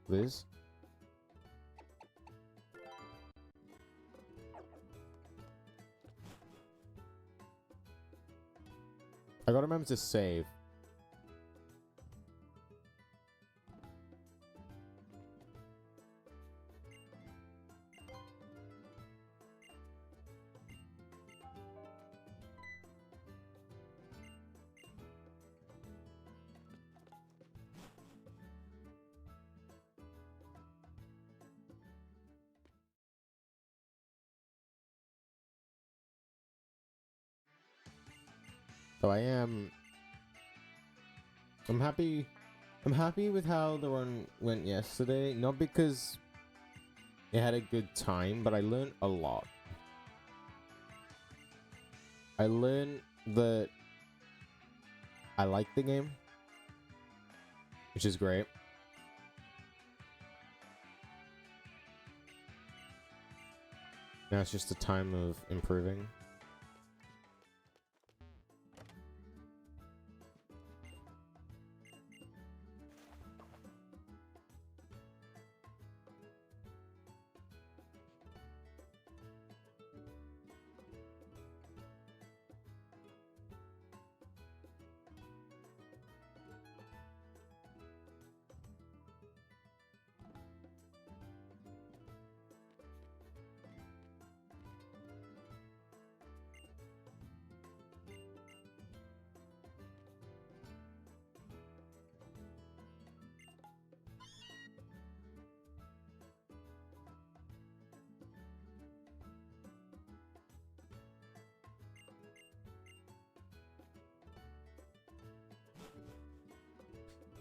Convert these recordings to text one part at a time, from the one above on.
please. I gotta remember to save. So I am... I'm happy with how the run went yesterday. Not because it had a good time, but I learned a lot. I learned that I like the game, which is great. Now it's just a time of improving.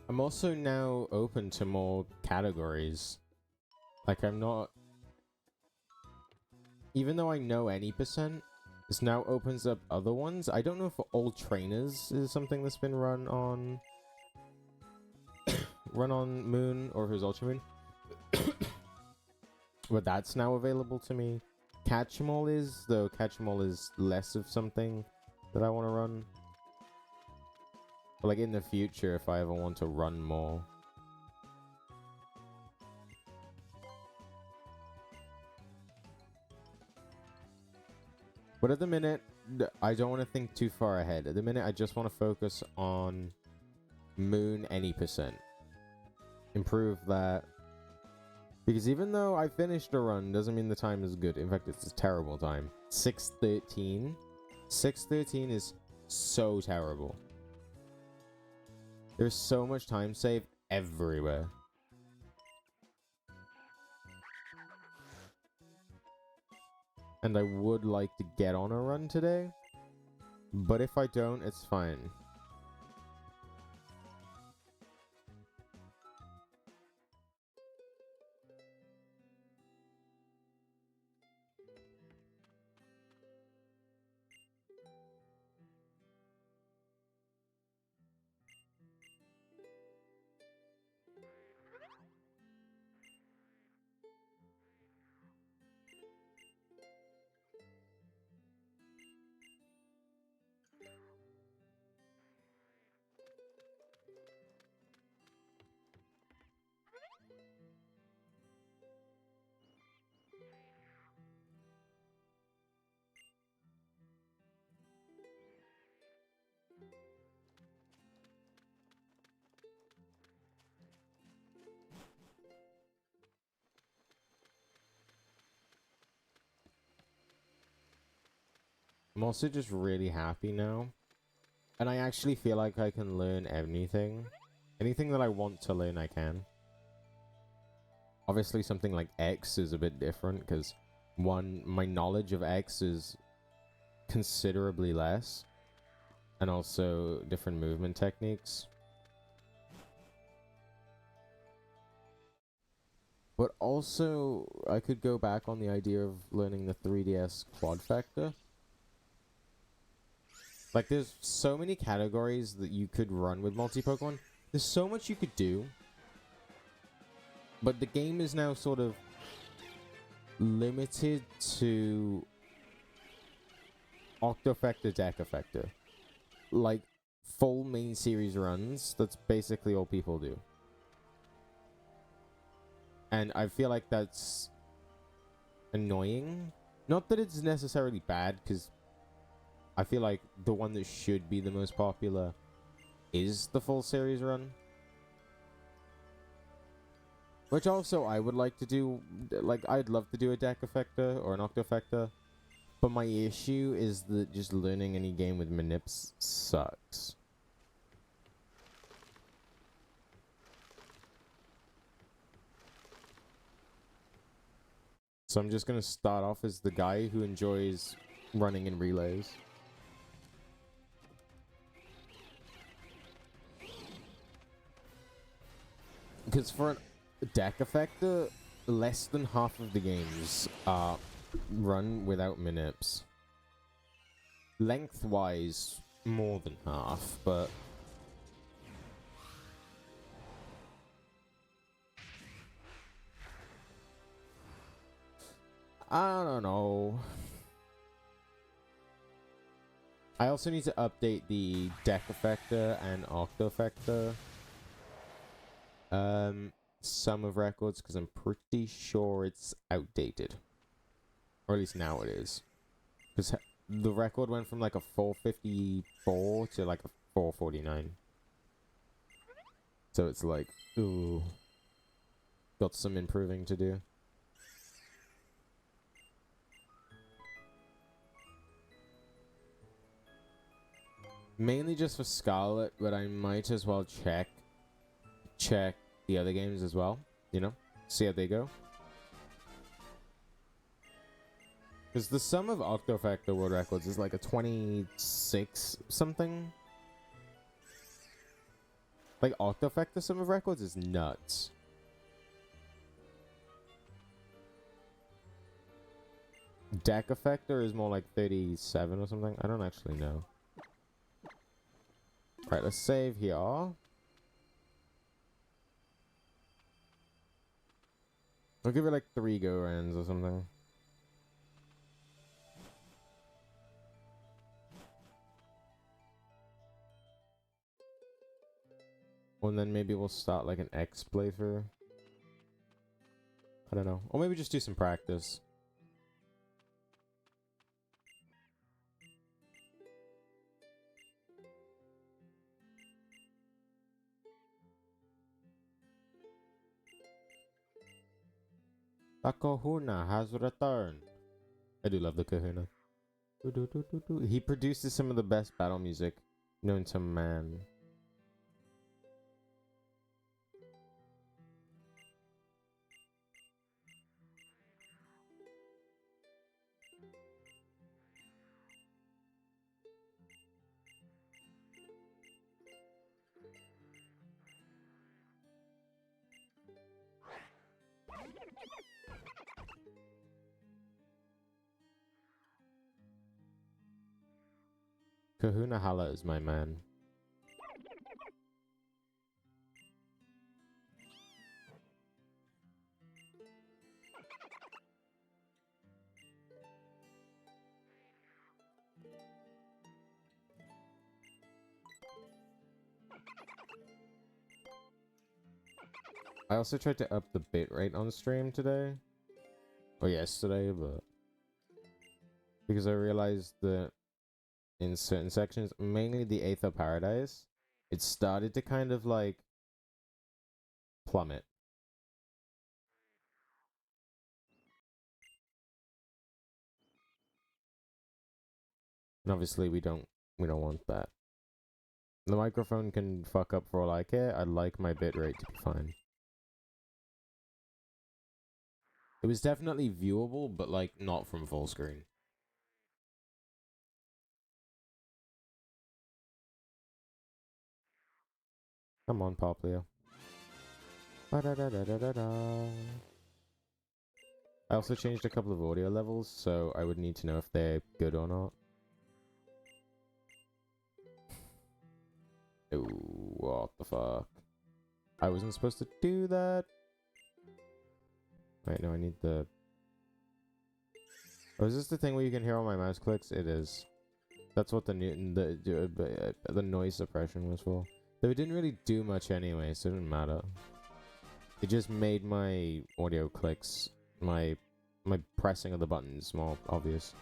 I'm also now open to more categories. Like, I'm not... Even though I know any percent, this now opens up other ones. I don't know if all trainers is something that's been run on... run on Moon, or if it's Ultra Moon. But that's now available to me. Catch 'em all is, though Catch 'em all is less of something that I want to run. But like in the future, if I ever want to run more. But at the minute, I don't want to think too far ahead. At the minute, I just want to focus on Moon any percent. Improve that. Because even though I finished a run, doesn't mean the time is good. In fact, it's a terrible time. 6:13. 6:13 is so terrible. There's so much time saved everywhere. And I would like to get on a run today. But if I don't, it's fine. I'm also just really happy now. And I actually feel like I can learn anything. Anything that I want to learn, I can. Obviously, something like X is a bit different, because one, my knowledge of X is considerably less. And also different movement techniques. But also, I could go back on the idea of learning the 3DS quad factor. Like, there's so many categories that you could run with multi-Pokemon. There's so much you could do. But the game is now sort of limited to Octofector, Decafector. Like, full main series runs, that's basically all people do. And I feel like that's annoying. Not that it's necessarily bad, because I feel like the one that should be the most popular is the full series run. Which also I would like to do, like I'd love to do a deck effector or an octofector. But my issue is that just learning any game with manips sucks. So I'm just going to start off as the guy who enjoys running in relays. Because for a deck effector, less than half of the games are run without manips. Lengthwise, more than half, but... I don't know. I also need to update the deck effector and octo effector sum of records, because I'm pretty sure it's outdated. Or at least now it is. Because the record went from like a 454 to like a 449. So it's like, ooh. Got some improving to do. Mainly just for Scarlet, but I might as well check the other games as well, you know? See how they go. Because the sum of Octofactor world records is like a 26 something. Like Octofactor sum of records is nuts. Deck Effector is more like 37 or something. I don't actually know. Right, let's save here. I'll give it like 3 go-rounds or something. And then maybe we'll start like an X playthrough. I don't know. Or maybe just do some practice. The Kahuna has returned. I do love the Kahuna. He produces some of the best battle music known to man. Kahuna Hala is my man. I also tried to up the bitrate on stream today. Or yesterday, but... because I realized that in certain sections, mainly the Aether Paradise, it started to kind of like plummet. And obviously we don't want that. The microphone can fuck up for all I care. I'd like my bitrate to be fine. It was definitely viewable, but like not from full screen. Come on, Poplio. Ba-da-da-da-da-da-da. I also changed a couple of audio levels, so I would need to know if they're good or not. Ooh, what the fuck? I wasn't supposed to do that. Wait, no, I need the... oh, is this the thing where you can hear all my mouse clicks? It is. That's what the noise suppression was for. Though it didn't really do much anyway, so it didn't matter. It just made my audio clicks, my pressing of the buttons more obvious.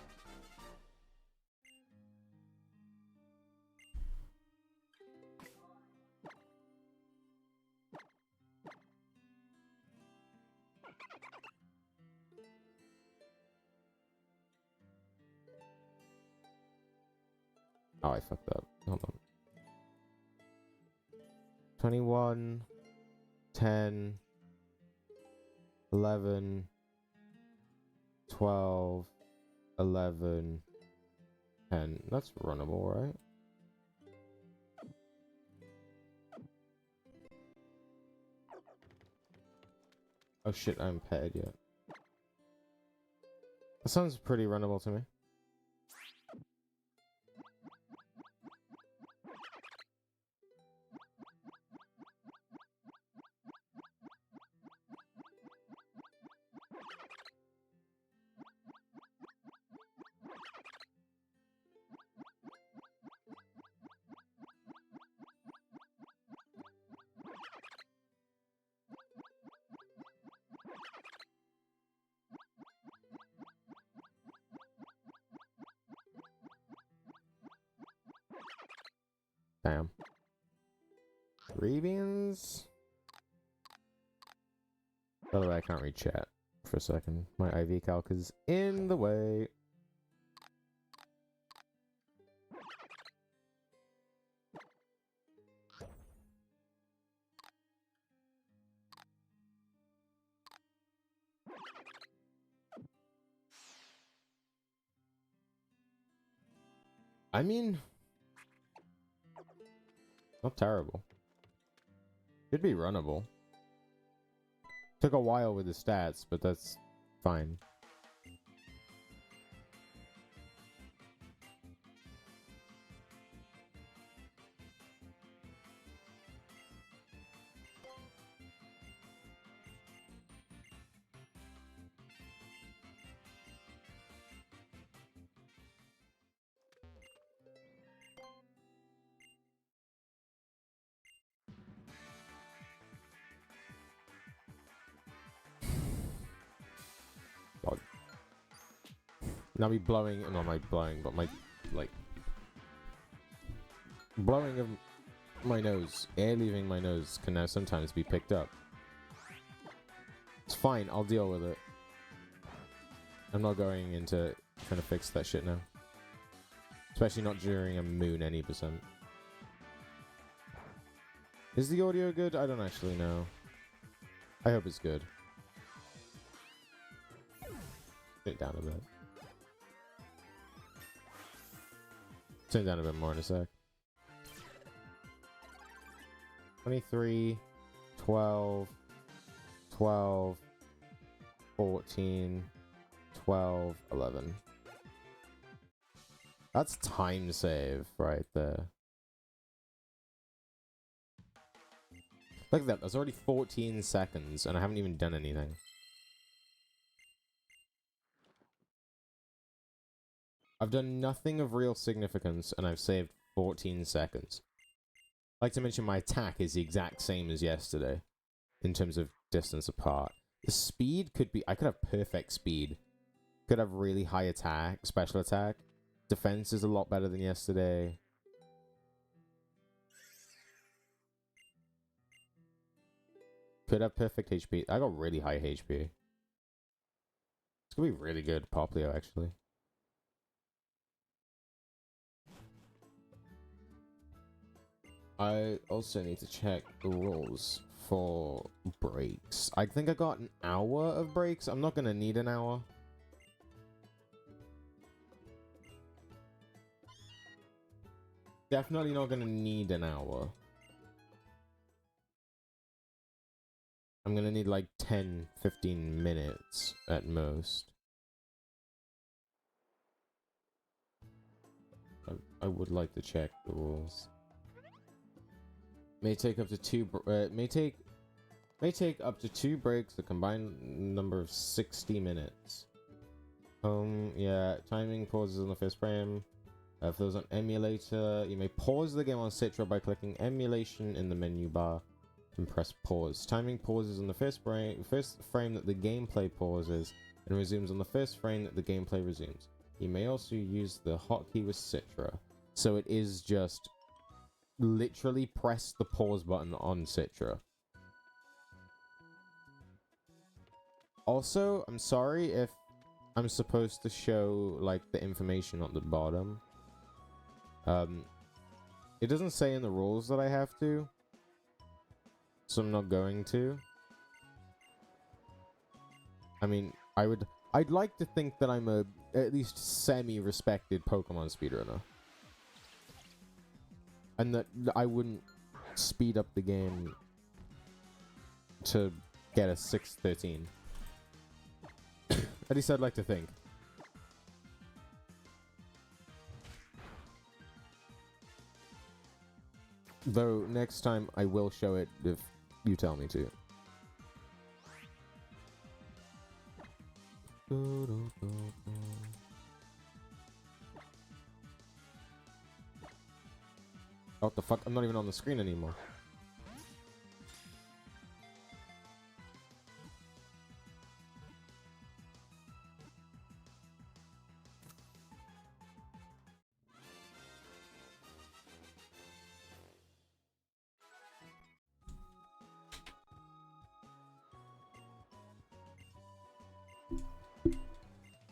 Oh, I fucked up. Hold on. 21, 10, 11, 12, 11, 10. That's runnable, right? Oh shit, I haven't paired yet. That sounds pretty runnable to me. Damn. 3 beans? By the way, I can't read chat for a second. My IV calc is in the way. I mean, not terrible. Should be runnable. Took a while with the stats, but that's fine. God. Now me blowing, not my blowing, but my, like, blowing of my nose, air leaving my nose can now sometimes be picked up. It's fine, I'll deal with it. I'm not going into trying to fix that shit now. Especially not during a moon any percent. Is the audio good? I don't actually know. I hope it's good. Turn it down a bit. Turn it down a bit more in a sec. 23, 12, 12, 14, 12, 11. That's time save right there. Look at that, that's already 14 seconds and I haven't even done anything. I've done nothing of real significance and I've saved 14 seconds. I'd like to mention my attack is the exact same as yesterday in terms of distance apart. The speed could be, I could have perfect speed. Could have really high attack, special attack. Defense is a lot better than yesterday. Could have perfect HP. I got really high HP. It's gonna be really good, Poplio, actually. I also need to check the rules for breaks. I think I got an hour of breaks. I'm not gonna need an hour. Definitely not gonna need an hour. I'm gonna need like 10, 15 minutes at most. I would like to check the rules. May take up to two breaks, a combined number of 60 minutes. Yeah, timing pauses on the first frame. For those on emulator, you may pause the game on Citra by clicking emulation in the menu bar. and press pause. Timing pauses on the first frame that the gameplay pauses and resumes on the first frame that the gameplay resumes. You may also use the hotkey with Citra. So it is just literally press the pause button on Citra. Also, I'm sorry if I'm supposed to show like the information on the bottom. It doesn't say in the rules that I have to, so I'm not going to. I mean, I'd like to think that I'm a at least semi-respected Pokemon speedrunner. And that I wouldn't speed up the game to get a 613. At least I'd like to think. Though, next time I will show it if you tell me to. What the fuck? I'm not even on the screen anymore.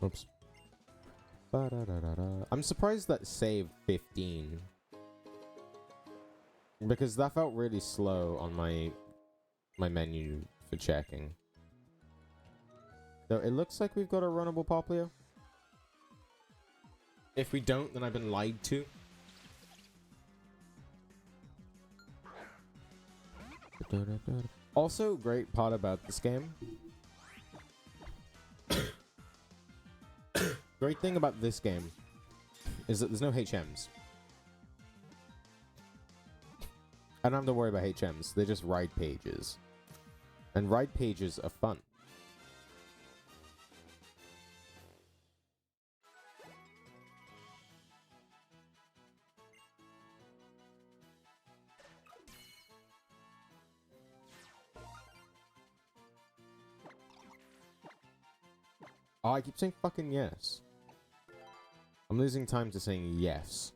Oops. I'm surprised that saved 15. Because that felt really slow on my menu for checking. So it looks like we've got a runnable Poplio. If we don't, then I've been lied to. Also, great part about this game. Great thing about this game is that there's no HMs. I don't have to worry about HMs. They're just ride pages. And ride pages are fun. Oh, I keep saying fucking yes. I'm losing time to saying yes.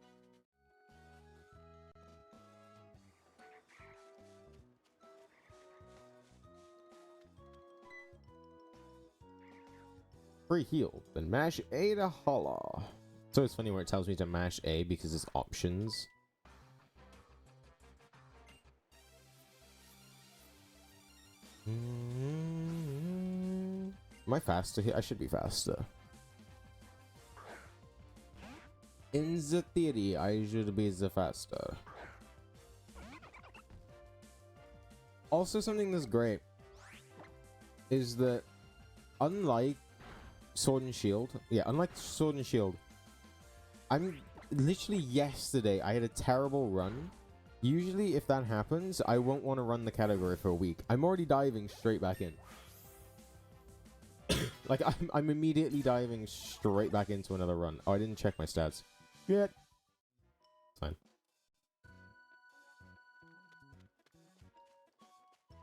Free heal, then mash A to holla. So it's funny where it tells me to mash A because it's options. Am I faster here? I should be faster. In the theory, I should be the faster. Also, something that's great is that unlike Sword and Shield, unlike Sword and Shield, I'm literally yesterday I had a terrible run. Usually if that happens, I won't want to run the category for a week. I'm already diving straight back in. Like I'm immediately diving straight back into another run. Oh, I didn't check my stats. Shit. Fine.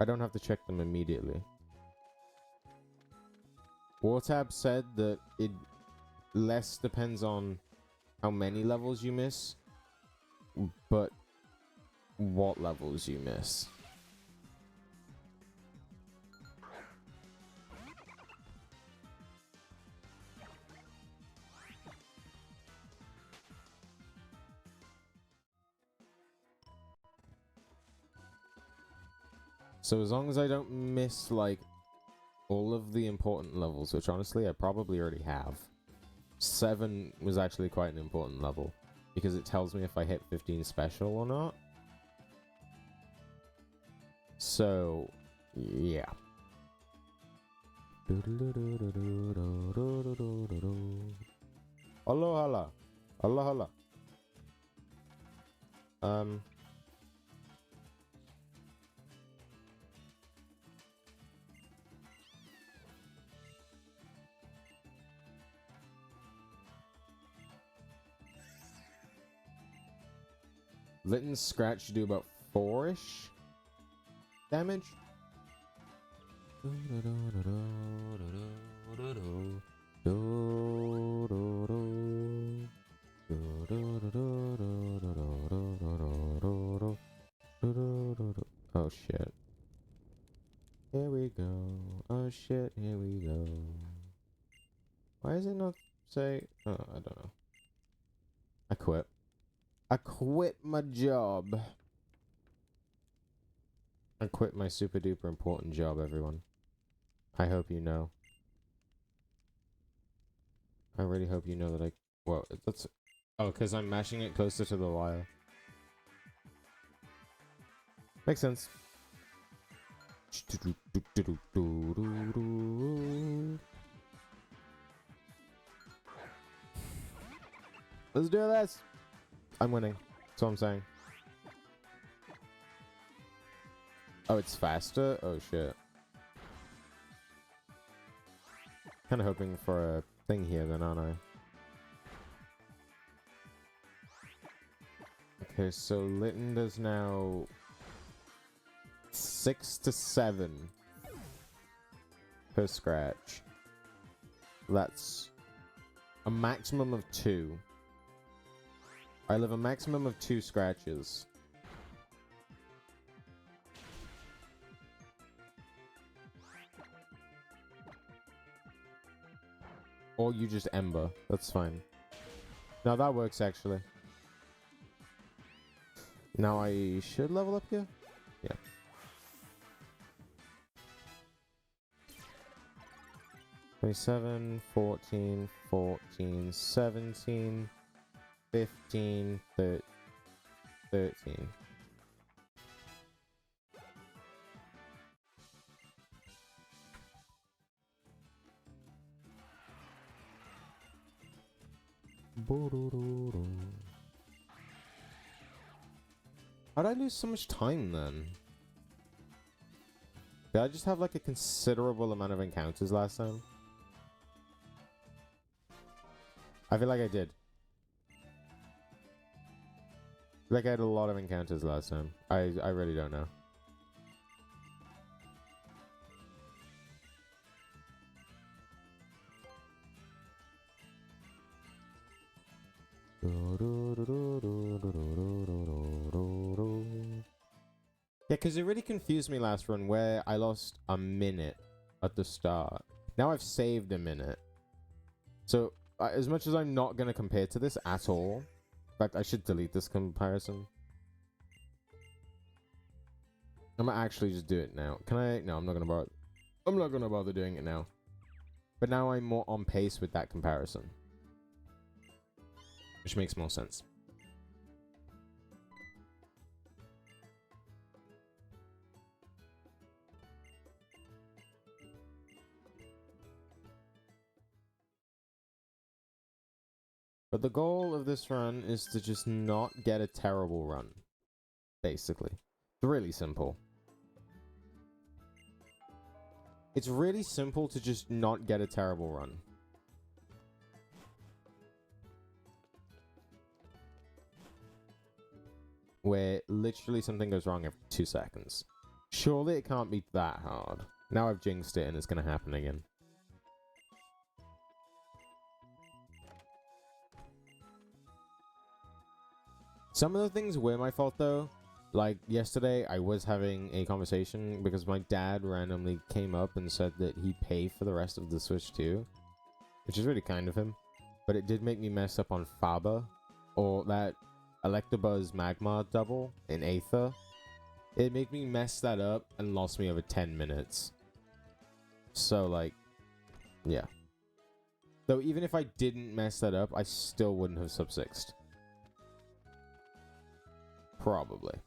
I don't have to check them immediately. Wartab said that it less depends on how many levels you miss, but what levels you miss. So as long as I don't miss, like, all of the important levels, which honestly I probably already have. 7 was actually quite an important level, because it tells me if I hit 15 special or not. So, yeah. Aloha. Aloha. Litton's scratch do about 4-ish. damage. Oh shit. Here we go. Oh shit, here we go. Why is it not say... Oh, I don't know. I quit. I quit my job. I quit my super duper important job, everyone. I hope you know. I really hope you know that I... Well, that's... Oh, because I'm mashing it closer to the wire. Makes sense. Let's do this! I'm winning. That's what I'm saying. Oh, it's faster? Oh, shit. Kind of hoping for a thing here then, aren't I? Okay, so Litten does now 6 to 7 per scratch. That's a maximum of 2. I live a maximum of 2 scratches. Or you just Ember. That's fine. Now that works actually. Now I should level up here? Yeah. 27, 14, 14, 17, 15, 13. How'd I lose so much time then? Did I just have like a considerable amount of encounters last time? I feel like I did. Like I had a lot of encounters last time. I really don't know. Yeah, because it really confused me last run where I lost a minute at the start. Now I've saved a minute. So, as much as I'm not going to compare to this at all, in fact, I should delete this comparison. I'm going to actually just do it now. Can I? No, I'm not going to bother. I'm not going to bother doing it now. But now I'm more on pace with that comparison. Which makes more sense. But the goal of this run is to just not get a terrible run. Basically. It's really simple. It's really simple to just not get a terrible run. Where literally something goes wrong every 2 seconds. Surely it can't be that hard. Now I've jinxed it and it's going to happen again. Some of the things were my fault though. Like yesterday I was having a conversation because my dad randomly came up and said that he'd pay for the rest of the Switch too. Which is really kind of him. But it did make me mess up on Faber. Or that Electabuzz Magmar double in Aether. It made me mess that up and lost me over 10 minutes. So like, yeah. Though even if I didn't mess that up, I still wouldn't have sub-6'd. Probably.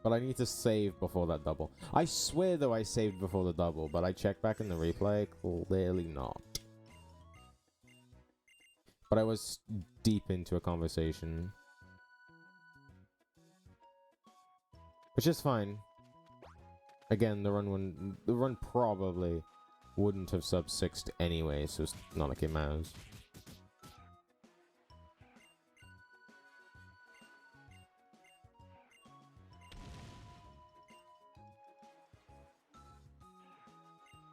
But I need to save before that double. I swear though I saved before the double, but I checked back in the replay, clearly not. But I was deep into a conversation. Which is fine. Again, the run probably wouldn't have sub-6'd anyway, so it's not like it matters.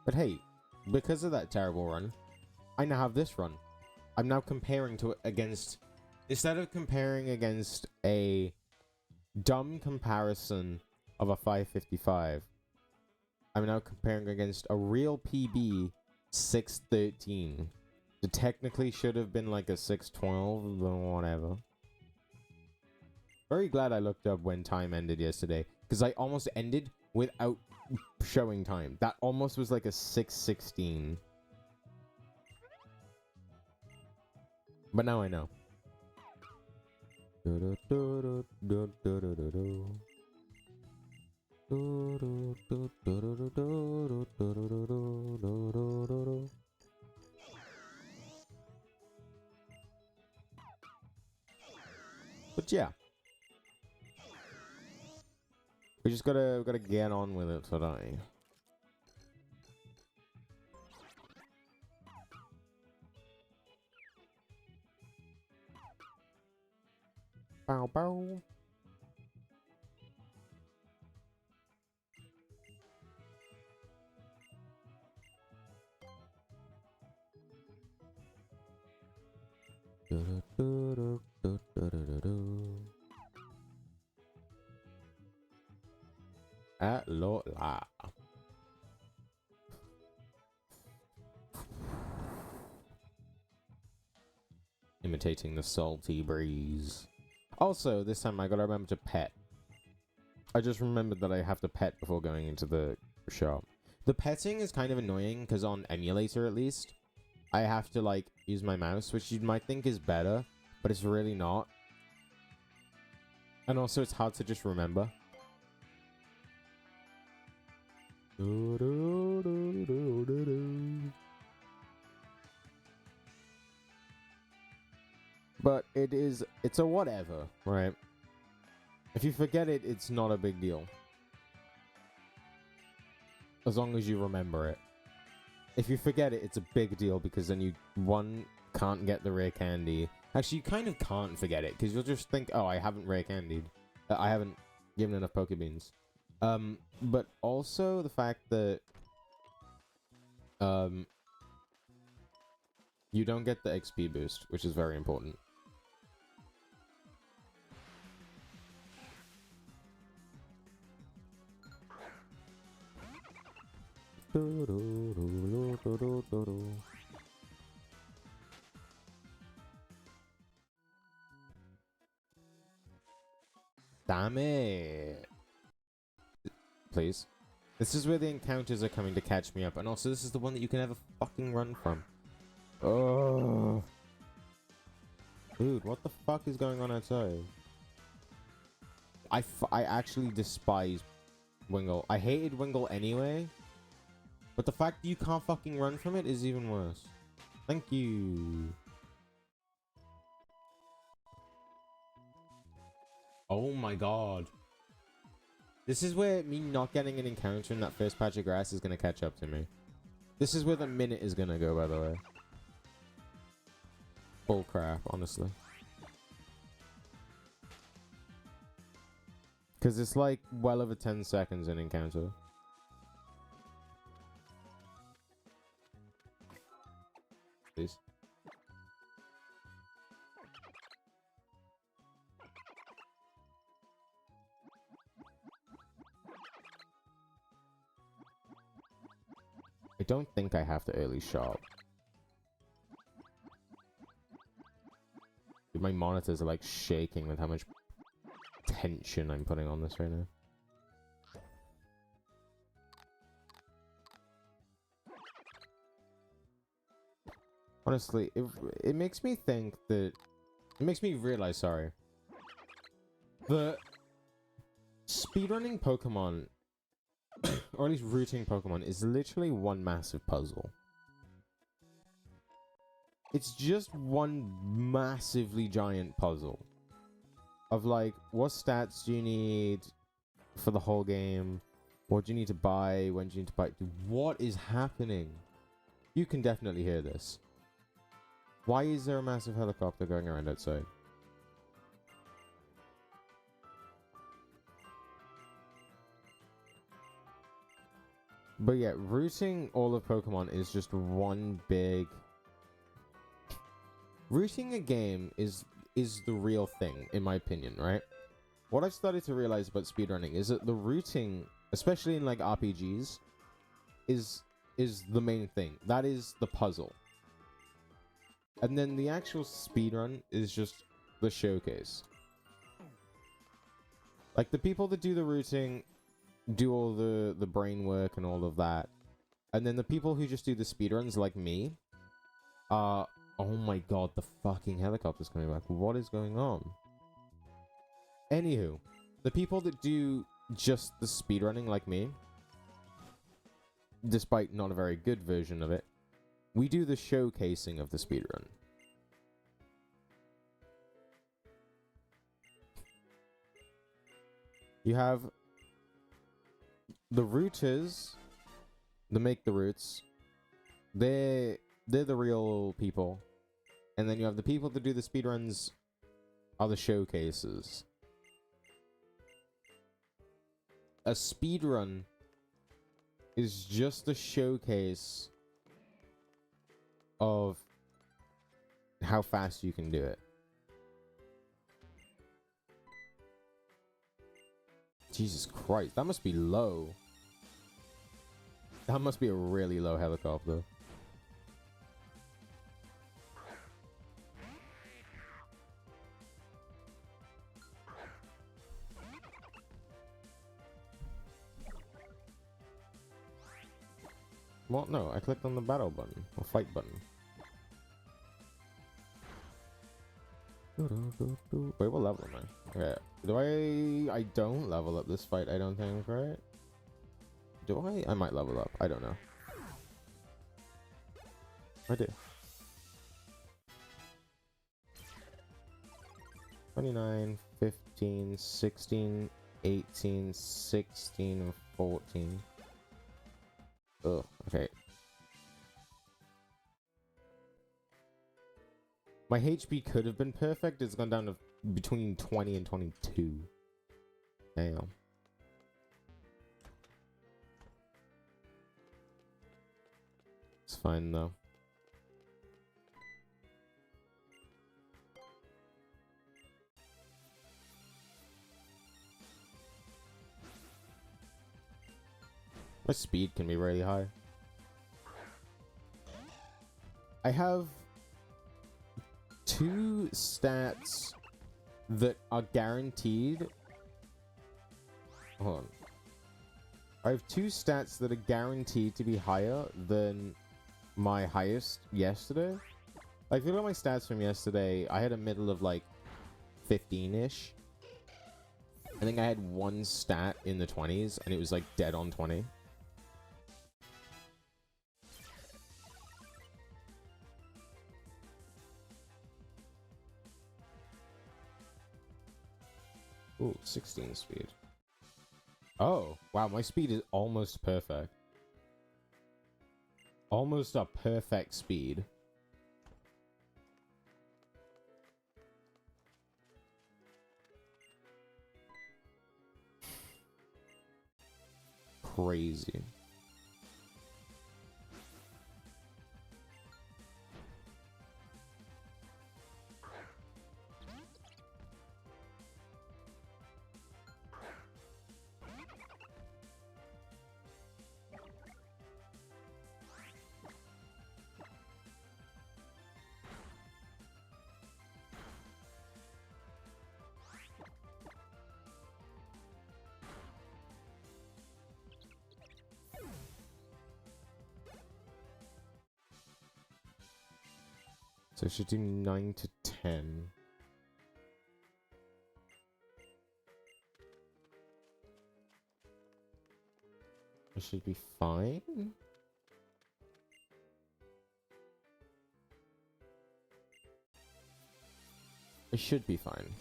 But hey, because of that terrible run, I now have this run. I'm now comparing to it against... Instead of comparing against a dumb comparison of a 555, I'm now comparing against a real PB 613. It technically should have been like a 612, but whatever. Very glad I looked up when time ended yesterday, because I almost ended without showing time. That almost was like a 616. But now I know. But yeah, we just gotta get on with it today. Bow bow. Alola. Imitating the salty breeze. Also, this time I gotta remember to pet. I just remembered that I have to pet before going into the shop. The petting is kind of annoying, because on emulator at least, I have to like use my mouse, which you might think is better, but it's really not. And also it's hard to just remember. But it's a whatever, right? If you forget it, it's not a big deal. As long as you remember it. If you forget it, it's a big deal, because then you, one, can't get the rare candy. Actually, you kind of can't forget it, because you'll just think, oh, I haven't rare candied. I haven't given enough Pokebeans. But also the fact that you don't get the XP boost, which is very important. Damn it. Please. This is where the encounters are coming to catch me up. And also, this is the one that you can never fucking run from. Oh. Dude, what the fuck is going on outside? I actually despise Wingull. I hated Wingull anyway. But the fact that you can't fucking run from it is even worse. Thank you. Oh my god. This is where me not getting an encounter in that first patch of grass is going to catch up to me. This is where the minute is going to go, by the way. Bull crap, honestly. Because it's like well over 10 seconds in encounter. Please. I don't think I have to early shop. Dude, my monitors are like shaking with how much tension I'm putting on this right now. Honestly, it makes me think that... It makes me realize, sorry. The speedrunning Pokemon, or at least rooting Pokemon, is literally one massive puzzle. It's just one massively giant puzzle. Of like, what stats do you need for the whole game? What do you need to buy? When do you need to buy? What is happening? You can definitely hear this. Why is there a massive helicopter going around outside? But yeah, rooting all of Pokemon is just one big... Rooting a game is the real thing, in my opinion, right? What I've started to realize about speedrunning is that the rooting, especially in like RPGs, is the main thing. That is the puzzle. And then the actual speedrun is just the showcase. Like, the people that do the rooting do all the brain work and all of that. And then the people who just do the speedruns, like me, are... Oh my god, the fucking helicopter's coming back. What is going on? Anywho, the people that do just the speedrunning, like me, despite not a very good version of it, we do the showcasing of the speedrun. You have the rooters, the make the roots. They're the real people. And then you have the people that do the speedruns are the showcases. A speedrun is just a showcase of how fast you can do it. Jesus Christ, that must be low. That must be a really low helicopter. Well, no, I clicked on the battle button, or fight button. Wait, what level am I? Okay, do I don't level up this fight, I don't think, right? Do I? I might level up, I don't know. I do. 29, 15, 16, 18, 16, and 14. Ugh, okay. My HP could have been perfect. It's gone down to between 20 and 22. Damn. It's fine though. My speed can be really high. I have 2 stats that are guaranteed. Hold on. I have 2 stats that are guaranteed to be higher than my highest yesterday. Like, if you look at my stats from yesterday, I had a middle of like 15-ish. I think I had 1 stat in the 20s, and it was like dead on 20. Ooh, 16 speed. Oh, wow, my speed is almost perfect. Almost a perfect speed. Crazy. So I should do 9 to 10. I should be fine. I should be fine.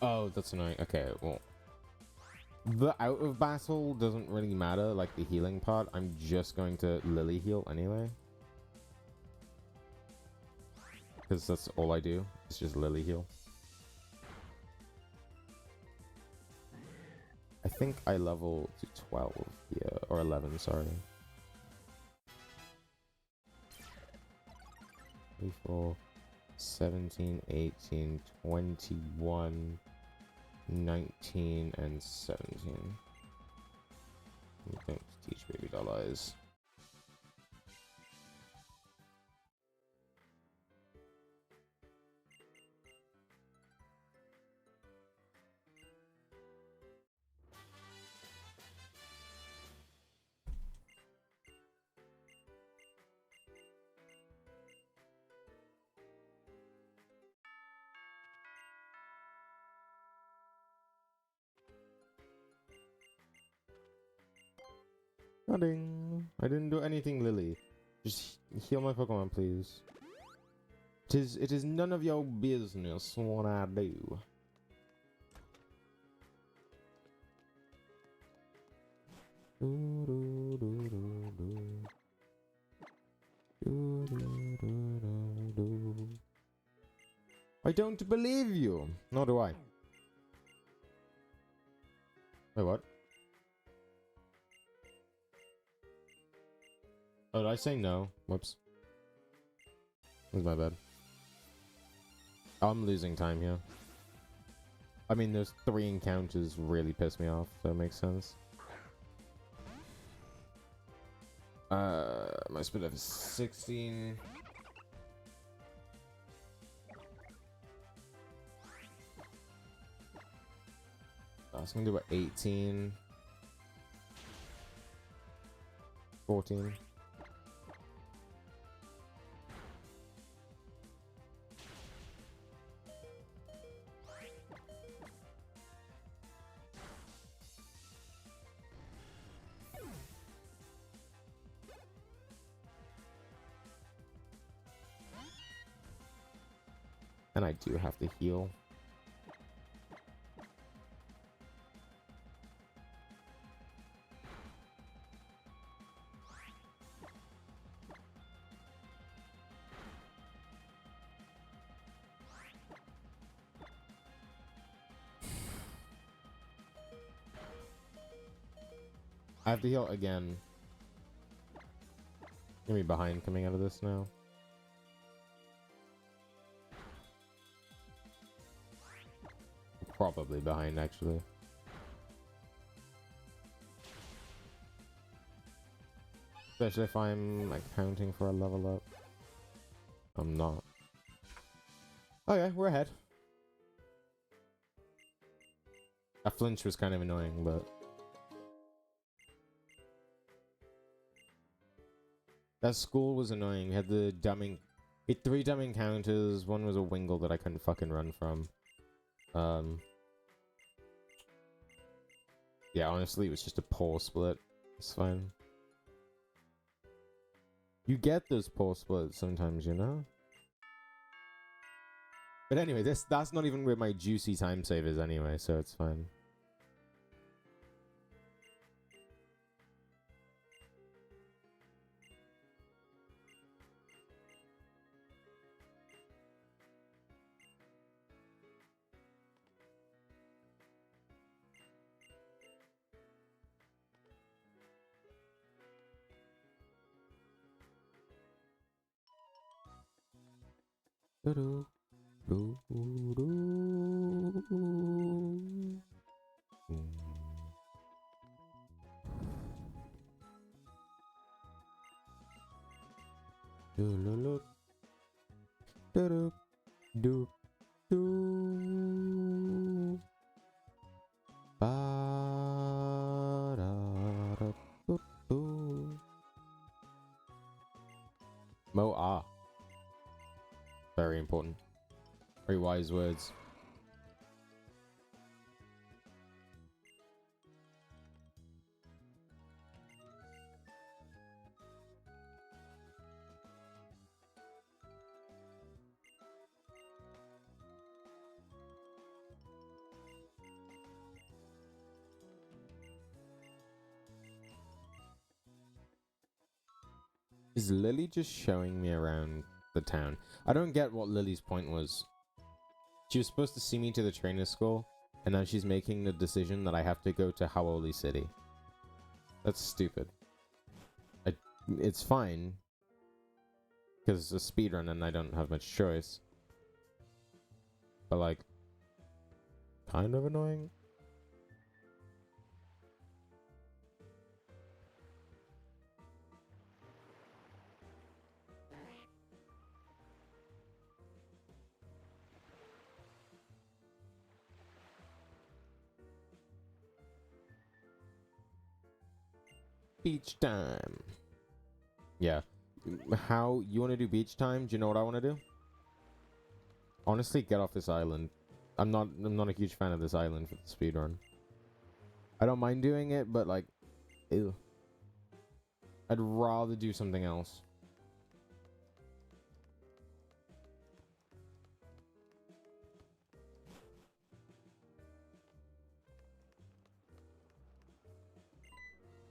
Oh, that's annoying. Okay, well. The out of battle doesn't really matter, like the healing part. I'm just going to Lily heal anyway. Because that's all I do. It's just Lily heal. I think I level to 12 here. Or 11, sorry. 24, 17, 18, 21, 19, and 17. Thanks, teach baby doll eyes. Nothing. I didn't do anything, Lily. Just heal my Pokemon, please. It is none of your business what I do. I don't believe you. Nor do I. Wait, what? Oh, did I say no? Whoops. That's my bad. I'm losing time here. I mean, those 3 encounters really piss me off, so it makes sense. My speed up is 16. I was gonna do what, 18. 14. And I do have to heal. I have to heal again. Gonna be behind coming out of this now. Probably behind, actually. Especially if I'm accounting for a level up. I'm not. Okay, we're ahead. A flinch was kind of annoying, but... That school was annoying. We had the dumbing... We had 3 dumb encounters. One was a Wingle that I couldn't fucking run from. Yeah, honestly, it was just a paw split. It's fine. You get those paw splits sometimes, you know? But anyway, that's not even where my juicy time save is anyway, so it's fine. Do-do. Do-do. Do-do-do. Do-do. Do. Do. Ba-da-da-do-do. Mo-ah. Very important. Very wise words. Is Lily just showing me around the town? I don't get what Lily's point was. She was supposed to see me to the trainer school, and now she's making the decision that I have to go to Howoli City. That's stupid. It's fine, because it's a speedrun and I don't have much choice. But like, kind of annoying. Beach time. Yeah. How you want to do beach time? Do you know what I want to do? Honestly, get off this island. I'm not a huge fan of this island for the speedrun. I don't mind doing it, but like, ew. I'd rather do something else.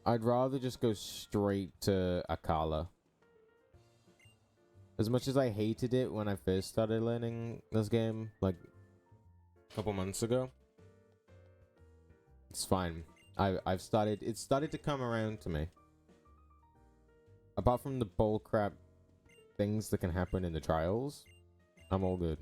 I'd rather just go straight to Akala. As much as I hated it when I first started learning this game, like a couple months ago, it's fine. It's started to come around to me. Apart from the bullcrap things that can happen in the trials, I'm all good.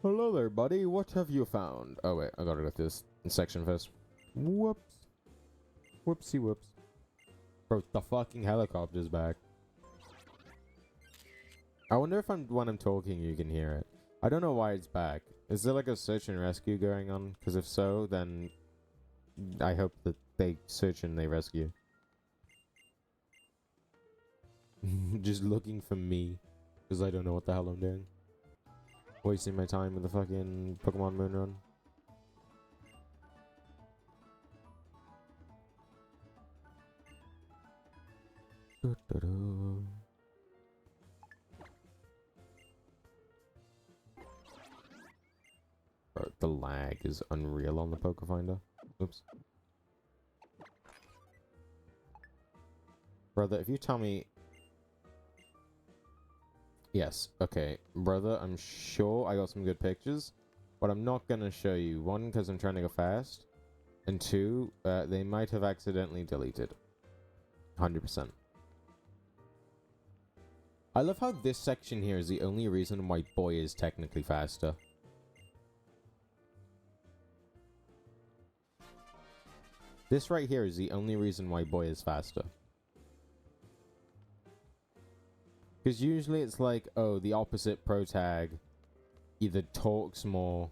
Hello there, buddy. What have you found? Oh, wait. I gotta go to this section first. Whoops. Whoopsie whoops. Bro, the fucking helicopter's back. I wonder if when I'm talking you can hear it. I don't know why it's back. Is there like a search and rescue going on? Because if so, then I hope that they search and they rescue. Just looking for me. Because I don't know what the hell I'm doing. Wasting my time with the fucking Pokémon Moon run. Bro, the lag is unreal on the Pokefinder. Oops. Brother, if you tell me... Yes, okay. Brother, I'm sure I got some good pictures, but I'm not gonna show you. One, because I'm trying to go fast, and two, they might have accidentally deleted. 100%. I love how this section here is the only reason why Boy is technically faster. This right here is the only reason why Boy is faster. Because usually it's like, oh, the opposite protag either talks more.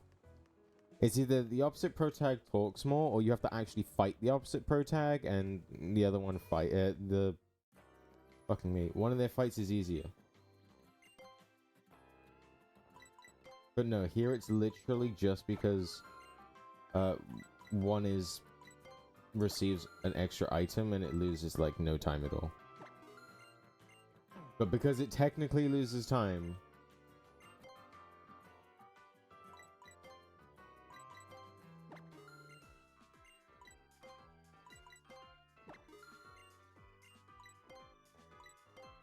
It's either the opposite protag talks more, or you have to actually fight the opposite protag, and the other one fight the fucking me. One of their fights is easier. But no, here it's literally just because one receives an extra item and it loses like no time at all. But because it technically loses time,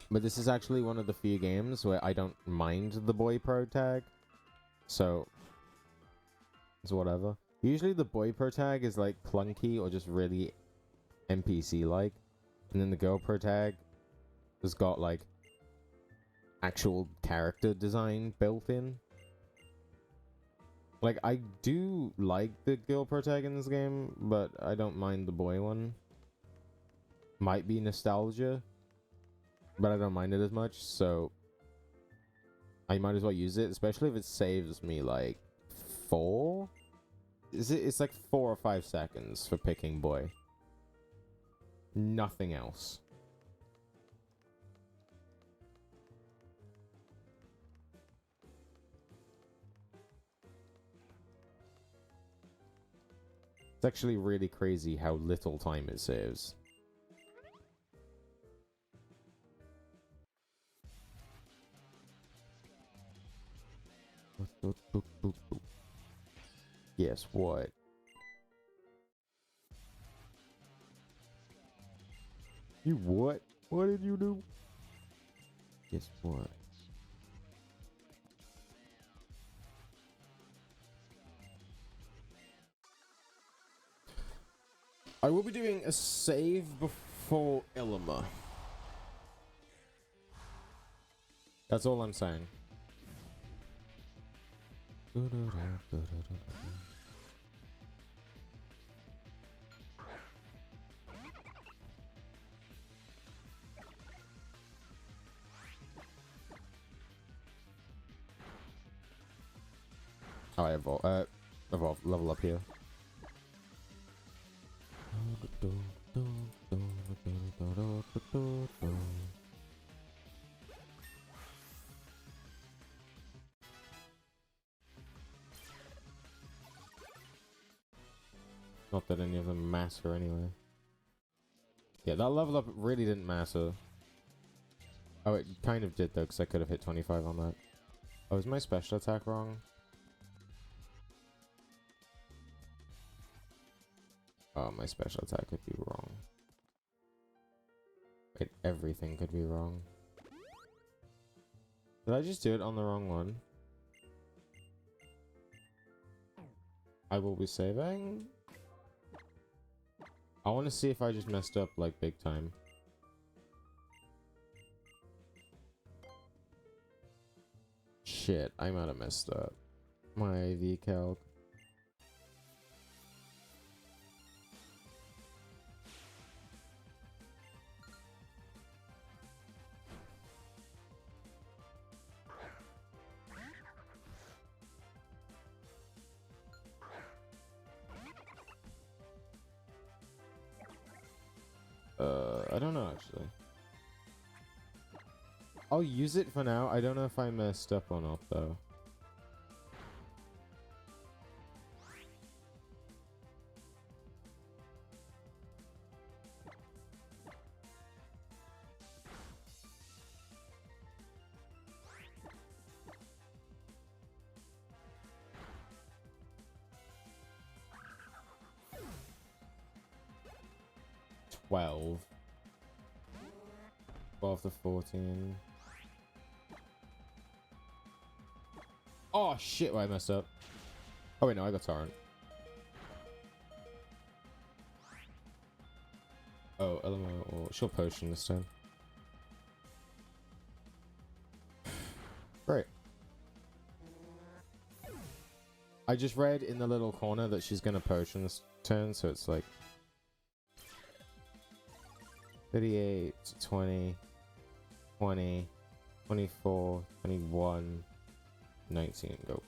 but this is actually one of the few games where I don't mind the Boy Pro tag, so it's whatever. Usually the Boy Pro tag is like clunky or just really NPC-like, and then the Girl Pro tag has got like actual character design built in. Like, I do like the girl protag in this game, but I don't mind the boy one. Might be nostalgia, but I don't mind it as much, so I might as well use it, especially if it saves me like 4? It's like 4 or 5 seconds for picking boy. Nothing else. It's actually really crazy how little time it saves. Guess what? You what? What did you do? Guess what? I will be doing a save before Ilima. That's all I'm saying. Oh, I evolve, level up here. Not that any of them matter anyway. Yeah, that level up really didn't matter. Oh, it kind of did though, because I could have hit 25 on that. Oh, is my special attack wrong? Oh, my special attack could be wrong. Wait, everything could be wrong. Did I just do it on the wrong one? I will be saving. I want to see if I just messed up like big time. Shit, I might have messed up. My V calc. I don't know actually. I'll use it for now. I don't know if I messed up or not though. Twelve to 14. Oh shit, I messed up. Oh wait, no, I got Torrent. Oh, Elmo or she'll potion this time. Great. I just read in the little corner that she's gonna potion this turn, so it's like 38, 20, 20, 24, 21, 19, go.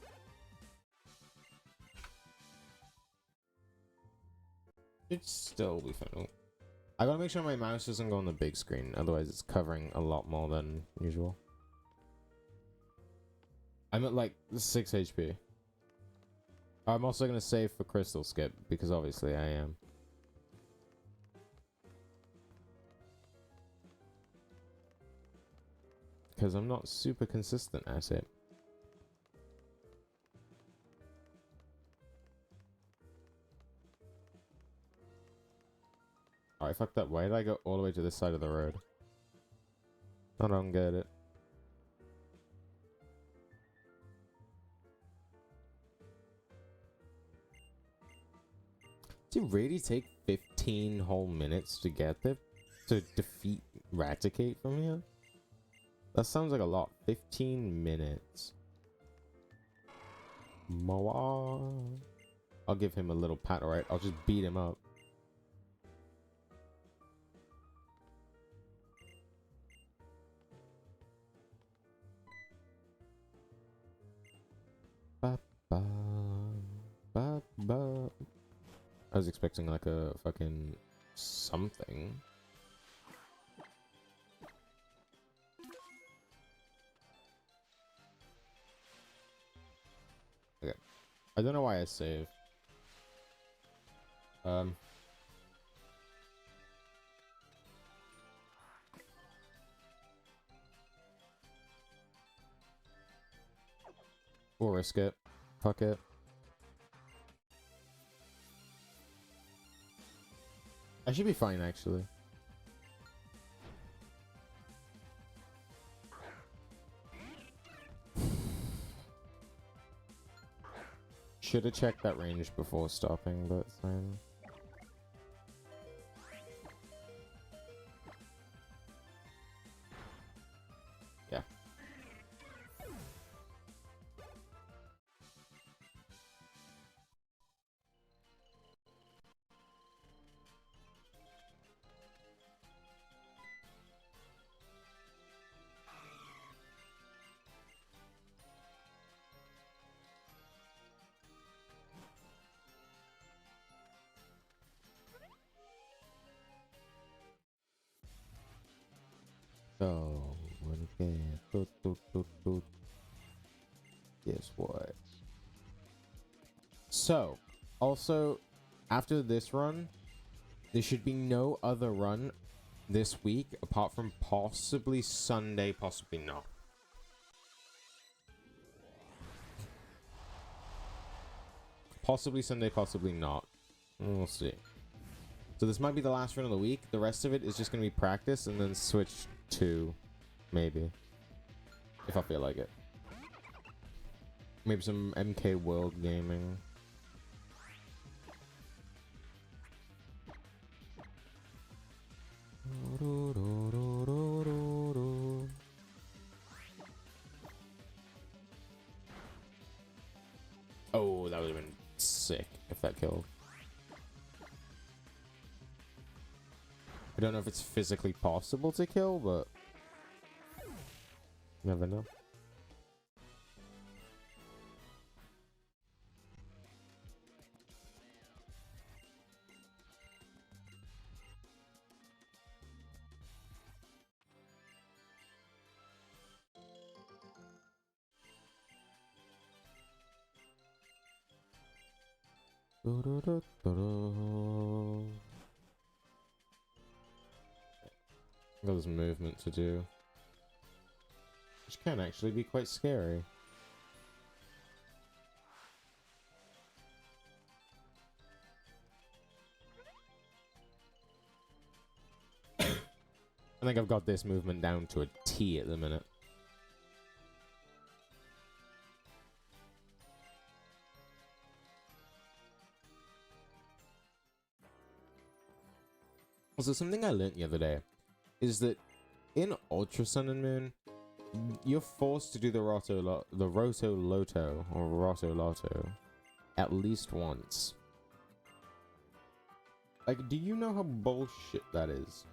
It'd still be fun. I gotta make sure my mouse doesn't go on the big screen, otherwise it's covering a lot more than usual. I'm at like 6 HP. I'm also gonna save for Crystal Skip, because obviously I am. Because I'm not super consistent at it. Oh, I fucked up. Why did I go all the way to this side of the road? I don't get it. Did it really take 15 whole minutes to get there? To defeat Raticate from here? That sounds like a lot. 15 minutes. Moa. I'll give him a little pat, alright? I'll just beat him up. Ba, ba, ba, ba. I was expecting like a fucking something. Okay. I don't know why I saved. We'll risk it. Fuck it. I should be fine, actually. Should have checked that range before stopping, but it's fine. Yeah. So, again, guess what? So, also, after this run, there should be no other run this week apart from possibly Sunday, possibly not. Possibly Sunday, possibly not. We'll see. So this might be the last run of the week. The rest of it is just going to be practice and then switch to maybe. If I feel like it. Maybe some MK World Gaming. Oh, that would have been sick if that killed. I don't know if it's physically possible to kill, but never know. There's movement to do, which can actually be quite scary. I think I've got this movement down to a T at the minute. Also, something I learned the other day is that in Ultra Sun and Moon, you're forced to do the Roto Loto or Roto Lotto at least once. Like, do you know how bullshit that is?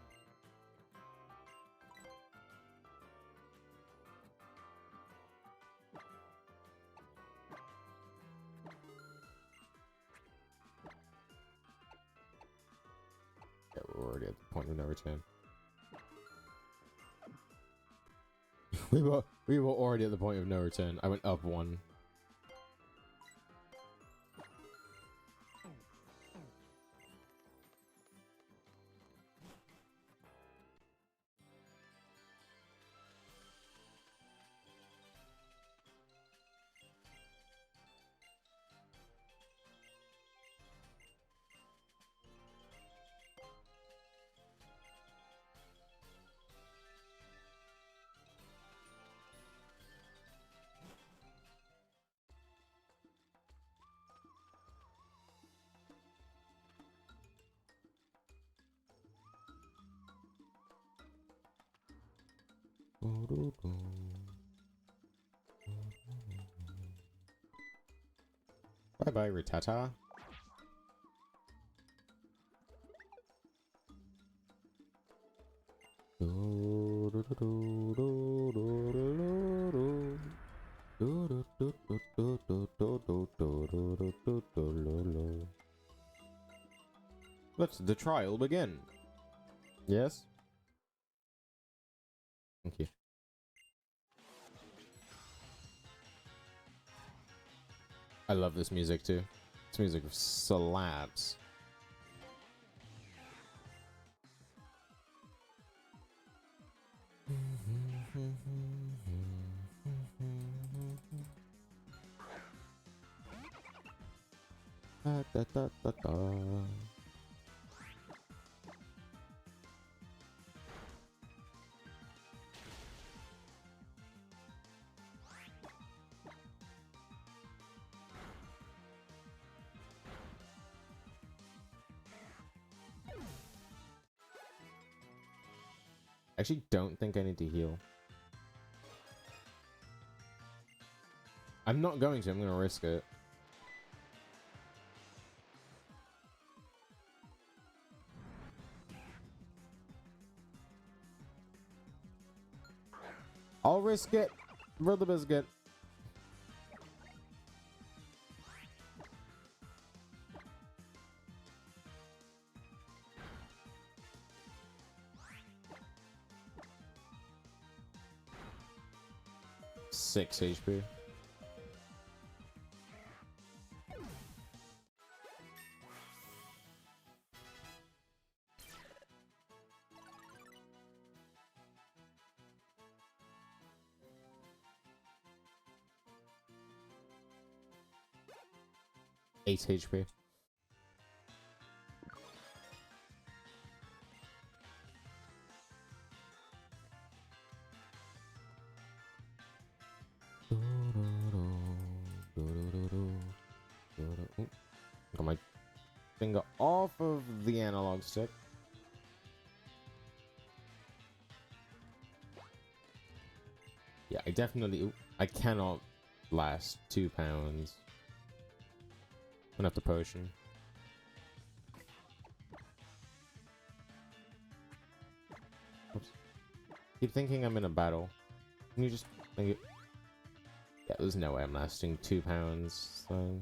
Yeah, we're already at the point of no return. we were already at the point of no return. I went up one. Bye bye, Ritata. Let the trial begin. Yes? Thank you. I love this music too. This music slaps. Da, da, da, da, da. I actually don't think I need to heal. I'm not going to. I'm going to risk it. I'll risk it for the biscuit. Six HP. Eight HP. Got my finger off of the analog stick. Yeah, I definitely... I cannot last 2 pounds. I'm gonna have to potion. Oops. Keep thinking I'm in a battle. Can you just... think it? Yeah, there's no way I'm lasting 2 pounds, so...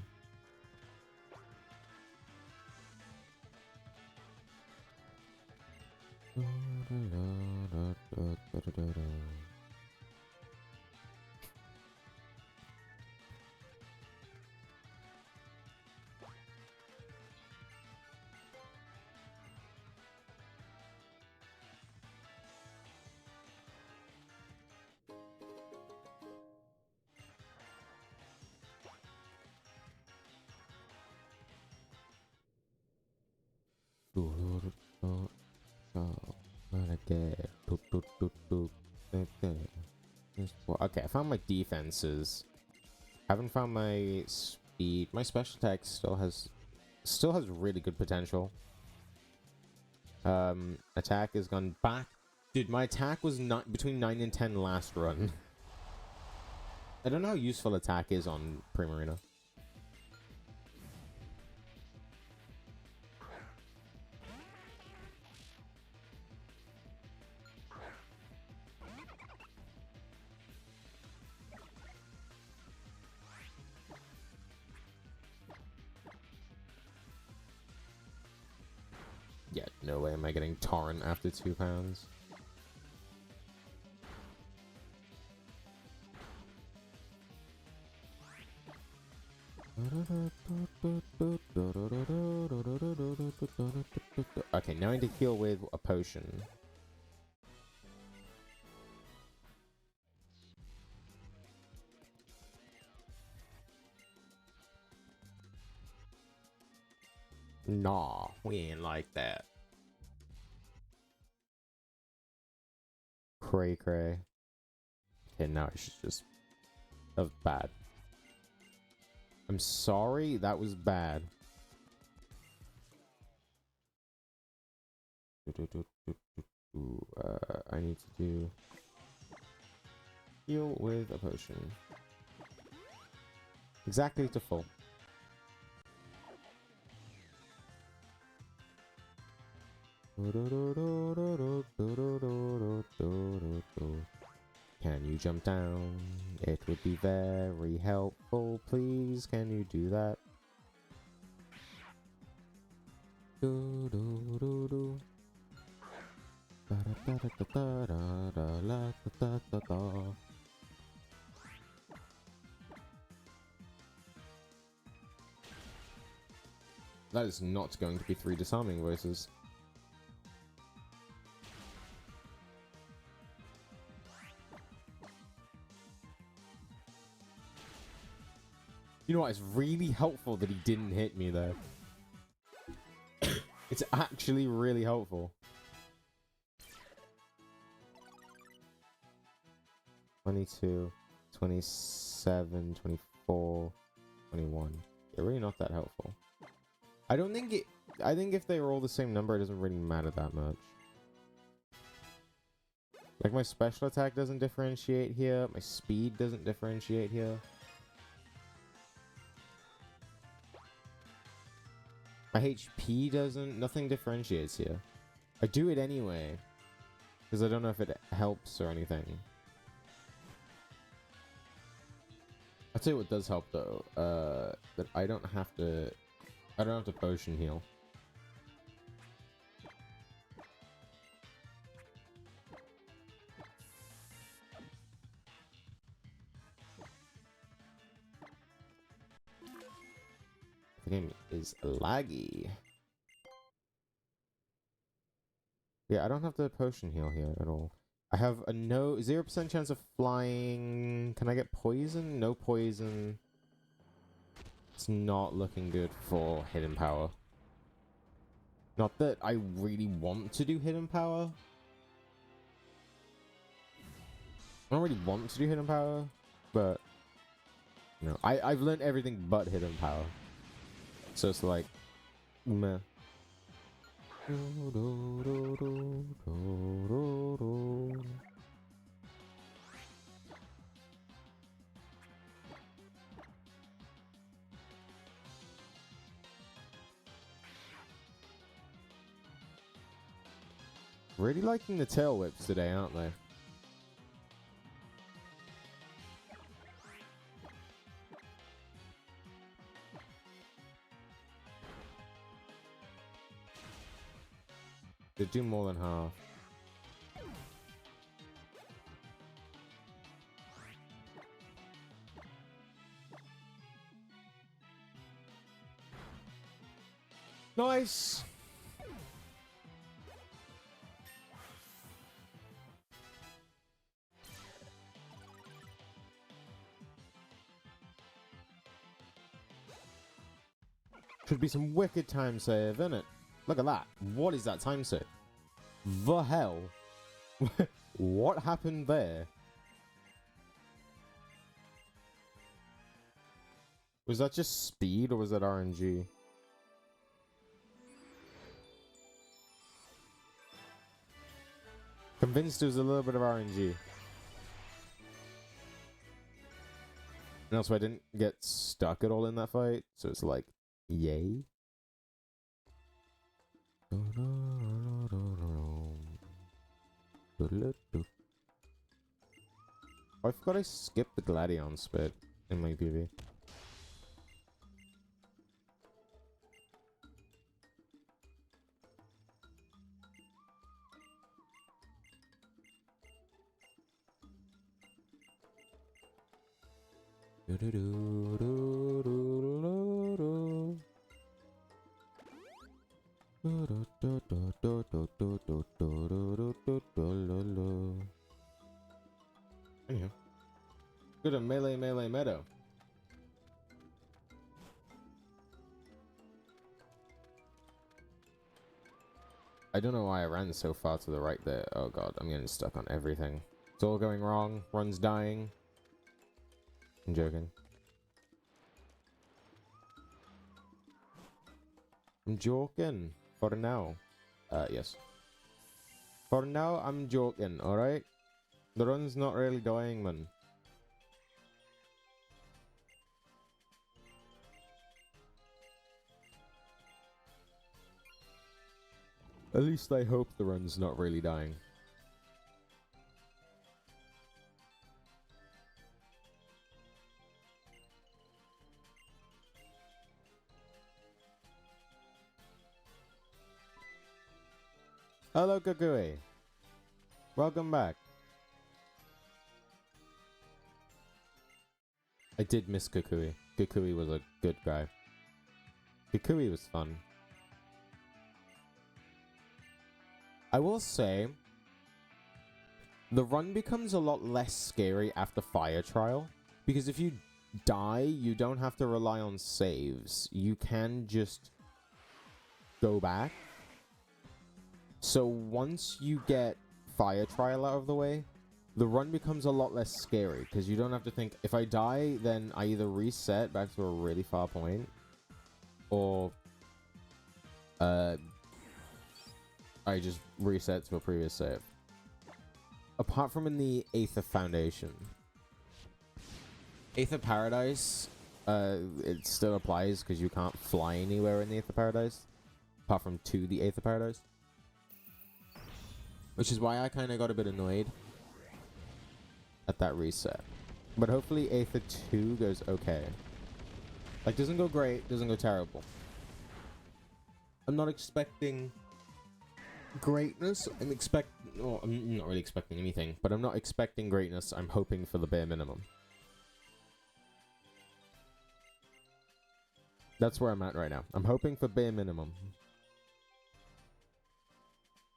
Okay, I found my defenses. Haven't found my speed. My special attack still has really good potential. Attack has gone back. Dude, my attack was not between 9 and 10 last run. I don't know how useful attack is on Primarina. Yeah, no way am I getting Torrent after 2 pounds. Okay, now I need to heal with a potion. Nah, we ain't like that. Cray cray. Okay, now it's just... That was bad. I'm sorry, that was bad. I need to do... Heal with a potion. Exactly to full. Can you jump down? It would be very helpful. Please, can you do that? That is not going to be 3 disarming voices. You know what? It's really helpful that he didn't hit me there. It's actually really helpful. 22, 27, 24, 21. They're really not that helpful. I don't think it... I think if they were all the same number, it doesn't really matter that much. Like, my special attack doesn't differentiate here. My speed doesn't differentiate here. My HP doesn't... Nothing differentiates here. I do it anyway. Because I don't know if it helps or anything. I'll tell you what does help, though. That I don't have to... I don't have to potion heal. The game is laggy. Yeah, I don't have the potion heal here at all. I have a 0% chance of flying. Can I get poison? No poison. It's not looking good for hidden power. Not that I really want to do hidden power. I don't really want to do hidden power, but you know, I've learned everything but hidden power. So it's like, meh. Really liking the tail whips today, aren't they? They do more than half. Nice! Should be some wicked time save, innit? Look at that. What is that time save? The hell? What happened there? Was that just speed or was that RNG? Convinced it was a little bit of RNG. And also I didn't get stuck at all in that fight, so it's like, yay. I forgot I skipped the Gladion spit in my PV. Anyhow. Good a melee meadow. I don't know why I ran so far to the right there. Oh god, I'm getting stuck on everything. It's all going wrong. Run's dying. I'm joking. I'm joking. For now. Yes. For now, I'm joking, alright? The run's not really dying, man. At least I hope the run's not really dying. Hello, Kukui. Welcome back. I did miss Kukui. Kukui was a good guy. Kukui was fun. I will say, the run becomes a lot less scary after Fire Trial, because if you die, you don't have to rely on saves. You can just go back. So once you get Fire Trial out of the way, the run becomes a lot less scary, because you don't have to think, if I die, then I either reset back to a really far point, or I just reset to a previous save. Apart from in the Aether Foundation. Aether Paradise, it still applies, because you can't fly anywhere in the Aether Paradise, apart from to the Aether Paradise. Which is why I kind of got a bit annoyed at that reset. But hopefully Aether 2 goes okay. Like, doesn't go great, doesn't go terrible. I'm not expecting greatness. I'm not really expecting anything, but I'm not expecting greatness. I'm hoping for the bare minimum. That's where I'm at right now. I'm hoping for bare minimum.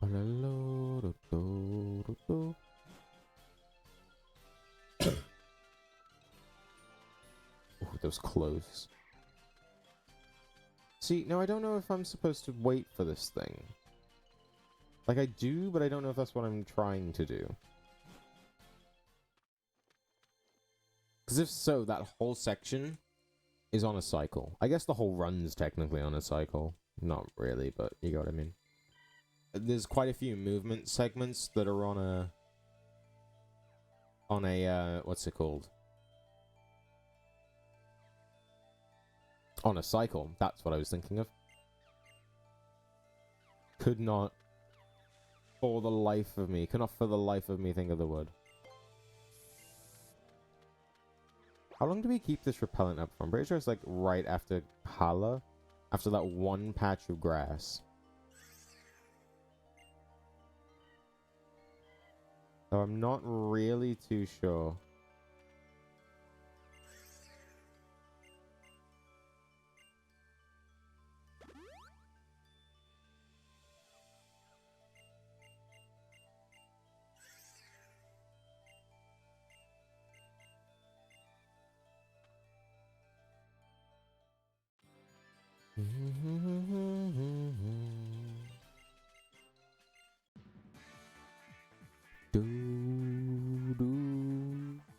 Oh, that was close. See, now I don't know if I'm supposed to wait for this thing. Like, I do, but I don't know if that's what I'm trying to do. Because if so, that whole section is on a cycle. I guess the whole run's technically on a cycle. Not really, but you get what I mean. There's quite a few movement segments that are on a what's it called? On a cycle. That's what I was thinking of. Could not for the life of me think of the word. How long do we keep this repellent up for? I'm pretty sure it's like right after Hala. After that one patch of grass. So I'm not really too sure.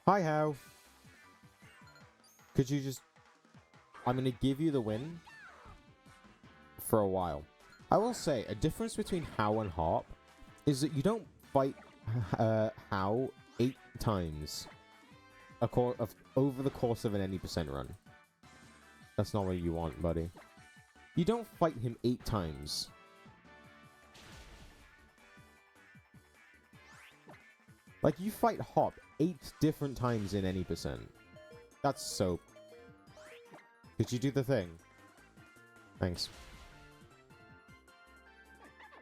Hi, how? Could you just... I'm going to give you the win for a while. I will say, a difference between How and Hop is that you don't fight How 8 times over the course of an any percent run. That's not what you want, buddy. You don't fight him 8 times. Like, you fight Hop 8 different times in any percent. That's so... Could you do the thing? Thanks.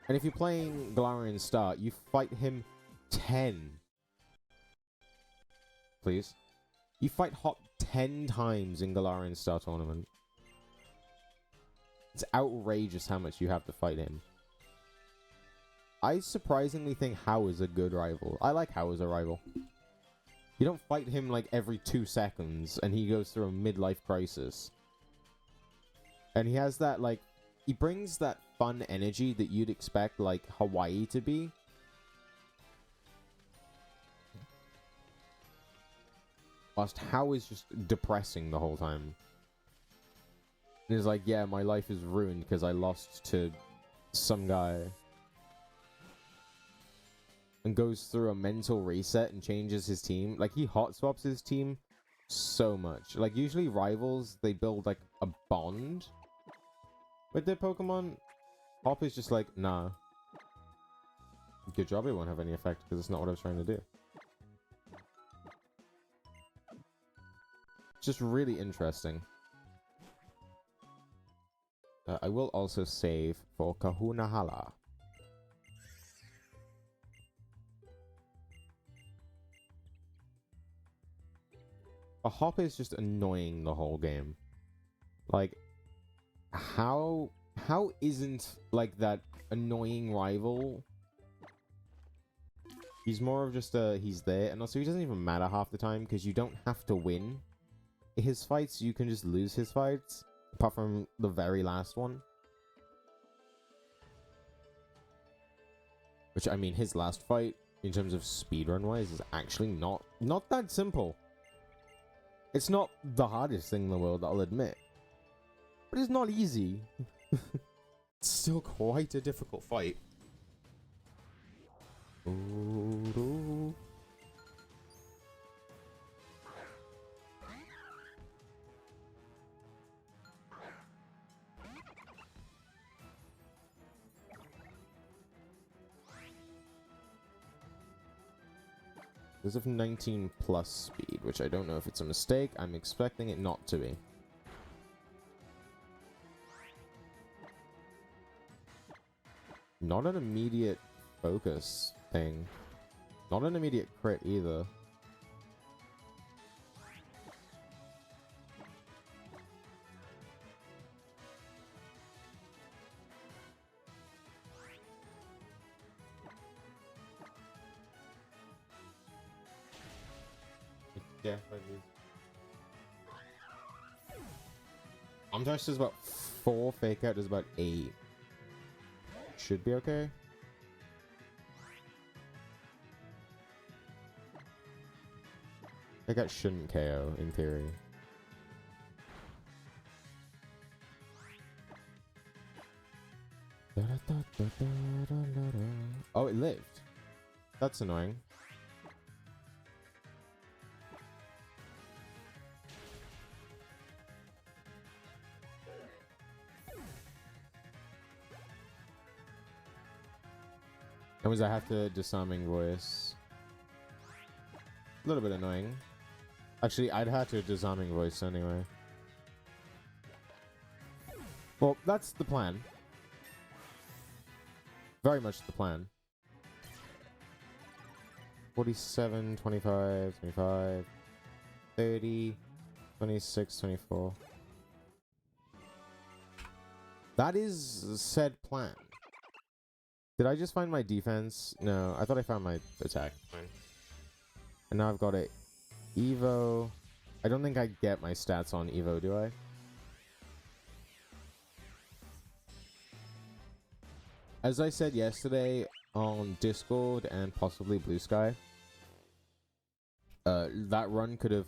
And if you're playing Galarian Star, you fight him 10. Please. You fight Hop 10 times in Galarian Star Tournament. It's outrageous how much you have to fight him. I surprisingly think How is a good rival. I like How as a rival. You don't fight him like every 2 seconds and he goes through a midlife crisis. And he has that, like, he brings that fun energy that you'd expect, like, Hawaii to be. Whilst How is just depressing the whole time. And he's like, yeah, my life is ruined because I lost to some guy. And goes through a mental reset and changes his team. Like, he hot swaps his team so much. Like, usually rivals, they build, like, a bond with their Pokemon. Hop is just like, nah. Good job, it won't have any effect, because it's not what I was trying to do. It's just really interesting. I will also save for Kahunahala. A Hop is just annoying the whole game. Like, how isn't, like, that annoying rival? He's more of just he's there, and also he doesn't even matter half the time, because you don't have to win. his fights, you can just lose his fights, apart from the very last one. Which, I mean, his last fight, in terms of speedrun-wise, is actually not that simple. It's not the hardest thing in the world, I'll admit. But it's not easy. It's still quite a difficult fight. Ooh. There's a 19 plus speed, which I don't know if it's a mistake. I'm expecting it not to be. Not an immediate focus thing. Not an immediate crit either. Yeah, Omdash does about 4, Fake Out does about 8. Should be okay. Fake Out shouldn't KO, in theory. Oh, it lived. That's annoying. That means I have to disarming voice. A little bit annoying. Actually, I'd have to disarming voice anyway. Well, that's the plan. Very much the plan. 47, 25, 25, 30, 26, 24. That is said plan. Did I just find my defense? No, I thought I found my attack. Fine. And now I've got it. Evo. I don't think I get my stats on Evo, do I? As I said yesterday on Discord and possibly Blue Sky, that run could have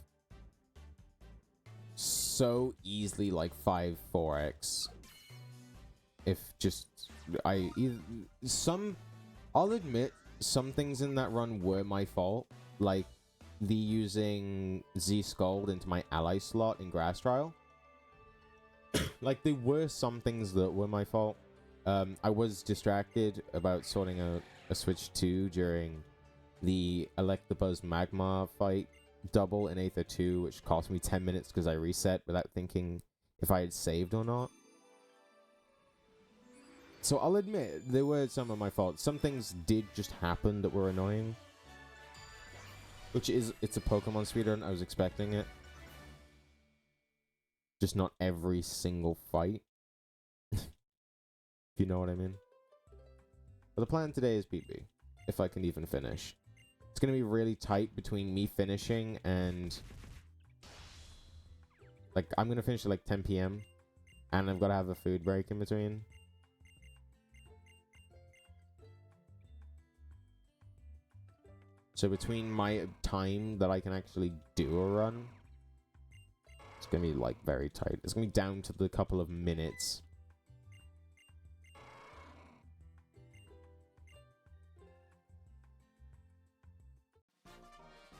so easily like 4x if just I'll admit some things in that run were my fault, like the using Z Scald into my ally slot in Grass Trial. Like there were some things that were my fault. I was distracted about sorting out a Switch 2 during the Electabuzz Magmar fight double in Aether 2, which cost me 10 minutes because I reset without thinking if I had saved or not. So I'll admit, there were some of my fault. Some things did just happen that were annoying. Which is, it's a Pokemon speedrun, I was expecting it. Just not every single fight. If you know what I mean. But the plan today is PB, if I can even finish. It's going to be really tight between me finishing and... Like, I'm going to finish at like 10 PM. And I've got to have a food break in between. So between my time that I can actually do a run, it's going to be like very tight. It's going to be down to the couple of minutes.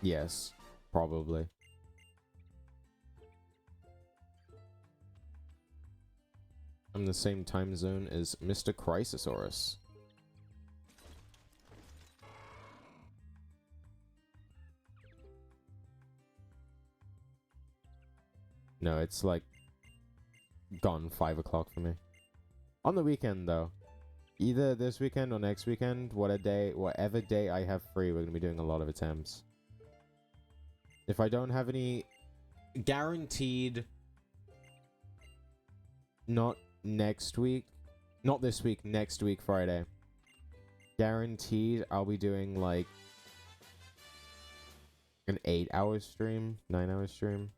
Yes, probably. I'm the same time zone as Mr. Chrysosaurus. No, it's like gone 5 o'clock for me. On the weekend though. Either this weekend or next weekend, whatever day I have free, we're going to be doing a lot of attempts. If I don't have any guaranteed, not next week, not this week, next week, Friday. Guaranteed, I'll be doing like an 8-hour stream, 9-hour stream.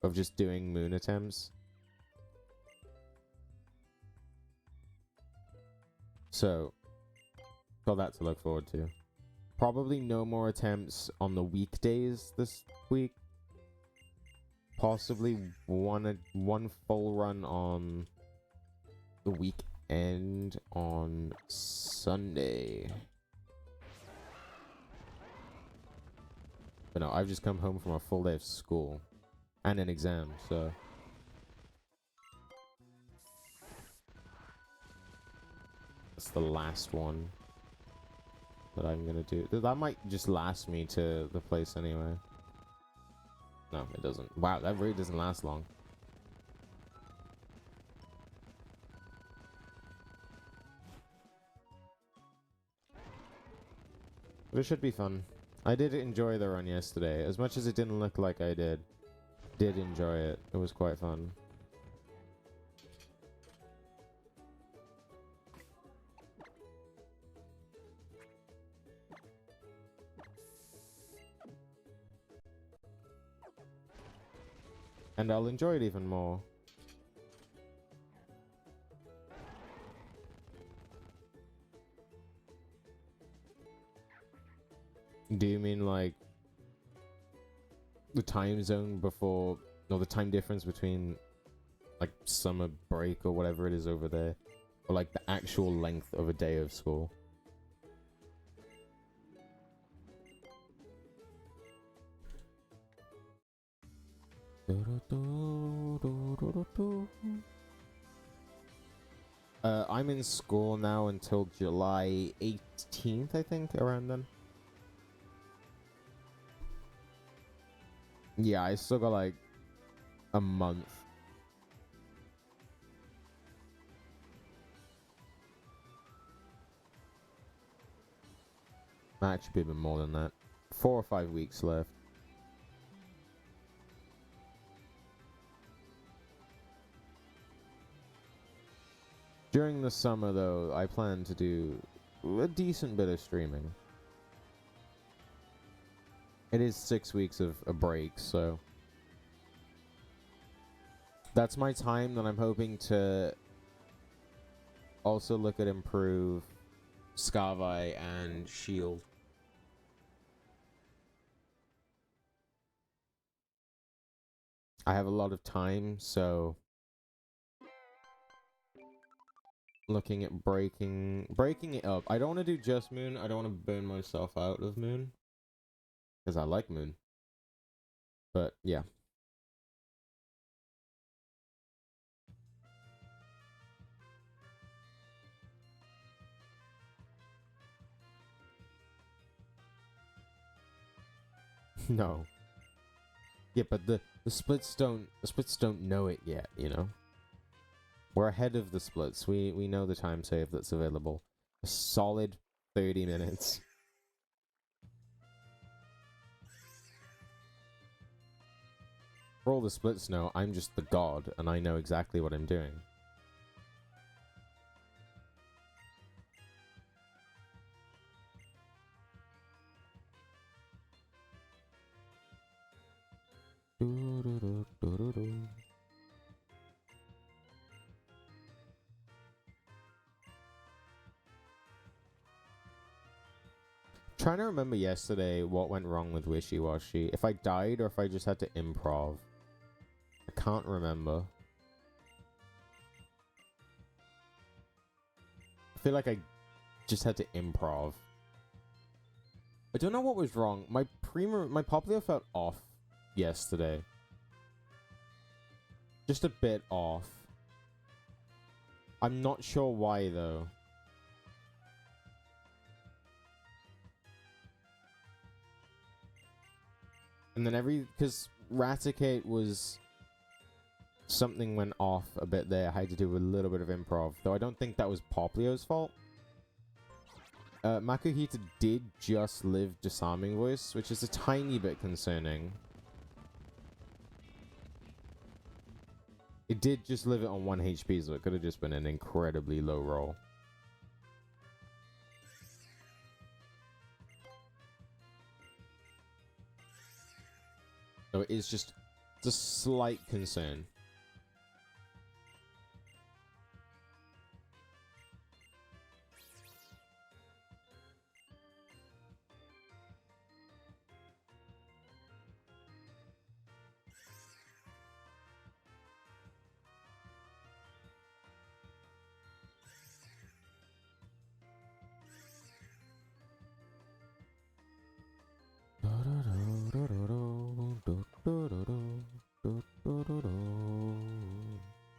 of just doing moon attempts. So, got that to look forward to. Probably no more attempts on the weekdays this week. Possibly one full run on the weekend on Sunday. But no, I've just come home from a full day of school and an exam, so that's the last one that I'm gonna do. That might just last me to the place anyway. No, it doesn't. Wow, that really doesn't last long. But it should be fun. I did enjoy the run yesterday. As much as it didn't look like I did enjoy it. It was quite fun. And I'll enjoy it even more. Do you mean like the time zone before, no, the time difference between like summer break or whatever it is over there, or like the actual length of a day of school? I'm in school now until July 18th, I think, around then. Yeah, I still got like a month. Actually, a bit more than that. 4 or 5 weeks left. During the summer, though, I plan to do a decent bit of streaming. It is 6 weeks of a break, so that's my time that I'm hoping to also look at improve Scarvi and Shield. I have a lot of time, so looking at breaking it up. I don't want to do just Moon. I don't want to burn myself out of Moon, because I like Moon. But yeah. No. Yeah, but the splits don't know it yet, you know? We're ahead of the splits. We know the time save that's available. A solid 30 minutes. For all the splits know, I'm just the god, and I know exactly what I'm doing. Trying to remember yesterday what went wrong with Wishy Washy. If I died or if I just had to improv. I can't remember. I feel like I just had to improv. I don't know what was wrong. My Poplio felt off yesterday. Just a bit off. I'm not sure why though. And then because Raticate was something went off a bit there. I had to do a little bit of improv, though I don't think that was Poplio's fault. Makuhita did just live Disarming Voice, which is a tiny bit concerning. It did just live it on 1 HP, so it could have just been an incredibly low roll. So it is just It's a slight concern.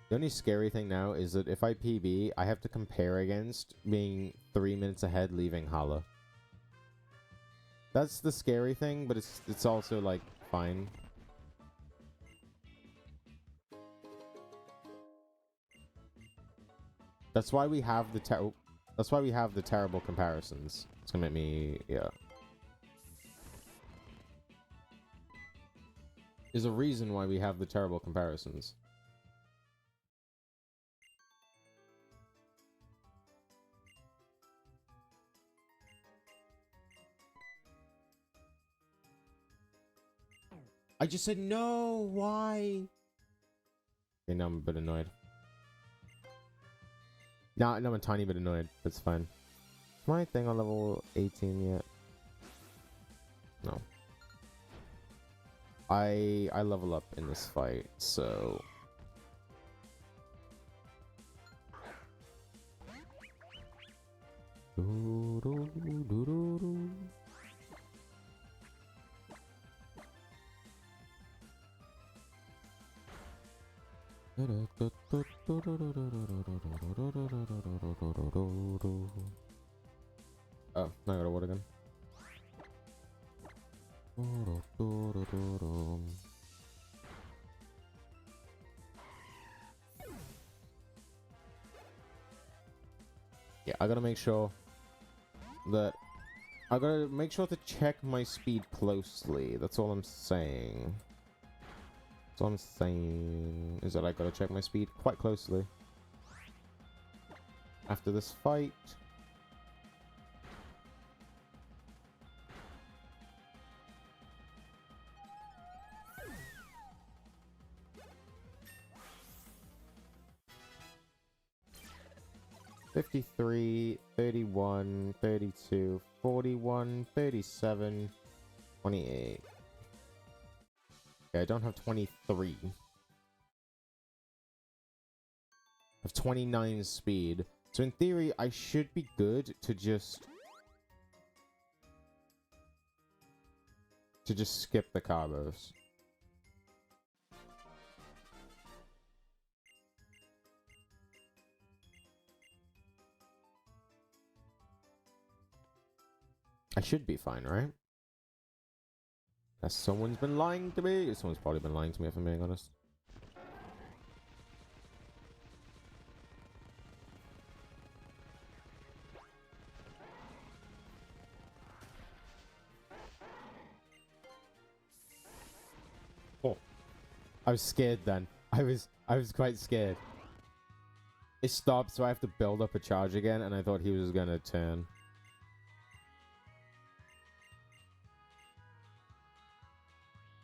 The only scary thing now is that if I PB, I have to compare against being 3 minutes ahead leaving Hala. That's the scary thing, but it's also like fine. That's why we have the terrible comparisons. It's gonna make me, yeah. There's a reason why we have the terrible comparisons. I just said no, why? Okay, now I'm a bit annoyed. No, I'm a tiny bit annoyed. That's fine. Is my thing on level 18 yet? No. I level up in this fight, so... Oh, now I gotta what again? Yeah, I gotta make sure that I gotta make sure to check my speed closely. That's all I'm saying. That's all I'm saying is that I gotta check my speed quite closely after this fight. $53, $31, $32, $41, $37, $28. Okay, I don't have 23. I have 29 speed. So in theory, I should be good to just skip the combos. I should be fine, right? Unless someone's been lying to me. Someone's probably been lying to me, if I'm being honest. Oh. I was scared then. I was quite scared. It stopped, so I have to build up a charge again, and I thought he was gonna turn.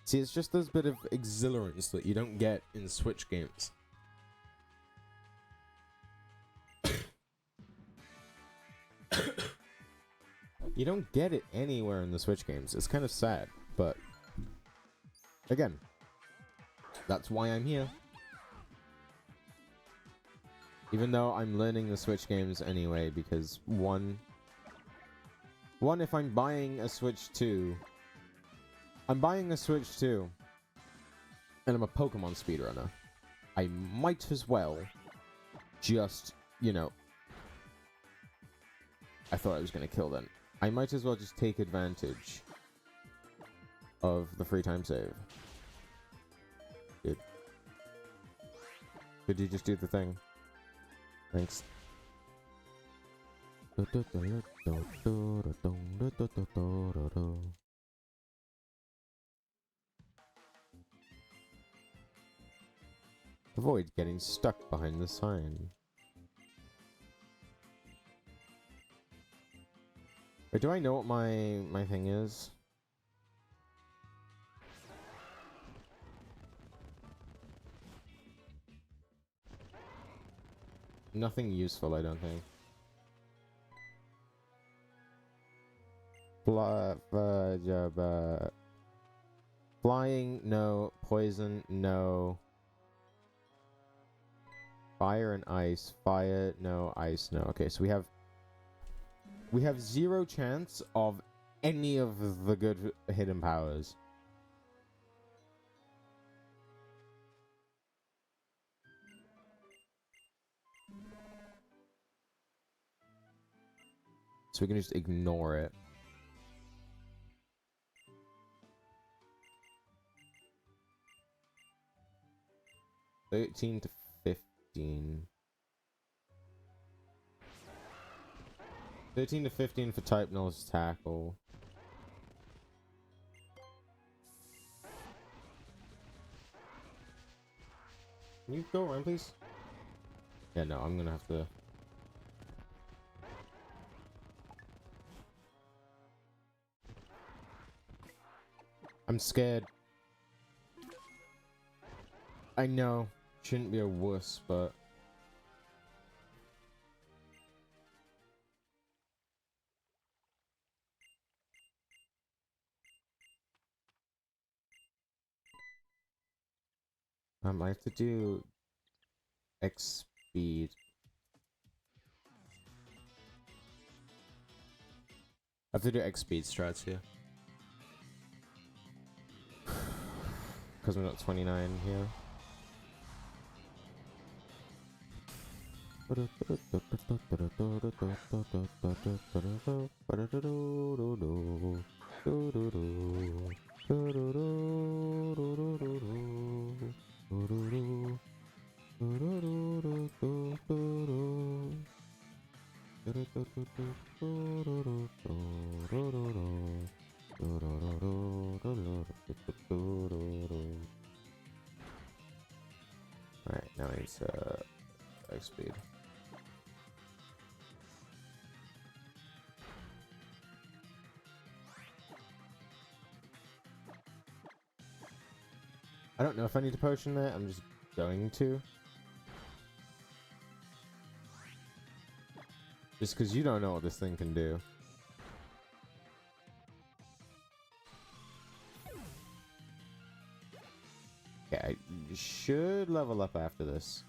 See, it's just this bit of exhilarance that you don't get in Switch games. You don't get it anywhere in the Switch games. It's kind of sad, but again, that's why I'm here. Even though I'm learning the Switch games anyway, because one, if I'm buying a Switch 2, I'm buying a Switch 2, and I'm a Pokemon speedrunner, I might as well just, you know... I thought I was going to kill them. I might as well just take advantage of the free time save. Good. Could you just do the thing? Thanks. Avoid getting stuck behind the sign. Wait, do I know what my thing is? nothing useful, I don't think. Flying, no. Poison, no. Fire and ice. Fire, no. Ice, no. Okay, so we have 0 chance of any of the good hidden powers. So we can just ignore it. $13 to $15. 13 to 15 for type knowledge tackle. Can you go around, please? Yeah, no, I'm gonna have to. I'm scared. I know. Shouldn't be a wuss, but. I have to do X speed. I have to do X speed strats here. Because we're not 29 here. Alright, now it's X speed. I don't know if I need to potion that, I'm just going to. Just because you don't know what this thing can do. Yeah, I should level up after this.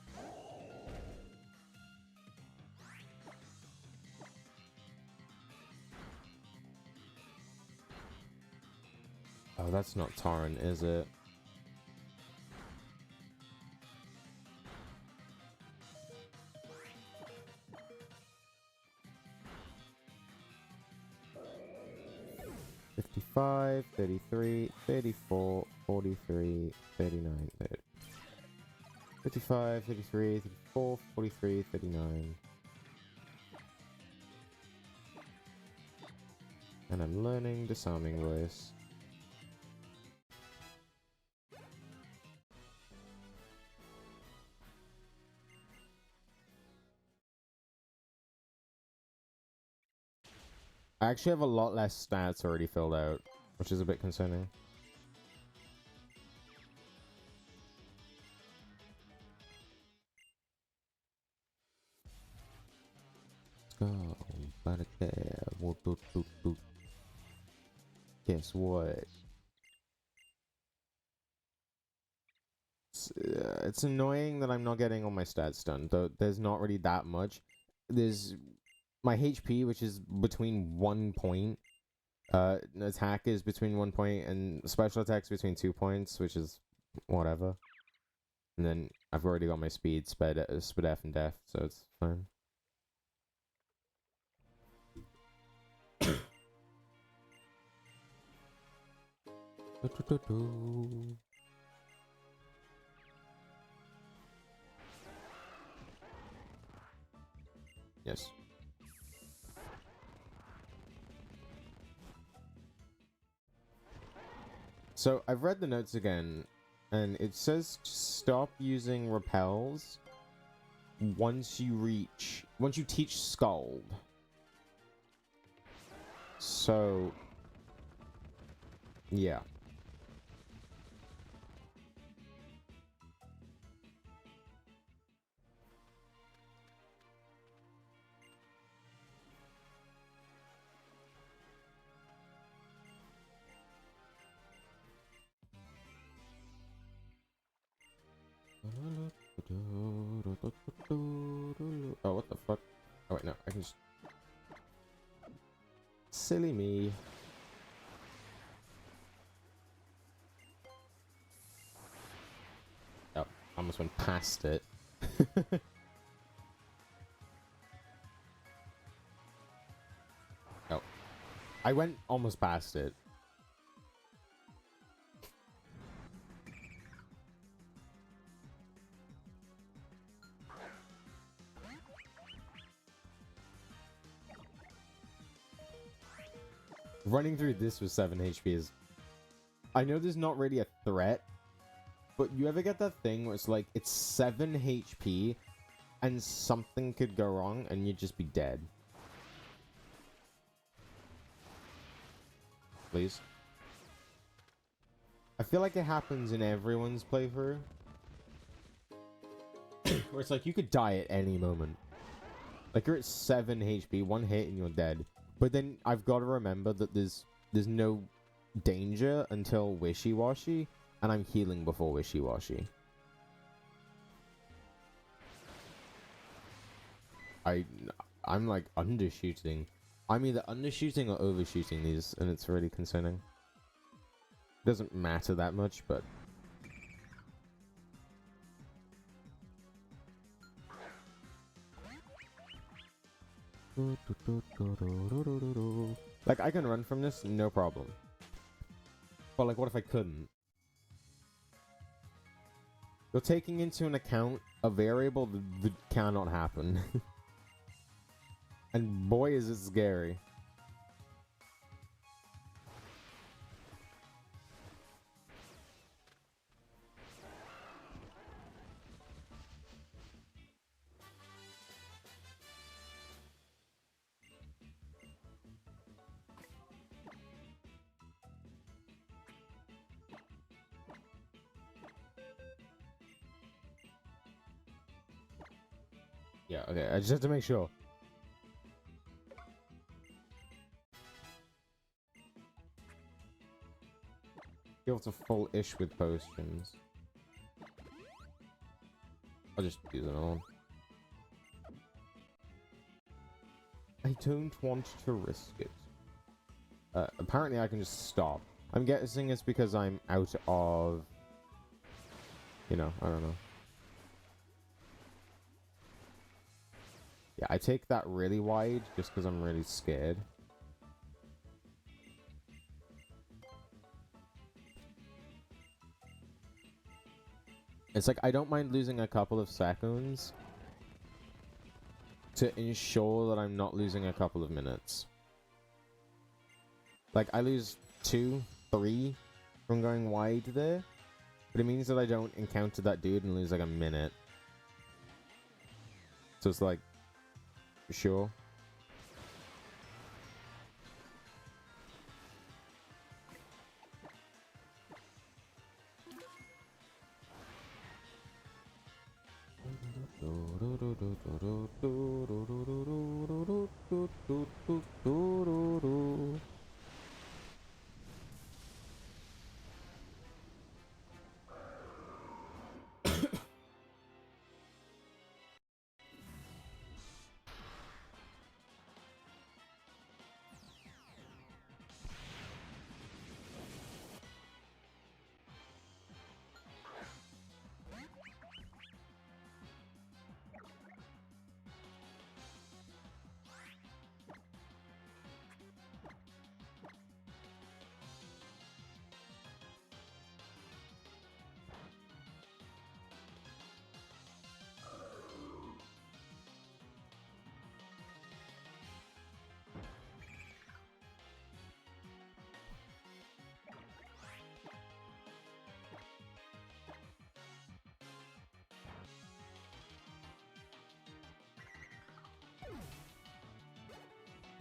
Oh, that's not Torrent, is it? $55, $33, $34, $43, $39, $30. $55, $33, $34, $43, $39. And I'm learning disarming voice. I actually have a lot less stats already filled out, which is a bit concerning. Let's go. Guess what? It's annoying that I'm not getting all my stats done, though there's not really that much. There's my HP, which is between 1 point. Attack is between 1 point, and special attack's between 2 points, which is whatever. And then I've already got my speed, sped F, and death, so it's fine. Yes. So I've read the notes again, and it says stop using repels once you teach Scald. So, yeah. Oh, what the fuck? Oh, wait, no. I can just... Silly me. Oh, I almost went past it. Oh. I went almost past it. Running through this with 7 HP is... I know there's not really a threat, but you ever get that thing where it's like, it's 7 HP, and something could go wrong, and you'd just be dead? Please? I feel like it happens in everyone's playthrough. Where it's like, you could die at any moment. Like, you're at 7 HP, 1 hit, and you're dead. But then, I've got to remember that there's no danger until Wishy-Washy, and I'm healing before Wishy-Washy. I'm like undershooting. I'm either undershooting or overshooting these, and it's really concerning. Doesn't matter that much, but... Like, I can run from this, no problem. But, like, what if I couldn't? You're taking into an account a variable that cannot happen. And boy, is it scary. Yeah, okay, I just have to make sure. Heal to full-ish with potions. I'll just use it on. I don't want to risk it. Apparently I can just stop. I'm guessing it's because I'm out of... You know, I don't know. Yeah, I take that really wide just because I'm really scared. It's like, I don't mind losing a couple of seconds to ensure that I'm not losing a couple of minutes. Like, I lose 2, 3 from going wide there, but it means that I don't encounter that dude and lose like a minute. So it's like, sure.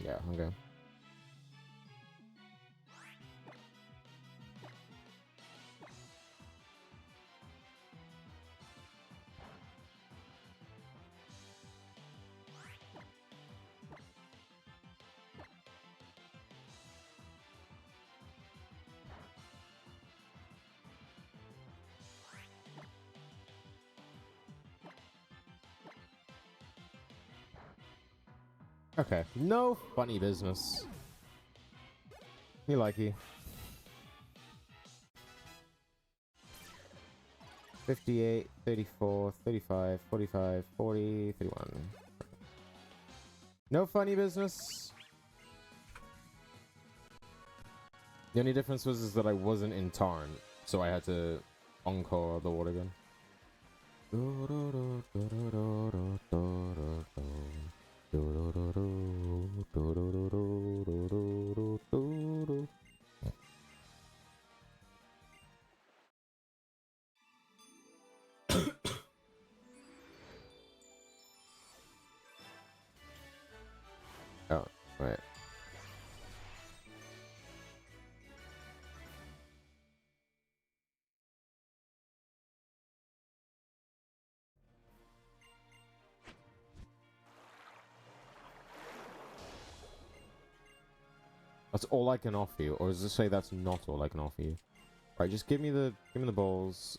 Yeah, okay. Okay, no funny business. Me likey. 58, 34, 35, 45, 40, 31. No funny business. The only difference was is that I wasn't in Tarn, so I had to encore the water gun. Oh, right. That's all I can offer you, or does it say that's not all I can offer you? Right, just give me the balls.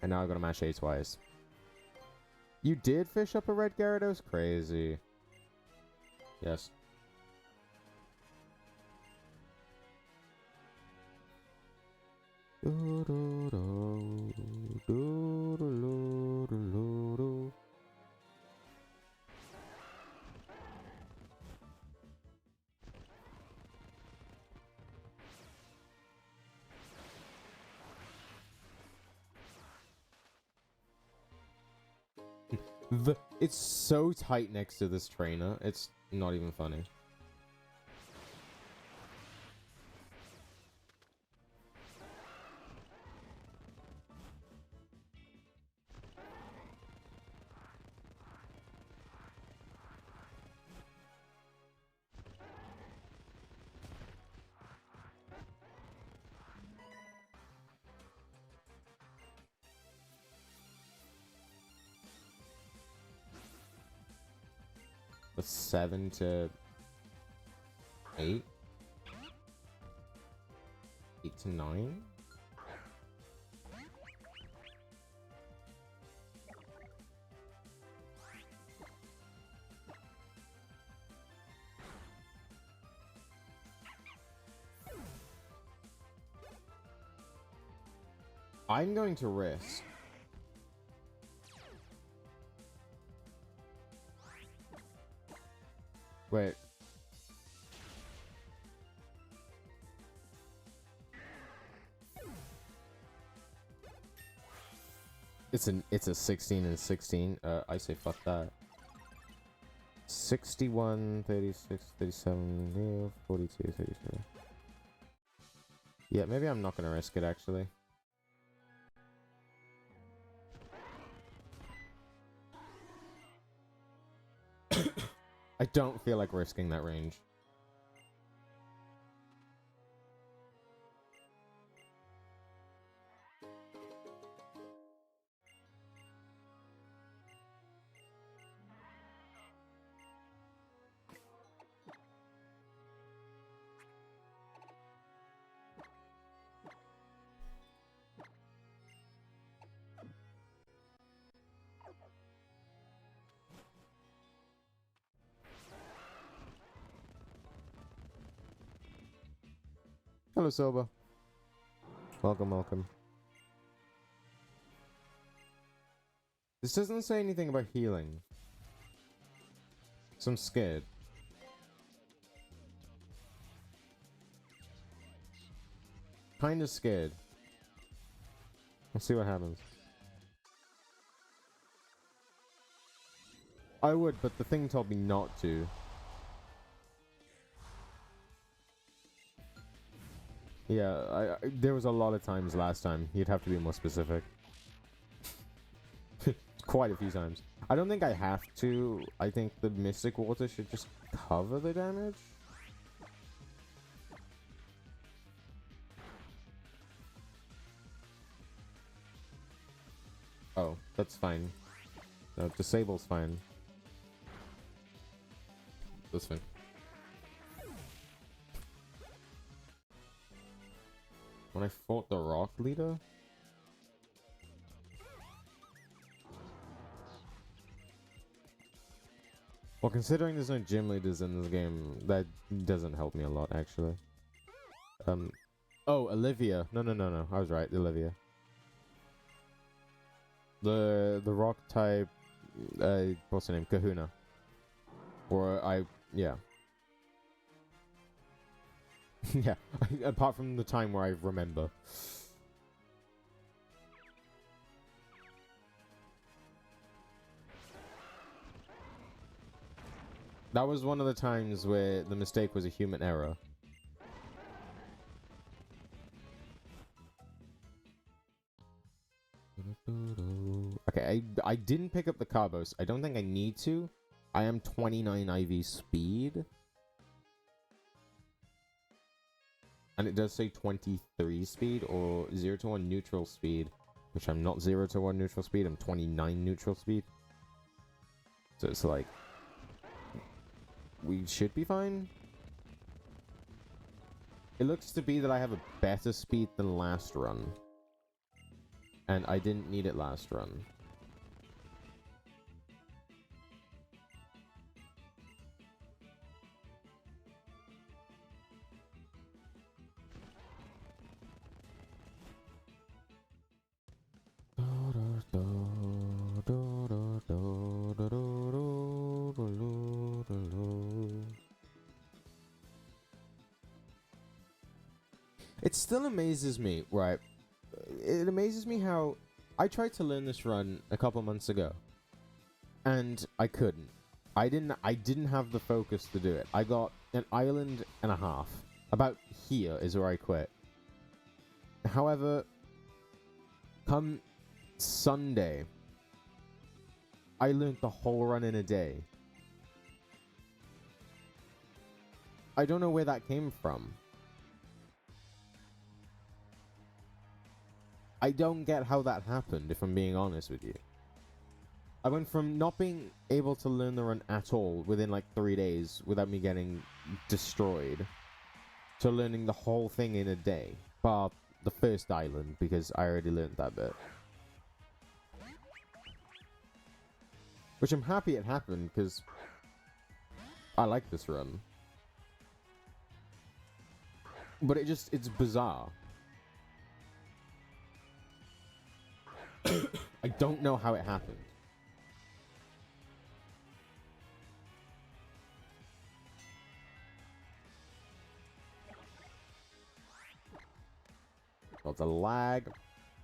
And now I gotta match A twice. You did fish up a red Gyarados? Crazy. Yes. It's so tight next to this trainer. It's not even funny. That's 7 to 8? 8 to 9? I'm going to risk. Wait. It's a 16 and 16. I say fuck that. 61, 36, 37, 42, 37. Yeah, maybe I'm not gonna risk it actually. I don't feel like risking that range. Hello, Soba. Welcome, welcome. This doesn't say anything about healing. So I'm scared. Kinda scared. Let's see what happens. I would, but the thing told me not to. Yeah, there was a lot of times last time. You'd have to be more specific. Quite a few times. I don't think I have to. I think the Mystic Water should just cover the damage. Oh, that's fine. No, disable's fine. That's fine. When I fought the Rock Leader? Well, considering there's no gym leaders in this game, that doesn't help me a lot, actually. Oh, Olivia. No. I was right, Olivia. The rock type, what's her name? Kahuna. Yeah. Yeah, apart from the time where I remember. That was one of the times where the mistake was a human error. Okay, I didn't pick up the Cabos. I don't think I need to. I am 29 IV speed. And it does say 23 speed or 0 to 1 neutral speed. Which I'm not 0 to 1 neutral speed. I'm 29 neutral speed. So it's like... we should be fine. It looks to be that I have a better speed than last run. And I didn't need it last run. It still amazes me, right? It amazes me how I tried to learn this run a couple months ago, and I couldn't. I didn't have the focus to do it. I got an island and a half. About here is where I quit. However, come Sunday, I learned the whole run in a day. I don't know where that came from. I don't get how that happened, if I'm being honest with you. I went from not being able to learn the run at all within like 3 days without me getting destroyed to learning the whole thing in a day. Bar the first island, because I already learned that bit. Which I'm happy it happened, because I like this run. But it's bizarre. I don't know how it happened. Well, the lag.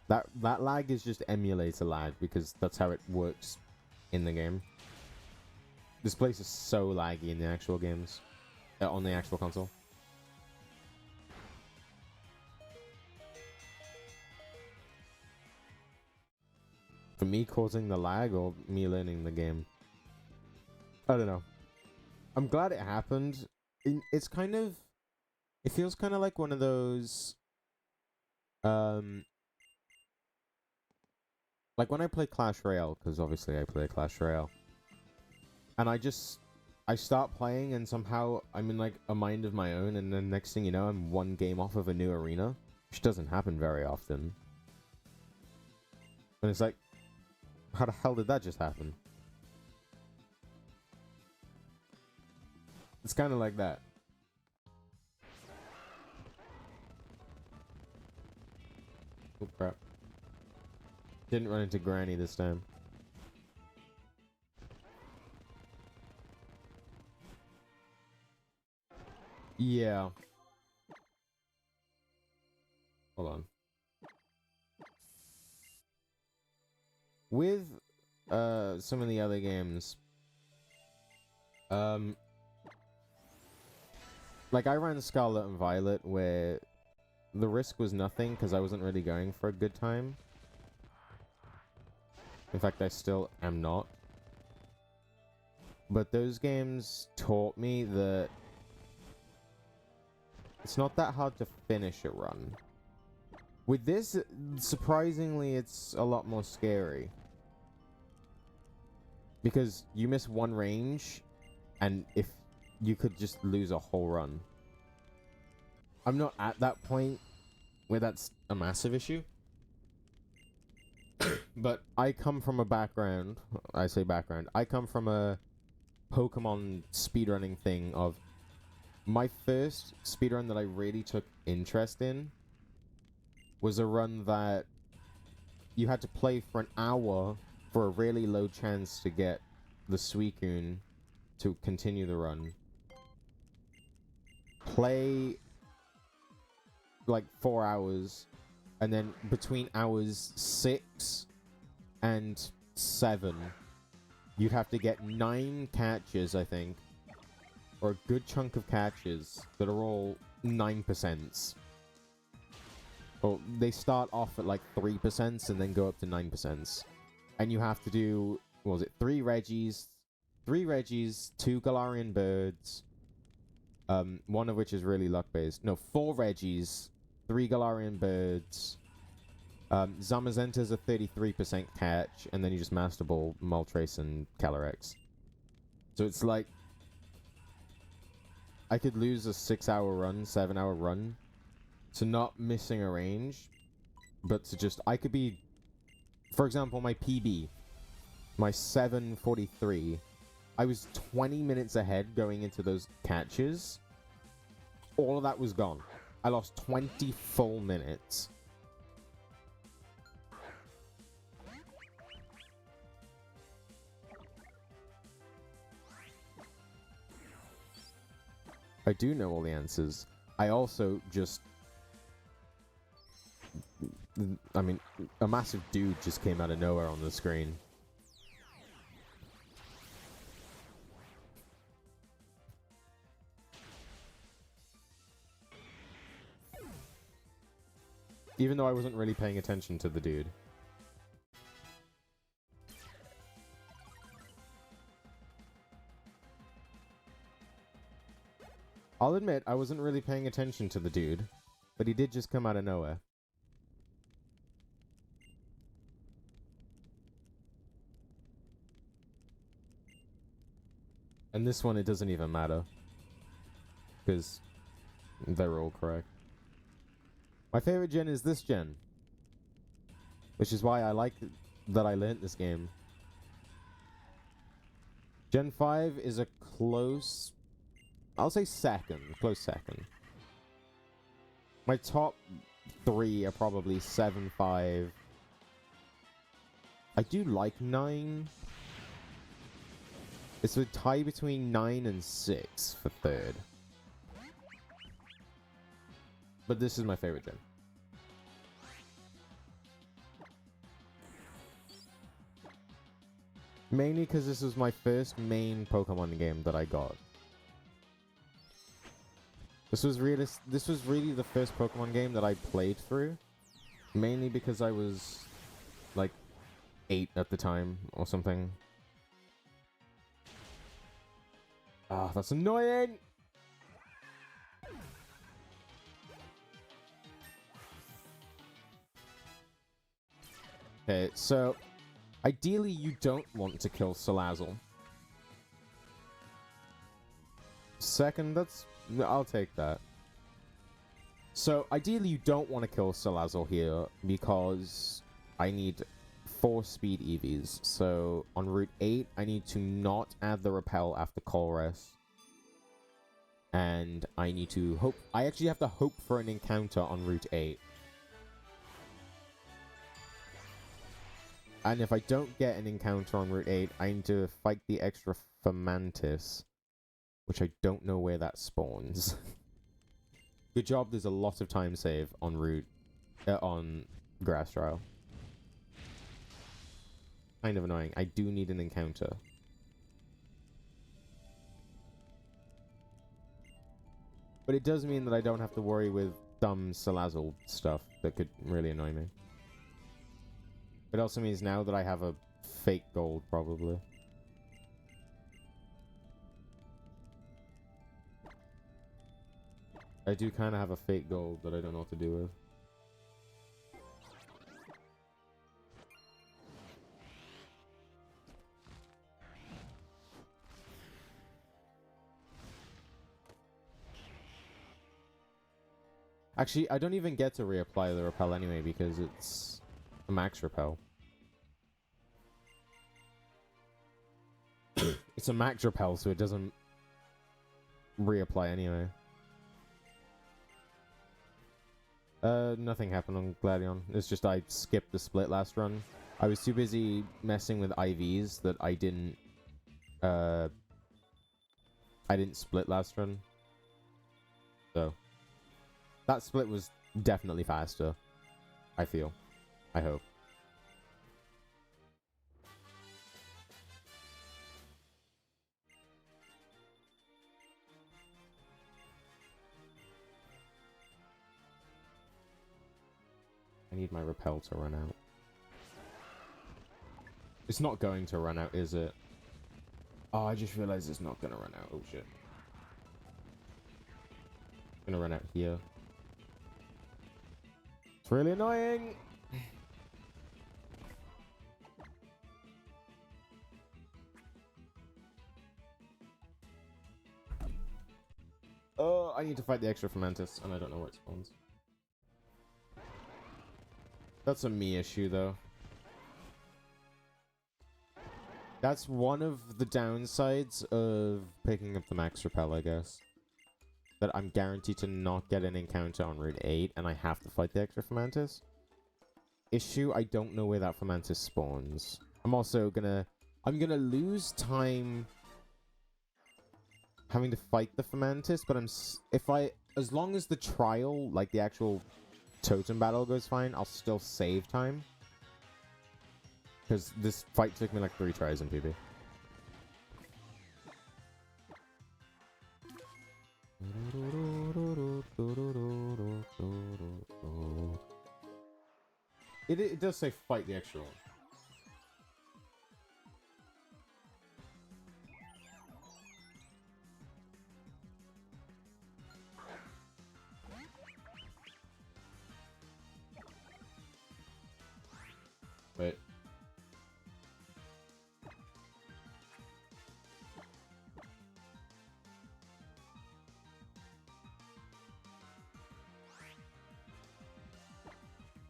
That lag is just emulator lag, because that's how it works in the game. This place is so laggy in the actual games. On the actual console. For me causing the lag or me learning the game? I don't know. I'm glad it happened. It's kind of... it feels kind of like one of those... like when I play Clash Royale, because obviously I play Clash Royale. And I start playing and somehow I'm in like a mind of my own, and then next thing you know, I'm one game off of a new arena. Which doesn't happen very often. And it's like, how the hell did that just happen? It's kind of like that. Oh crap. Didn't run into Granny this time. Yeah. Hold on. With some of the other games, like I ran Scarlet and Violet where the risk was nothing because I wasn't really going for a good time. In fact, I still am not. But those games taught me that it's not that hard to finish a run. With this, surprisingly, it's a lot more scary. Because you miss one range, and if you could just lose a whole run. I'm not at that point where that's a massive issue. But I come from a background, I say background, I come from a Pokemon speedrunning thing of my first speedrun that I really took interest in was a run that you had to play for an hour for a really low chance to get the Suicune to continue the run. Play like 4 hours, and then between hours 6 and 7, you'd have to get 9 catches, I think, or a good chunk of catches that are all 9%. Well, they start off at like 3% and then go up to 9%. And you have to do, what was it, 3 Reggies, 2 Galarian Birds, one of which is really luck-based. No, 4 Reggies, 3 Galarian Birds, Zamazenta's a 33% catch, and then you just Master Ball, Moltres, and Calyrex. So it's like, I could lose a 6-hour run, 7-hour run, to not missing a range, but to just, I could be, for example, my PB, my 7:43, I was 20 minutes ahead going into those catches. All of that was gone. I lost 20 full minutes. I do know all the answers. I also just... I mean, a massive dude just came out of nowhere on the screen. Even though I wasn't really paying attention to the dude. I'll admit, I wasn't really paying attention to the dude, but he did just come out of nowhere. And this one, it doesn't even matter. Because they're all correct. My favorite gen is this gen. Which is why I like that I learnt this game. Gen 5 is a close... I'll say second. Close second. My top 3 are probably 7, 5. I do like 9. It's a tie between 9 and 6 for third. But this is my favorite gen. Mainly because this was my first main Pokemon game that I got. This was really the first Pokemon game that I played through. Mainly because I was like 8 at the time or something. Ah, that's annoying! Okay, so ideally you don't want to kill Salazzle. Second, I'll take that. So ideally you don't want to kill Salazzle here because I need 4 speed EVs. So on Route 8, I need to not add the repel after Colress. And I need to hope... I actually have to hope for an encounter on Route 8. And if I don't get an encounter on Route 8, I need to fight the extra Fomantis. Which I don't know where that spawns. Good job, there's a lot of time save on Route... on Grass Trial. Kind of annoying. I do need an encounter. But it does mean that I don't have to worry with dumb Salazzle stuff that could really annoy me. It also means now that I have a fake gold, probably. I do kind of have a fake gold that I don't know what to do with. Actually, I don't even get to reapply the repel anyway because it's a max repel. It's a max repel, so it doesn't reapply anyway. Nothing happened on Gladion. It's just I skipped the split last run. I was too busy messing with IVs that I didn't split last run. So that split was definitely faster, I feel. I hope. I need my repel to run out. It's not going to run out, is it? Oh, I just realized it's not going to run out. Oh, shit. It's going to run out here. It's really annoying. Oh, I need to fight the extra Fermentus, and I don't know where it spawns. That's a me issue, though. That's one of the downsides of picking up the max repel, I guess. That I'm guaranteed to not get an encounter on Route 8, and I have to fight the extra Fermentus. Issue, I don't know where that Fermentus spawns. I'm also gonna... I'm gonna lose time having to fight the Fermentus, but as long as the trial, like the actual totem battle goes fine, I'll still save time. Because this fight took me like 3 tries in PB. It does say fight the extra one. Wait.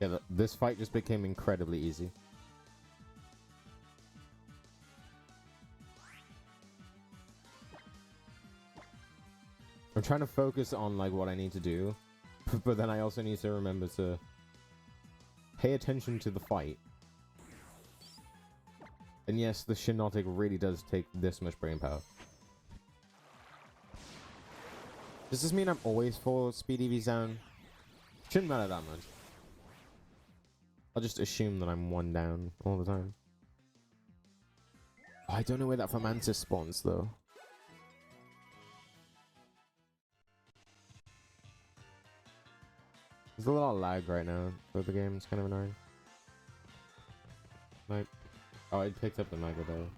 Yeah, this fight just became incredibly easy. I'm trying to focus on like what I need to do, but then I also need to remember to pay attention to the fight. And yes, the Shinotic really does take this much brain power. Does this mean I'm always full speed EV zone? Shouldn't matter that much. I'll just assume that I'm 1 down all the time. Oh, I don't know where that Fermentus spawns though. There's a lot of lag right now for the game. It's kind of annoying. Like, oh, I picked up the Mega Bell.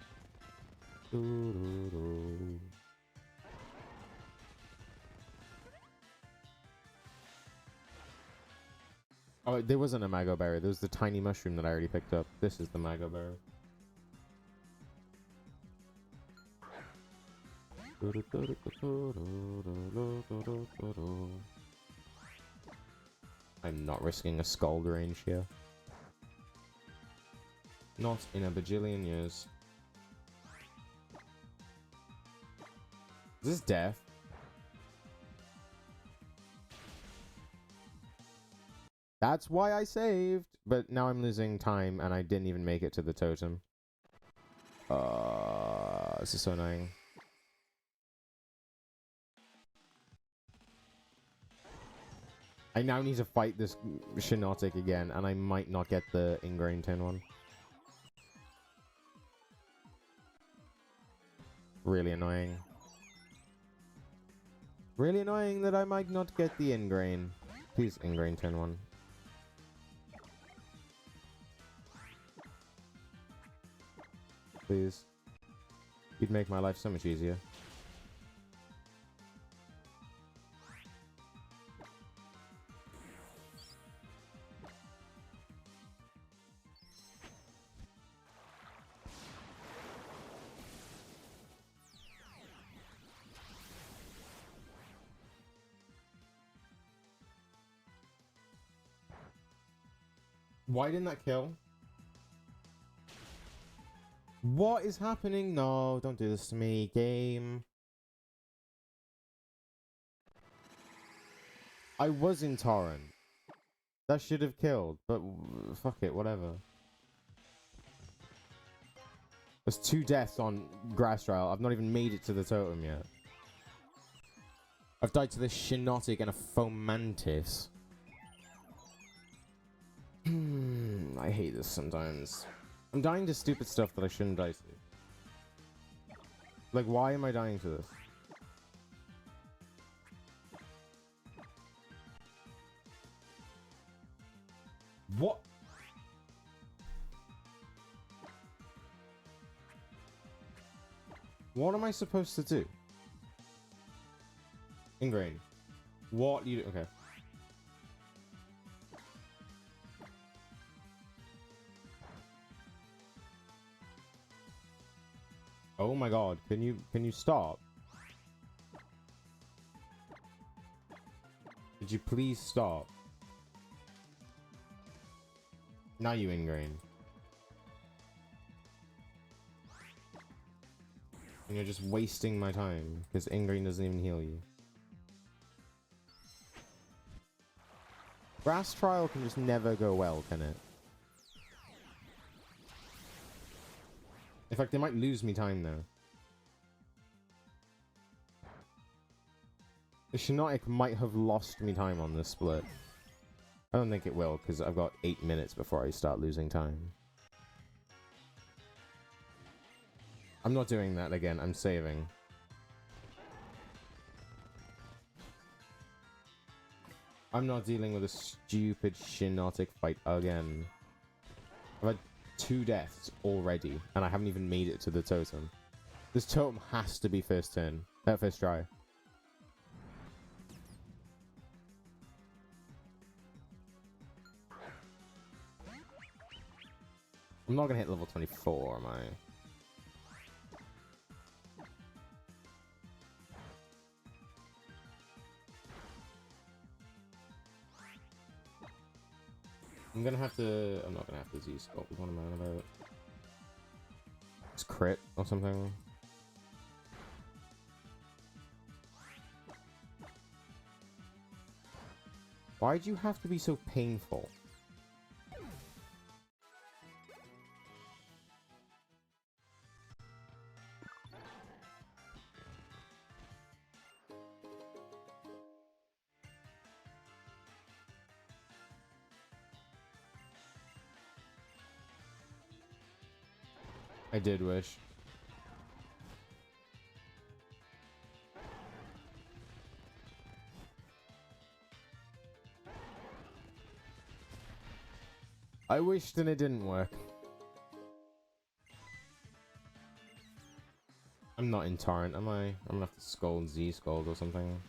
Oh, there wasn't a Mago Berry. There was the tiny mushroom that I already picked up. This is the Mago Berry. I'm not risking a Scald range here. Not in a bajillion years. Is this death? That's why I saved. But now I'm losing time and I didn't even make it to the totem. This is so annoying. I now need to fight this Shinotic again, and I might not get the Ingrained Tin one. Really annoying. Really annoying that I might not get the Ingrain. Please, Ingrained Tin one. Please. You'd make my life so much easier. Why didn't that kill? What is happening? No, don't do this to me, game. I was in Torrent. That should have killed, but fuck it, whatever. There's 2 deaths on Grass Trial. I've not even made it to the totem yet. I've died to the Shinotic and a Fomantis. I hate this sometimes. I'm dying to stupid stuff that I shouldn't die to. Like, why am I dying to this? What? What am I supposed to do? Ingrain. What you do? Okay. Oh my god, can you stop? Did you please stop? Now you ingrain. And you're just wasting my time, because ingrain doesn't even heal you. Grass Trial can just never go well, can it? In fact, they might lose me time now. The Shinotic might have lost me time on this split. I don't think it will, because I've got 8 minutes before I start losing time. I'm not doing that again, I'm saving. I'm not dealing with a stupid Shinotic fight again. I've had 2 deaths already, and I haven't even made it to the totem. This totem has to be first turn. First try. I'm not gonna hit level 24, am I? I'm gonna have to... I'm not gonna have to Z-sculpt. What am I on about? It's crit or something. Why'd you have to be so painful? I did wish. I wished and it didn't work. I'm not in Torrent, am I? I'm gonna have to scold Z-scold or something.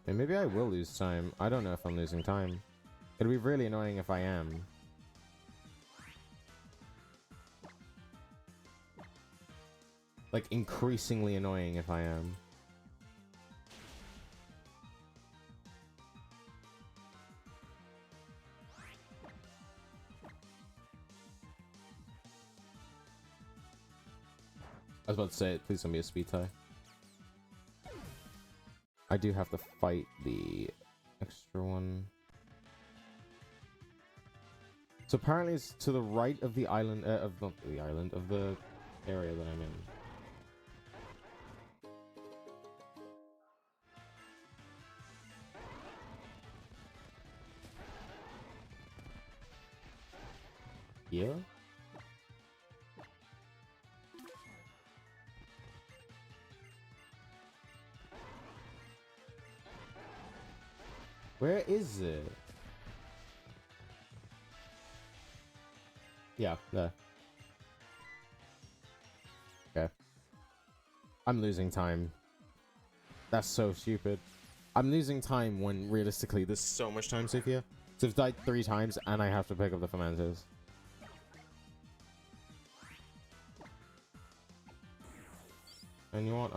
And maybe I will lose time. I don't know if I'm losing time. It'll be really annoying if I am. Like, increasingly annoying if I am. I was about to say it, please don't be a speed tie. I do have to fight the extra one. So apparently it's to the right of the island, not the island, of the area that I'm in. Yeah? Where is it? Yeah, there. Okay. I'm losing time. That's so stupid. I'm losing time when realistically there's so much time safe here. So I've died 3 times and I have to pick up the fermenters. And you know what?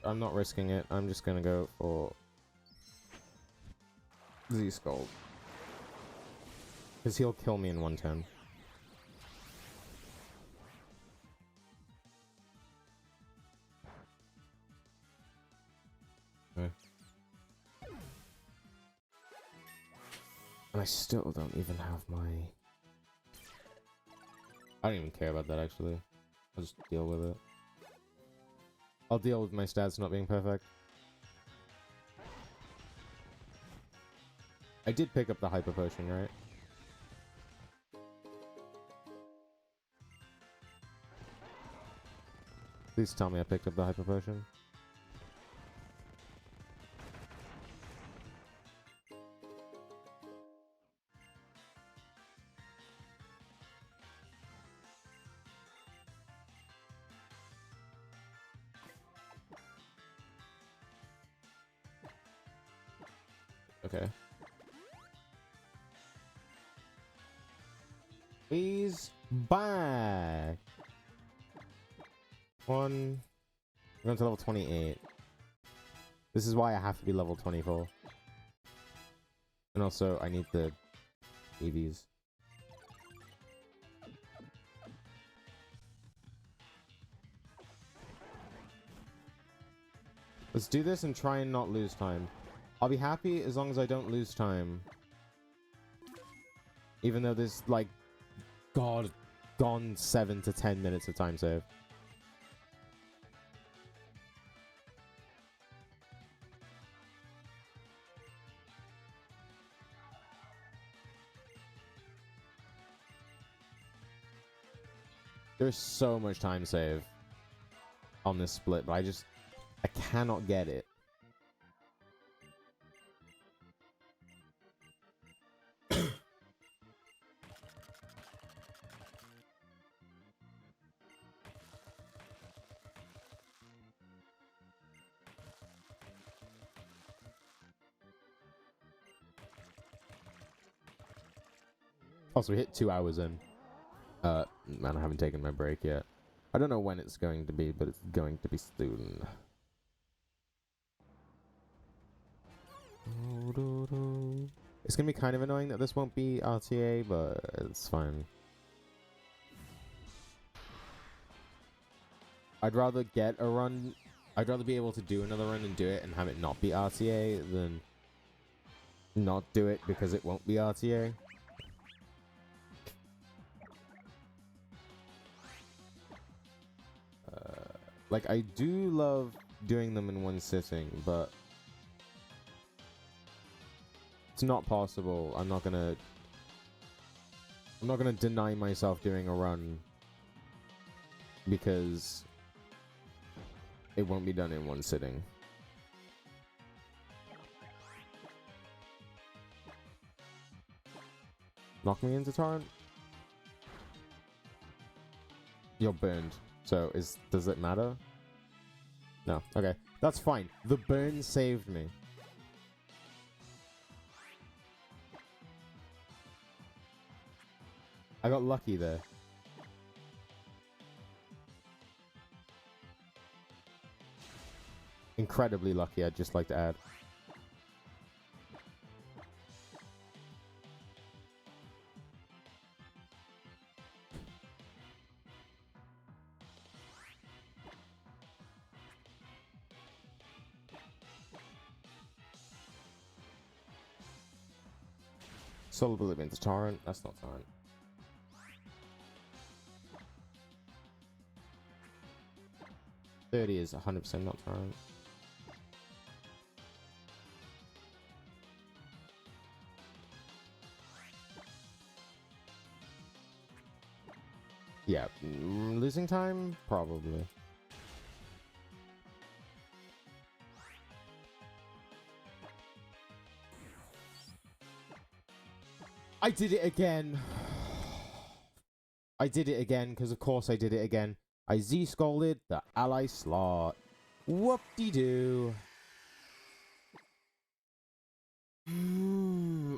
I'm not risking it. I'm just gonna go for Z-Skull. Because he'll kill me in 1 turn. I still don't even have my... I don't even care about that, actually. I'll just deal with it. I'll deal with my stats not being perfect. I did pick up the Hyper Potion, right? Please tell me I picked up the Hyper Potion. Okay. He's back! One... I'm going to level 28. This is why I have to be level 24. And also, I need the EVs. Let's do this and try and not lose time. I'll be happy as long as I don't lose time. Even though there's, like, gone 7 to 10 minutes of time save. There's so much time save on this split, but I cannot get it. Also, we hit 2 hours in. Man, I haven't taken my break yet. I don't know when it's going to be, but it's going to be soon. It's gonna be kind of annoying that this won't be RTA, but it's fine. I'd rather get a run. I'd rather be able to do another run and do it and have it not be RTA than not do it because it won't be RTA. Like, I do love doing them in one sitting, but it's not possible. I'm not gonna deny myself doing a run because it won't be done in one sitting. Knock me into torrent? You're burned. So, does it matter? No. Okay. That's fine. The burn saved me. I got lucky there. Incredibly lucky, I'd just like to add. Solubility into torrent. That's not torrent. .30 is 100% not torrent. Yeah, losing time? Probably. I did it again. I did it again, because of course I did it again. I Z-scolded the ally slot. Whoop-de-doo.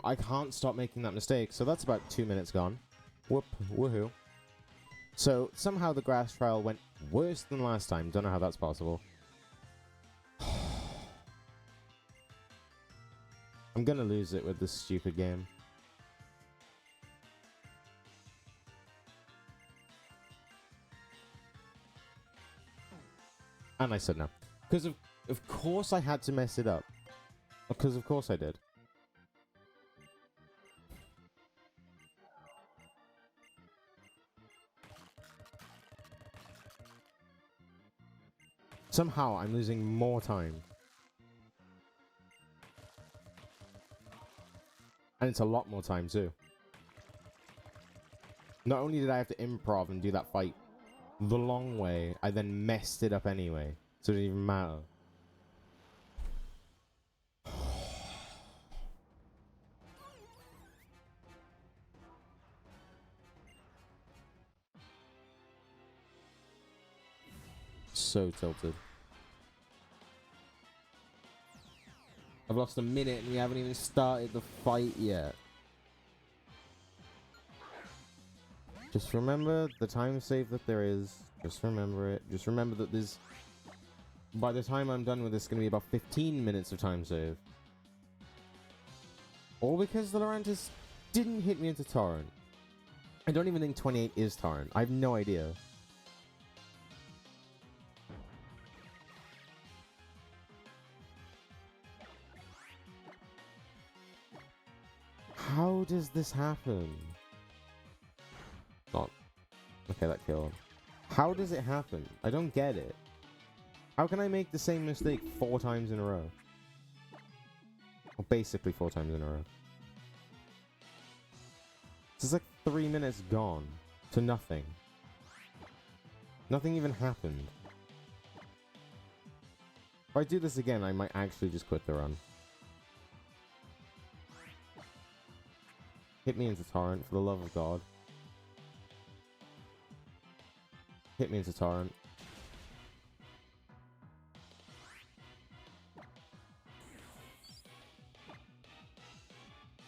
I can't stop making that mistake, so that's about 2 minutes gone. Woohoo. So, somehow the grass trial went worse than last time. Don't know how that's possible. I'm gonna lose it with this stupid game. And I said no. Because of course I had to mess it up. Because of course I did. Somehow I'm losing more time. And it's a lot more time too. Not only did I have to improv and do that fight the long way, I then messed it up anyway. So it didn't even matter. So tilted. I've lost a minute and we haven't even started the fight yet. Just remember the time save that there is. Just remember it. Just remember that there's... By the time I'm done with this, it's going to be about 15 minutes of time save. All because the Lurantis didn't hit me into Torrent. I don't even think 28 is Torrent. I have no idea. How does this happen? Not. Okay, that killed. How does it happen? I don't get it. How can I make the same mistake 4 times in a row? Well, basically 4 times in a row. This is like 3 minutes gone to nothing. Nothing even happened. If I do this again, I might actually just quit the run. Hit me into Torrent, for the love of God. Hit me into Torrent.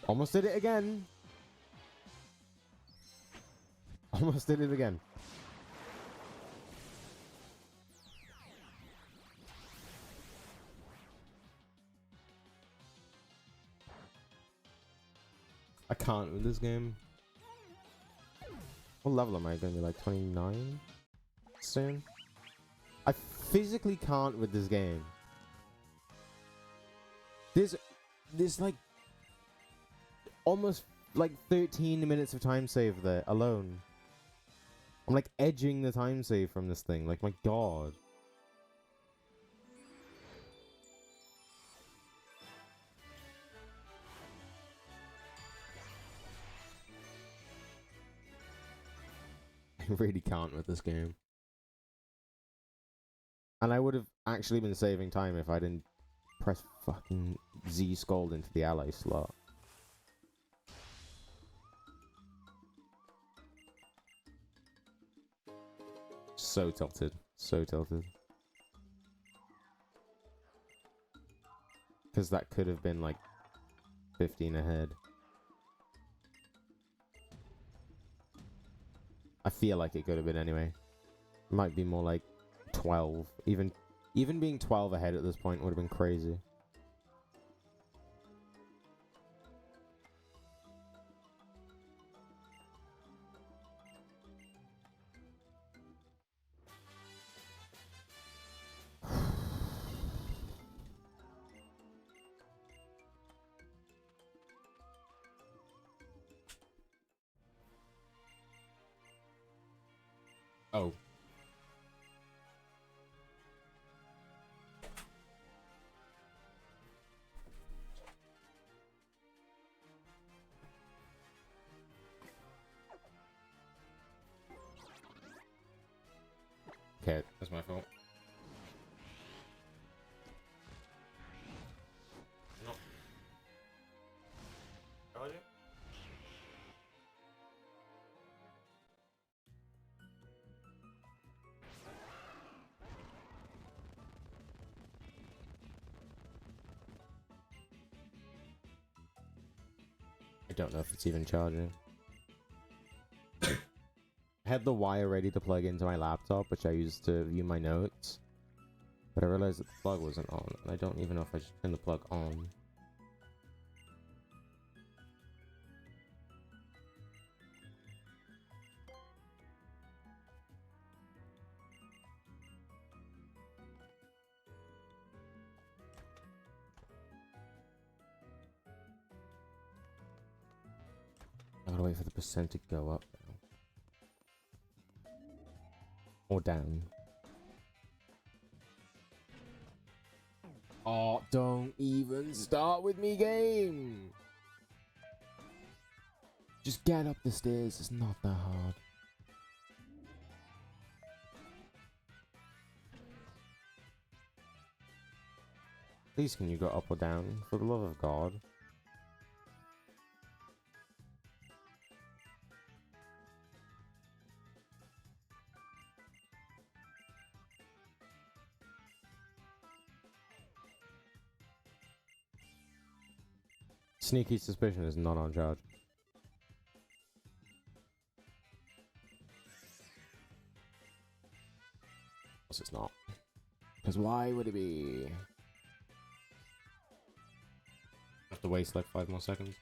Almost did it again. Almost did it again. I can't with this game. What level am I going to be, like 29 soon? I physically can't with this game. There's like almost like 13 minutes of time save there alone. I'm like edging the time save from this thing. Like, my God. I really can't with this game. And I would have actually been saving time if I didn't press fucking Z Scold into the ally slot. So tilted. So tilted. Because that could have been like 15 ahead. I feel like it could have been anyway. It might be more like 12. Even being 12 ahead at this point would have been crazy. Oh. Okay, that's my fault. No. How are you? I don't know if it's even charging. I had the wire ready to plug into my laptop, which I used to view my notes. But I realized that the plug wasn't on, and I don't even know if I should turn the plug on. I gotta wait for the percent to go up now. Or down. Oh, don't even start with me, game. Just get up the stairs. It's not that hard. Please, can you go up or down? For the love of God. Sneaky suspicion is not on charge. Of course it's not. Because why would it be? Have to waste like 5 more seconds.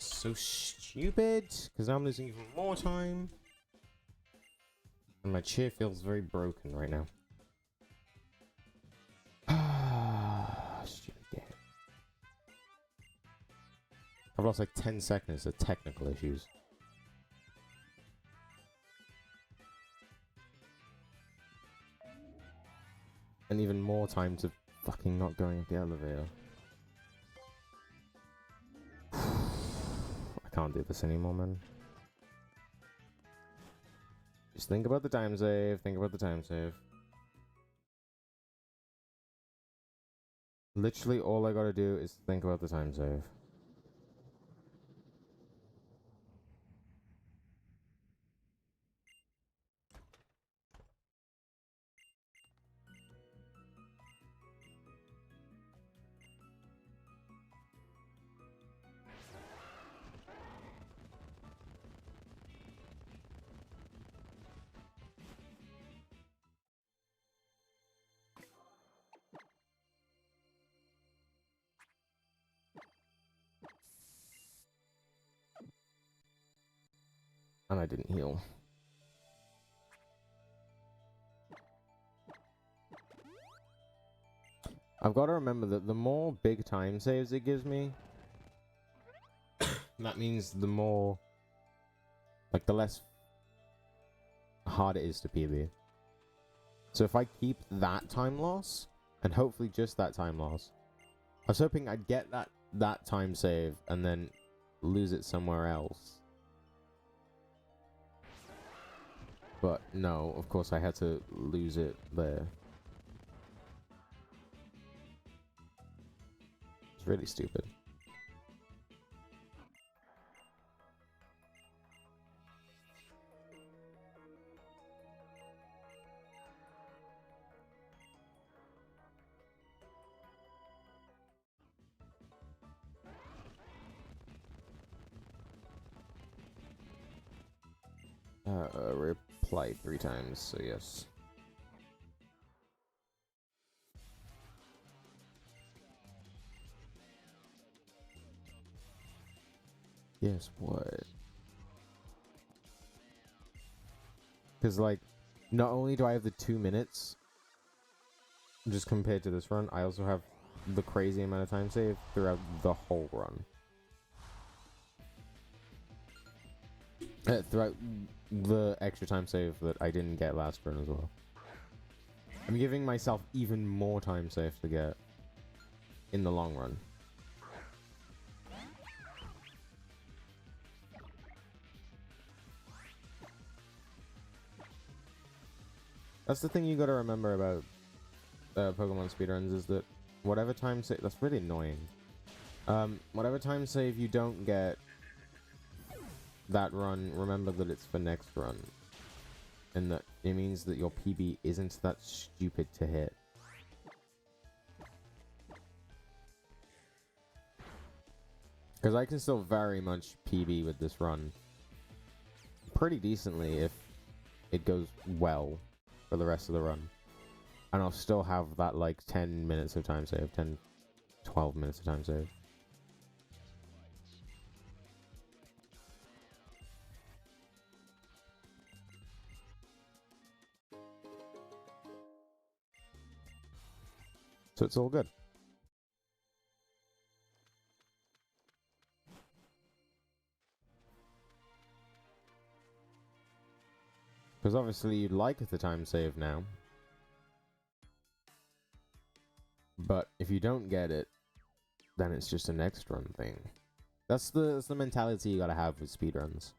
So stupid, because now I'm losing even more time. And my chair feels very broken right now. Stupid game. I've lost like 10 seconds of technical issues. And even more time to fucking not going up the elevator. I can't do this anymore, man. Just think about the time save. Think about the time save. Literally all I gotta do is think about the time save. And I didn't heal. I've got to remember that the more big time saves it gives me, that means the more, like, the less hard it is to PB. So if I keep that time loss, and hopefully just that time loss, I was hoping I'd get that time save and then lose it somewhere else. But no, of course I had to lose it there. It's really stupid. Reply 3 times, so yes. Yes, what? Because, like, not only do I have the 2 minutes, just compared to this run, I also have the crazy amount of time saved throughout the whole run. Throughout the extra time save that I didn't get last run as well. I'm giving myself even more time save to get in the long run. That's the thing you gotta remember about Pokemon speedruns is that whatever time save... That's really annoying. Whatever time save you don't get that run, remember that it's for next run. And that it means that your PB isn't that stupid to hit. Because I can still very much PB with this run pretty decently if it goes well for the rest of the run. And I'll still have that like 10 minutes of time save, 10, 12 minutes of time save. So it's all good. Because obviously you'd like the time save now. But if you don't get it, then it's just a next run thing. That's the mentality you gotta have with speedruns.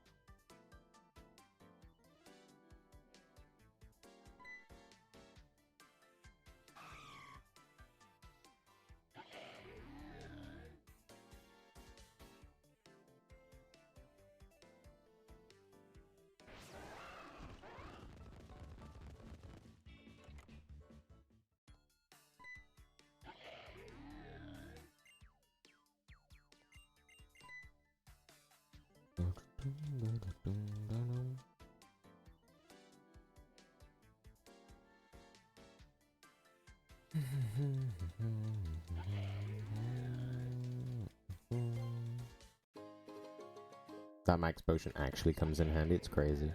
That max potion actually comes in handy, it's crazy.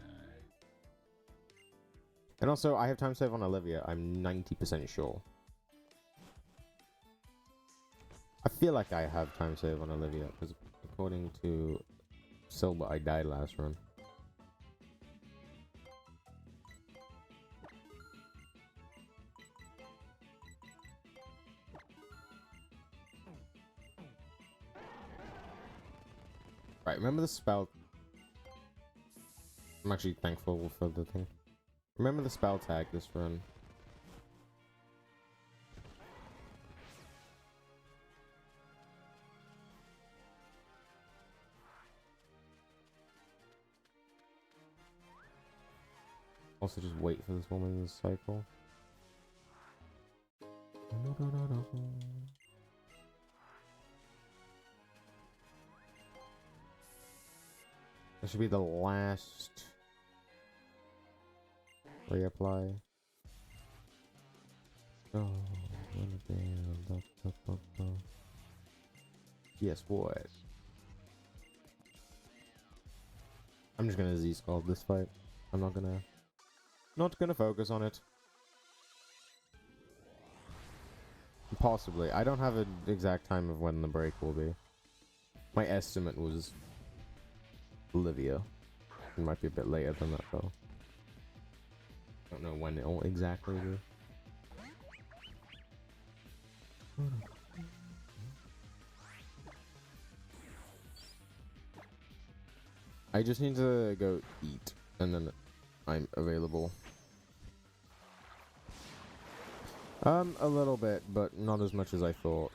And also, I have time save on Olivia, I'm 90% sure. I feel like I have time save on Olivia, because according to Silver, I died last run. Right, remember the spell... I'm actually thankful for the thing. Remember the spell tag this run. Also just wait for this woman's cycle. That should be the last reapply. Oh, yes, what? I'm just gonna Z-Skull this fight. I'm not gonna focus on it. Possibly. I don't have an exact time of when the break will be. My estimate was Olivia. It might be a bit later than that though. Don't know when it'll exactly be. I just need to go eat and then I'm available. A little bit, but not as much as I thought.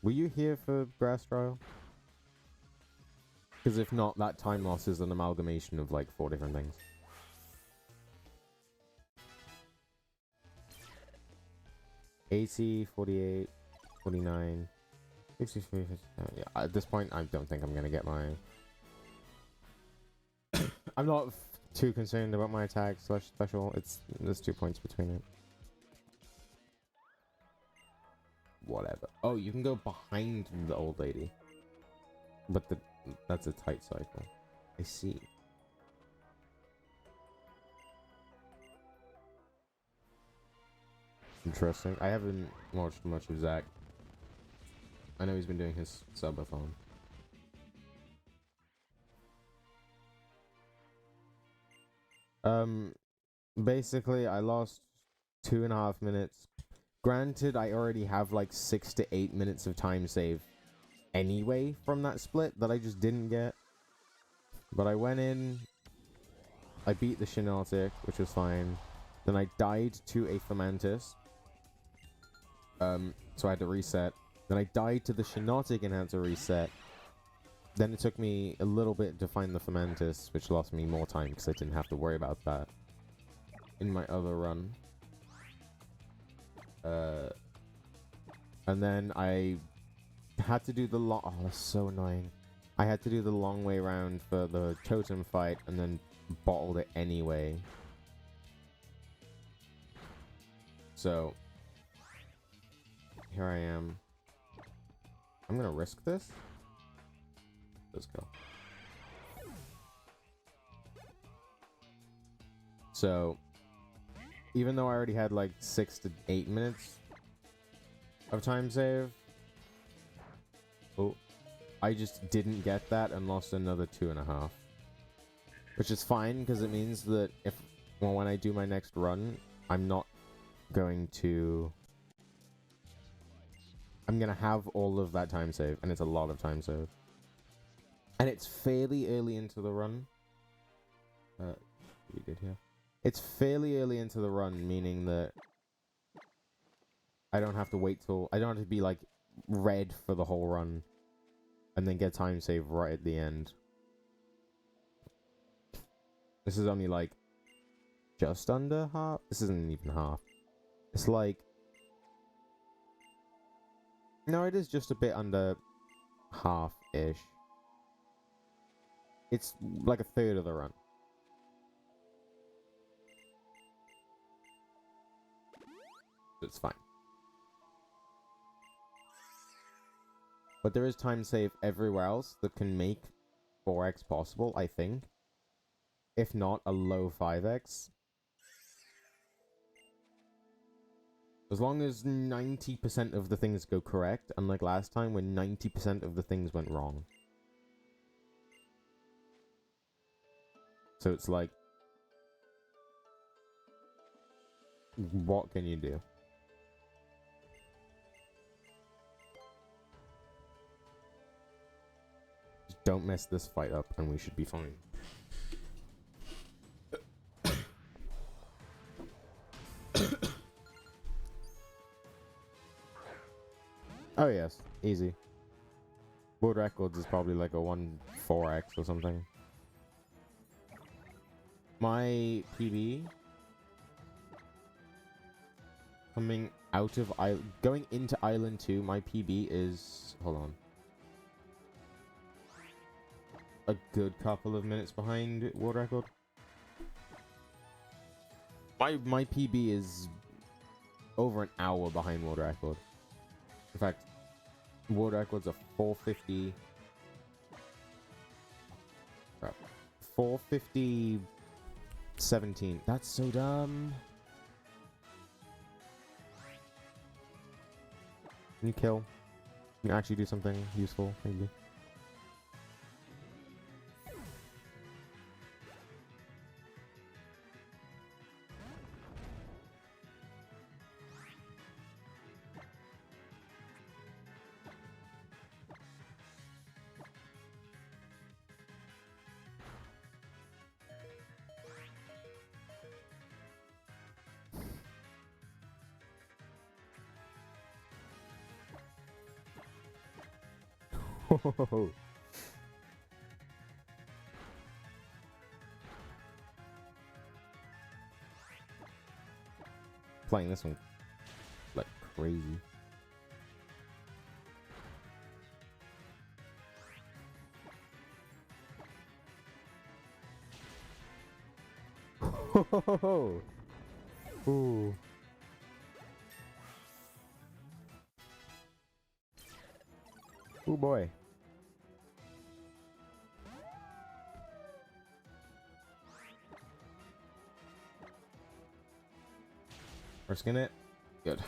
Were you here for Grass Trial? Because if not, that time loss is an amalgamation of like 4 different things. AC, 48, 49, 63, 57. Yeah, at this point, I don't think I'm gonna get my... I'm not too concerned about my attack slash special. There's 2 points between it. Whatever. Oh, you can go behind the old lady. But that's a tight cycle. I see. Interesting. I haven't watched much of Zach. I know he's been doing his subathon. Basically, I lost 2.5 minutes. Granted, I already have like 6 to 8 minutes of time save anyway from that split that I just didn't get. But I went in, I beat the Shinotic, which was fine. Then I died to a Fomantis. So I had to reset. Then I died to the Shinotic and had to reset. Then it took me a little bit to find the Fomantis, which lost me more time because I didn't have to worry about that in my other run. And then I had to do the long... Oh, that's so annoying. I had to do the long way around for the totem fight and then bottled it anyway. So, here I am. I'm gonna risk this. Let's go. So, even though I already had like 6 to 8 minutes of time save, oh, I just didn't get that and lost another 2.5. Which is fine, because it means that when I do my next run, I'm not going to... I'm going to have all of that time save, and it's a lot of time save. And it's fairly early into the run. We did here. It's fairly early into the run, meaning that I don't have to wait till... I don't have to be, like, red for the whole run, and then get time save right at the end. This is only, like, just under half? This isn't even half. It's like... No, it is just a bit under half-ish. It's like a third of the run. It's fine. But there is time save everywhere else that can make 4x possible, I think. If not, a low 5x. As long as 90% of the things go correct, unlike last time when 90% of the things went wrong. So it's like... what can you do? Just don't mess this fight up and we should be fine. Oh yes, easy. World records is probably like a 1.4x or something. My PB coming out of going into Island 2, my PB is, hold on, a good couple of minutes behind world record. My PB is over an hour behind world record. In fact, world record's a 450. Crap. 450.17. That's so dumb. Can you kill? Can you actually do something useful, maybe? Playing this one like crazy. Ooh. Ooh boy. Risking it. Good.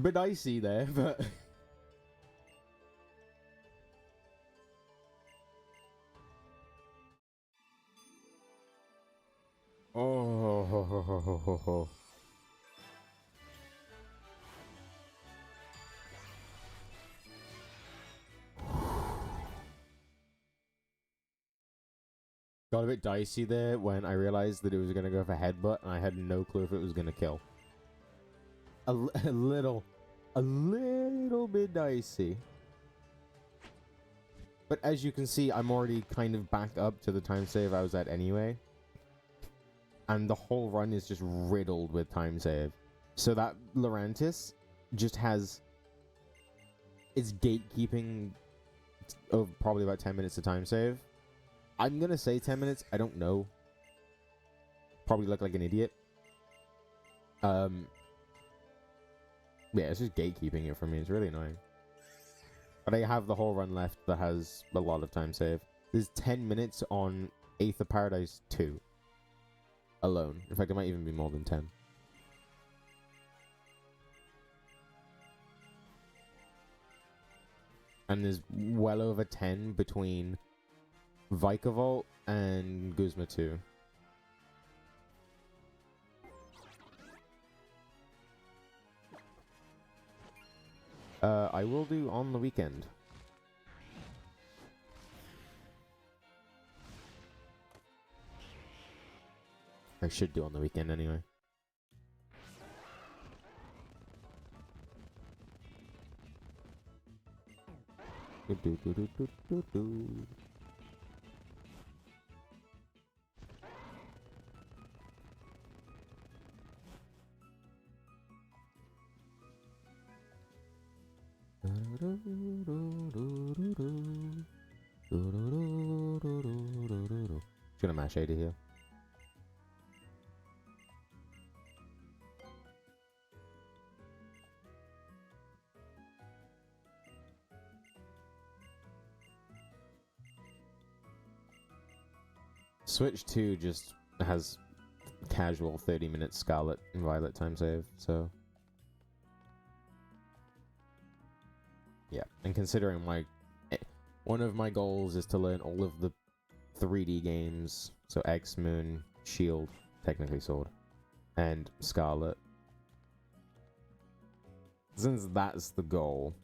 Bit dicey there, but... oh. Got a bit dicey there when I realized that it was going to go for headbutt and I had no clue if it was going to kill. A little bit dicey. But as you can see, I'm already kind of back up to the time save I was at anyway. And the whole run is just riddled with time save. So that Lurantis just has... it's gatekeeping of probably about 10 minutes of time save. I'm gonna say 10 minutes. I don't know. Probably look like an idiot. Yeah, it's just gatekeeping it for me. It's really annoying. But I have the whole run left that has a lot of time save. There's 10 minutes on Eighth of Paradise 2 alone. In fact, it might even be more than 10. And there's well over 10 between Vikavolt and Guzma 2. I will do on the weekend. I should do on the weekend anyway. Just gonna mash 80 here. Switch 2 just has casual 30-minute Scarlet and Violet time save, so... Yeah, and considering one of my goals is to learn all of the 3D games, so X, Moon, Shield, technically Sword, and Scarlet. Since that's the goal...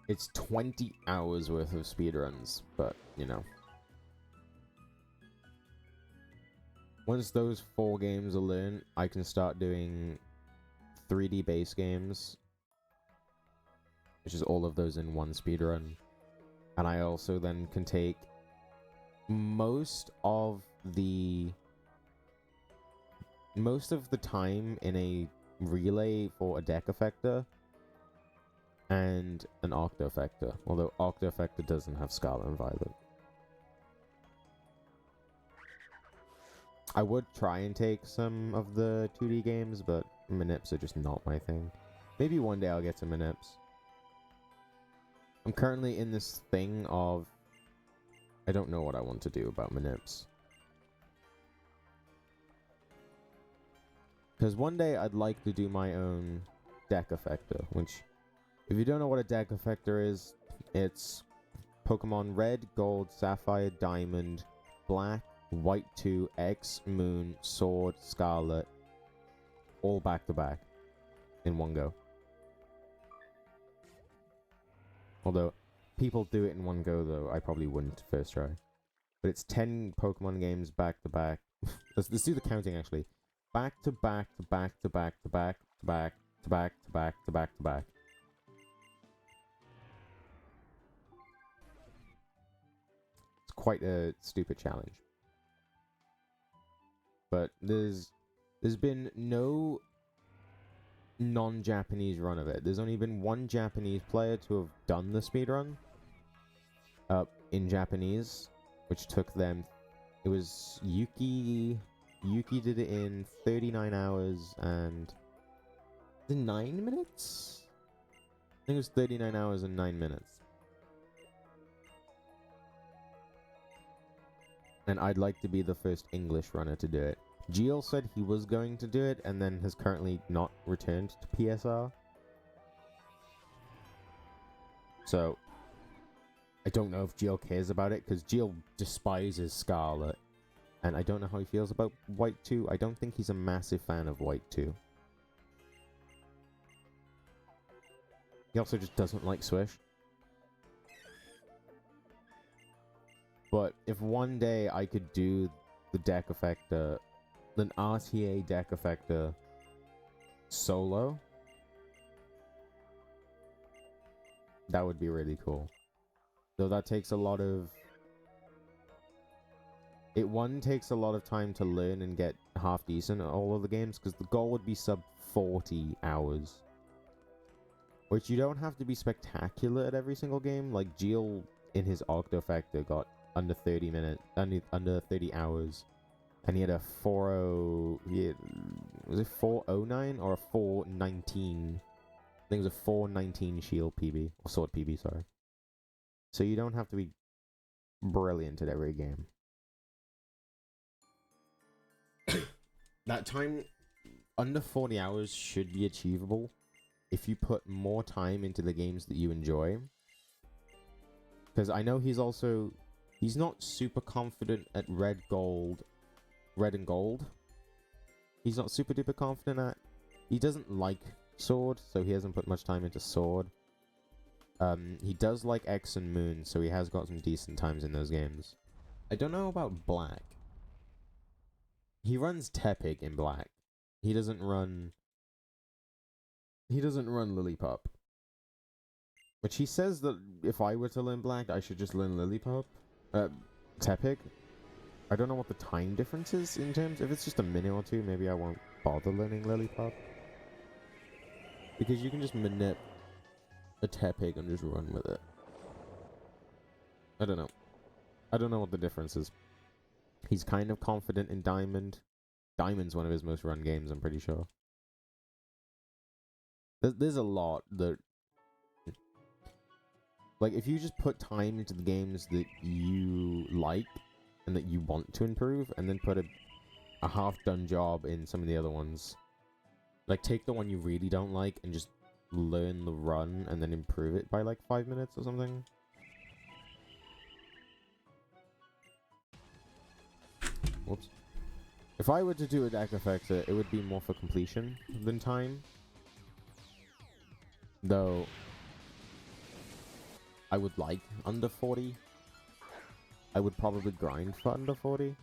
It's 20 hours worth of speedruns, but, you know. Once those 4 games are learned, I can start doing 3D base games, which is all of those in one speedrun. And I also then can take most of the time in a relay for a deck effector and an Octo Effector, although Octo Effector doesn't have Scarlet and Violet. I would try and take some of the 2D games, but Manips are just not my thing. Maybe one day I'll get to Manips. I'm currently in this thing of... I don't know what I want to do about Manips. Because one day I'd like to do my own deck effector, which... If you don't know what a deck effector is, it's Pokemon Red, Gold, Sapphire, Diamond, Black, White 2, X, Moon, Sword, Scarlet, all back to back in one go. Although, people do it in one go though, I probably wouldn't first try. But it's 10 Pokemon games back to back. Let's do the counting actually. Back to back to back to back to back to back to back to back to back to back. Quite a stupid challenge, but there's been no non-Japanese run of it. There's only been one Japanese player to have done the speedrun in Japanese, which took them, it was Yuki did it in 39 hours and 9 minutes? I think it was 39 hours and 9 minutes. And I'd like to be the first English runner to do it. Geel said he was going to do it, and then has currently not returned to PSR. So, I don't know if Geel cares about it, because Geel despises Scarlet. And I don't know how he feels about White 2. I don't think he's a massive fan of White 2. He also just doesn't like Swish. But if one day I could do the deck effector, an RTA deck effector solo, that would be really cool. Though that takes a lot of... It takes a lot of time to learn and get half decent at all of the games, because the goal would be sub 40 hours. Which you don't have to be spectacular at every single game. Like Geel in his Octo Effector got under 30 minutes, under 30 hours, and he had a 40, was it 409 or a 419 things a 419 shield PB, or sword PB, sorry. So you don't have to be brilliant at every game. That time, under 40 hours should be achievable if you put more time into the games that you enjoy. Because I know he's not super confident at red and gold. He's not super duper confident at, he doesn't like sword, so he hasn't put much time into sword. He does like X and Moon, so he has got some decent times in those games. I don't know about Black. He runs Tepig in Black. He doesn't run Lillipup. Which he says that if I were to learn Black, I should just learn Lillipup. Tepig. I don't know what the time difference is in terms. If it's just a minute or two, maybe I won't bother learning Lillipup. Because you can just manip a Tepig and just run with it. I don't know. I don't know what the difference is. He's kind of confident in Diamond. Diamond's one of his most run games, I'm pretty sure. There's a lot that... Like, if you just put time into the games that you like and that you want to improve, and then put a half-done job in some of the other ones. Like, take the one you really don't like and just learn the run and then improve it by, like, 5 minutes or something. Whoops. If I were to do a deck effector, it would be more for completion than time. Though, I would like under 40. I would probably grind for under 40.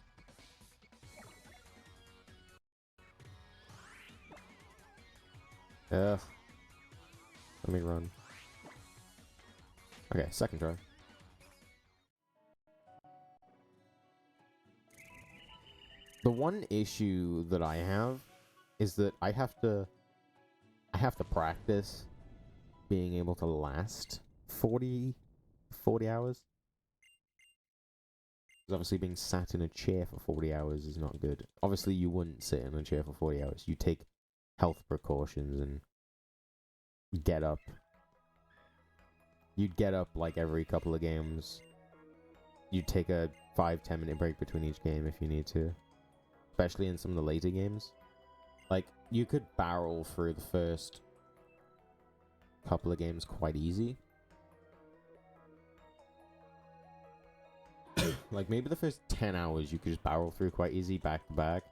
Ugh. Let me run. Okay, second try. The one issue that I have is that I have to practice being able to last 40 hours. Because obviously being sat in a chair for 40 hours is not good. Obviously you wouldn't sit in a chair for 40 hours. You take health precautions and get up. You'd get up like every couple of games. You'd take a 5-10 minute break between each game if you need to. Especially in some of the later games. Like, you could barrel through the first couple of games quite easy. Like, maybe the first 10 hours you could just barrel through quite easy, back to back.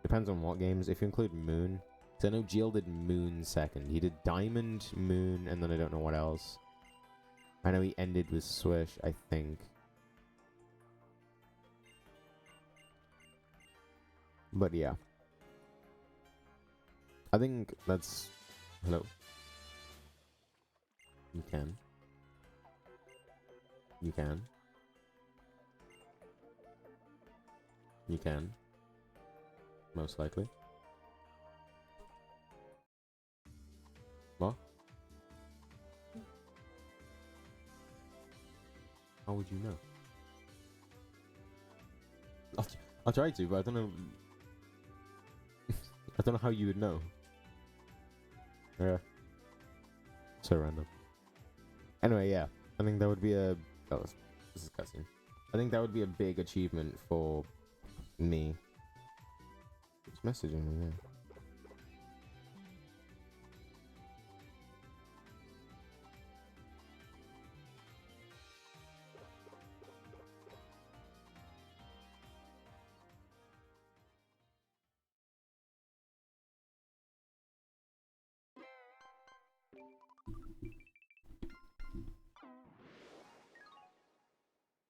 Depends on what games. If you include Moon. So I know Jill did Moon second. He did Diamond, Moon, and then I don't know what else. I know he ended with Swish, I think. But yeah. I think that's... Hello? You can. You can. You can. Most likely. What? How would you know? I'll try to, but I don't know. I don't know how you would know. Yeah. So random. Anyway, yeah. I think that would be a... Oh, this is cutscene. I think that would be a big achievement for me. It's messaging me, yeah.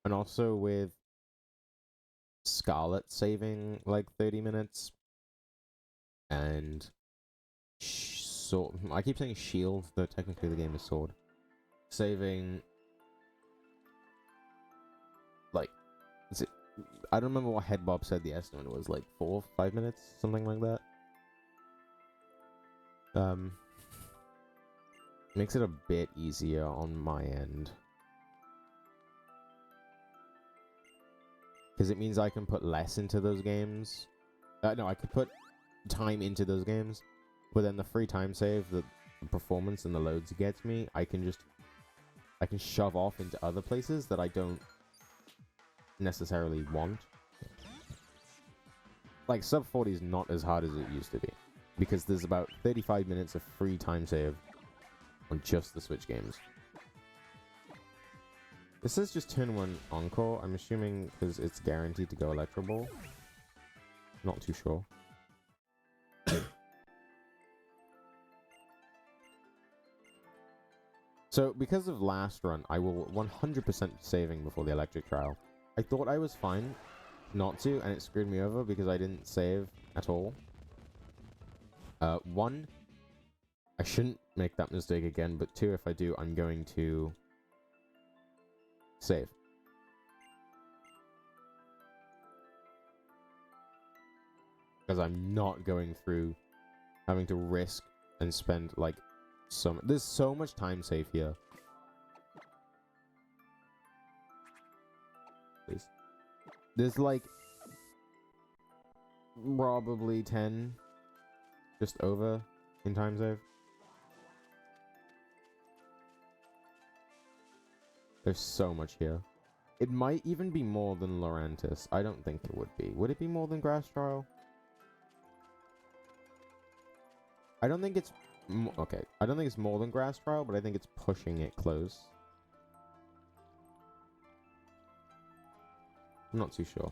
And also with Scarlet saving like 30 minutes and sword. I keep saying shield, though technically the game is sword. Saving like, is it? I don't remember what Head Bob said the estimate was, like 4 or 5 minutes, something like that. Makes it a bit easier on my end. Because it means I can put less into those games. No, I could put time into those games, but then the free time save that the performance and the loads it gets me, I can shove off into other places that I don't necessarily want. Like, sub 40 is not as hard as it used to be, because there's about 35 minutes of free time save on just the Switch games. This is just turn 1 Encore, I'm assuming, because it's guaranteed to go Electro Ball. Not too sure. So, because of last run, I will 100% saving before the electric trial. I thought I was fine not to, and it screwed me over because I didn't save at all. One, I shouldn't make that mistake again, but two, if I do, I'm going to save. Because I'm not going through having to risk and spend, like, there's so much time save here. Please. There's like probably 10 just over in time save. There's so much here. It might even be more than Laurentis. I don't think it would be. Would it be more than Grass Trial? I don't think it's okay, I don't think it's more than Grass Trial, but I think it's pushing it close. I'm not too sure.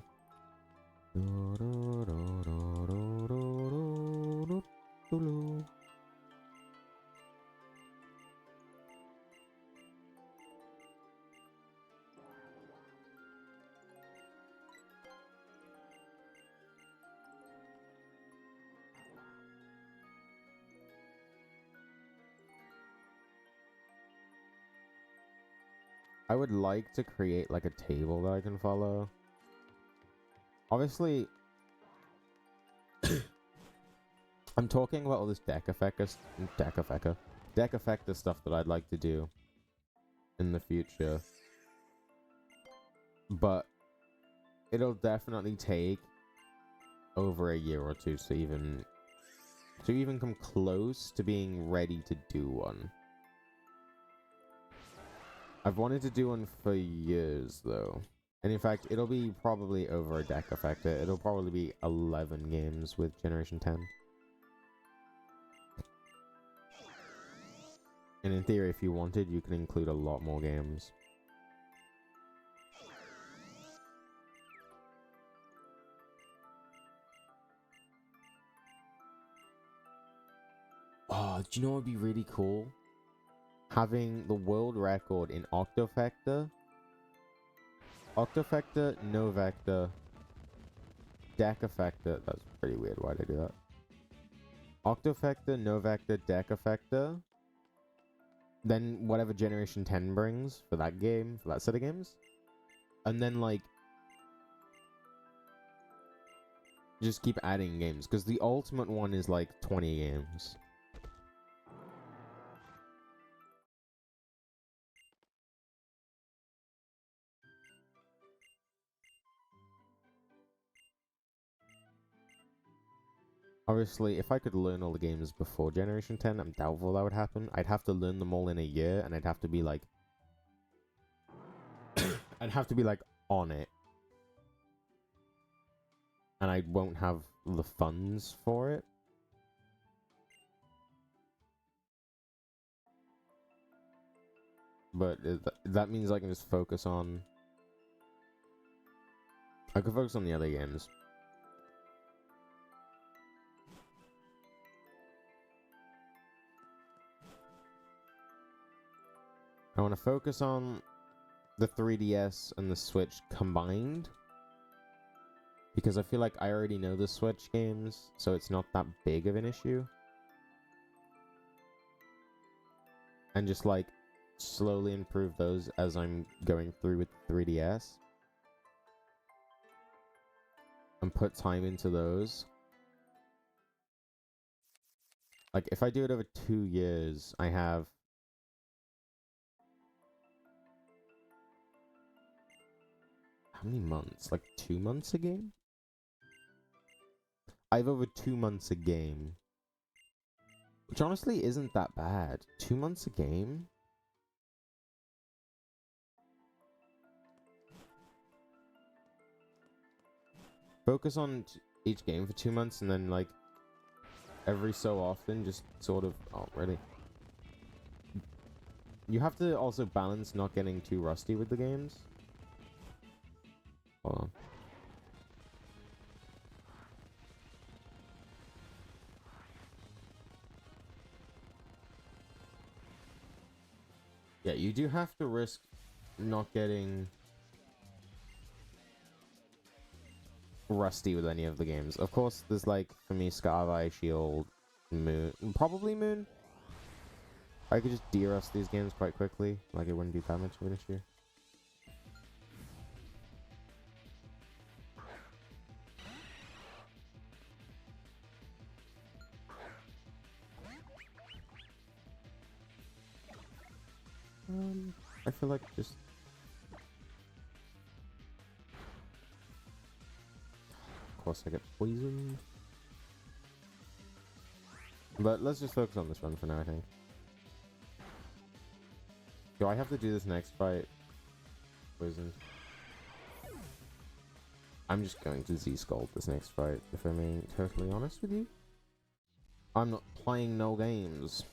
I would like to create like a table that I can follow. Obviously, I'm talking about all this deck effector stuff that I'd like to do in the future. But it'll definitely take over a year or two to even come close to being ready to do one. I've wanted to do one for years, though. And in fact, it'll be probably over a deck effector. It'll probably be 11 games with Generation 10. And in theory, if you wanted, you can include a lot more games. Oh, do you know what would be really cool? Having the world record in Octofector, No Vector, Deck Effector. That's pretty weird. Why'd I do that? Octofector, No Vector, Deck Effector. Then whatever Generation 10 brings for that game, for that set of games. And then, like, just keep adding games. Because the ultimate one is, like, 20 games. Obviously, if I could learn all the games before Generation 10, I'm doubtful that would happen. I'd have to learn them all in a year, and I'd have to be, like... I'd have to be, like, on it. And I won't have the funds for it. But that means I can just focus on... I could focus on the other games. I want to focus on the 3DS and the Switch combined. Because I feel like I already know the Switch games, so it's not that big of an issue. And just, like, slowly improve those as I'm going through with 3DS. And put time into those. Like, if I do it over 2 years, I have... How many months? Like 2 months a game? I have over 2 months a game Which honestly isn't that bad. 2 months a game? Focus on each game for 2 months and then, like, every so often just sort of... Oh, really? You have to also balance not getting too rusty with the games. Hold on. Yeah, you do have to risk not getting rusty with any of the games. Of course, there's like, for me, Scarvi, Shield, Moon, probably Moon. I could just de-rust these games quite quickly. Like, it wouldn't be that much of an issue. I feel like just... Of course I get poisoned. But let's just focus on this one for now, I think. Do I have to do this next fight? Poisoned. I'm just going to Z-Scald this next fight, if I'm being totally honest with you. I'm not playing no games.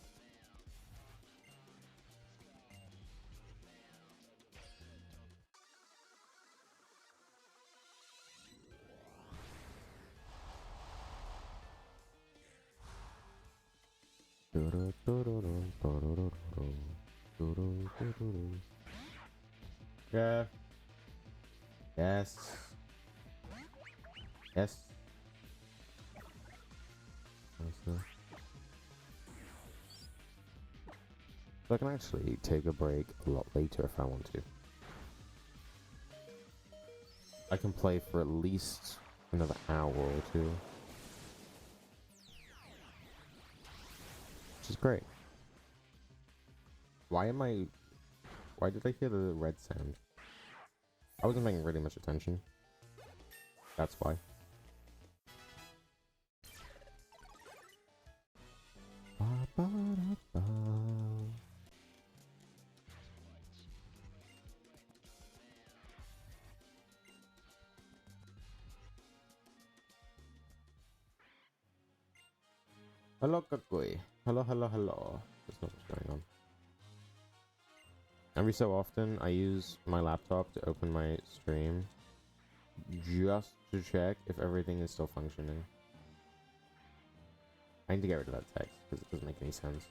Yeah. Yes. Yes. So I can actually take a break a lot later if I want to. I can play for at least another hour or two. Which is great. Why did I hear the red sound? I wasn't paying really much attention. That's why. Hello, Kakui. Hello, hello, hello. That's not what's going on. Every so often, I use my laptop to open my stream just to check if everything is still functioning. I need to get rid of that text because it doesn't make any sense.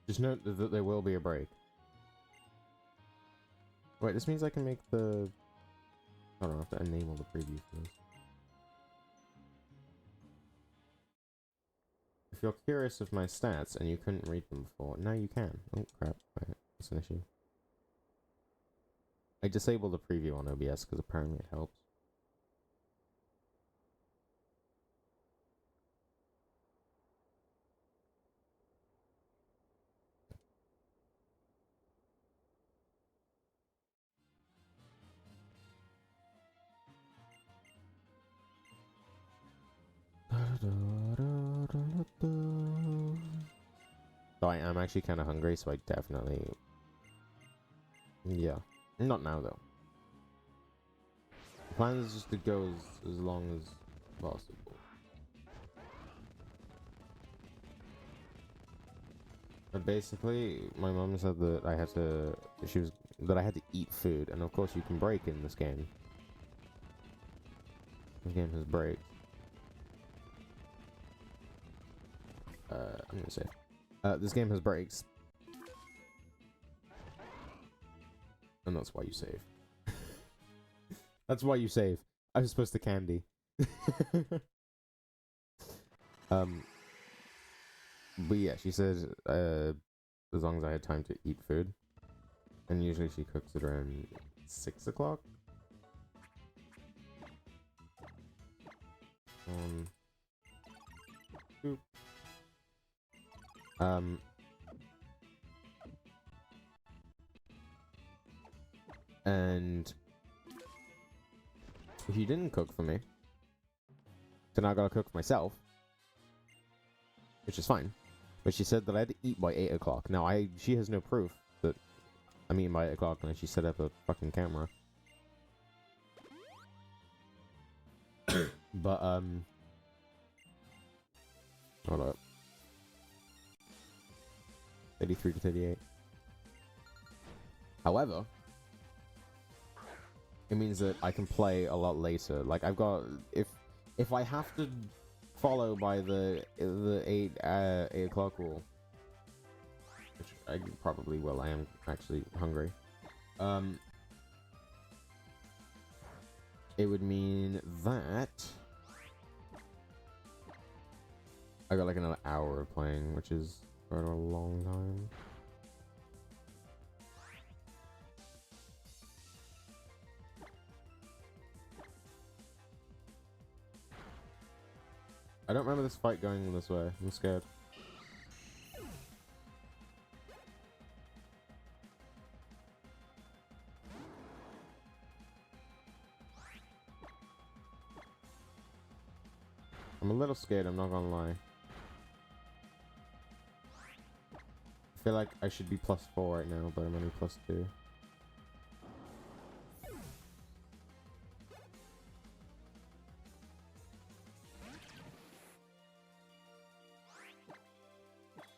Just note that there will be a break. Wait, this means I can make the... I don't know, I have to enable the preview for this. If you're curious of my stats and you couldn't read them before, now you can. Oh crap, wait, that's an issue. I disabled the preview on OBS because apparently it helps. So I am actually kind of hungry, so I definitely... Yeah. Not now, though. The plan is just to go as long as possible. But basically, my mom said that I had to... that I had to eat food, and of course you can break in this game. This game has break. I'm gonna say... this game has breaks. And that's why you save. That's why you save. I was supposed to candy. But yeah, she said as long as I had time to eat food. And usually she cooks it around 6 o'clock. Boop. And she didn't cook for me. So now I gotta cook for myself. Which is fine. But she said that I had to eat by 8 o'clock. Now, she has no proof that I'm eating by 8 o'clock unless she set up a fucking camera. But, hold up. 33 to 38. However, it means that I can play a lot later. Like, I've got... If I have to follow by the 8 o'clock rule, which I probably will. I am actually hungry. It would mean that I got like another hour of playing, which is quite a long time. I don't remember this fight going this way. I'm scared. I'm a little scared, I'm not gonna lie. I feel like I should be +4 right now, but I'm only +2.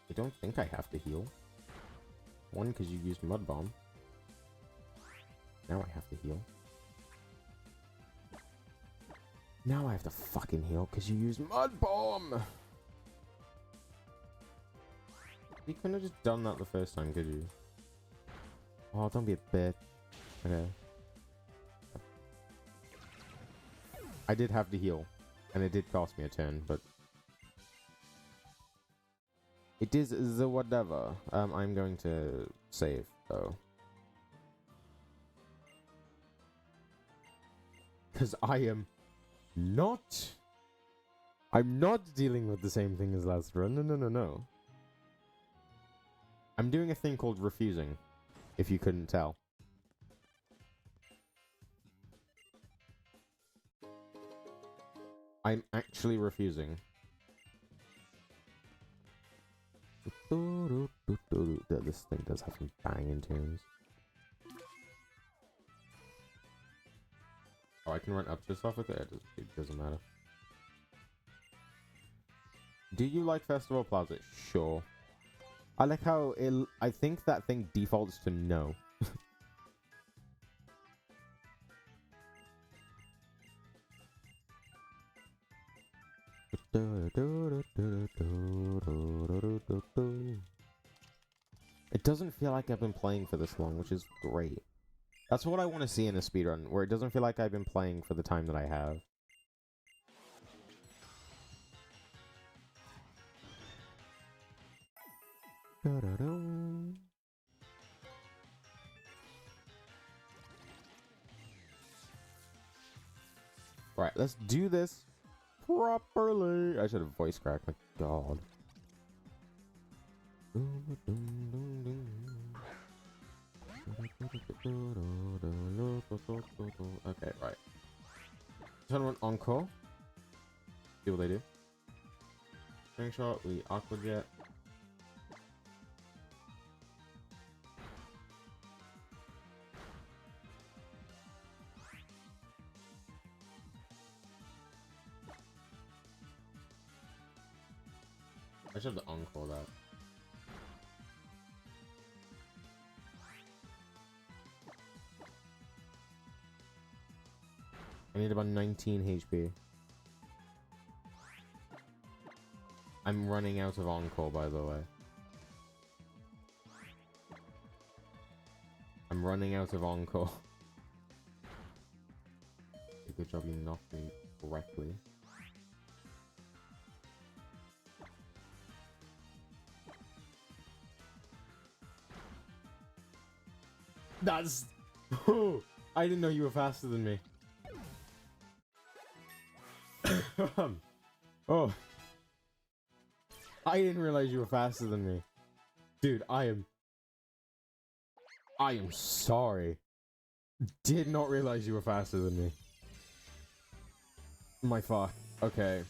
I don't think I have to heal. One, because you used Mud Bomb. Now I have to heal. Now I have to fucking heal because you used Mud Bomb! You couldn't have just done that the first time, could you? Oh, don't be a bitch. Okay. I did have to heal. And it did cost me a turn, but... It is the whatever. I'm going to save, though. Because I'm not dealing with the same thing as last run. No. I'm doing a thing called refusing, if you couldn't tell. I'm actually refusing. This thing does have some banging tunes. Oh, I can run up to stuff with it? It doesn't matter. Do you like Festival Plaza? Sure. I like how I think that thing defaults to no. It doesn't feel like I've been playing for this long, which is great. That's what I want to see in a speedrun, where it doesn't feel like I've been playing for the time that I have. Right, let's do this properly. I should have voice cracked, my god. Okay, right. Turn on encore. See what they do. String shot, we aqua jet. I should have encore that. I need about 19 HP. I'm running out of encore, by the way. I'm running out of encore. Good job you knocked me correctly. That's... I didn't know you were faster than me. Oh. I didn't realize you were faster than me. Dude, I am sorry. Did not realize you were faster than me. My fuck. Okay.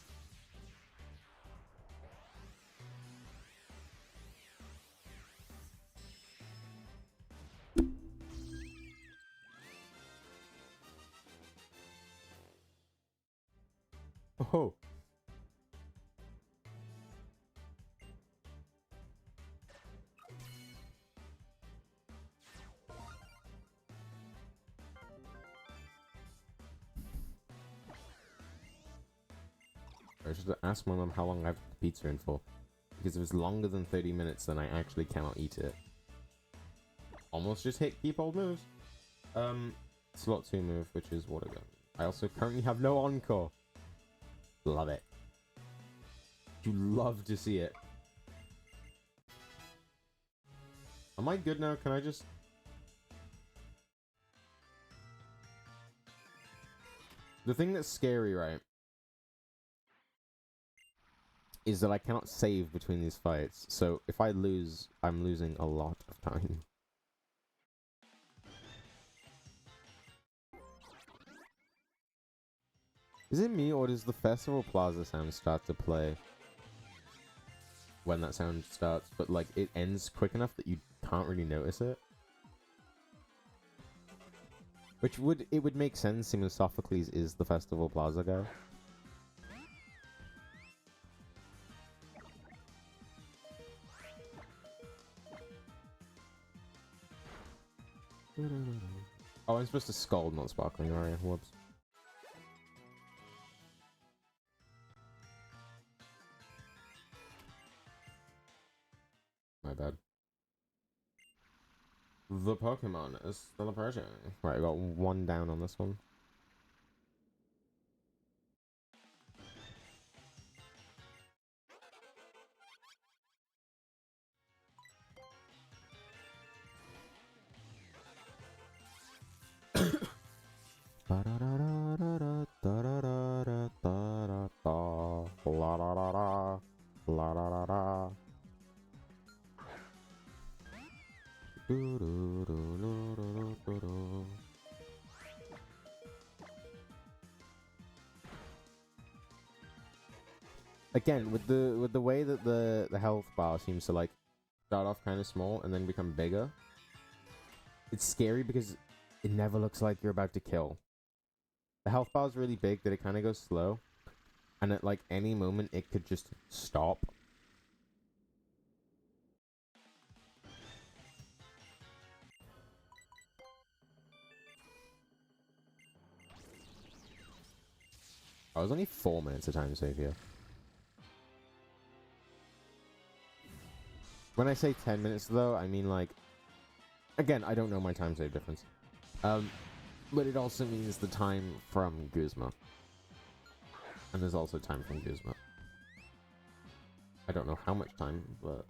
Oh. I should ask my mom how long I've the pizza in for. Because if it's longer than 30 minutes, then I actually cannot eat it. Almost just hit keep old moves. Slot 2 move, which is water gun. I also currently have no encore. Love it. You love to see it. Am I good now? Can I just... The thing that's scary, right, is that I cannot save between these fights. So if I lose, I'm losing a lot of time. Is it me, or does the Festival Plaza sound start to play when that sound starts, but like it ends quick enough that you can't really notice it? Which would make sense, seeing as Sophocles is the Festival Plaza guy. Oh, I'm supposed to scold, not sparkling. Alright, whoops. My bad. The Pokemon is still approaching. Right, I got one down on this one. Again, with the way that the health bar seems to like start off kind of small and then become bigger, it's scary because it never looks like you're about to kill. The health bar is really big that it kind of goes slow, and at like any moment it could just stop. I was only 4 minutes of time save here. When I say 10 minutes though, I mean like, again, I don't know my time save difference. But it also means the time from Guzma. And there's also time from Guzma. I don't know how much time, but...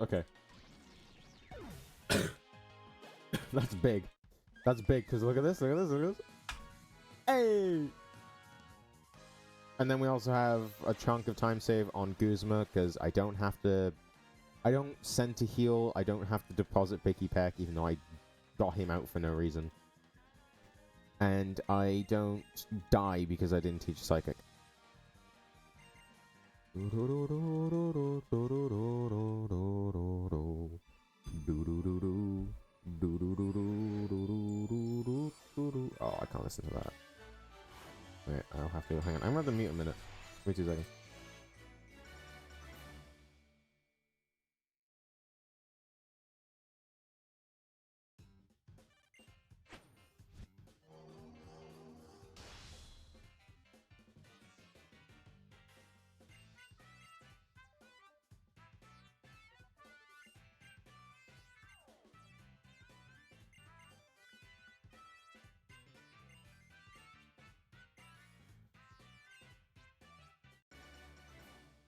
Okay. That's big. That's big, because look at this, look at this, look at this. Hey! And then we also have a chunk of time save on Guzma, because I don't have to... I don't send to heal, I don't have to deposit Picky Peck, even though I got him out for no reason. And I don't die because I didn't teach Psychic. Oh, I can't listen to that. Wait, I'll have to hang on. I'm going to mute a minute. Wait 2 seconds.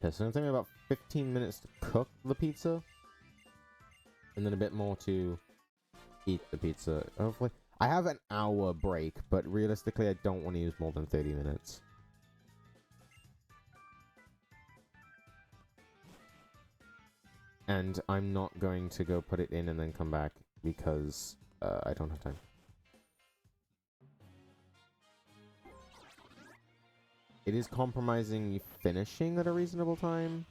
Okay, so it's going to take me about 15 minutes to cook the pizza. And then a bit more to eat the pizza. Hopefully. I have an hour break, but realistically I don't want to use more than 30 minutes. And I'm not going to go put it in and then come back because I don't have time. It is compromising finishing at a reasonable time.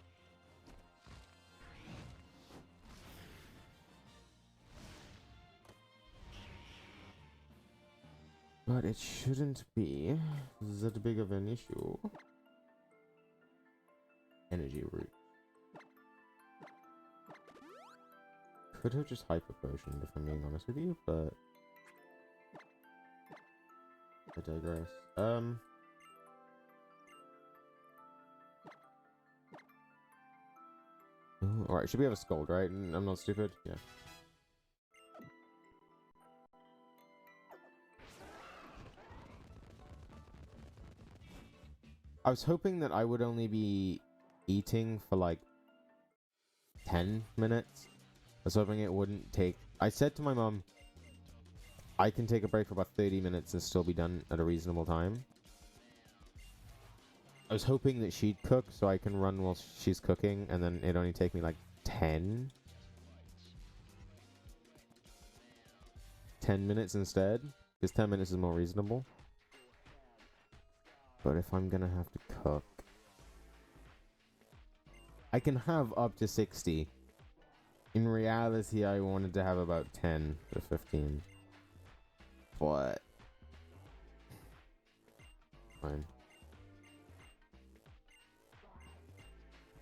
But it shouldn't be that big of an issue. Energy root. Could have just hyper potioned if I'm being honest with you, but I digress. Alright, should we have a scold, right? I'm not stupid? Yeah. I was hoping that I would only be eating for like 10 minutes. I was hoping it wouldn't take... I said to my mom, I can take a break for about 30 minutes and still be done at a reasonable time. I was hoping that she'd cook so I can run while she's cooking, and then it'd only take me like 10 minutes instead, because 10 minutes is more reasonable. But if I'm gonna have to cook, I can have up to 60. In reality, I wanted to have about 10 to 15. But fine.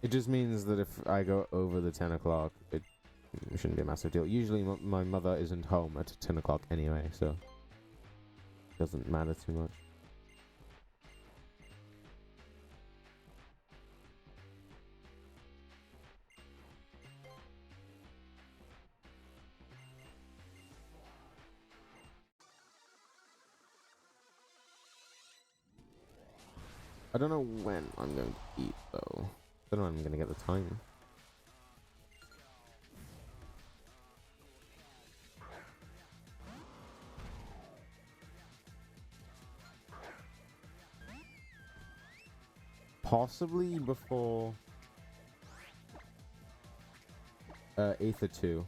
It just means that if I go over the 10 o'clock, it shouldn't be a massive deal. Usually my mother isn't home at 10 o'clock anyway, so it doesn't matter too much. I don't know when I'm going to eat, though. I don't know when I'm going to get the time. Possibly before... Aether 2.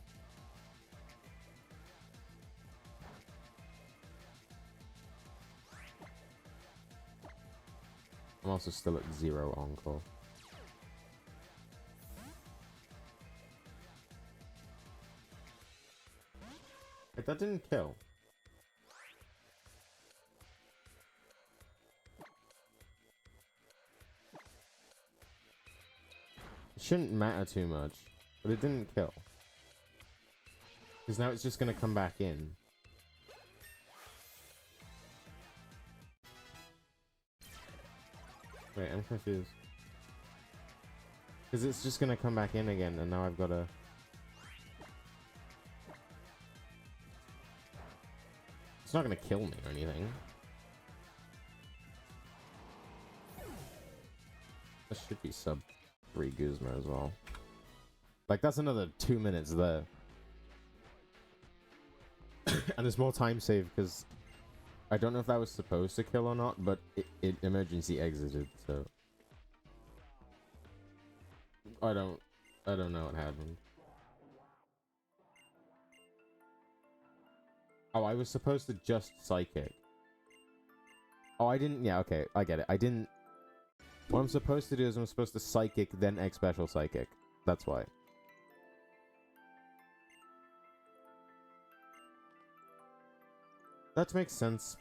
I'm also still at 0 on-call. Wait, that didn't kill. It shouldn't matter too much, but it didn't kill. Because now it's just going to come back in. Wait, I'm confused. Because it's just going to come back in again, and now I've got to... It's not going to kill me or anything. That should be sub 3 Guzma as well. Like, that's another 2 minutes there. And there's more time saved, because... I don't know if that was supposed to kill or not, but it emergency exited, so... I don't know what happened. Oh, I was supposed to just psychic. Oh, I didn't... Yeah, okay, I get it. I didn't... What I'm supposed to do is I'm supposed to psychic, then X special psychic. That's why. That makes sense.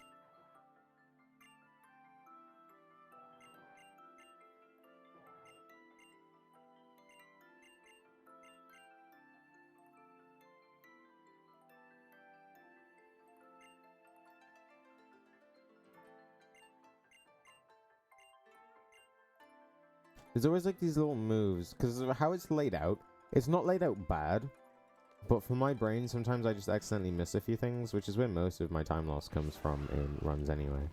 There's always like these little moves, because of how it's laid out, it's not laid out bad, but for my brain, sometimes I just accidentally miss a few things, which is where most of my time loss comes from in runs anyway.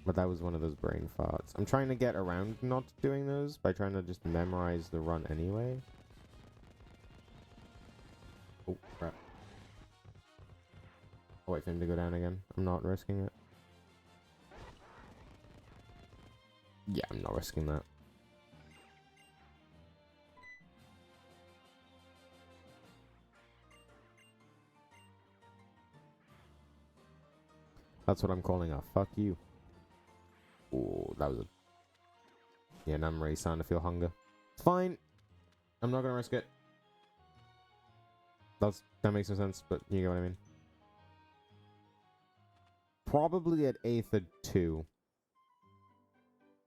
But that was one of those brain farts. I'm trying to get around not doing those by trying to just memorize the run anyway. I'll wait for him to go down again. I'm not risking it. Yeah, I'm not risking that. That's what I'm calling a fuck you. Oh, that was a... Yeah, now I'm really starting to feel hunger. It's fine. I'm not gonna risk it. That makes no sense, but you get what I mean. Probably at Aether 2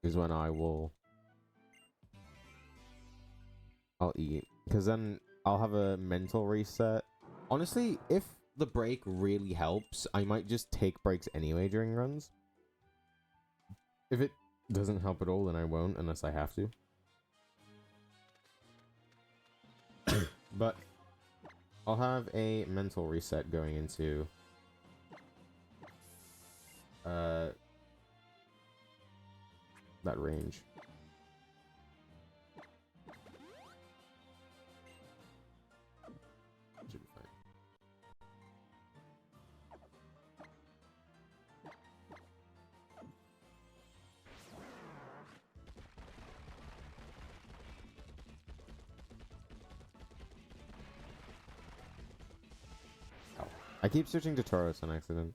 is when I'll eat. Because then I'll have a mental reset. Honestly, if the break really helps, I might just take breaks anyway during runs. If it doesn't help at all, then I won't, unless I have to. But I'll have a mental reset going into that range. Should be fine. Oh. I keep switching to Tauros on accident.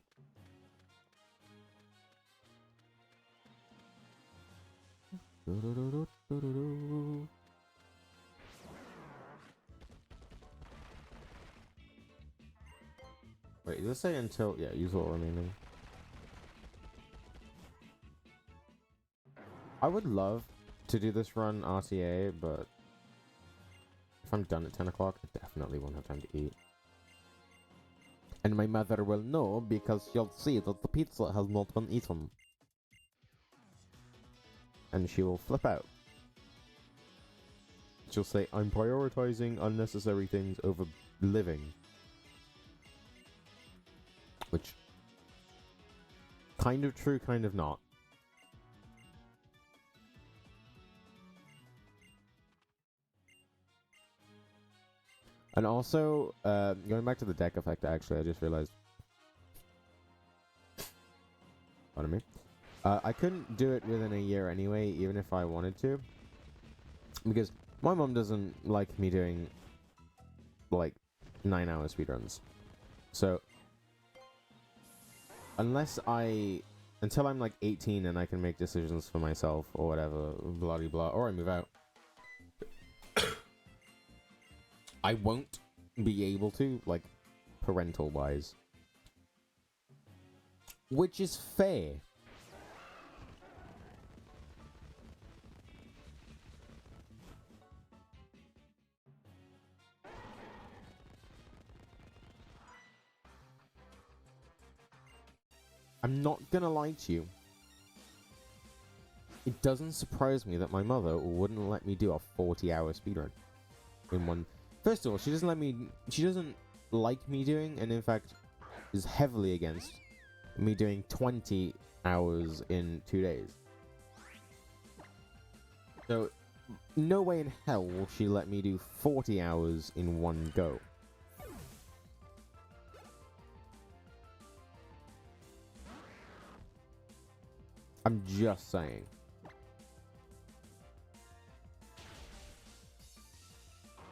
Wait, does it say until... Yeah, use all remaining. I would love to do this run RTA, but if I'm done at 10 o'clock, I definitely won't have time to eat. And my mother will know because she'll see that the pizza has not been eaten. And she will flip out. She'll say, I'm prioritizing unnecessary things over living. Which, kind of true, kind of not. And also, going back to the deck effect, actually, I just realized. Pardon me. I couldn't do it within a year anyway, even if I wanted to. Because my mom doesn't like me doing, like, 9-hour speedruns. So, until I'm like 18 and I can make decisions for myself or whatever, blah blah blah, or I move out, I won't be able to, like, parental wise. Which is fair. I'm not gonna lie to you. It doesn't surprise me that my mother wouldn't let me do a 40-hour speedrun in one. First of all, she doesn't like me doing, and in fact is heavily against me doing 20 hours in 2 days. So, no way in hell will she let me do 40 hours in one go. I'm just saying.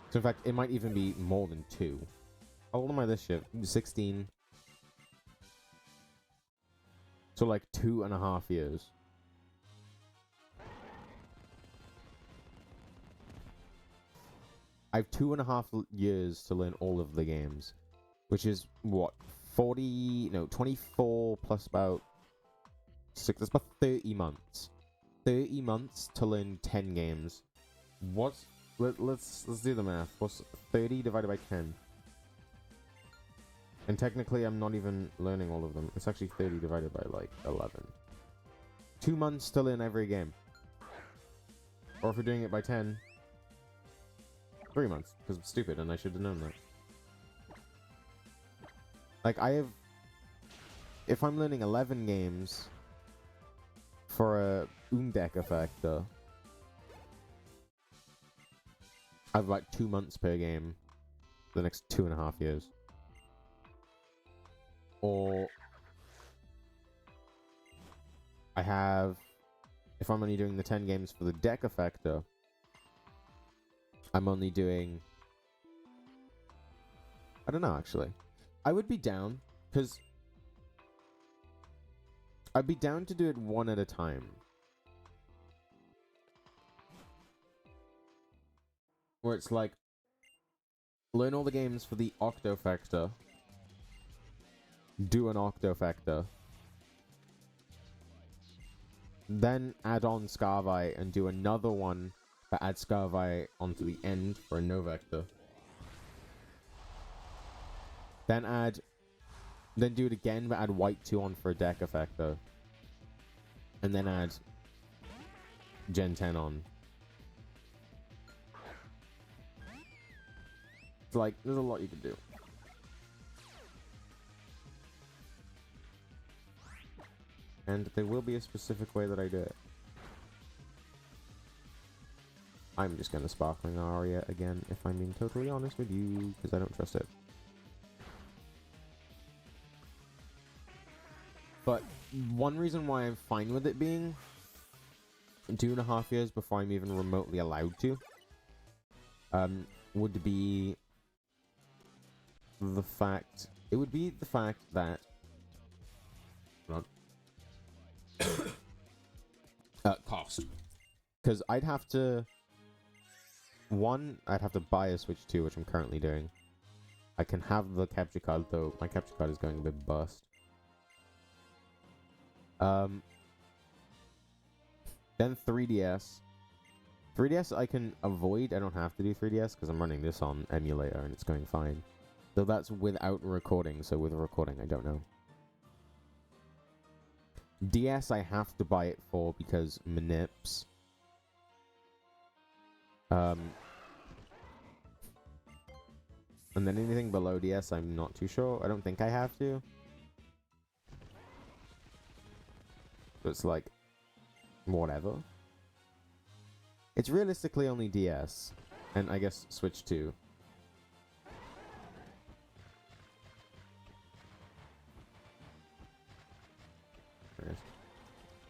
So in fact, it might even be more than 2. How old am I this year? 16. So like 2.5 years. I have 2.5 years to learn all of the games. Which is, what, 24 plus about 6, that's about 30 months. 30 months to learn 10 games. What's... Let's do the math. What's 30 divided by 10? And technically, I'm not even learning all of them. It's actually 30 divided by, like, 11. 2 months to learn every game. Or if we're doing it by 10... 3 months. Because I'm stupid and I should have known that. Like, if I'm learning 11 games for a deck effect, I have like 2 months per game the next 2.5 years. Or I have, if I'm only doing the 10 games for the deck effector, I'm only doing, I don't know actually. I would be down, because I'd be down to do it one at a time. Where it's like, learn all the games for the Octofactor, do an Octofactor, then add on Scarvi and do another one that adds Scarvi onto the end for a Novector. Then do it again but add White 2 on for a deck effector. And then add Gen 10 on. It's like, there's a lot you can do. And there will be a specific way that I do it. I'm just gonna Sparkling Aria again, if I'm being totally honest with you, because I don't trust it. But one reason why I'm fine with it being 2.5 years before I'm even remotely allowed to, would be the fact... It would be the fact that... Hold on. Cost. Because I'd have to... One, I'd have to buy a Switch 2, which I'm currently doing. I can have the capture card, though my capture card is going a bit bust. Then 3DS. 3DS I can avoid. I don't have to do 3DS because I'm running this on emulator and it's going fine. Though that's without recording, so with recording I don't know. DS I have to buy it for because manips. And then anything below DS I'm not too sure. I don't think I have to. So it's like, whatever. It's realistically only DS, and I guess Switch 2.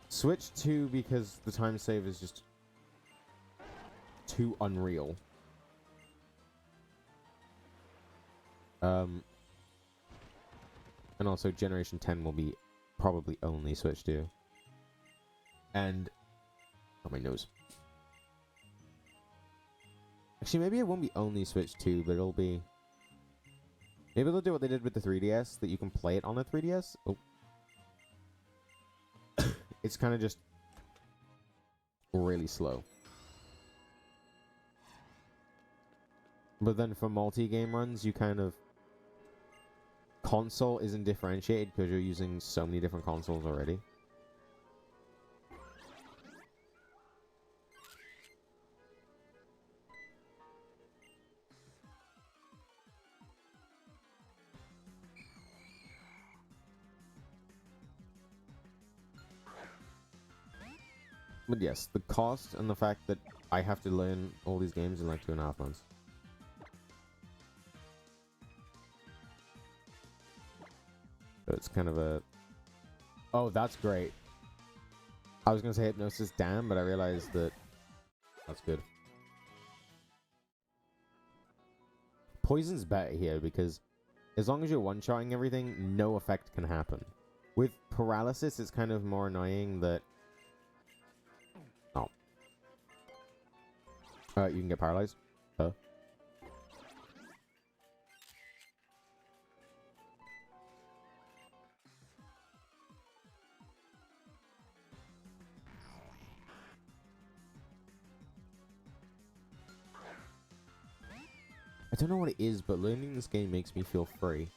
Switch 2 because the time save is just too unreal. And also Generation 10 will be probably only Switch 2. And... oh, my nose. Actually, maybe it won't be only Switch 2, but it'll be... maybe they'll do what they did with the 3DS, that you can play it on a 3DS. Oh. It's kind of just... really slow. But then for multi-game runs, you kind of... console isn't differentiated because you're using so many different consoles already. But yes, the cost and the fact that I have to learn all these games in like 2.5 months. So it's kind of a... oh, that's great. I was going to say Hypnosis Dam, but I realized that that's good. Poison's better here because as long as you're one-shotting everything, no effect can happen. With Paralysis, it's kind of more annoying that... oh. You can get paralyzed. I don't know what it is, but learning this game makes me feel free.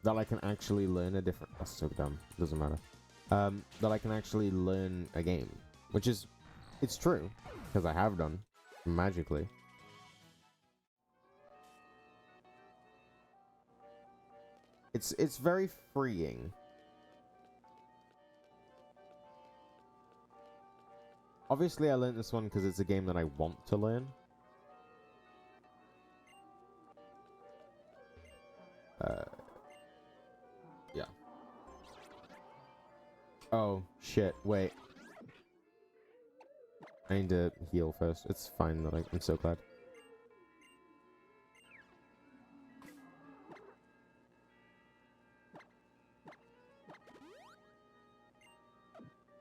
That I can actually learn a different... that's so dumb. Doesn't matter. That I can actually learn a game. Which is... it's true. Because I have done. Magically. It's very freeing. Obviously, I learned this one because it's a game that I want to learn. Yeah. Oh, shit. Wait. I need to heal first. It's fine that I'm so glad.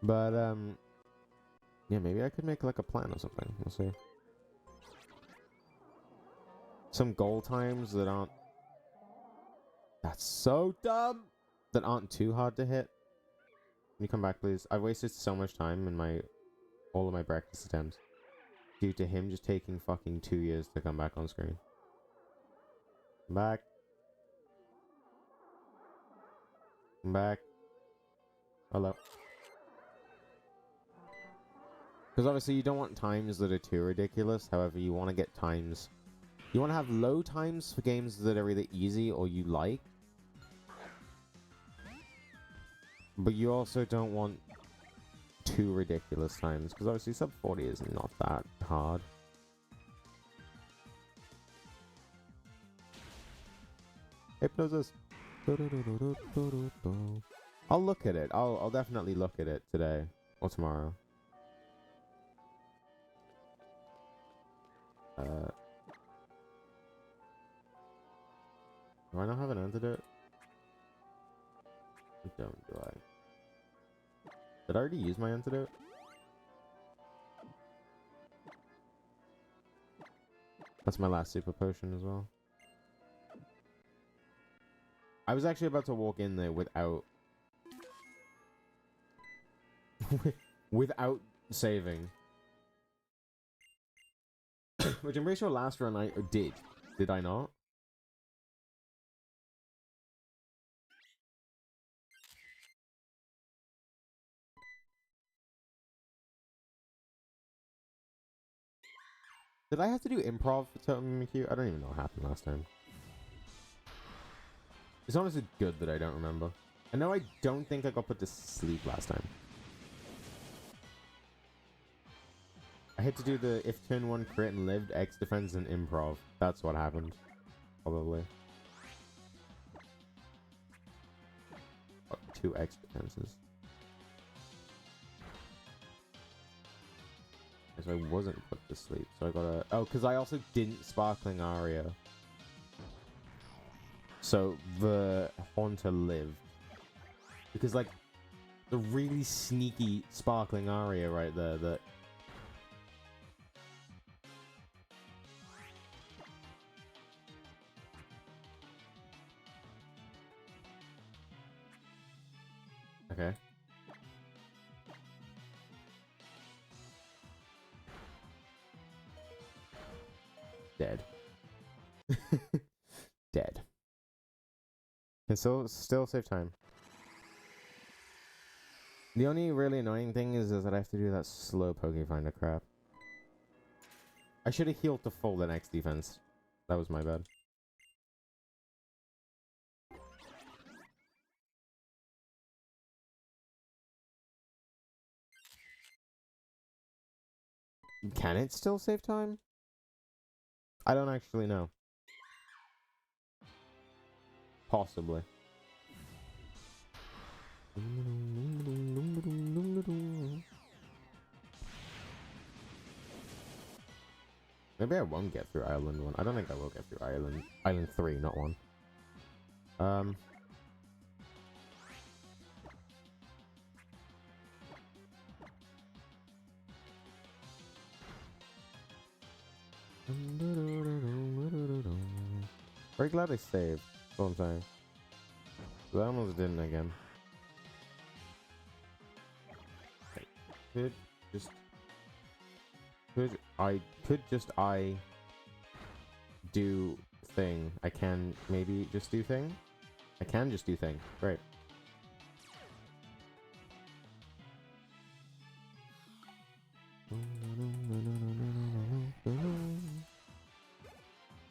But, yeah, maybe I could make, like, a plan or something. We'll see. Some goal times that aren't... That's so dumb! That aren't too hard to hit. Can you come back, please? I've wasted so much time in all of my practice attempts due to him just taking fucking 2 years to come back on screen. Come back. Come back. Hello. Because obviously you don't want times that are too ridiculous. However, you want to get times... You want to have low times for games that are either easy or you like. But you also don't want too ridiculous times. Because obviously sub 40 is not that hard. Hypnosis. I'll look at it. I'll definitely look at it today or tomorrow. Do I not have an antidote? I don't, do I? Did I already use my antidote? That's my last super potion as well. I was actually about to walk in there without... without saving. Which I'm pretty sure last run I did. Did I not? Did I have to do improv for Totem MQ? I don't even know what happened last time. It's honestly good that I don't remember. I know I don't think I got put to sleep last time. I had to do the if turn 1 crit and lived, X defense and improv. That's what happened. Probably. Oh, 2 X defenses. So I wasn't put to sleep, so I gotta... Oh, because I also didn't Sparkling Aria. So the Haunter lived. Because, like, the really sneaky Sparkling Aria right there that... Okay. Dead. Dead. Can still save time. The only really annoying thing is that I have to do that slow Pokefinder crap. I should have healed to full the next defense. That was my bad. Can it still save time? I don't actually know. Possibly. Maybe I won't get through Island 1. I don't think I will get through Island 3, not 1. Very glad I saved. That's what I'm saying. But I almost didn't again. Could just I do thing. I can maybe just do thing. I can just do thing. Great.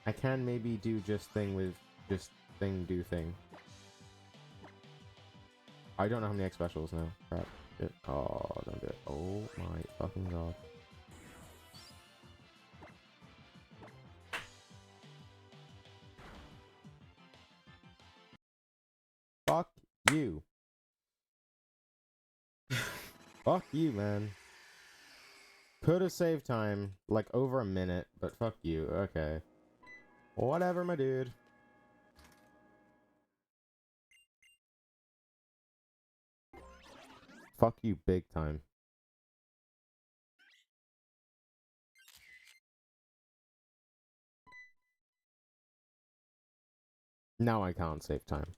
I can maybe do just thing with just thing do thing. I don't know how many X specials now. Crap. Oh, don't do it. Oh my fucking god. you. Fuck you, man. Could have saved time, like over a minute, but fuck you. Okay. Whatever, my dude. Fuck you big time. Now I can't save time.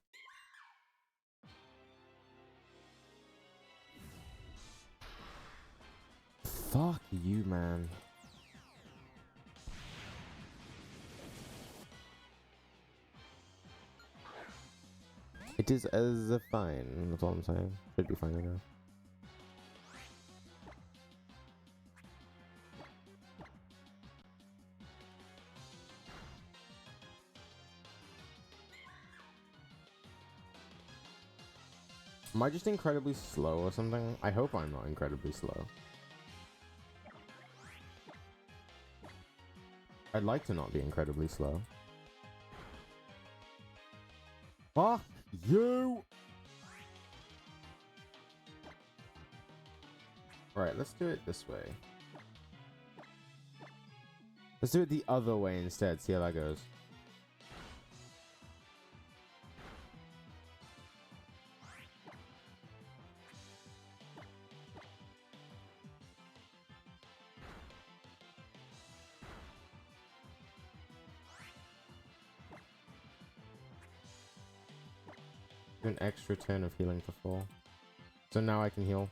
Fuck you, man. It is as fine. That's all I'm saying. Should be fine right now. Am I just incredibly slow or something? I hope I'm not incredibly slow. I'd like to not be incredibly slow. Fuck you! Alright, let's do it this way. Let's do it the other way instead, see how that goes. An extra turn of healing for 4. So now I can heal.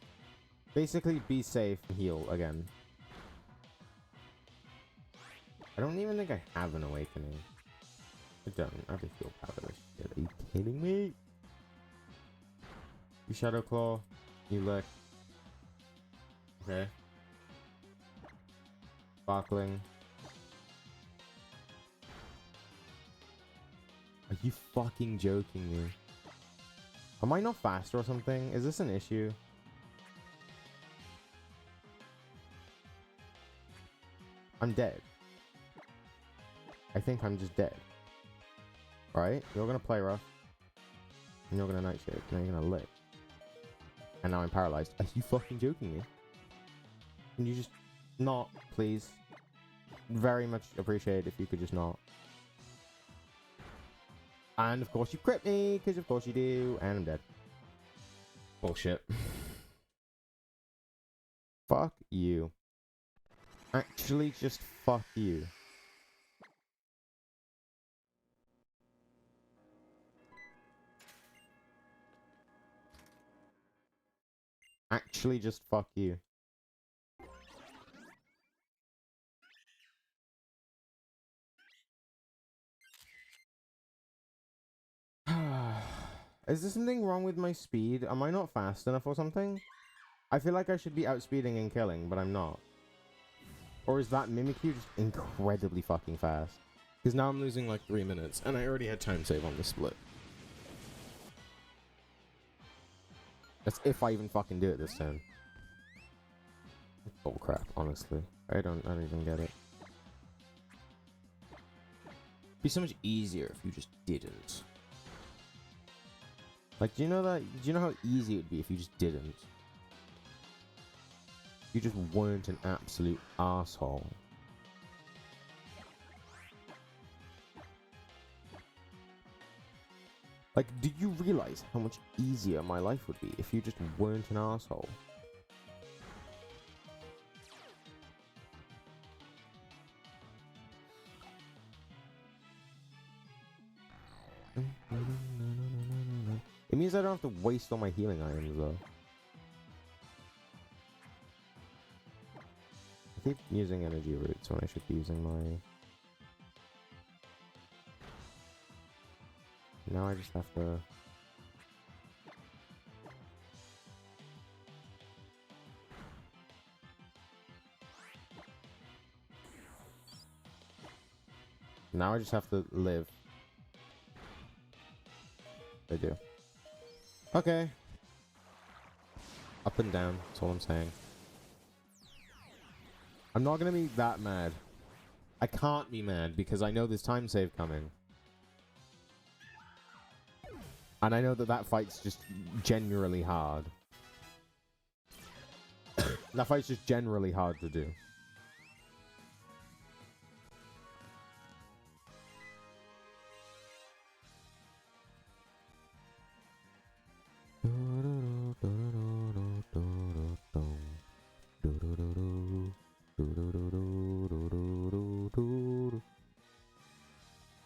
Basically, be safe and heal again. I don't even think I have an awakening. I don't. I have a heal powder. Are you kidding me? You Shadow Claw. You Lick. Okay. Sparkling. Are you fucking joking me? Am I not faster or something? Is this an issue? I'm dead. I think I'm just dead. Right? You're gonna play rough. And you're gonna nightshade. And you're gonna lick. And now I'm paralyzed. Are you fucking joking me? Can you just not, please? Very much appreciate if you could just not. And of course you crit me, because of course you do, and I'm dead. Bullshit. Fuck you. Actually, just fuck you. Actually, just fuck you. Is there something wrong with my speed? Am I not fast enough or something? I feel like I should be outspeeding and killing, but I'm not. Or is that Mimikyu just incredibly fucking fast? Because now I'm losing like 3 minutes, and I already had time save on the split. That's if I even fucking do it this turn. Bull crap, honestly. I don't even get it. It'd be so much easier if you just didn't. Like, do you know how easy it would be if you just didn't? You just weren't an absolute asshole. Like, do you realize how much easier my life would be if you just weren't an asshole? It means I don't have to waste all my healing items, though. I keep using energy roots when I should be using my... Now I just have to... Now I just have to live. I do. Okay. Up and down, that's all I'm saying. I'm not gonna be that mad. I can't be mad because I know there's time save coming. And I know that that fight's just generally hard. That fight's just generally hard to do.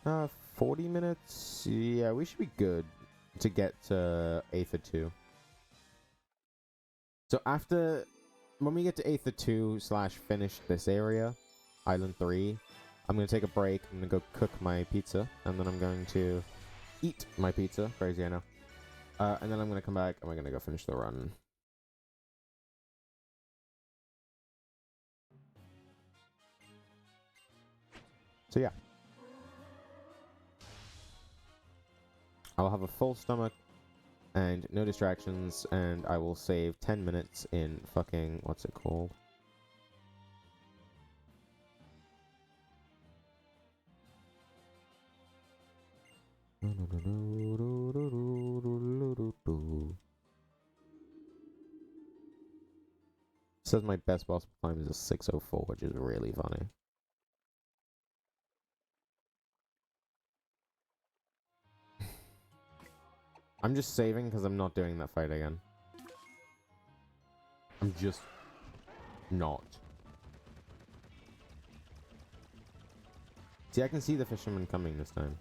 Uh, 40 minutes? Yeah, we should be good to get to Aether 2. So after, when we get to Aether 2 / finish this area, Island 3, I'm going to take a break, I'm going to go cook my pizza, and then I'm going to eat my pizza. Crazy, I know. And then I'm going to come back, and we're going to go finish the run. So yeah. I'll have a full stomach and no distractions, and I will save 10 minutes in fucking, what's it called? Says my best possible time is a 6:04, which is really funny. I'm just saving because I'm not doing that fight again. I'm just not. See, I can see the fisherman coming this time.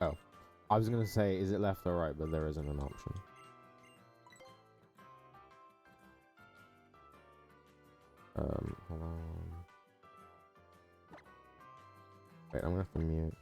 Oh. I was gonna say, is it left or right, but there isn't an option. Hold on. Wait, I'm gonna have to mute.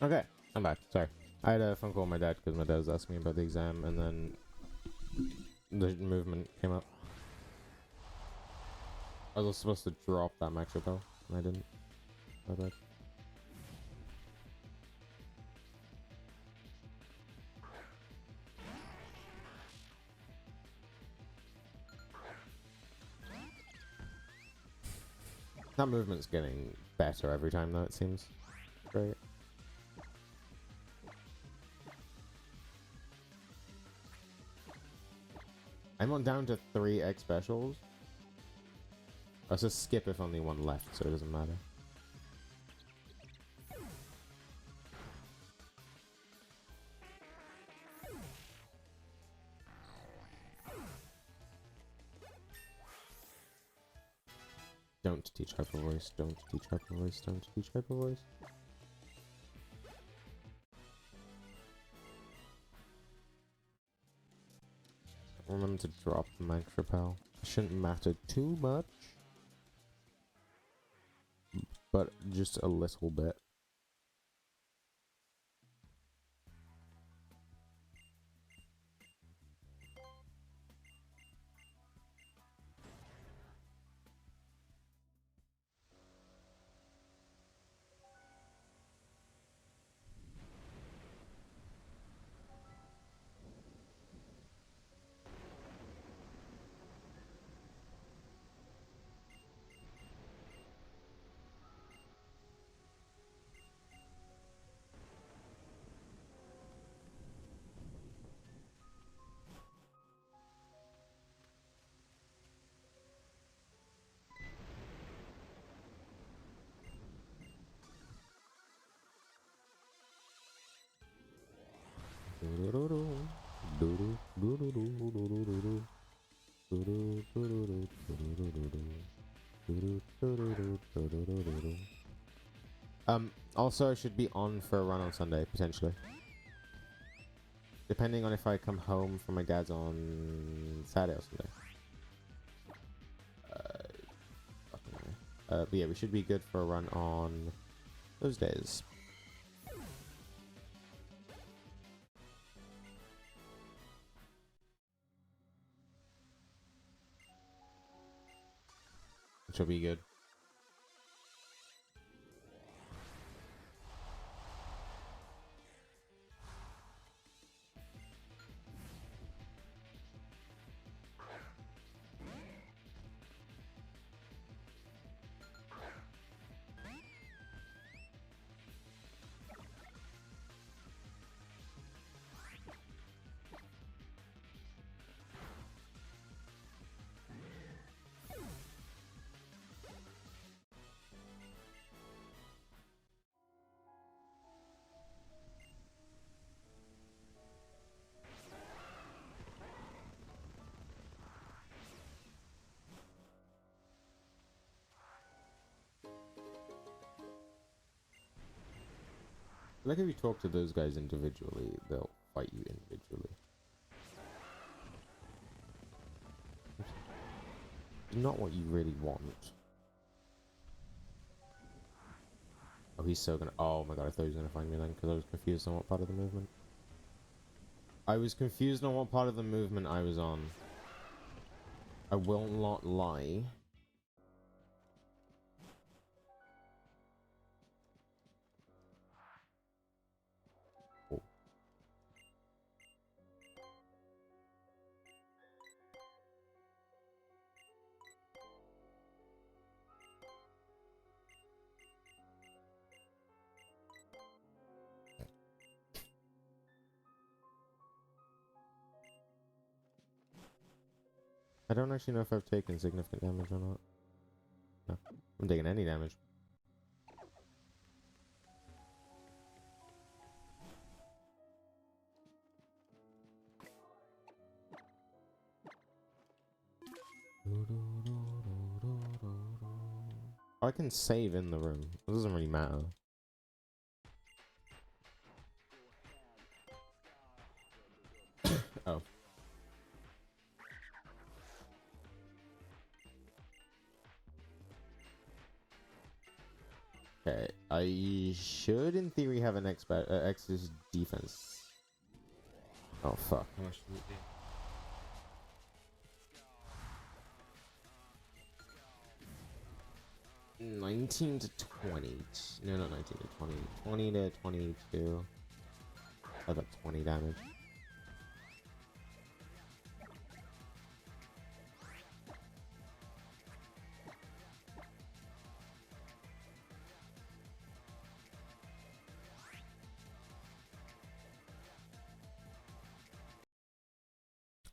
Okay, I'm back. Sorry. I had a phone call with my dad because my dad was asking me about the exam, and then the movement came up. I was supposed to drop that max repel, and I didn't. My bad. That movement's getting better every time, though, it seems. Great. I'm on down to 3 X specials. Let's just skip if only one left, so it doesn't matter. Don't teach hyper voice, don't teach hyper voice, don't teach hyper voice. Remember to drop the max repel. It shouldn't matter too much, but just a little bit. Also I should be on for a run on Sunday, potentially. Depending on if I come home from my dad's on Saturday or Sunday. But yeah, we should be good for a run on those days. Which will be good. Like if you talk to those guys individually, they'll fight you individually. Not what you really want. Oh, he's so gonna... Oh my god, I thought he was gonna find me then, because I was confused on what part of the movement. I was confused on what part of the movement I was on. I will not lie. Oh. I don't actually know if I've taken significant damage or not. No, I'm taking any damage. I can save in the room. It doesn't really matter. Oh. Okay, I should, in theory, have an X's defense. Oh, fuck. 19 to 20. No, not 19 to 20. 20 to 22. I got 20 damage.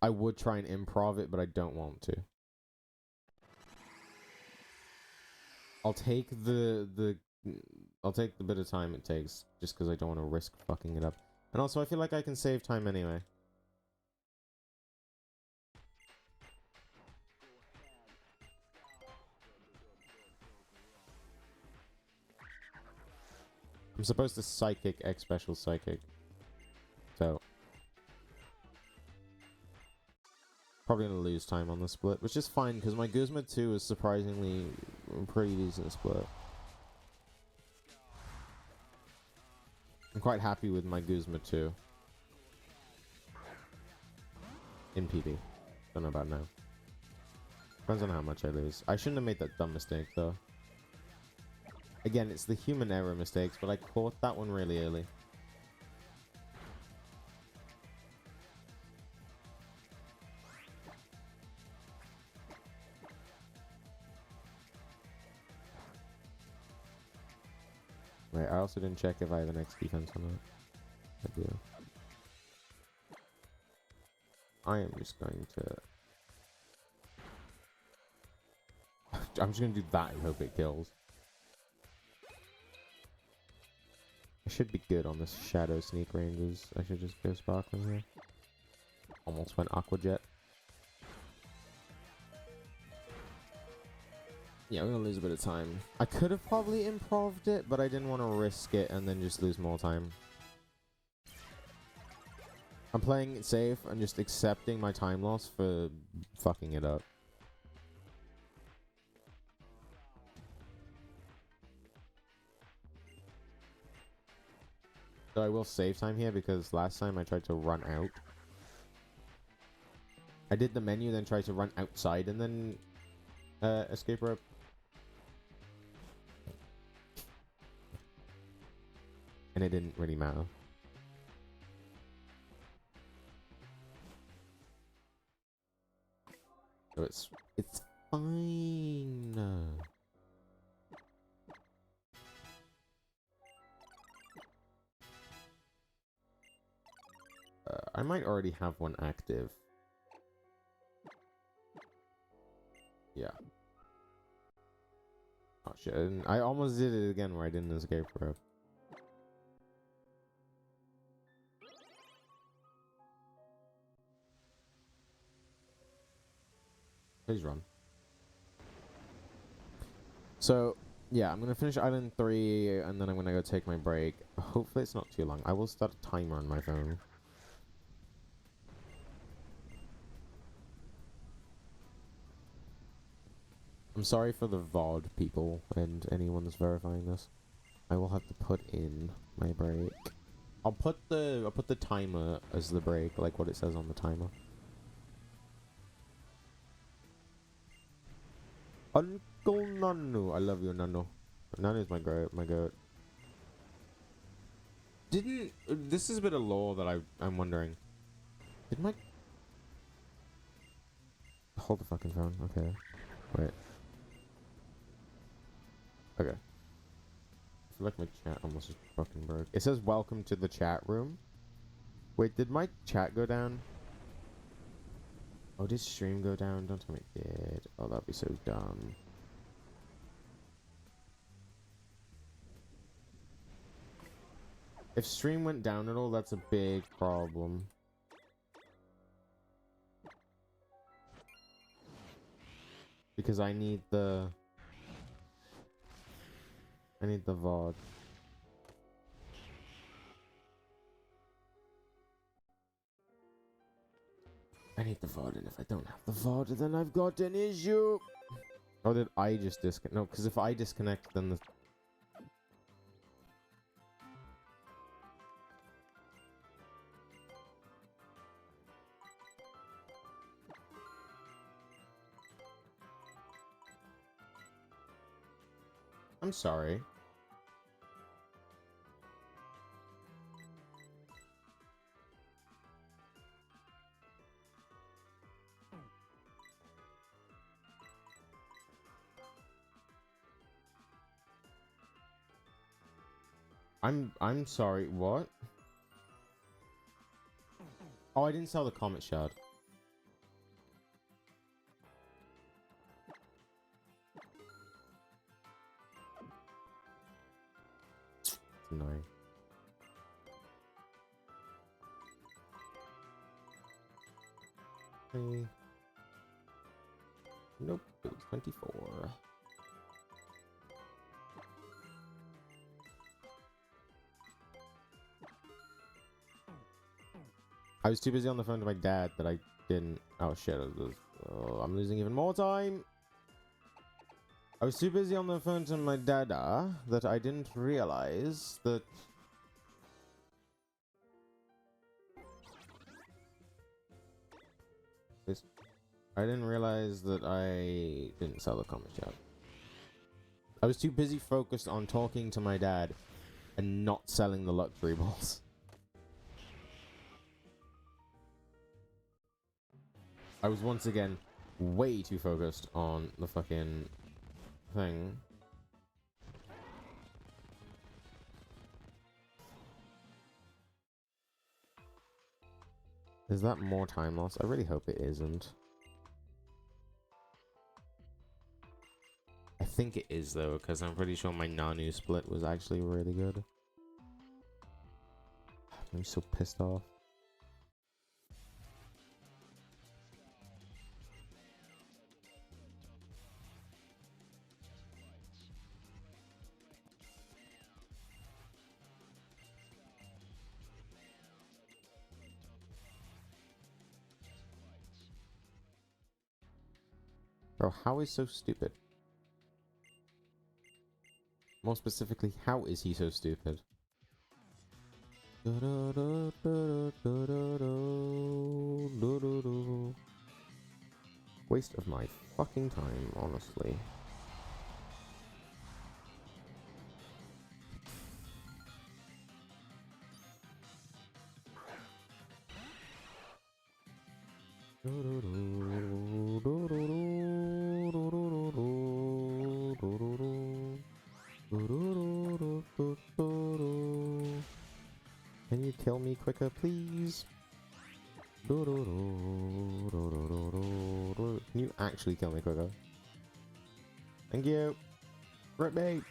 I would try and improv it, but I don't want to. I'll take the bit of time it takes, just because I don't want to risk fucking it up. And also, I feel like I can save time anyway. I'm supposed to psychic X special psychic. So probably gonna lose time on the split, which is fine because my Guzma 2 is surprisingly pretty decent split. I'm quite happy with my Guzma 2 in PD. Don't know about now. Depends on how much I lose. I shouldn't have made that dumb mistake though. Again, it's the human error mistakes, but I caught that one really early. Wait, I also didn't check if I have an X defense or not. I do. I am just going to... I'm just going to do that and hope it kills. I should be good on this shadow sneak ranges. I should just go sparkling here. Almost went aqua jet. Yeah, we're gonna lose a bit of time. I could have probably improved it, but I didn't want to risk it and then just lose more time. I'm playing it safe and just accepting my time loss for fucking it up. So I will save time here because last time I tried to run out. I did the menu, then tried to run outside and then escape rope. And it didn't really matter. So it's fine. I might already have one active. Yeah. Oh shit! I almost did it again where I didn't escape rope. Please run. So, yeah, I'm gonna finish Island 3, and then I'm gonna go take my break. Hopefully it's not too long. I will start a timer on my phone. I'm sorry for the VOD people, and anyone that's verifying this. I will have to put in my break. I'll put the timer as the break, like what it says on the timer. Uncle Nanu. I love you, Nanu. Nanu's my goat. This is a bit of lore that I'm wondering. Did my... Hold the fucking phone. Okay. Wait. Okay. I feel like my chat almost just fucking broke. It says welcome to the chat room. Wait, did my chat go down? Oh, did stream go down? Don't tell me it did. Oh, that'd be so dumb. If stream went down at all, that's a big problem. Because I need the VOD. I need the VOD, and if I don't have the VOD, then I've got an issue. Or did I just disconnect? No, because if I disconnect, then the... I'm sorry. I'm sorry, what? Oh, I didn't sell the comet shard. It's annoying. Nope, it was 24. I was too busy on the phone to my dad that I didn't... Oh shit, oh, I'm losing even more time. I was too busy on the phone to my dada that I didn't realize that... I didn't realize that I didn't sell the comic shop. I was too busy focused on talking to my dad and not selling the luxury balls. I was once again way too focused on the fucking thing. Is that more time loss? I really hope it isn't. I think it is though, because I'm pretty sure my Nanu split was actually really good. I'm so pissed off. Bro, how is so stupid? More specifically, how is he so stupid? Waste of my fucking time, honestly. Can you kill me quicker, please? Can you actually kill me quicker? Thank you. Crit me.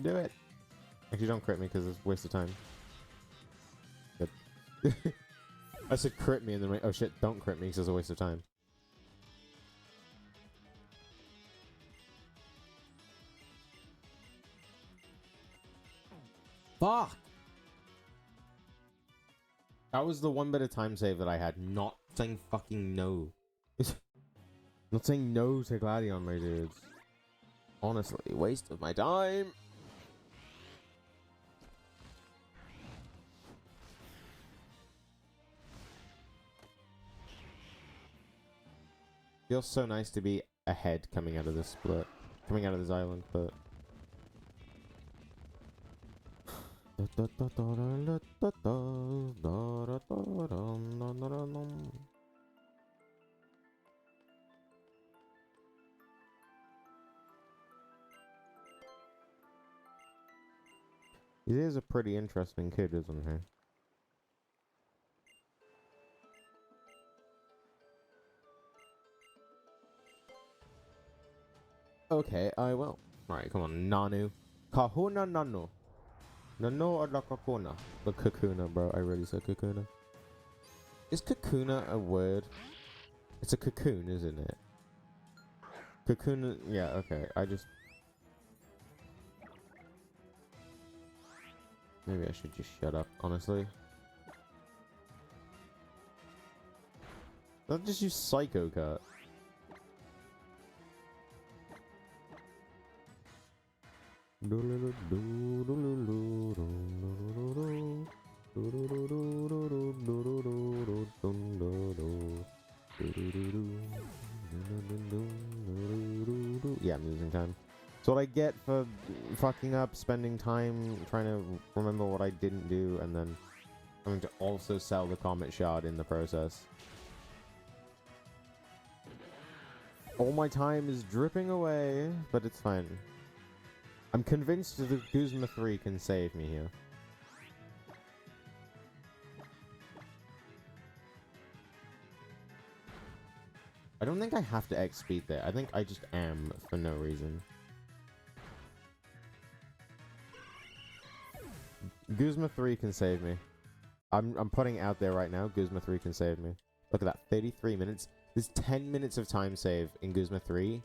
Do it. Actually, don't crit me because it's a waste of time. Good. I said crit me and then wait. Oh shit, don't crit me because it's a waste of time. Fuck! That was the one bit of time save that I had. Not saying fucking no. Not saying no to Gladion, my dudes. Honestly, waste of my time. Feels so nice to be ahead coming out of this split. Coming out of this island, but... He is a pretty interesting kid, isn't he? Okay, I will. Alright, come on, Nanu. Kahuna Nanu. Nano or la Kakuna? The Kakuna, bro. I really said Kakuna. Is Kakuna a word? It's a cocoon, isn't it? Kakuna, yeah, okay. I just... Maybe I should just shut up, honestly. I'll just use Psycho Cut. Yeah, I'm losing time. It's what I get for fucking up, spending time trying to remember what I didn't do, and then having to also sell the Comet Shard in the process. All my time is dripping away, but it's fine. I'm convinced that the Guzma 3 can save me here. I don't think I have to X-speed there. I think I just am for no reason. Guzma 3 can save me. I'm putting it out there right now. Guzma 3 can save me. Look at that. 33 minutes. There's 10 minutes of time save in Guzma 3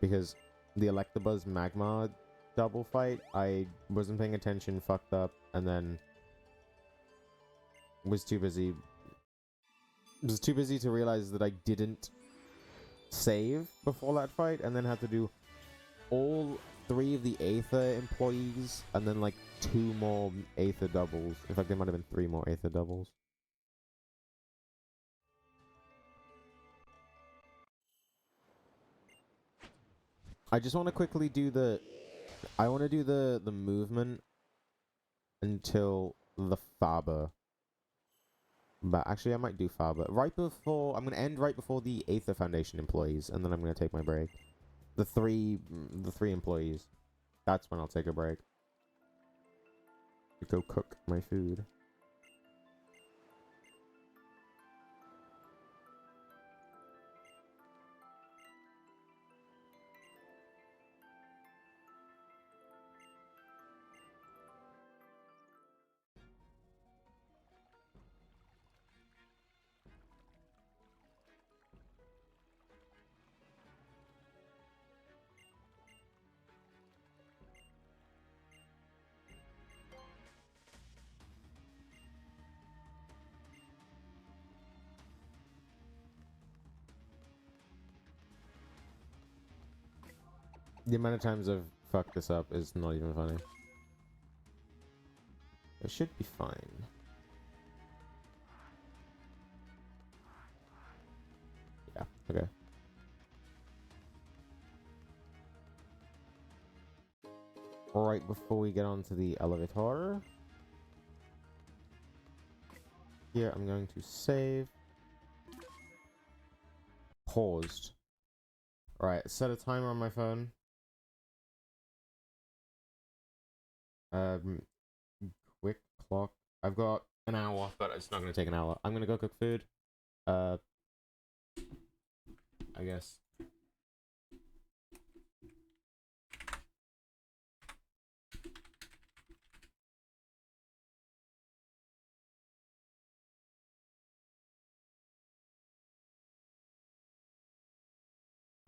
because the Electabuzz Magmar double fight, I wasn't paying attention, fucked up, and then was too busy to realize that I didn't save before that fight, and then had to do all 3 of the Aether employees, and then like 2 more Aether doubles. In fact, there might have been 3 more Aether doubles. I just want to quickly do the... I want to do the movement until the Faber. But actually, I might do Faber. Right before... I'm going to end right before the Aether Foundation employees, and then I'm going to take my break. The three employees. That's when I'll take a break. To go cook my food. The amount of times I've fucked this up is not even funny. It should be fine. Yeah, okay. Right before we get onto the elevator. Here, I'm going to save. Paused. Alright, set a timer on my phone. Quick clock. I've got an hour, but it's not going to take an hour. I'm going to go cook food. I guess.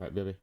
Alright, baby.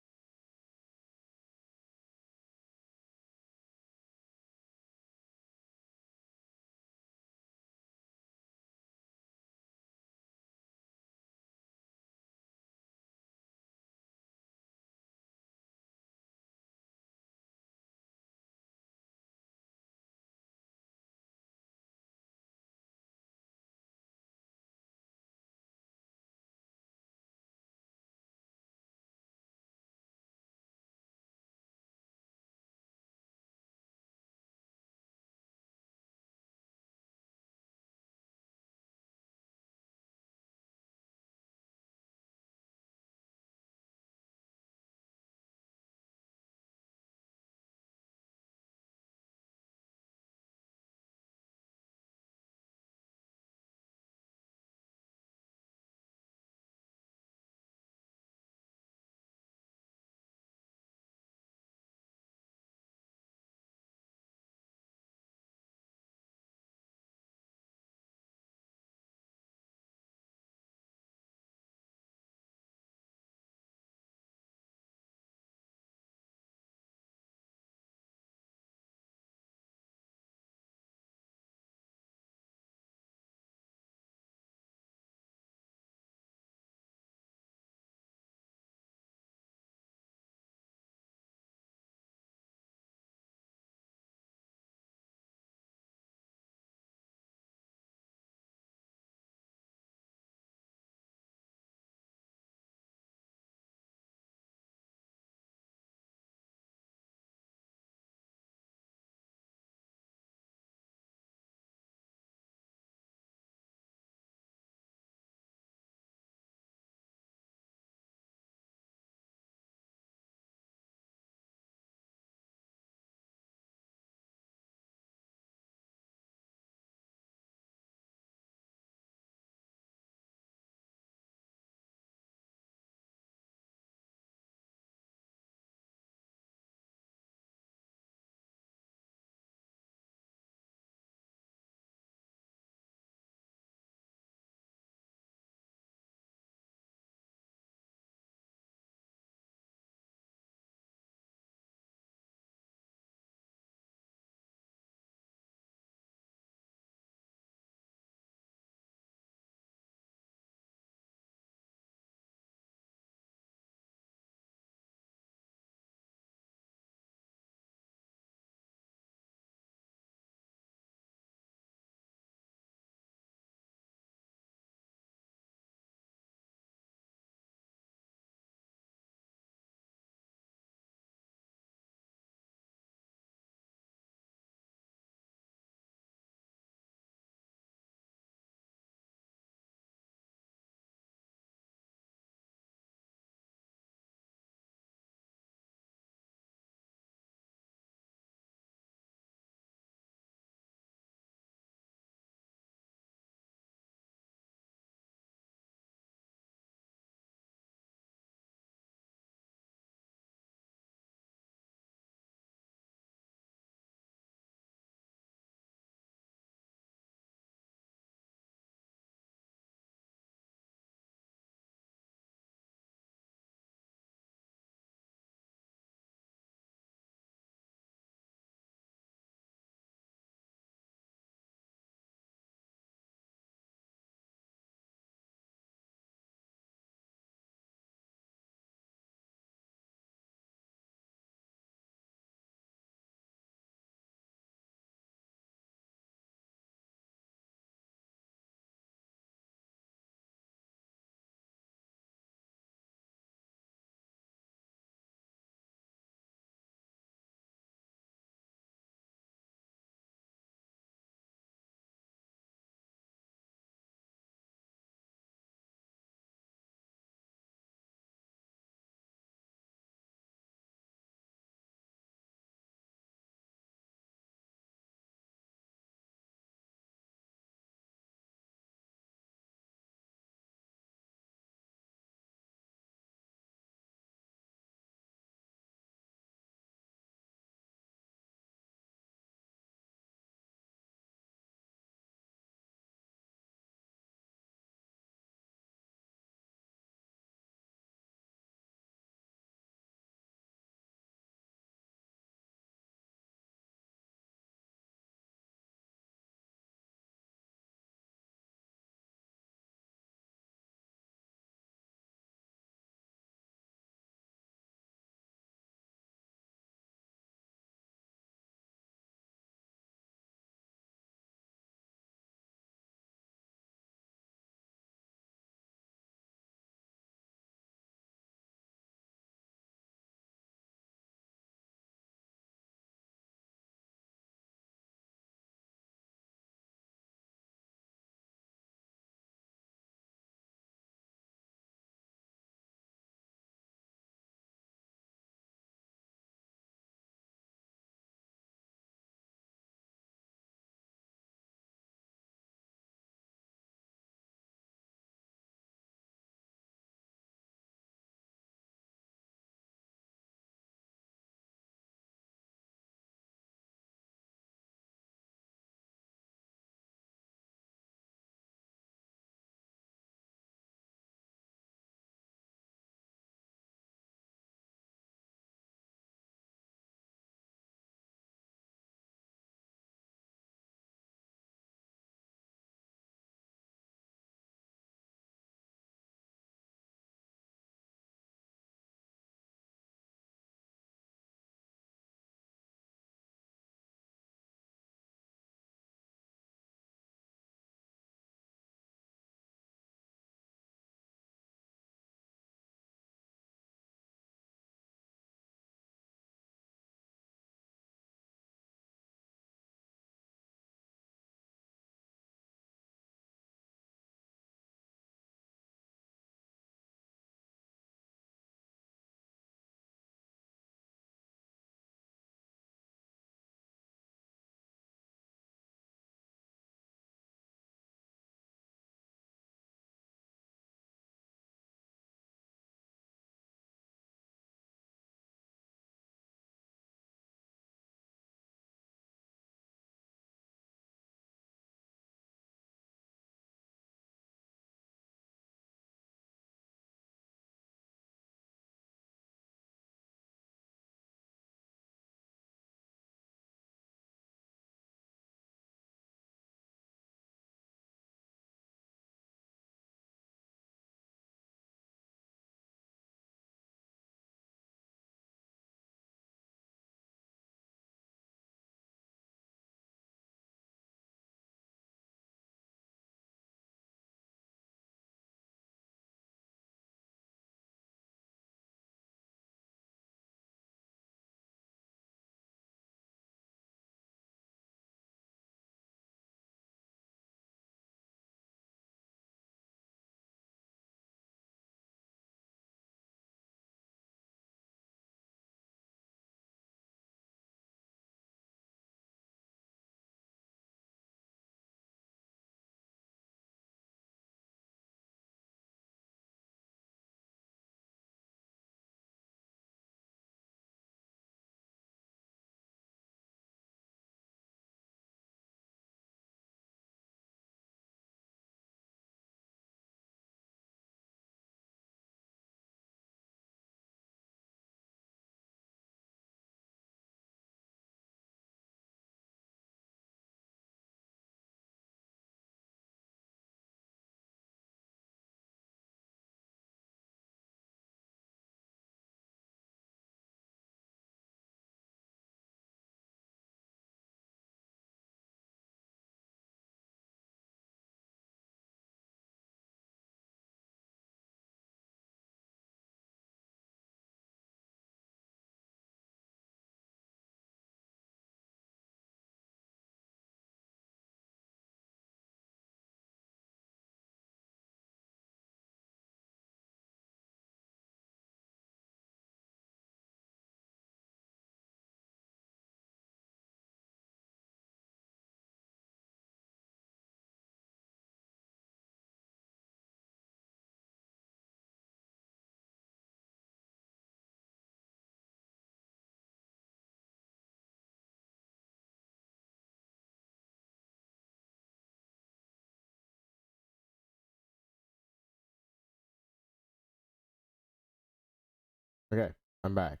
Okay, I'm back.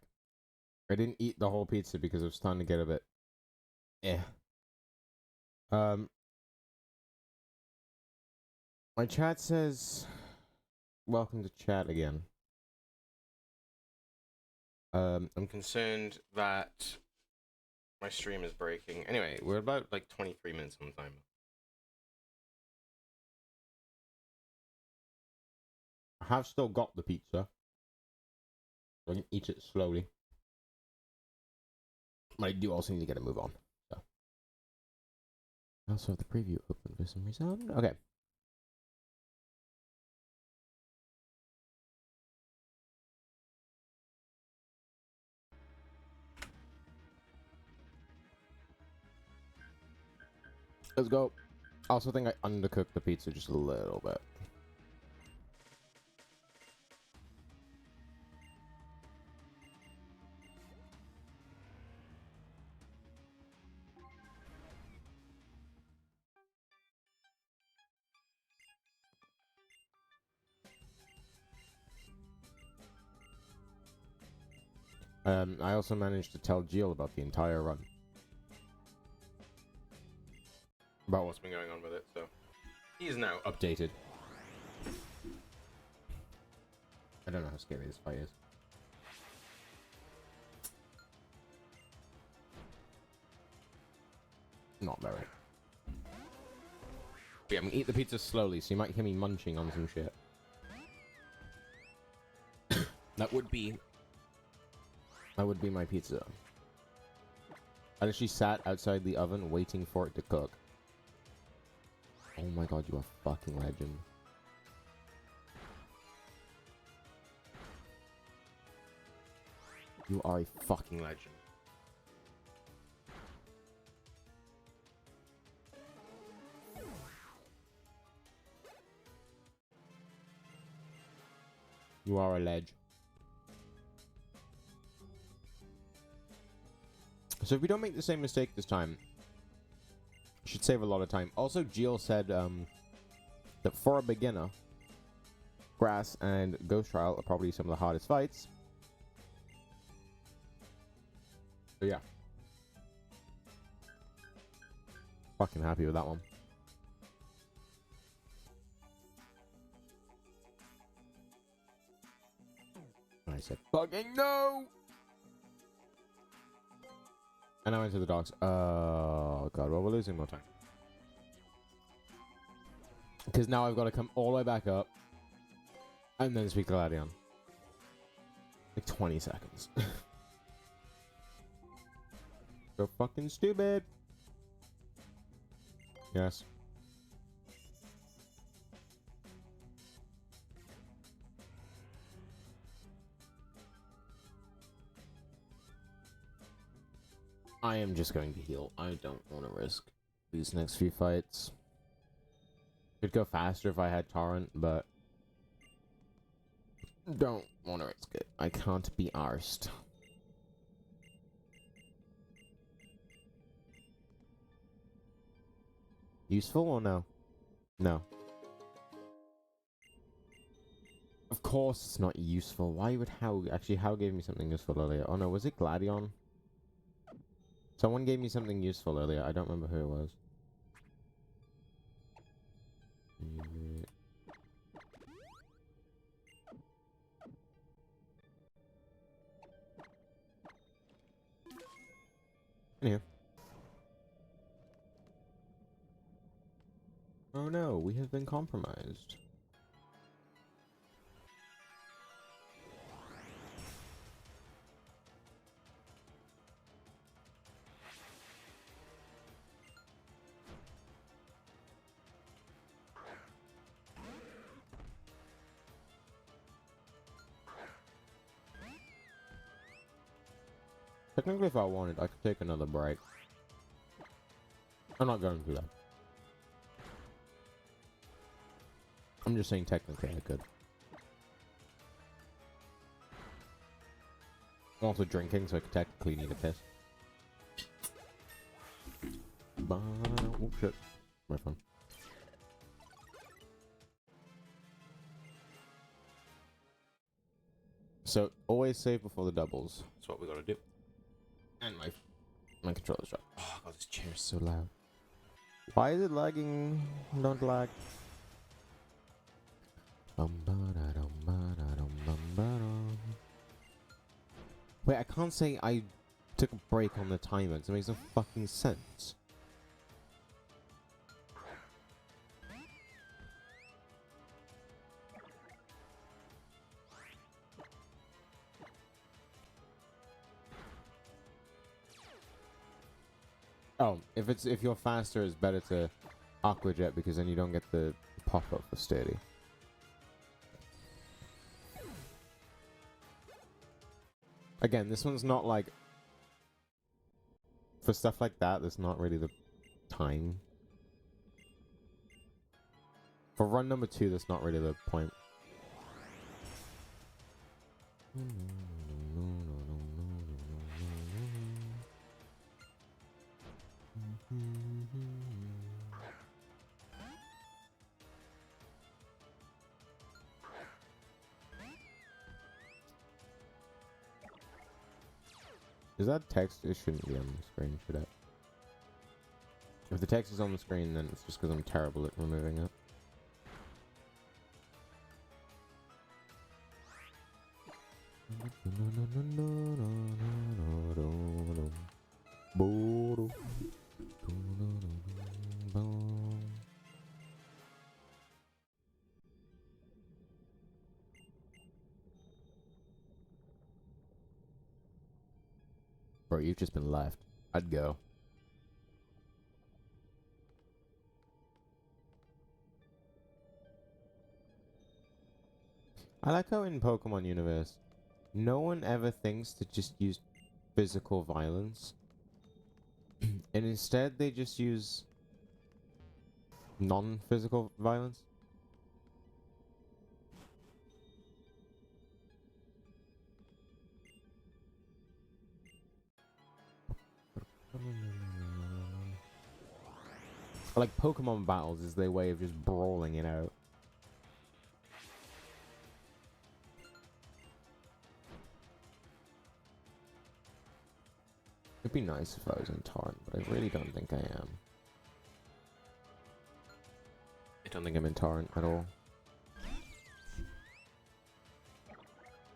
I didn't eat the whole pizza because it was starting to get a bit... Um, my chat says... Welcome to chat again. I'm concerned that my stream is breaking. Anyway, we're about like 23 minutes on time. I have still got the pizza. I can eat it slowly. But I do also need to get a move on. So. I also have the preview open for some reason. Okay. Let's go. I also think I undercooked the pizza just a little bit. I also managed to tell Jill about the entire run. About what's been going on with it, so... He's now updated. I don't know how scary this fight is. Not very. But yeah, I'm gonna eat the pizza slowly, so you might hear me munching on some shit. That would be my pizza. I actually sat outside the oven waiting for it to cook. Oh my god, you are a fucking legend. You are a fucking legend. You are a ledge. So if we don't make the same mistake this time, should save a lot of time. Also, Jill said that for a beginner, Grass and Ghost Trial are probably some of the hardest fights. So yeah. Fucking happy with that one. I said, fucking no! And I went to the docks. Oh god, well, we're losing more time. Because now I've got to come all the way back up and then speak to Gladion. Like 20 seconds. So fucking stupid. Yes. I am just going to heal. I don't want to risk these next few fights. Could go faster if I had Torrent, but don't want to risk it. I can't be arsed. Useful or no? No. Of course it's not useful. Why would How... Actually, How gave me something useful earlier. Oh no, was it Gladion? Someone gave me something useful earlier. I don't remember who it was. Anyway. Oh no, we have been compromised. Technically, if I wanted, I could take another break. I'm not going to though. I'm just saying technically I could. I'm also drinking, so I could technically need a piss. Oh shit. My phone. So always save before the doubles. That's what we gotta do. And my controller's dropped. Oh god, this chair is so loud. Why is it lagging? Don't lag. Wait, I can't say I took a break on the timer because it makes no fucking sense. Oh, if you're faster, it's better to Aqua Jet because then you don't get the pop-up for steady. Again, this one's not like... For stuff like that, that's not really the time. For run number 2, that's not really the point. Is that text? It shouldn't be on the screen, should it? If the text is on the screen, then it's just because I'm terrible at removing it. Bro, you've just been left. I'd go. I like how in Pokemon Universe, no one ever thinks to just use physical violence. And instead they just use non-physical violence. Like Pokemon battles is their way of just brawling it out. It'd be nice if I was in Torrent, but I really don't think I am. I don't think I'm in Torrent at all.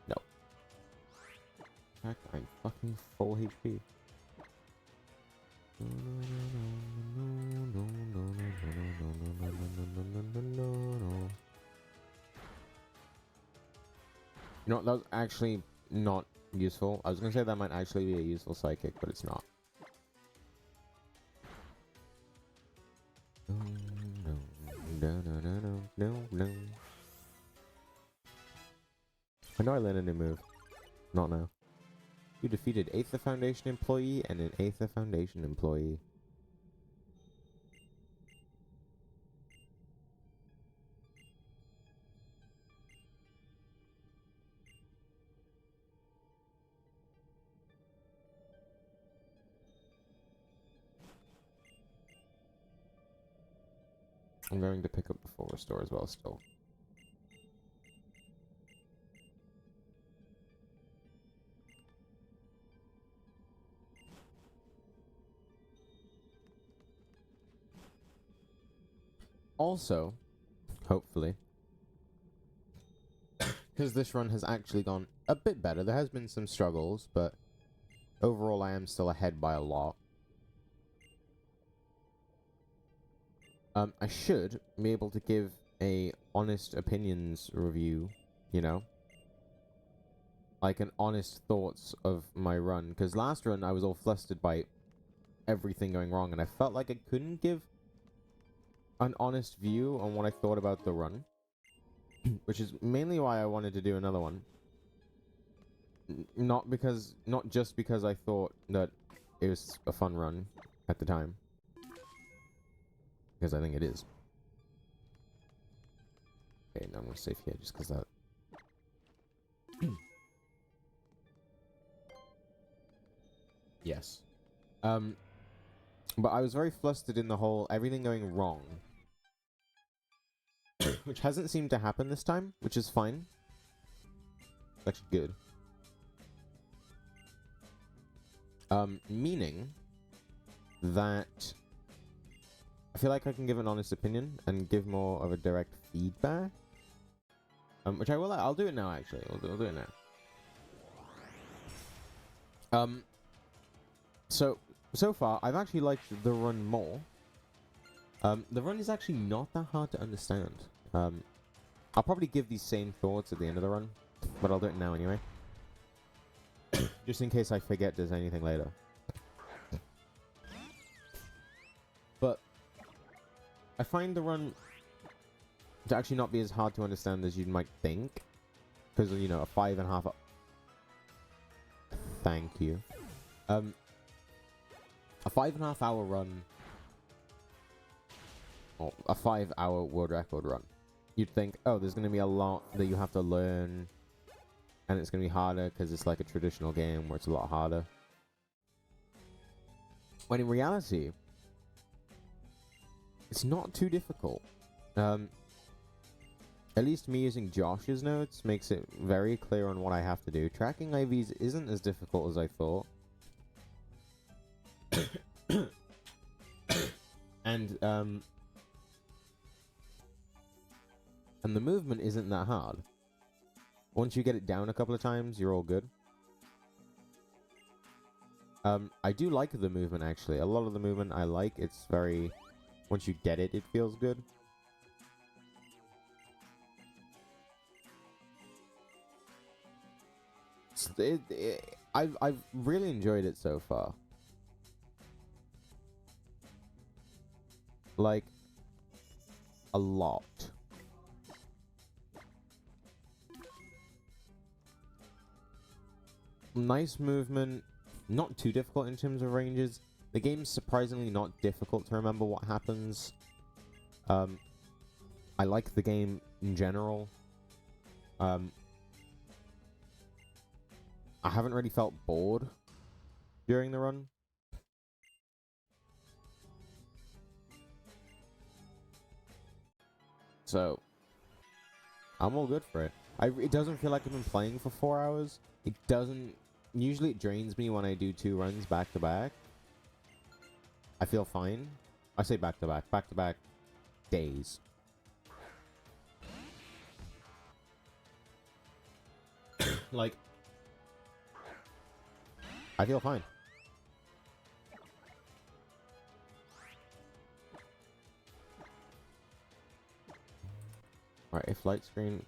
No. In fact, I'm fucking full HP. You know, that was actually not useful. I was gonna say that might actually be a useful psychic, but it's not. No. I know I learned a new move. Not now. You defeated Aether Foundation employee and an Aether Foundation employee. I'm going to pick up the full restore as well still. Also, hopefully, because this run has actually gone a bit better. There has been some struggles, but overall I am still ahead by a lot. I should be able to give a honest opinions review, you know? Like an honest thoughts of my run. Because last run I was all flustered by everything going wrong, and I felt like I couldn't give an honest view on what I thought about the run. Which is mainly why I wanted to do another one. Not just because I thought that it was a fun run at the time. Because I think it is. Okay, now I'm gonna save here just because that... Yes. But I was very flustered in the whole everything going wrong. Which hasn't seemed to happen this time, which is fine. It's actually good. Meaning that I feel like I can give an honest opinion and give more of a direct feedback. Which I will. I'll do it now. Actually, I'll do it now. So far, I've actually liked the run more. The run is actually not that hard to understand. I'll probably give these same thoughts at the end of the run, but I'll do it now anyway. Just in case I forget there's anything later. But I find the run to actually not be as hard to understand as you might think. Because, you know, a 5.5... Thank you. A 5.5 hour run... Or a 5 hour world record run. You'd think, oh, there's going to be a lot that you have to learn. And it's going to be harder because it's like a traditional game where it's a lot harder. When in reality, it's not too difficult. At least me using Josh's notes makes it very clear on what I have to do. Tracking IVs isn't as difficult as I thought. And the movement isn't that hard. Once you get it down a couple of times, you're all good. I do like the movement, actually. A lot of the movement I like. It's very... Once you get it, it feels good. I've really enjoyed it so far. Like, a lot. Nice movement, not too difficult in terms of ranges. The game's surprisingly not difficult to remember what happens. I like the game in general. I haven't really felt bored during the run. So, I'm all good for it. It doesn't feel like I've been playing for 4 hours. It doesn't... Usually it drains me when I do 2 runs back to back. I feel fine. I say back to back days. Like, I feel fine. Alright, if light screen...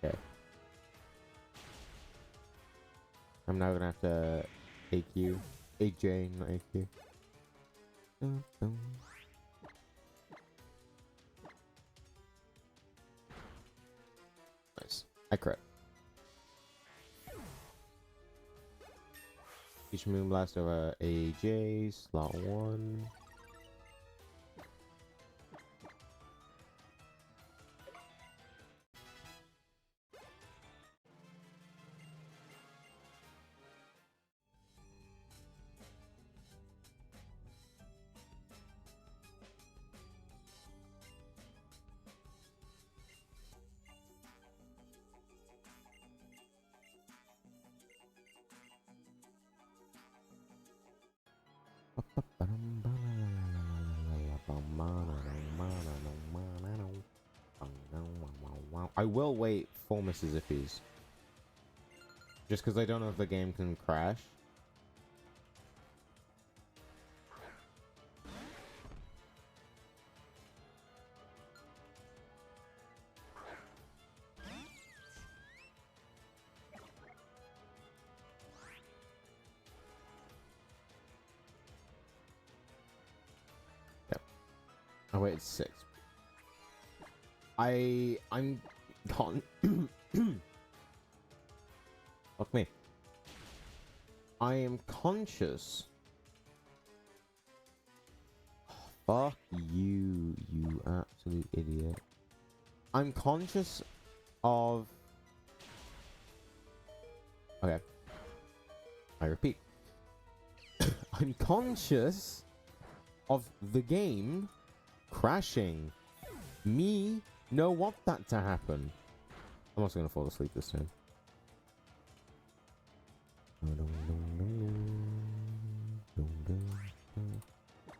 Okay. I'm now gonna have to AQ. AJ, not AQ. Dun, dun. Nice. I crit. Each Moonblast over AJ, slot 1. I will wait for Mississippi's. Just because I don't know if the game can crash. Yep. Oh wait, it's 6. I'm con fuck me. I am conscious. Fuck you, you absolute idiot. I'm conscious of... Okay. I repeat. I'm conscious of the game crashing. Me no want that to happen. I'm also gonna fall asleep this time.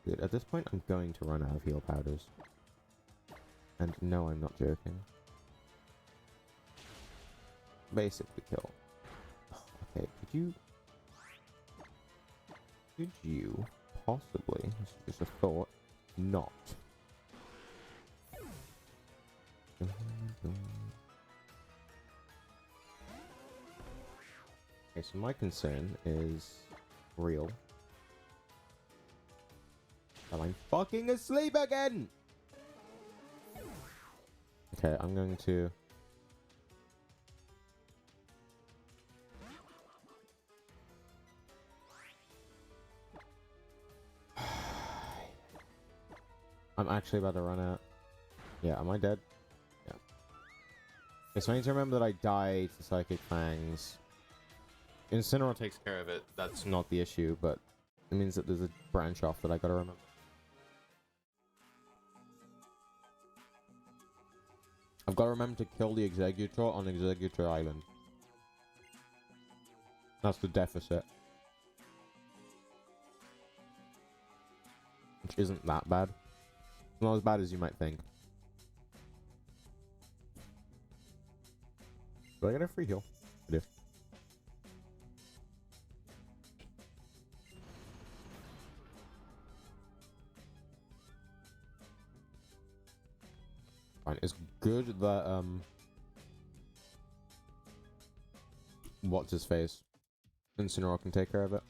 Dude, at this point, I'm going to run out of heal powders. And no, I'm not joking. Basically kill. Okay, could you possibly, this is just a thought, not? Okay, so my concern is real. But I'm fucking asleep again! Okay, I'm going to... I'm actually about to run out. Yeah, am I dead? Yeah. Okay, so I need to remember that I died to Psychic Fangs. Incineroar takes care of it. That's not the issue, but it means that there's a branch off that I gotta remember. I've got to remember to kill the Executor on Executor Island. That's the deficit. Which isn't that bad. Not as bad as you might think. Do I get a free heal? I do. Fine. It's good that what's his face? Incineroar can take care of it.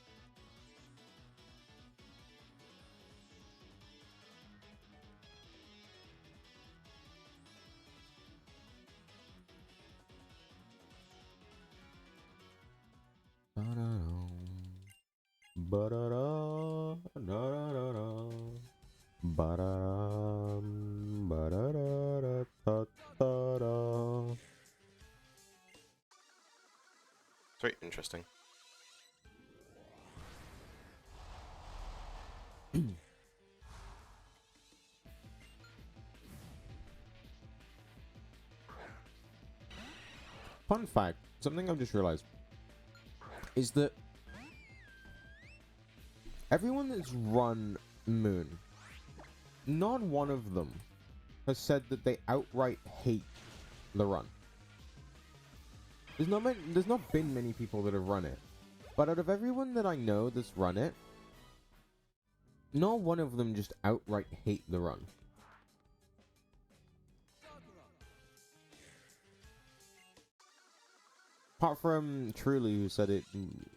Very interesting. Fun fact, something I've just realized is that everyone that's run Moon, not one of them has said that they outright hate the run. There's not been many people that have run it, but out of everyone that I know that's run it, not one of them just outright hate the run. Apart from Truly, who said it,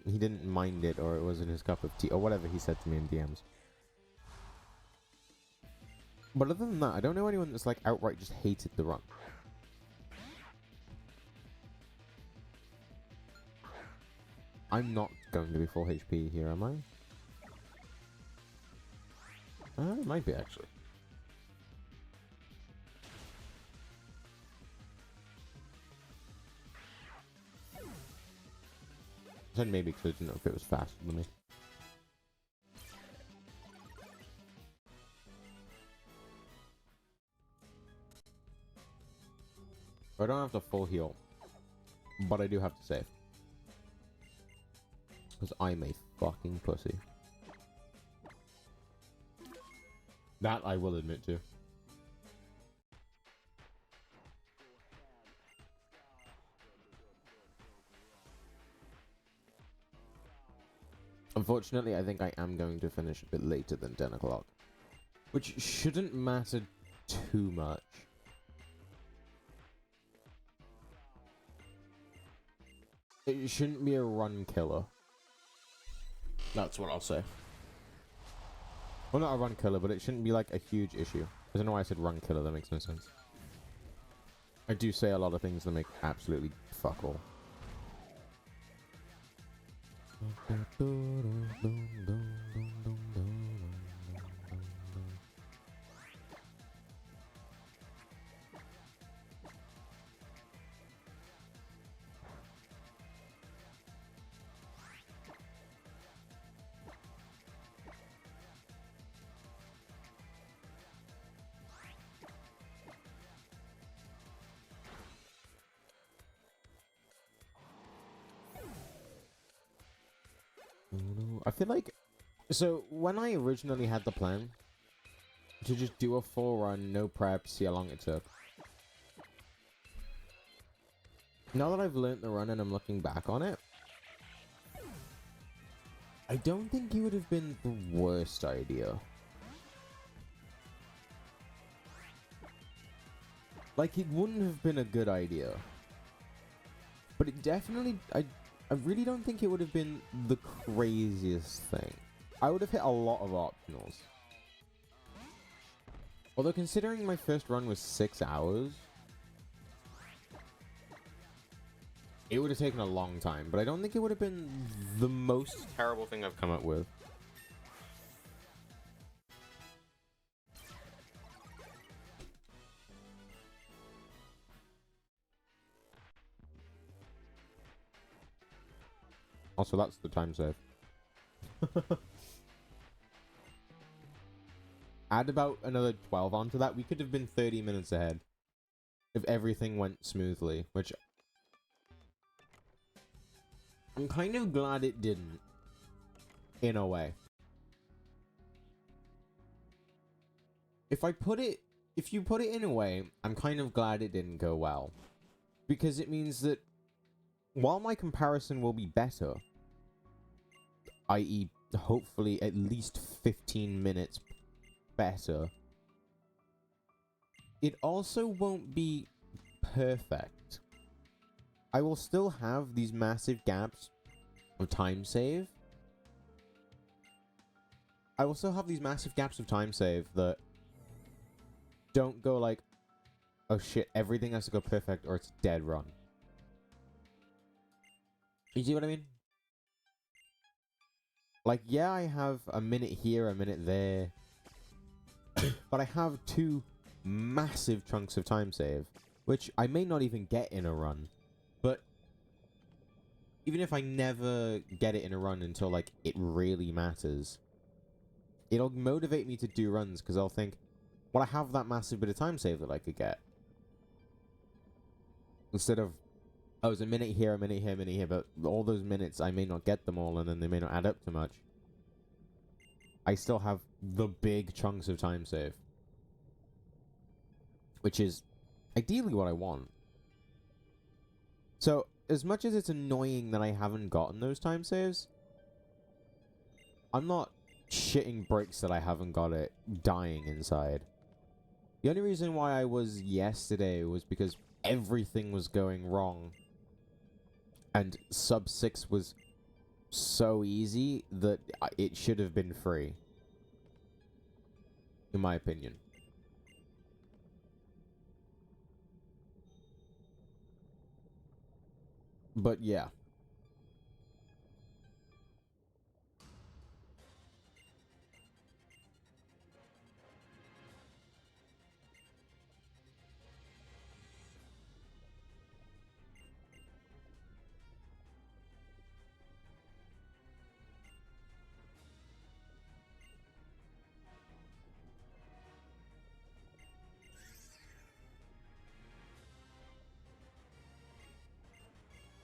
he didn't mind it, or it wasn't his cup of tea, or whatever he said to me in DMs. But other than that, I don't know anyone that's like outright just hated the run. I'm not going to be full HP here, am I? It might be, actually. I said maybe because I didn't know if it was faster than me. I don't have to full heal, but I do have to save. Because I'm a fucking pussy. That I will admit to. Unfortunately, I think I am going to finish a bit later than 10 o'clock. Which shouldn't matter too much. It shouldn't be a run killer. That's what I'll say. Well, not a run killer, but it shouldn't be like a huge issue. I don't know why I said run killer, that makes no sense. I do say a lot of things that make absolutely fuck all. I feel like... So, when I originally had the plan to just do a full run, no prep, see how long it took. Now that I've learnt the run and I'm looking back on it, I don't think it would have been the worst idea. Like, it wouldn't have been a good idea. But it definitely... I really don't think it would have been the craziest thing. I would have hit a lot of optionals. Although considering my first run was 6 hours, it would have taken a long time. But I don't think it would have been the most terrible thing I've come up with. Also, that's the time save. Add about another 12 onto that, we could have been 30 minutes ahead if everything went smoothly, which I'm kind of glad it didn't, in a way. If you put it in a way, I'm kind of glad it didn't go well, because it means that while my comparison will be better, i.e. hopefully at least 15 minutes better, it also won't be perfect. I will still have these massive gaps of time save. I will still have these massive gaps of time save that don't go like, oh shit, everything has to go perfect or it's a dead run. You see what I mean? Like, yeah, I have a minute here, a minute there. But I have 2 massive chunks of time save, which I may not even get in a run. But even if I never get it in a run until, like, it really matters, it'll motivate me to do runs, because I'll think, well, I have that massive bit of time save that I could get. Instead of, oh, it's a minute here, a minute here, a minute here, but all those minutes, I may not get them all, and then they may not add up to much. I still have the big chunks of time save. Which is ideally what I want. So, as much as it's annoying that I haven't gotten those time saves, I'm not shitting bricks that I haven't got it dying inside. The only reason why I was yesterday was because everything was going wrong. And sub 6 was so easy that it should have been free. In my opinion. But yeah.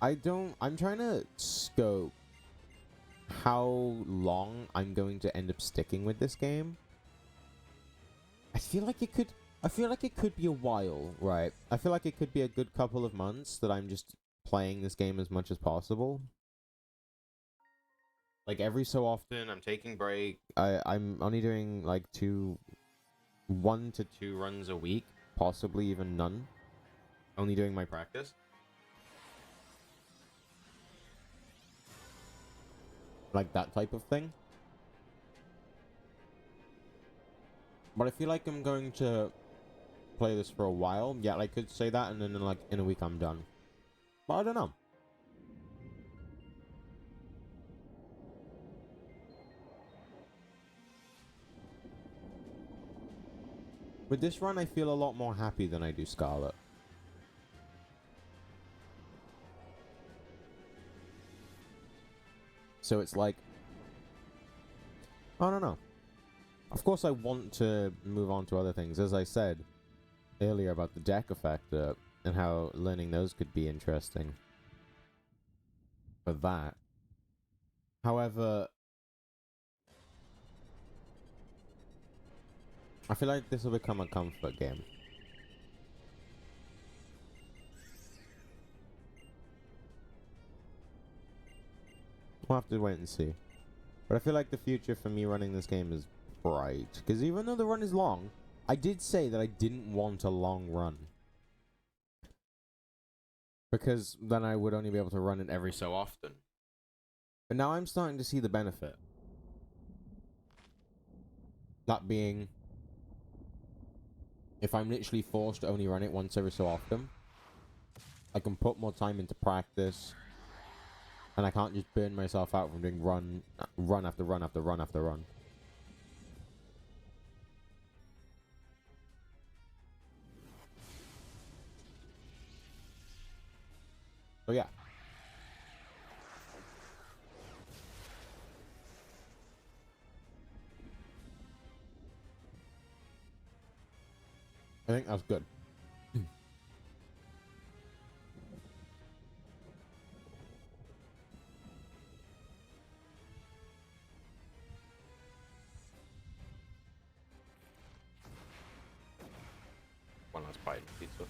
I'm trying to scope how long I'm going to end up sticking with this game. I feel like it could be a while, right? I feel like it could be a good couple of months that I'm just playing this game as much as possible. Like every so often, I'm taking break. I'm only doing like 1 to 2 runs a week, possibly even none. Only doing my practice. Like that type of thing. But I feel like I'm going to play this for a while. Yeah, I could say that, and then in a week I'm done. But I don't know. With this run, I feel a lot more happy than I do Scarlet. So it's like, I don't know. Of course I want to move on to other things, as I said earlier about the deck effect and how learning those could be interesting for that. However, I feel like this will become a comfort game. We'll have to wait and see. But I feel like the future for me running this game is bright. Because even though the run is long, I did say that I didn't want a long run. Because then I would only be able to run it every so often. But now I'm starting to see the benefit. That being, if I'm literally forced to only run it once every so often, I can put more time into practice. And I can't just burn myself out from doing run after run after run after run. So yeah. I think that's good. One last bite of pizza.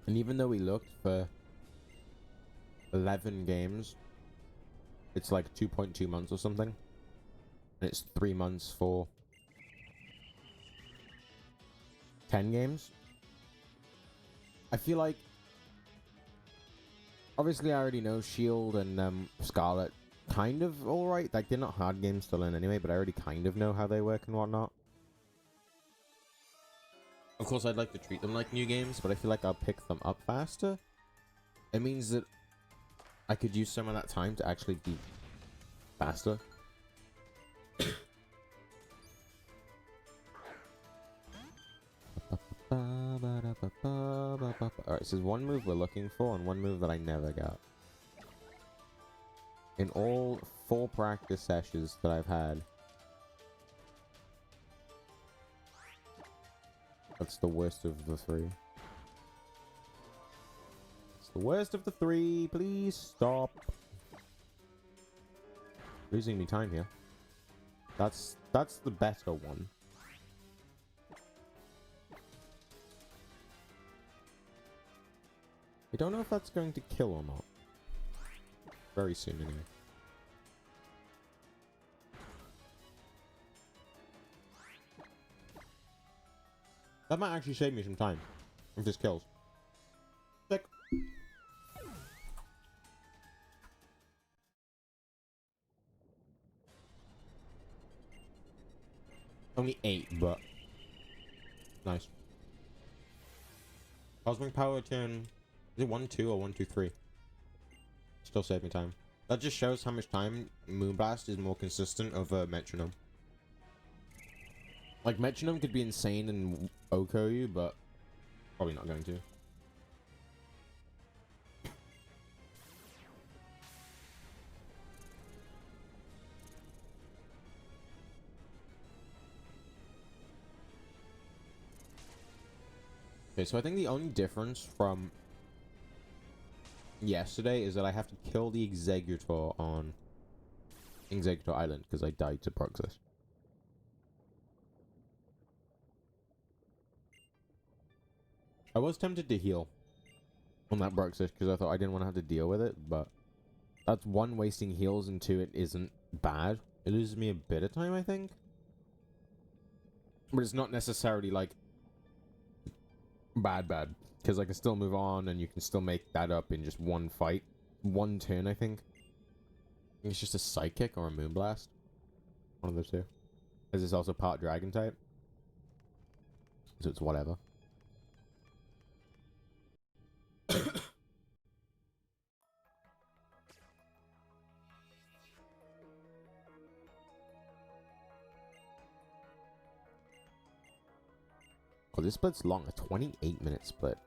And even though we looked for 11 games, it's like 2.2 months or something. And it's 3 months for 10 games. I feel like, obviously I already know Shield and Scarlet kind of alright. Like, they're not hard games to learn anyway, but I already kind of know how they work and whatnot. Of course, I'd like to treat them like new games, but I feel like I'll pick them up faster. It means that I could use some of that time to actually be faster. Alright, so there's one move we're looking for and one move that I never got. In all 4 practice sessions that I've had, that's the worst of the 3. It's the worst of the 3. Please stop. Losing me time here. That's the better one. I don't know if that's going to kill or not. Very soon, anyway. That might actually save me some time if this kills. Sick. Only 8, but nice. Cosmic Power turn. Is it 1-2 or 1-2-3? Still saving time. That just shows how much time Moonblast is more consistent over Metronome. Like, Metronome could be insane and OHKO you, but probably not going to. Okay, so I think the only difference from yesterday is that I have to kill the Executor on Executor Island because I died to Bruxis. I was tempted to heal on that Bruxis because I thought I didn't want to have to deal with it, but that's 1, wasting heals, and 2, it isn't bad. It loses me a bit of time, I think. But it's not necessarily like bad, because I can still move on and you can still make that up in just 1 fight. 1 turn, I think. It's just a Psychic or a Moonblast. One of those 2. Is this also part Dragon type? So it's whatever. Oh, this split's long. A 28-minute split.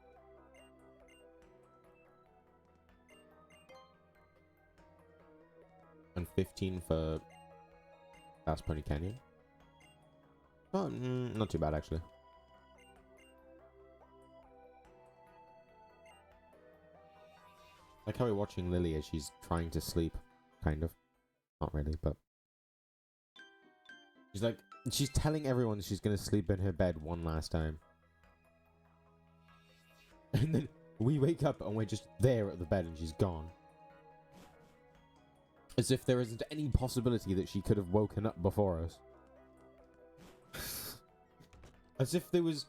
And 15 for Fast Pony Canyon. Oh, not too bad, actually. Like how we're watching Lily as she's trying to sleep. Kind of. Not really, but... She's like... She's telling everyone she's gonna sleep in her bed one last time. And then we wake up and we're just there at the bed and she's gone. As if there isn't any possibility that she could have woken up before us. As if there was...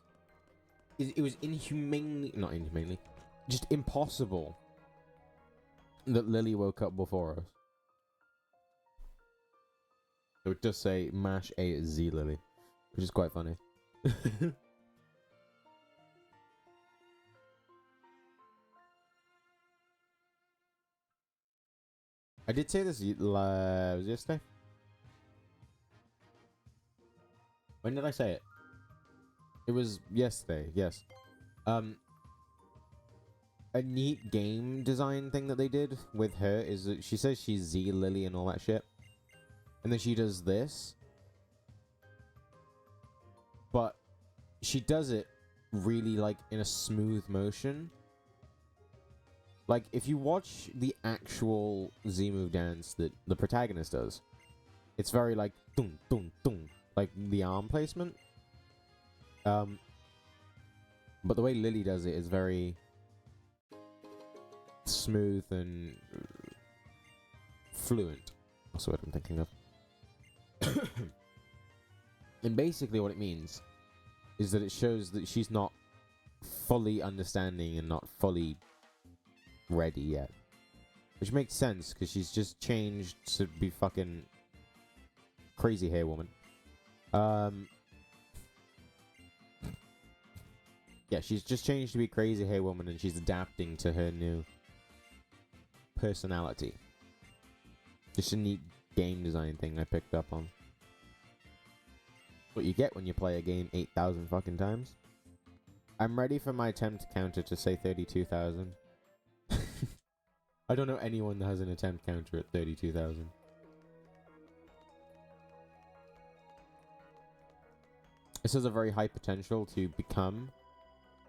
It was inhumanely... Not inhumanely. Just impossible that Lily woke up before us. So it does say mash A Z Lily, which is quite funny. I did say this was yesterday. When did I say it? It was yesterday, yes. A neat game design thing that they did with her is that she says she's Z Lily and all that shit. And then she does this. But she does it really like in a smooth motion. Like if you watch the actual Z move dance that the protagonist does, it's very like dun dun dun, like the arm placement. But the way Lily does it is very smooth and fluent. That's what I'm thinking of. And basically what it means is that it shows that she's not fully understanding and not fully ready yet. Which makes sense, because she's just changed to be fucking crazy hair woman. Yeah, she's just changed to be crazy hair woman and she's adapting to her new personality. Just a neat game design thing I picked up on. What you get when you play a game 8,000 fucking times. I'm ready for my attempt counter to say 32,000. I don't know anyone that has an attempt counter at 32,000. This has a very high potential to become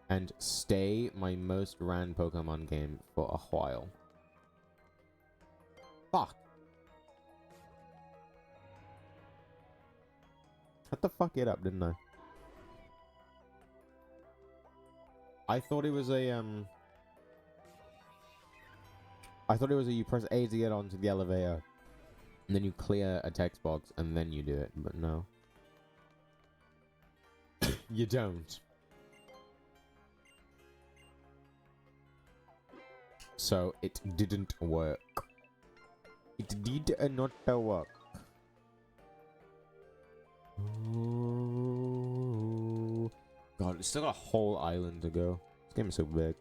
and stay my most ran Pokemon game for a while. Fuck. Had to fuck it up, didn't I? I thought it was a I thought it was a you press A to get onto the elevator, and then you clear a text box, and then you do it, but no. You don't. So, it didn't work. It did not work. Oh. God, it's still got a whole island to go. This game is so big.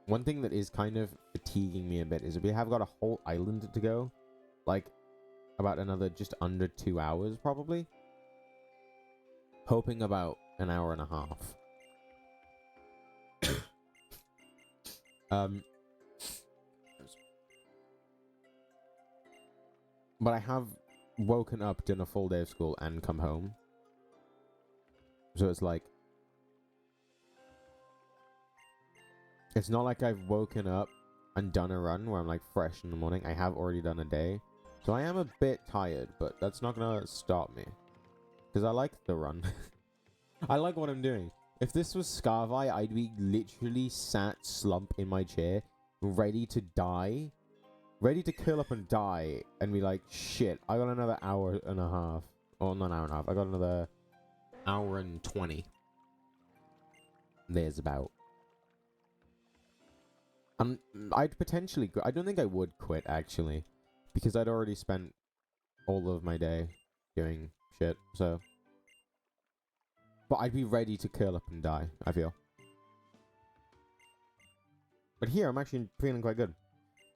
One thing that is kind of fatiguing me a bit is we have got a whole island to go. Like, about another just under 2 hours, probably. Hoping about an hour and a half. But I have woken up, done a full day of school, and come home. So it's like... It's not like I've woken up and done a run where I'm like fresh in the morning. I have already done a day. So I am a bit tired, but that's not gonna stop me. Because I like the run. I like what I'm doing. If this was Scarvi, I'd be literally sat slump in my chair, ready to die. Ready to curl up and die, and be like, shit, I got another hour and a half. Or not an hour and a half, I got another hour and 20. There's about. I'd potentially... I don't think I would quit, actually. Because I'd already spent all of my day doing shit, so... But I'd be ready to curl up and die, I feel. But here, I'm actually feeling quite good.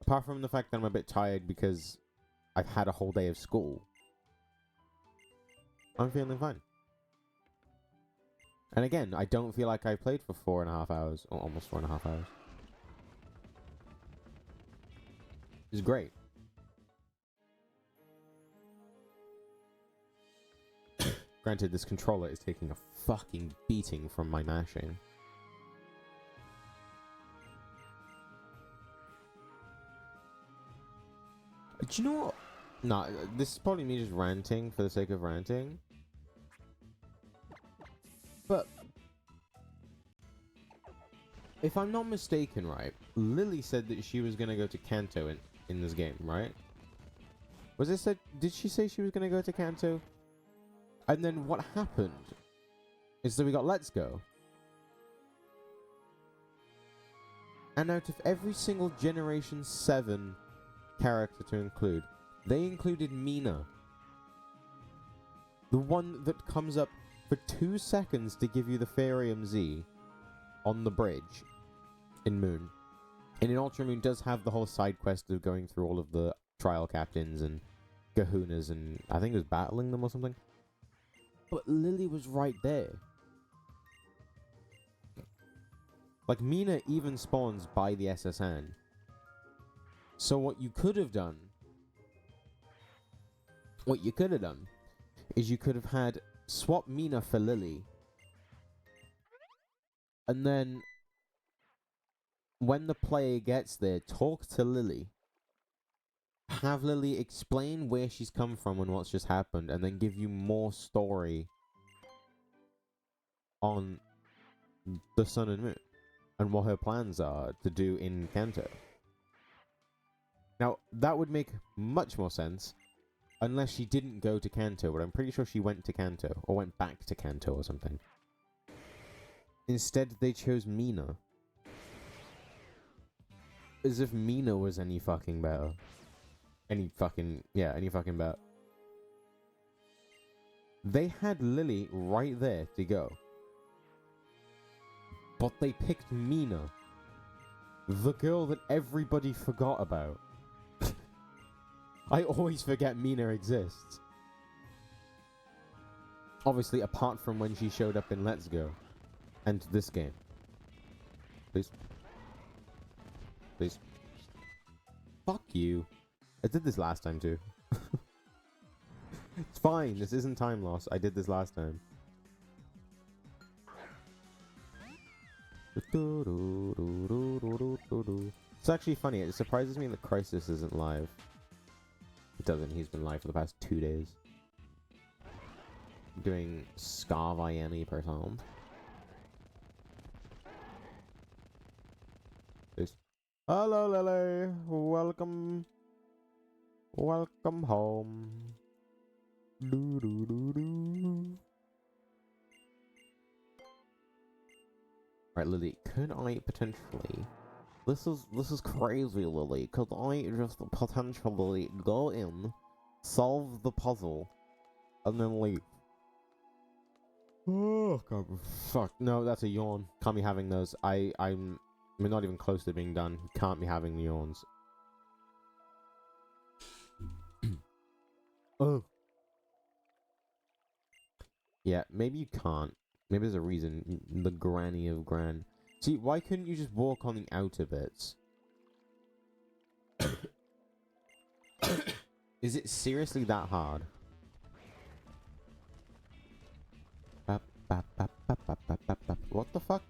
Apart from the fact that I'm a bit tired because I've had a whole day of school. I'm feeling fine. And again, I don't feel like I played for 4.5 hours. Or almost 4.5 hours. It's great. Granted, this controller is taking a fucking beating from my mashing. Do you know what? No, this is probably me just ranting for the sake of ranting. But if I'm not mistaken, right, Lily said that she was gonna go to Kanto in this game, right? Was it said? Did she say she was gonna go to Kanto? And then what happened is that we got Let's Go. And out of every single Generation 7 character to include, they included Mina. The one that comes up for 2 seconds to give you the Farium Z on the bridge in Moon. And in Ultra Moon does have the whole side quest of going through all of the trial captains and kahunas and I think it was battling them or something. But Lily was right there. Like, Mina even spawns by the SSN. So what you could have done... is you could have had swap Mina for Lily. And then when the player gets there, talk to Lily. Have Lily explain where she's come from and what's just happened, and then give you more story on the Sun and Moon and what her plans are to do in Kanto. Now, that would make much more sense unless she didn't go to Kanto, but I'm pretty sure she went to Kanto, or went back to Kanto or something. Instead, they chose Mina. As if Mina was any fucking better. Any fucking better. They had Lily right there to go. But they picked Mina. The girl that everybody forgot about. I always forget Mina exists. Obviously, apart from when she showed up in Let's Go. And this game. Please. Please. Fuck you. I did this last time too. It's fine, this isn't time loss. I did this last time. It's actually funny, it surprises me that Crisis isn't live. It doesn't, he's been live for the past 2 days. Doing Scarviani per song. Hello Lily, welcome. Welcome home. Do, do, do, do. Right, Lily, could I potentially... This is crazy, Lily. Could I just potentially go in, solve the puzzle, and then leave? Oh, God, fuck. No, that's a yawn. Can't be having those. I'm not even close to being done. Can't be having the yawns. Oh. Yeah, maybe you can't. Maybe there's a reason. The granny of Gran. See, why couldn't you just walk on the outer bits? Is it seriously that hard? What the fuck?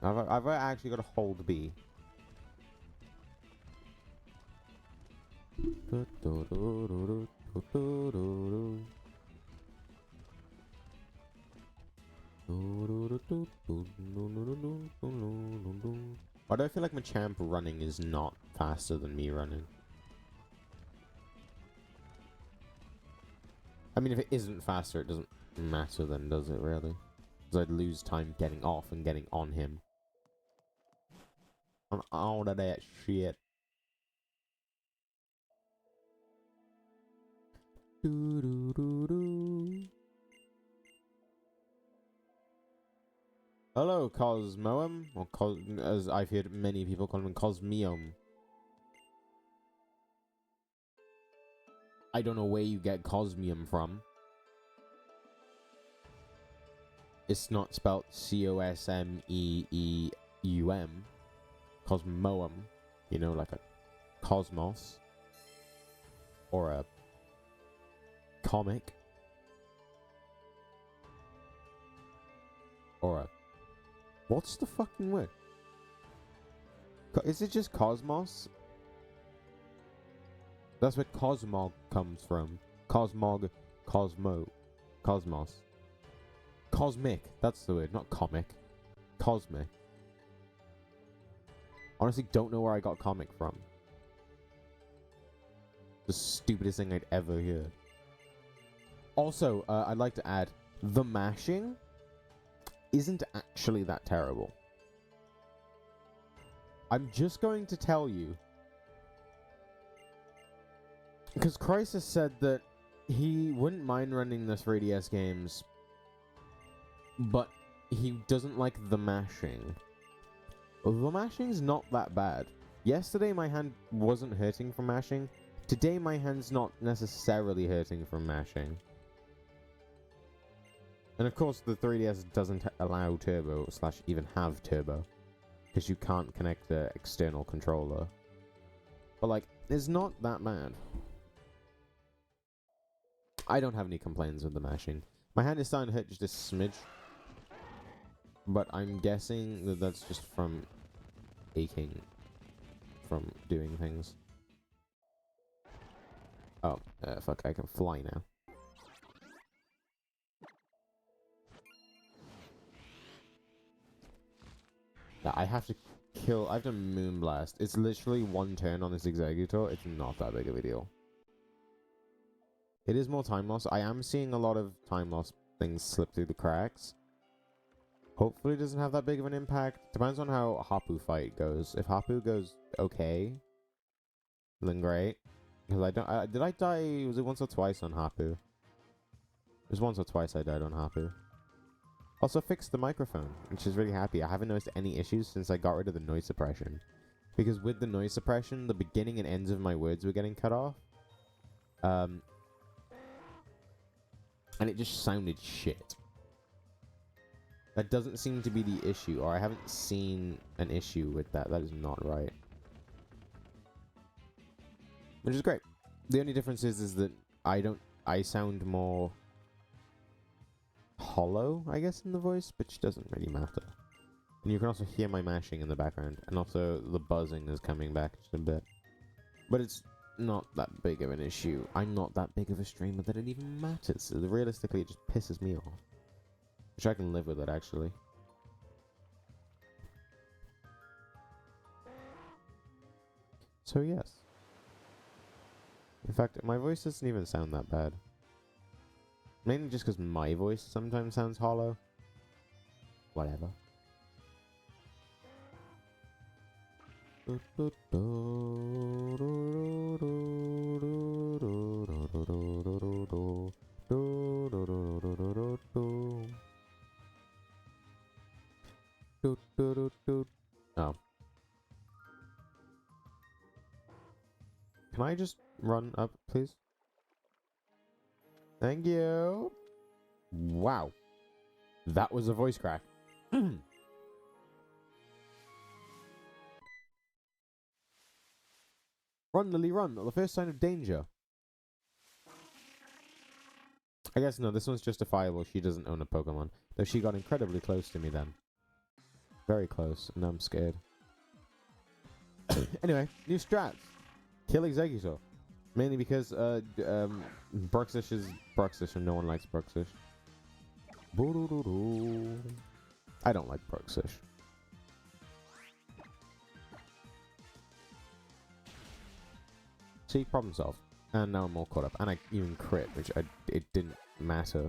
I've actually got to hold B. Why do I feel like Machamp running is not faster than me running? I mean, if it isn't faster, it doesn't matter then, does it really? Because I'd lose time getting off and getting on him. On all of that shit. Hello, Cosmoem, or as I've heard many people call him, Cosmium. I don't know where you get Cosmium from. It's not spelled Cosmeeum. Cosmoem. You know, like a cosmos. Or a comic. What's the fucking word? Is it just Cosmos? That's where Cosmog comes from. Cosmog, Cosmo, Cosmos. Cosmic, that's the word, not comic. Cosmic. Honestly, don't know where I got comic from. The stupidest thing I'd ever heard. Also, I'd like to add, the mashing isn't actually that terrible. I'm just going to tell you, because Crisis said that he wouldn't mind running the 3DS games, but he doesn't like the mashing. The mashing's not that bad. Yesterday my hand wasn't hurting from mashing. Today my hand's not necessarily hurting from mashing. And of course the 3DS doesn't allow turbo / even have turbo, because you can't connect the external controller. But like, it's not that bad. I don't have any complaints with the mashing. My hand is starting to hurt just a smidge, but I'm guessing that that's just from aching from doing things. Oh, fuck, I can fly now. Yeah, I have to Moonblast. It's literally one turn on this Executor. It's not that big of a deal. It is more time loss. I am seeing a lot of time loss things slip through the cracks. Hopefully it doesn't have that big of an impact. Depends on how Hapu fight goes. If Hapu goes okay, then great. Because I don't... did I die... Was it once or twice on Hapu? It was once or twice I died on Hapu. Also fixed the microphone, which is really happy. I haven't noticed any issues since I got rid of the noise suppression. Because with the noise suppression, the beginning and ends of my words were getting cut off. And it just sounded shit. That doesn't seem to be the issue, or I haven't seen an issue with that. That is not right. Which is great. The only difference is that I sound more hollow, I guess, in the voice, which doesn't really matter. And you can also hear my mashing in the background, and also the buzzing is coming back just a bit. But it's not that big of an issue. I'm not that big of a streamer that it even matters. So realistically, it just pisses me off. Which I can live with it, actually. So yes. In fact, my voice doesn't even sound that bad. Mainly just because my voice sometimes sounds hollow. Whatever. Oh. Can I just run up, please? Thank you. Wow. That was a voice crack. Run, Lily, run. The first sign of danger. I guess no, this one's justifiable. She doesn't own a Pokemon. Though she got incredibly close to me then. Very close, and I'm scared. Anyway, new strats. Kill Executor. Mainly because Bruxish is Bruxish and no one likes Bruxish. I don't like Bruxish. See, problem solved. And now I'm all caught up. And I even crit, which it didn't matter.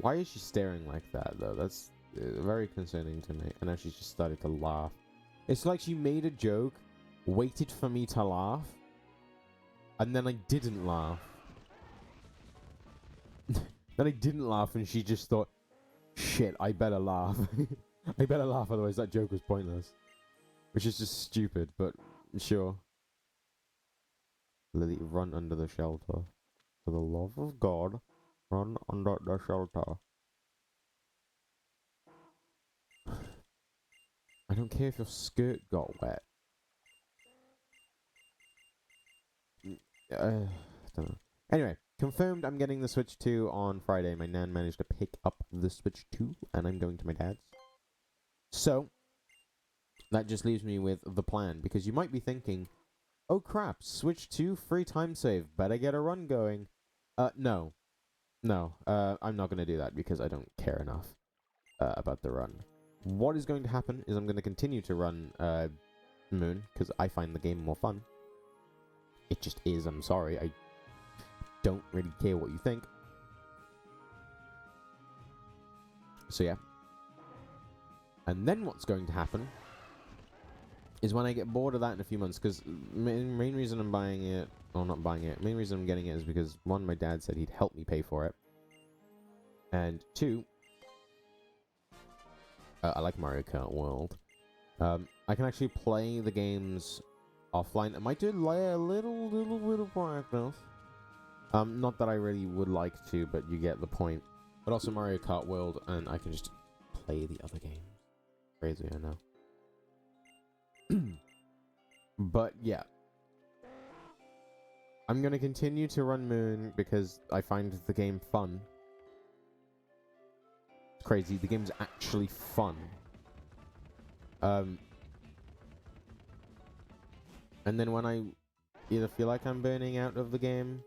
Why is she staring like that, though? That's very concerning to me. And now she's just started to laugh. It's like she made a joke, waited for me to laugh, and then I didn't laugh. Then I didn't laugh, and she just thought, shit, I better laugh. I better laugh, otherwise that joke was pointless. Which is just stupid, but sure. Lily, run under the shelter. For the love of God, run under the shelter. I don't care if your skirt got wet. I don't know. Anyway, confirmed I'm getting the Switch 2 on Friday. My nan managed to pick up the Switch 2, and I'm going to my dad's. So, that just leaves me with the plan, because you might be thinking, oh crap, Switch 2, free time save, better get a run going. No. No, I'm not going to do that, because I don't care enough about the run. What is going to happen is I'm going to continue to run Moon, because I find the game more fun. It just is, I'm sorry, I don't really care what you think. So yeah. And then what's going to happen is when I get bored of that in a few months, because main reason I'm buying it, or not buying it, main reason I'm getting it is because, one, my dad said he'd help me pay for it, and two, I like Mario Kart World. I can actually play the games offline. I might do a little practice. Not that I really would like to, but you get the point. But also Mario Kart World, and I can just play the other games. Crazy, I know. But yeah. I'm gonna continue to run Moon because I find the game fun. It's crazy, the game's actually fun. And then when I either feel like I'm burning out of the game,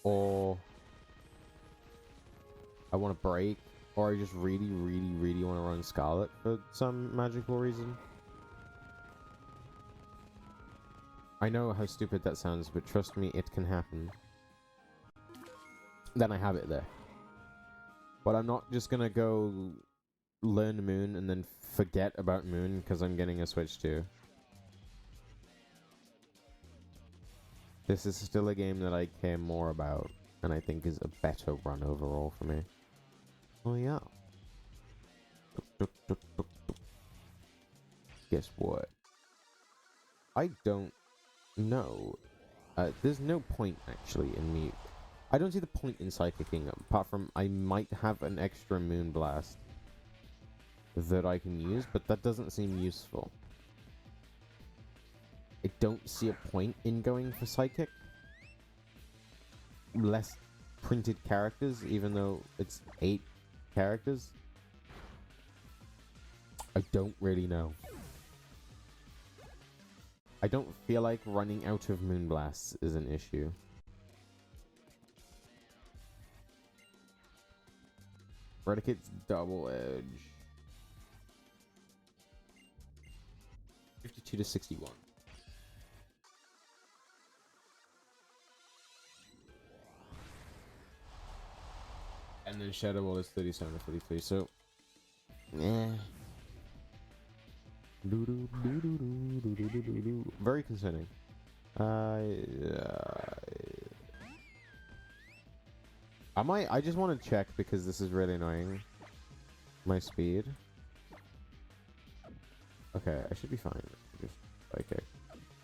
or I want to break, or I just really want to run Scarlet for some magical reason. I know how stupid that sounds, but trust me, it can happen. Then I have it there. But I'm not just gonna go learn Moon and then forget about Moon because I'm getting a Switch 2. This is still a game that I care more about, and I think is a better run overall for me. Oh yeah. Guess what? I don't know. There's no point, actually, in me... I don't see the point in Psychicking, apart from I might have an extra Moon Blast that I can use, but that doesn't seem useful. I don't see a point in going for Psychic. Less printed characters, even though it's 8 characters. I don't really know. I don't feel like running out of Moonblasts is an issue. Redicate's double edge. 52 to 61. And then Shadow Ball is 37 to 43, so... Very concerning. I just want to check because this is really annoying. My speed. Okay, I should be fine. Just okay.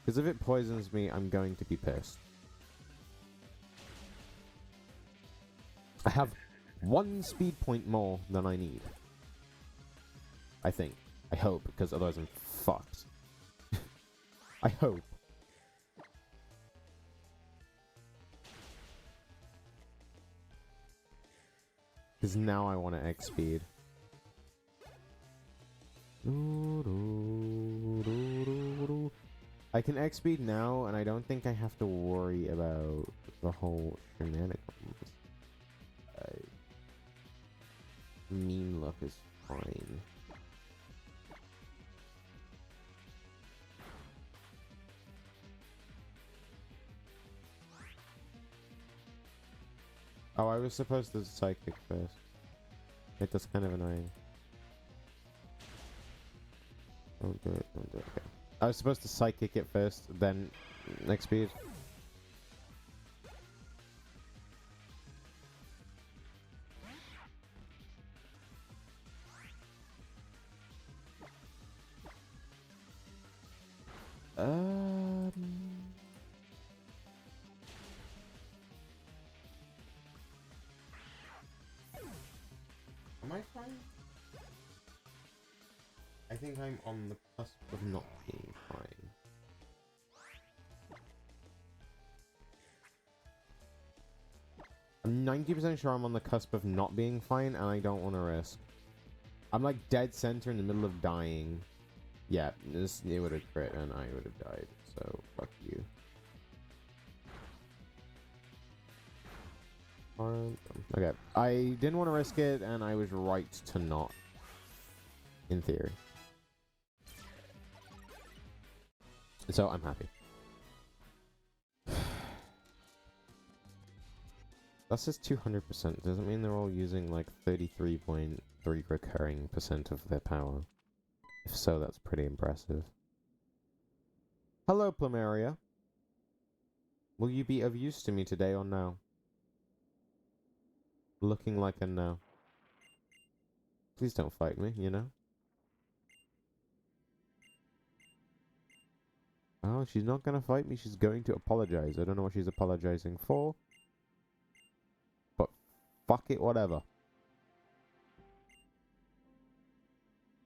Because if it poisons me, I'm going to be pissed. I have 1 speed point more than I need. I think. I hope, because otherwise I'm fucked. I hope. Because now I want to X speed. I can X speed now, and I don't think I have to worry about the whole shenanigans. Mean luck is fine. Oh, I was supposed to psychic first. That's kind of annoying. Don't do it, don't do it. Okay. I was supposed to psychic it first, then next speed. Am I fine? I think I'm on the cusp of not being fine. 90% sure I'm on the cusp of not being fine, and I don't want to risk. I'm like dead center in the middle of dying. Yeah, it would have crit and I would have died. So fuck you. Okay, I didn't want to risk it, and I was right to not. In theory. So I'm happy. That says 200%. Doesn't mean they're all using like 33.3 recurring % of their power. If so, that's pretty impressive. Hello, Plumeria. Will you be of use to me today or no? Looking like a no. Please don't fight me, you know? Oh, she's not gonna fight me. She's going to apologize. I don't know what she's apologizing for. But fuck it, whatever.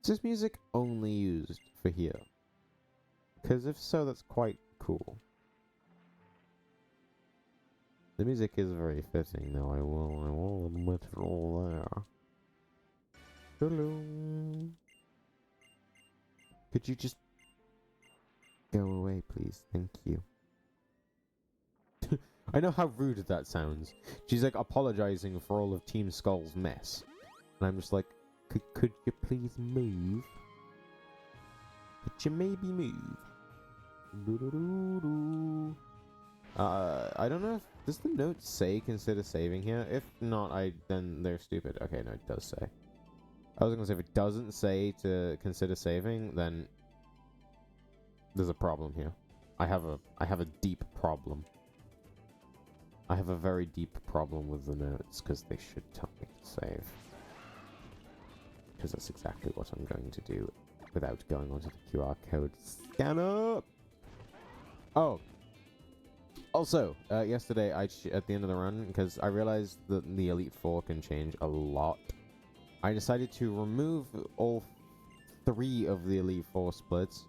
Is this music only used for here? Because if so, that's quite cool. The music is very fitting, though. I will admit it all there. Hello. Could you just go away, please? Thank you. I know how rude that sounds. She's like apologizing for all of Team Skull's mess. And I'm just like, could you please move? Could you maybe move? I don't know if... Does the note say consider saving here? If not, then they're stupid. Okay, no, it does say. I was gonna say, if it doesn't say to consider saving, then there's a problem here. I have a deep problem. I have a very deep problem with the notes, because they should tell me to save. Because that's exactly what I'm going to do without going onto the QR code scanner. Oh. Also, yesterday, at the end of the run, because I realized that the Elite Four can change a lot, I decided to remove all 3 of the Elite Four splits.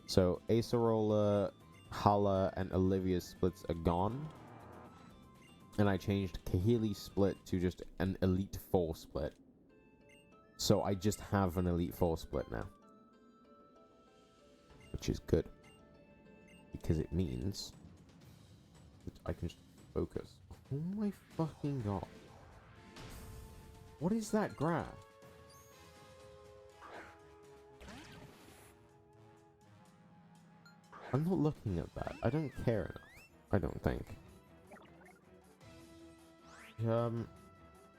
So, Acerola, Hala, and Olivia's splits are gone. And I changed Kahili's split to just an Elite Four split. So I just have an Elite Four split now. Which is good. Because it means that I can just focus. Oh my fucking god. What is that graph? I'm not looking at that. I don't care enough. I don't think. Oh,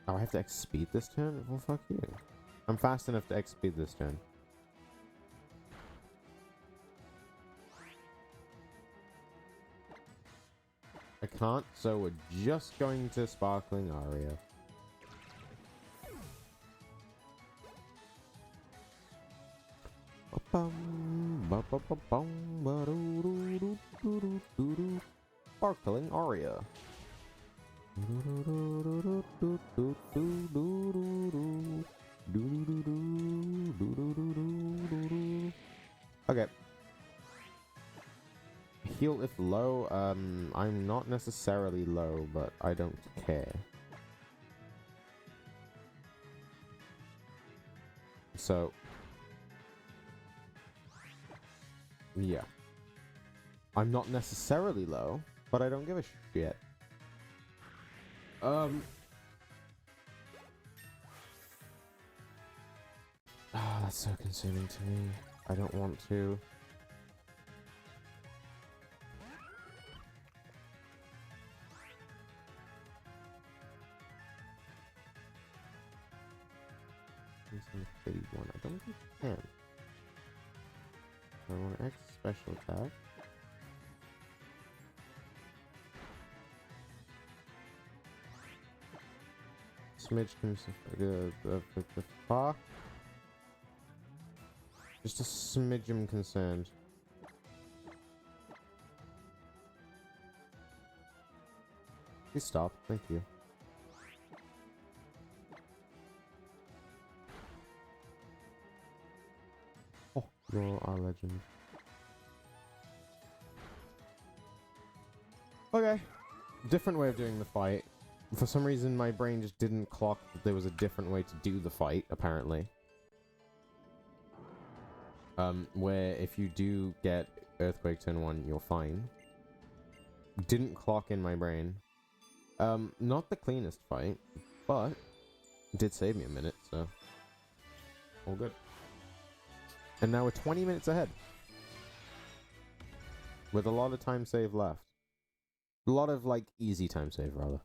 I have to X-speed this turn? Well, fuck you. I'm fast enough to X-speed this turn. I can't, so we're just going to Sparkling Aria. Sparkling Aria. Okay. Heal if low. I'm not necessarily low, but I don't care. So, yeah. I'm not necessarily low, but I don't give a shit. That's so consuming to me. I don't want to. I don't think I can. I want to X special attack. Smidge the fuck? Just a smidge I'm concerned. Please stop, thank you. Oh, you're our legend. Okay. Different way of doing the fight. For some reason, my brain just didn't clock that there was a different way to do the fight, apparently. Where if you do get Earthquake turn 1, you're fine. Didn't clock in my brain. Not the cleanest fight, but it did save me a minute, so all good. And now we're 20 minutes ahead. With a lot of time save left. A lot of, like, easy time save, rather.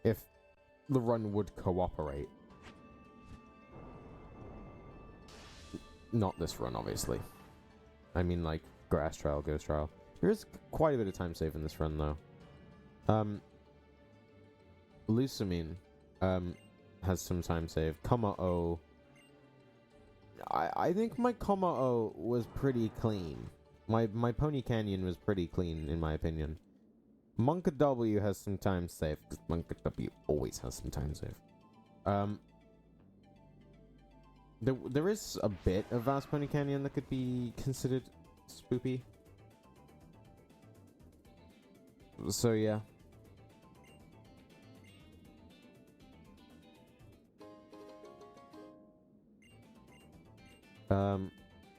If the run would cooperate. Not this run, obviously. I mean, like, grass trial, ghost trial. There is quite a bit of time save in this run, though. Lusamine, has some time save. Kommo-o. I think my Kommo-o was pretty clean. My Pony Canyon was pretty clean, in my opinion. Monka W has some time save, because Monka W always has some time save. There is a bit of Vast Pony Canyon that could be considered spoopy. So yeah.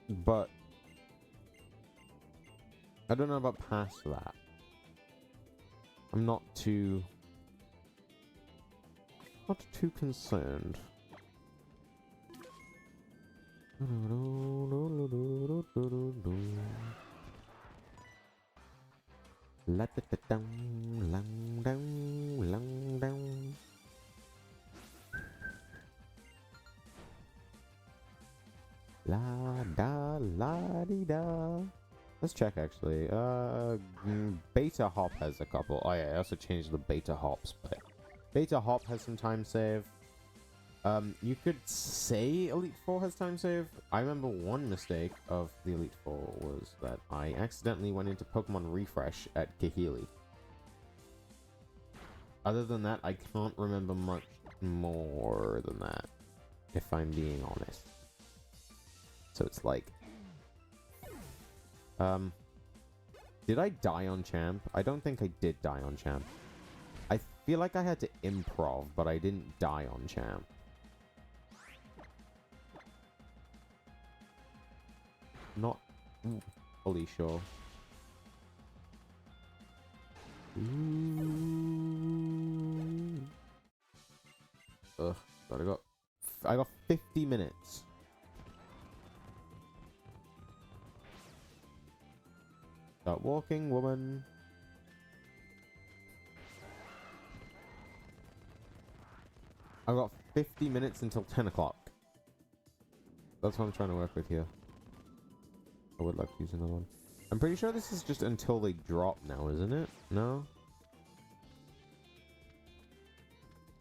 But I don't know about past that. I'm not too concerned. La da da dum, lang dum, lang dum. La da la di da. Let's check actually. Beta Hop has a couple. Oh yeah, I also changed the Beta Hops, but Beta Hop has some time save. You could say Elite Four has time save. I remember one mistake of the Elite Four was that I accidentally went into Pokemon Refresh at Kahili. Other than that, I can't remember much more than that, if I'm being honest. So it's like, did I die on Champ? I don't think I did die on Champ. I feel like I had to improv, but I didn't die on Champ. Not fully sure. Ugh, but I got 50 minutes. Start walking, woman. I got 50 minutes until 10 o'clock. That's what I'm trying to work with here. I would like to use another one. I'm pretty sure this is just until they drop now, isn't it? No?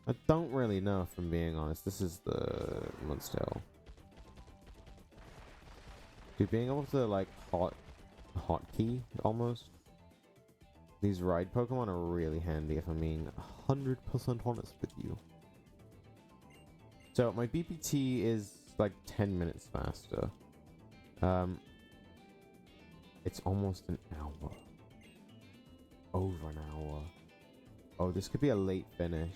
I don't really know, if I'm being honest. This is the Mudsdale. Dude, being able to, like, hotkey, almost. These ride Pokemon are really handy, if I'm being 100% honest with you. So, my BPT is, like, 10 minutes faster. It's almost an hour. Over an hour. Oh, this could be a late finish.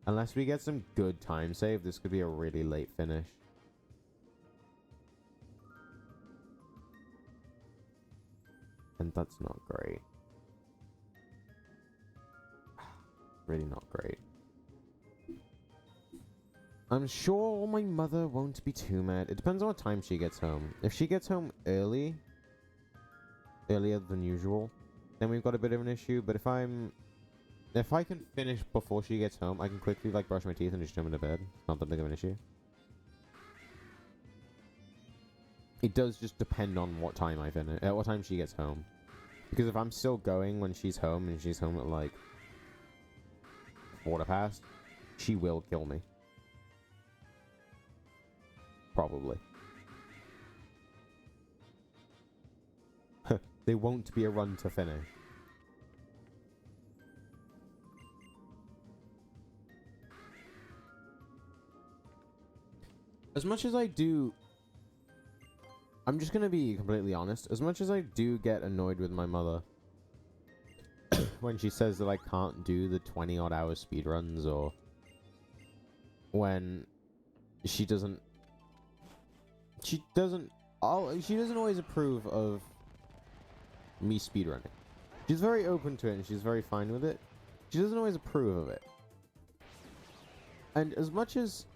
Unless we get some good time save, this could be a really late finish. And that's not great. Really not great. I'm sure my mother won't be too mad. It depends on what time she gets home. If she gets home earlier than usual, then we've got a bit of an issue. But if I can finish before she gets home, I can quickly, like, brush my teeth and just jump into bed. Not that big of an issue. It does just depend on what time I finish, what time she gets home. Because if I'm still going when she's home, and she's home at, like, 4:15, she will kill me. Probably. There won't be a run to finish. As much as I do... I'm just gonna be completely honest. As much as I do get annoyed with my mother, when she says that I can't do the 20 odd hour speedruns, or when she doesn't always approve of me speedrunning. She's very open to it and she's very fine with it. She doesn't always approve of it. And as much as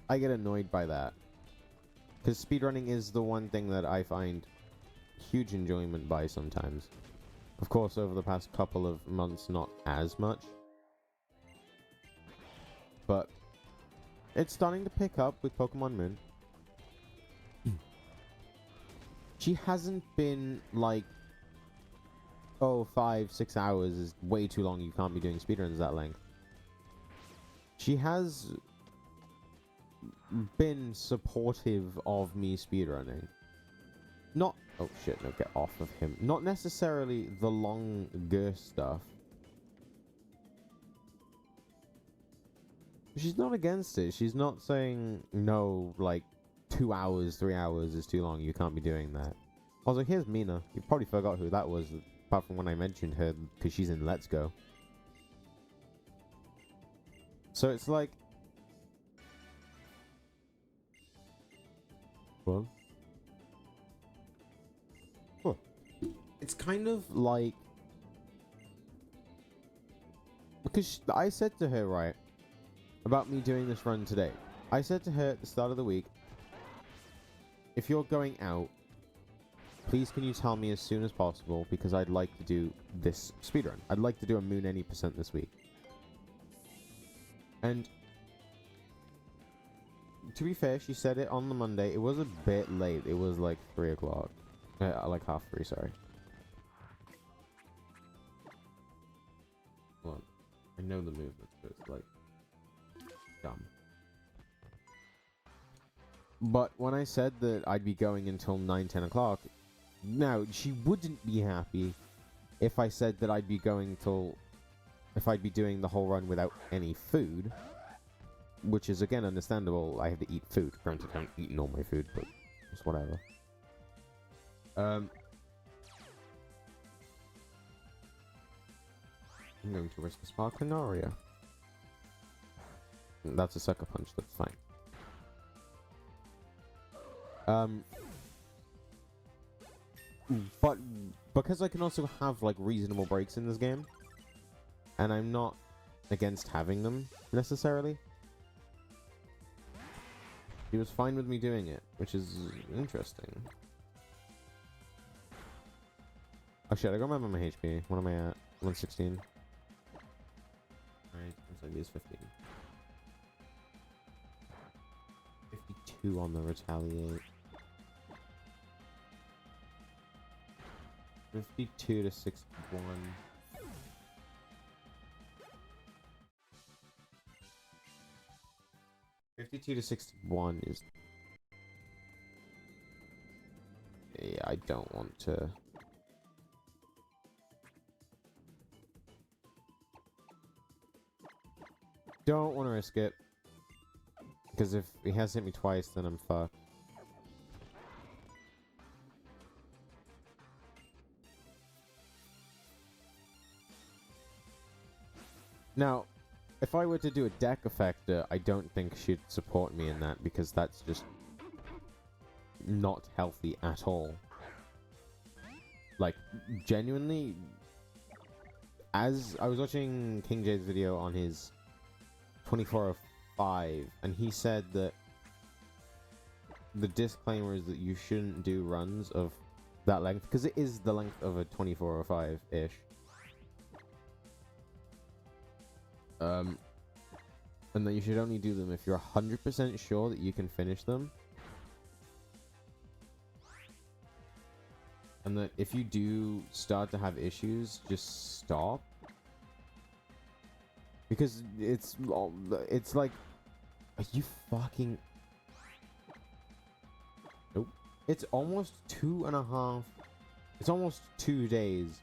I get annoyed by that, because speedrunning is the one thing that I find huge enjoyment by sometimes. Of course, over the past couple of months, not as much. But it's starting to pick up with Pokémon Moon. She hasn't been like, oh, 5-6 hours is way too long, you can't be doing speedruns that length. She has been supportive of me speedrunning. Not, oh shit, no, get off of him. Not necessarily the longer stuff. She's not against it. She's not saying, no, like, 2 hours, 3 hours is too long, you can't be doing that. Also, here's Mina. You probably forgot who that was, apart from when I mentioned her, because she's in Let's Go. So it's like... What? Huh. It's kind of like... Because I said to her, right, about me doing this run today. I said to her at the start of the week, if you're going out, please can you tell me as soon as possible, because I'd like to do this speedrun. I'd like to do a Moon any % this week. And to be fair, she said it on the Monday. It was a bit late. It was like 3 o'clock. Like 3:30, sorry. Well, I know the movement, but it's like dumb. But when I said that I'd be going until 9-10 o'clock, now she wouldn't be happy if I said that I'd be going till... if I'd be doing the whole run without any food, which is again understandable. I have to eat food. Granted, I'm eating all my food, but it's whatever. I'm going to risk a sparkling aria. That's a sucker punch. That's fine. But because I can also have like reasonable breaks in this game, and I'm not against having them necessarily, he was fine with me doing it, which is interesting. Oh shit, I gotta remember my HP. What am I at? 116. Alright, looks like he is 15. 52 on the retaliate. 52 to 61. 52 to 61 is... yeah, I don't want to... don't want to risk it. Because if he has hit me twice, then I'm fucked. Now, if I were to do a deck effector, I don't think she'd support me in that, because that's just not healthy at all. Like, genuinely, as I was watching King J's video on his 2405, and he said that the disclaimer is that you shouldn't do runs of that length, because it is the length of a 2405-ish. And that you should only do them if you're 100% sure that you can finish them. And that if you do start to have issues, just stop. Because it's like, are you fucking... nope. It's almost 2.5... it's almost 2 days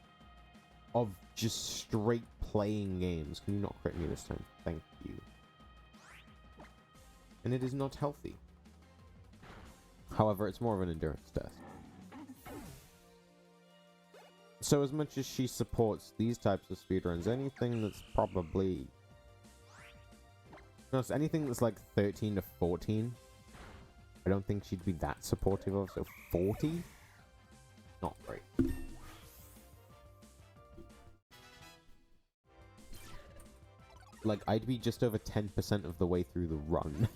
of just straight playing games. Can you not crit me this time? Thank you. And it is not healthy. However, it's more of an endurance test. So as much as she supports these types of speedruns, anything that's probably... No, anything that's like 13 to 14, I don't think she'd be that supportive of. So 40? Not great. Like, I'd be just over 10% of the way through the run.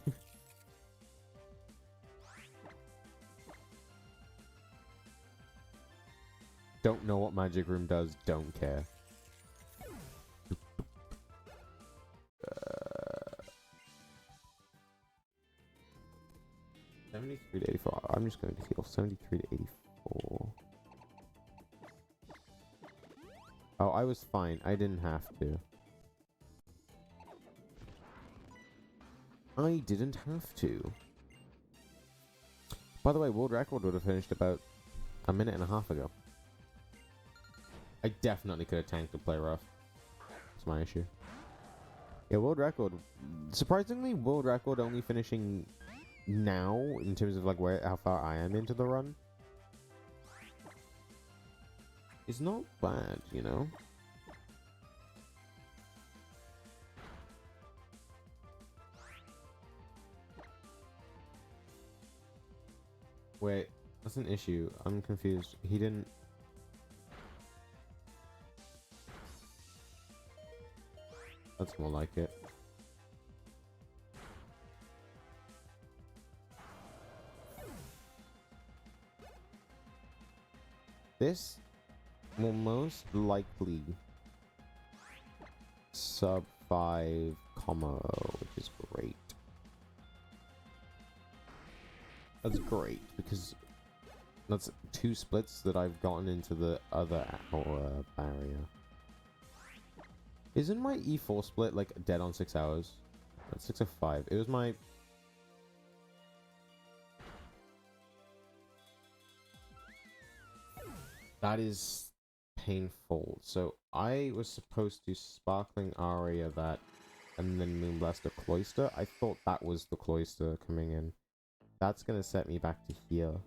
Don't know what Magic Room does, don't care. 73 to 84. I'm just going to heal 73 to 84. Oh, I was fine. I didn't have to. I didn't have to. By the way, world record would have finished about a minute and a half ago. I definitely could have tanked to play rough. That's my issue. Yeah, world record. Surprisingly, world record only finishing now in terms of like how far I am into the run is not bad, you know. Wait, that's an issue. I'm confused. He didn't. That's more like it. This will most likely sub 5 comma, which is great. That's great because that's 2 splits that I've gotten into the other barrier. Isn't my E4 split like dead on 6 hours? That's 6 of 5. It was my... That is painful. So I was supposed to Sparkling Aria that and then Moonblast a Cloister. I thought that was the Cloister coming in. That's gonna set me back to here.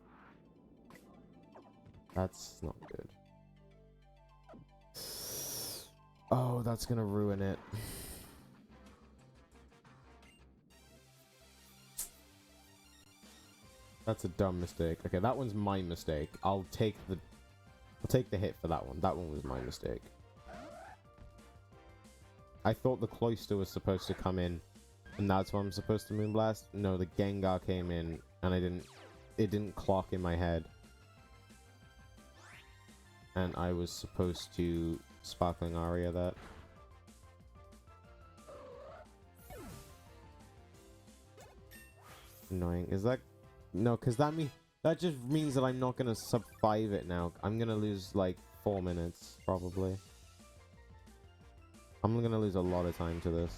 That's not good. Oh, that's gonna ruin it. That's a dumb mistake. Okay, that one's my mistake. I'll take the hit for that one. That one was my mistake. I thought the Cloister was supposed to come in, and that's why I'm supposed to Moonblast. No, the Gengar came in, and it didn't clock in my head. And I was supposed to Sparkling Aria that. Annoying. Is that... No, because that just means that I'm not going to sub 5 it now. I'm going to lose like 4 minutes, probably. I'm going to lose a lot of time to this.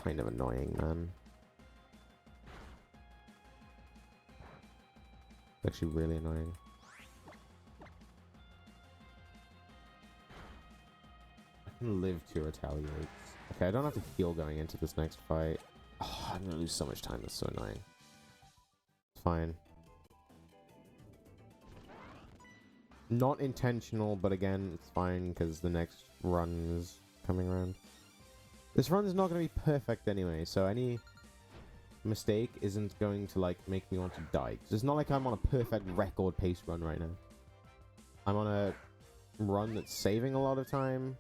Kind of annoying, man. It's actually really annoying. I can live to retaliate. Okay, I don't have to heal going into this next fight. Oh, I'm gonna lose so much time. That's so annoying. It's fine. Not intentional, but again, it's fine because the next run is coming around. This run is not going to be perfect anyway, so any mistake isn't going to like make me want to die. 'Cause it's not like I'm on a perfect record pace run right now. I'm on a run that's saving a lot of time,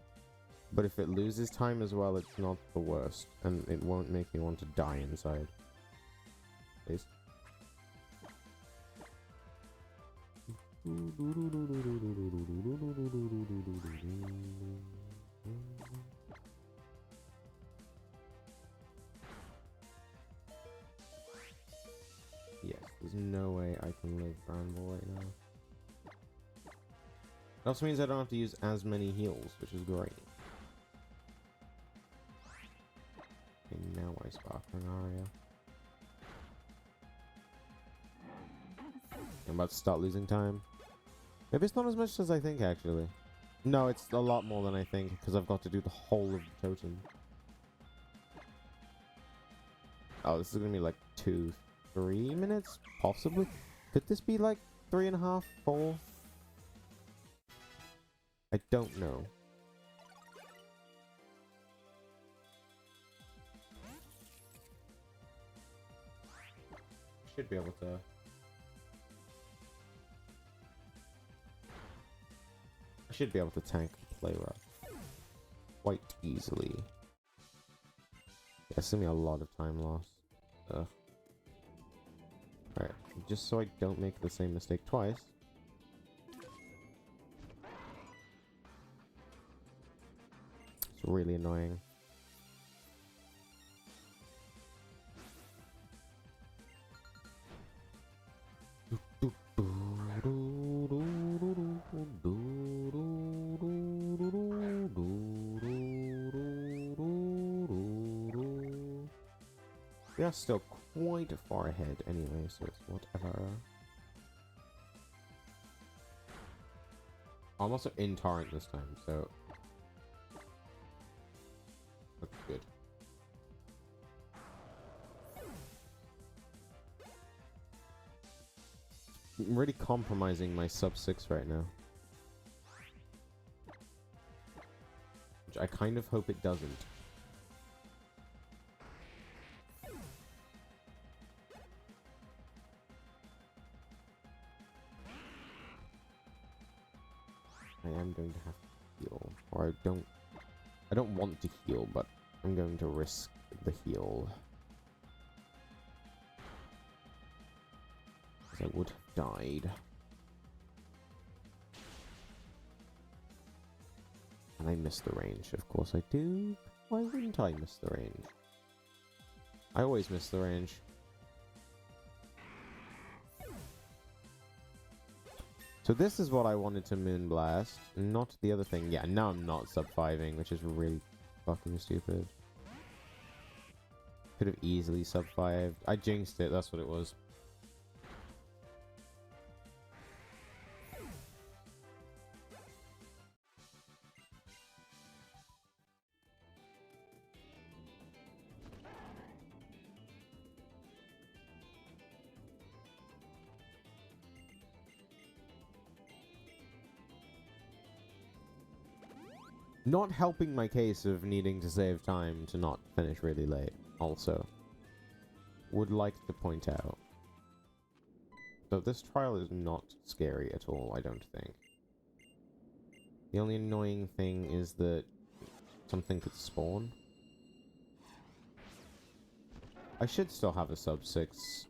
but if it loses time as well, it's not the worst, and it won't make me want to die inside. Please. Yes, there's no way I can live Bramble right now. It also means I don't have to use as many heals, which is great. And now I Sparkling Aria. I'm about to start losing time. Maybe it's not as much as I think, actually. No, it's a lot more than I think, because I've got to do the whole of the totem. Oh, this is gonna be like 2, 3 minutes, possibly. Could this be like 3.5, 4? I don't know. Should be able to. I should be able to tank the play rough quite easily. Yeah, it's gonna be a lot of time lost. Ugh. Alright, just so I don't make the same mistake twice. It's really annoying. We are still quite far ahead anyway, so it's whatever. I'm also in Torrent this time, so that's good. I'm really compromising my sub 6 right now. Which I kind of hope it doesn't. I am going to have to heal. Or I don't want to heal, but I'm going to risk the heal. Because I would have died. And I missed the range, of course I do. Why wouldn't I miss the range? I always miss the range. So this is what I wanted to Moonblast, not the other thing. Yeah, now I'm not sub-5ing, which is really fucking stupid. Could have easily sub-5'd. I jinxed it, that's what it was. Not helping my case of needing to save time to not finish really late, also. Would like to point out. So this trial is not scary at all, I don't think. The only annoying thing is that something could spawn. I should still have a sub 6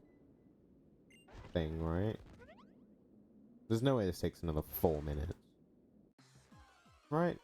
thing, right? There's no way this takes another 4 minutes. Right?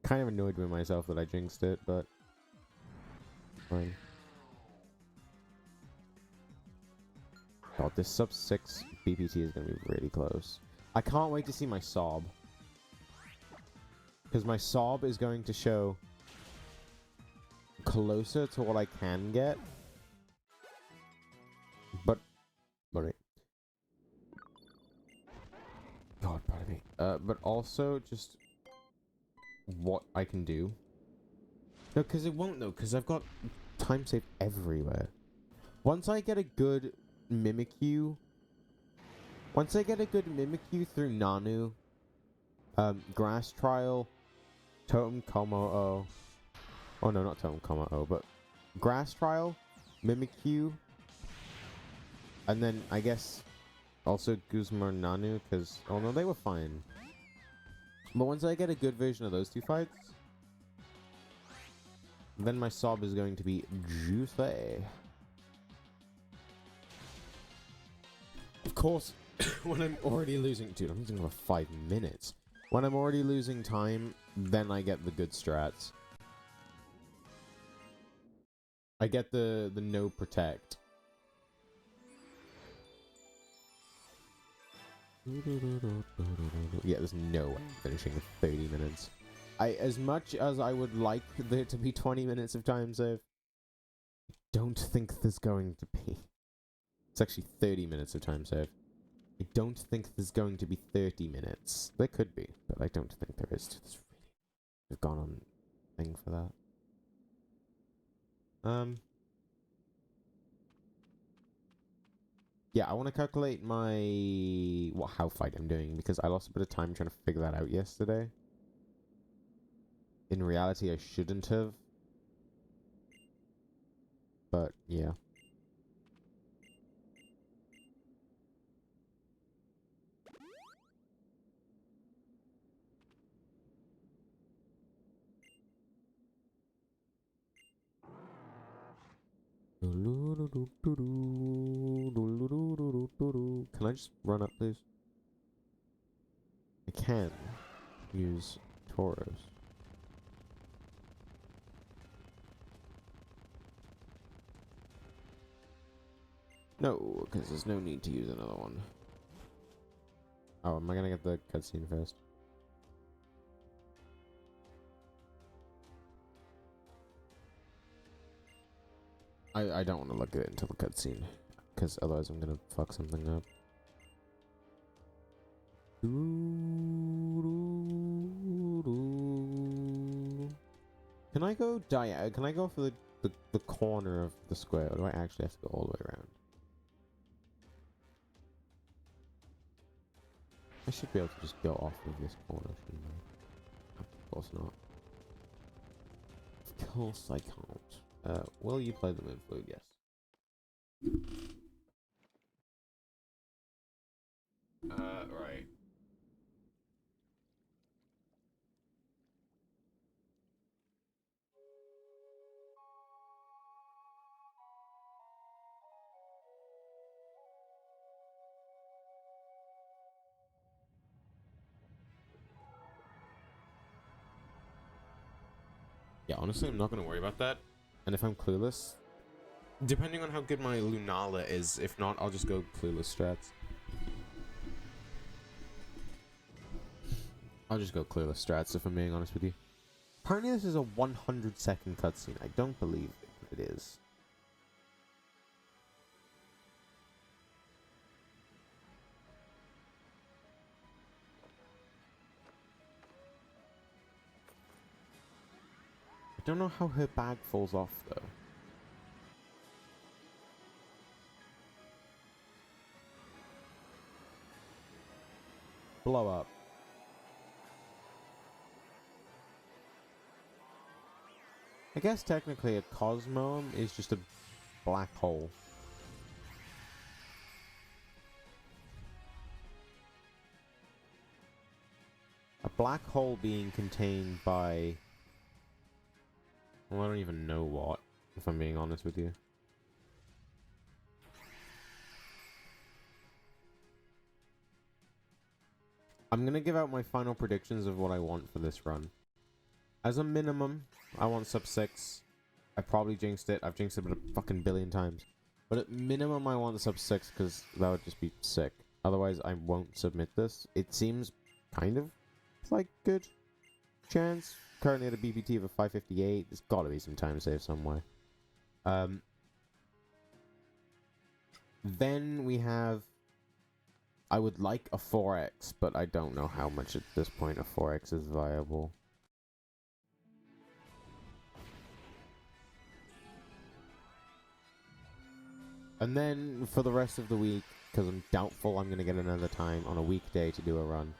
Kind of annoyed with myself that I jinxed it, but fine. God, this sub 6 BPT is going to be really close. I can't wait to see my sob. Because my sob is going to show closer to what I can get. But, right. God, pardon me. But also just what I can do. No, because it won't though, because I've got time save everywhere. Once I get a good Mimikyu, through Nanu, Grass Trial, Totem Komo-o. Oh no, not Totem Komo-o, but Grass Trial, Mimikyu, and then I guess also Guzma and Nanu, because, oh no, they were fine. But once I get a good version of those two fights, then my sob is going to be juicy. Of course, when I'm already losing... Dude, I'm losing over 5 minutes. When I'm already losing time, then I get the good strats. I get the no protect Yeah, there's no way I'm finishing in 30 minutes. As much as I would like there to be 20 minutes of time save, don't think there's going to be. It's actually 30 minutes of time save. I don't think there's going to be 30 minutes. There could be, but I don't think there is. I've gone on thing for that. Yeah, I want to calculate my how fight I'm doing because I lost a bit of time trying to figure that out yesterday. In reality, I shouldn't have. But yeah. Can I just run up, please? I can use Tauros. No, because there's no need to use another one. Oh, am I gonna get the cutscene first? I don't want to look at it until the cutscene, because otherwise I'm gonna fuck something up. Can I go Can I go for the corner of the square, or do I actually have to go all the way around? I should be able to just go off of this corner, shouldn't I? Of course not. Of course I can't. Will you play the Moon Flute? Yes. Right. Yeah, honestly, I'm not going to worry about that. And if I'm clueless, depending on how good my Lunala is, if not, I'll just go clueless strats. I'll just go clueless strats if I'm being honest with you. Apparently this is a 100-second cutscene. I don't believe it is. I don't know how her bag falls off, though. Blow up. I guess technically a cosmome is just a black hole. A black hole being contained by... Well, I don't even know what, if I'm being honest with you. I'm gonna give out my final predictions of what I want for this run. As a minimum, I want sub 6. I probably jinxed it. I've jinxed it a fucking billion times. But at minimum, I want sub 6 because that would just be sick. Otherwise, I won't submit this. It seems kind of like good chance. Currently at a BPT of a 558. There's got to be some time save somewhere. Then we have... I would like a 4x, but I don't know how much at this point a 4x is viable. And then for the rest of the week, because I'm doubtful I'm going to get another time on a weekday to do a run,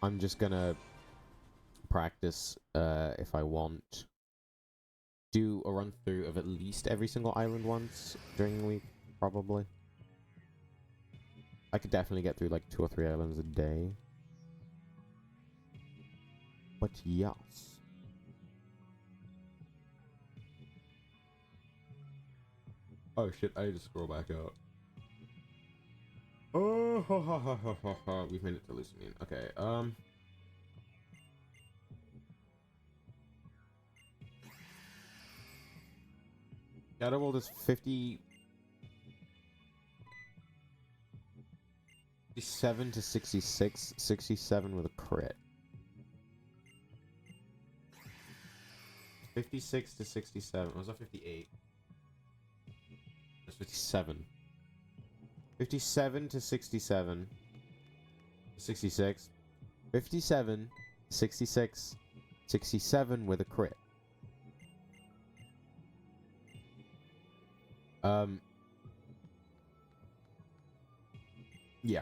I'm just going to practice if I want. Do a run through of at least every single island once during the week, probably. I could definitely get through like 2 or 3 islands a day. But yes. Oh shit, I need to scroll back out. Oh, ha, ha, ha, ha, ha, ha. We've made it to Lucenine. Okay, Shadow World is 50... 57 to 66. 67 with a crit. 56 to 67. Was that 58? That's 57. 57 to 67. 66. 57, 66, 67 with a crit. Yeah.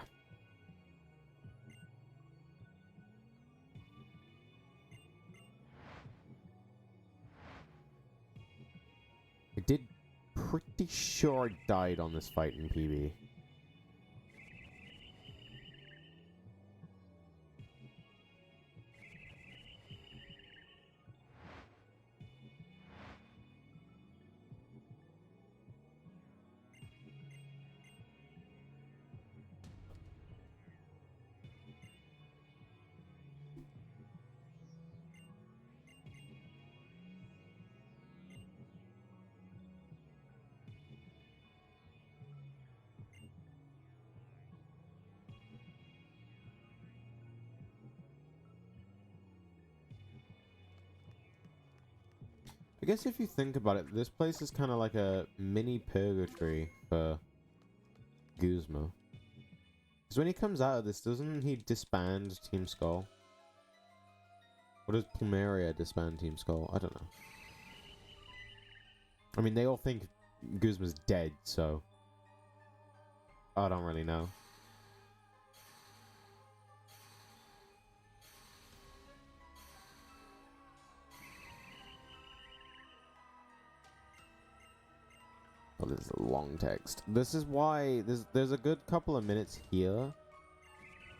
I did pretty sure I died on this fight in PB. I guess if you think about it, this place is kind of like a mini purgatory for Guzma. Because when he comes out of this, doesn't he disband Team Skull? Or does Plumeria disband Team Skull? I don't know. I mean, they all think Guzma's dead, so... I don't really know. Oh, this is a long text. This is why there's a good couple of minutes here.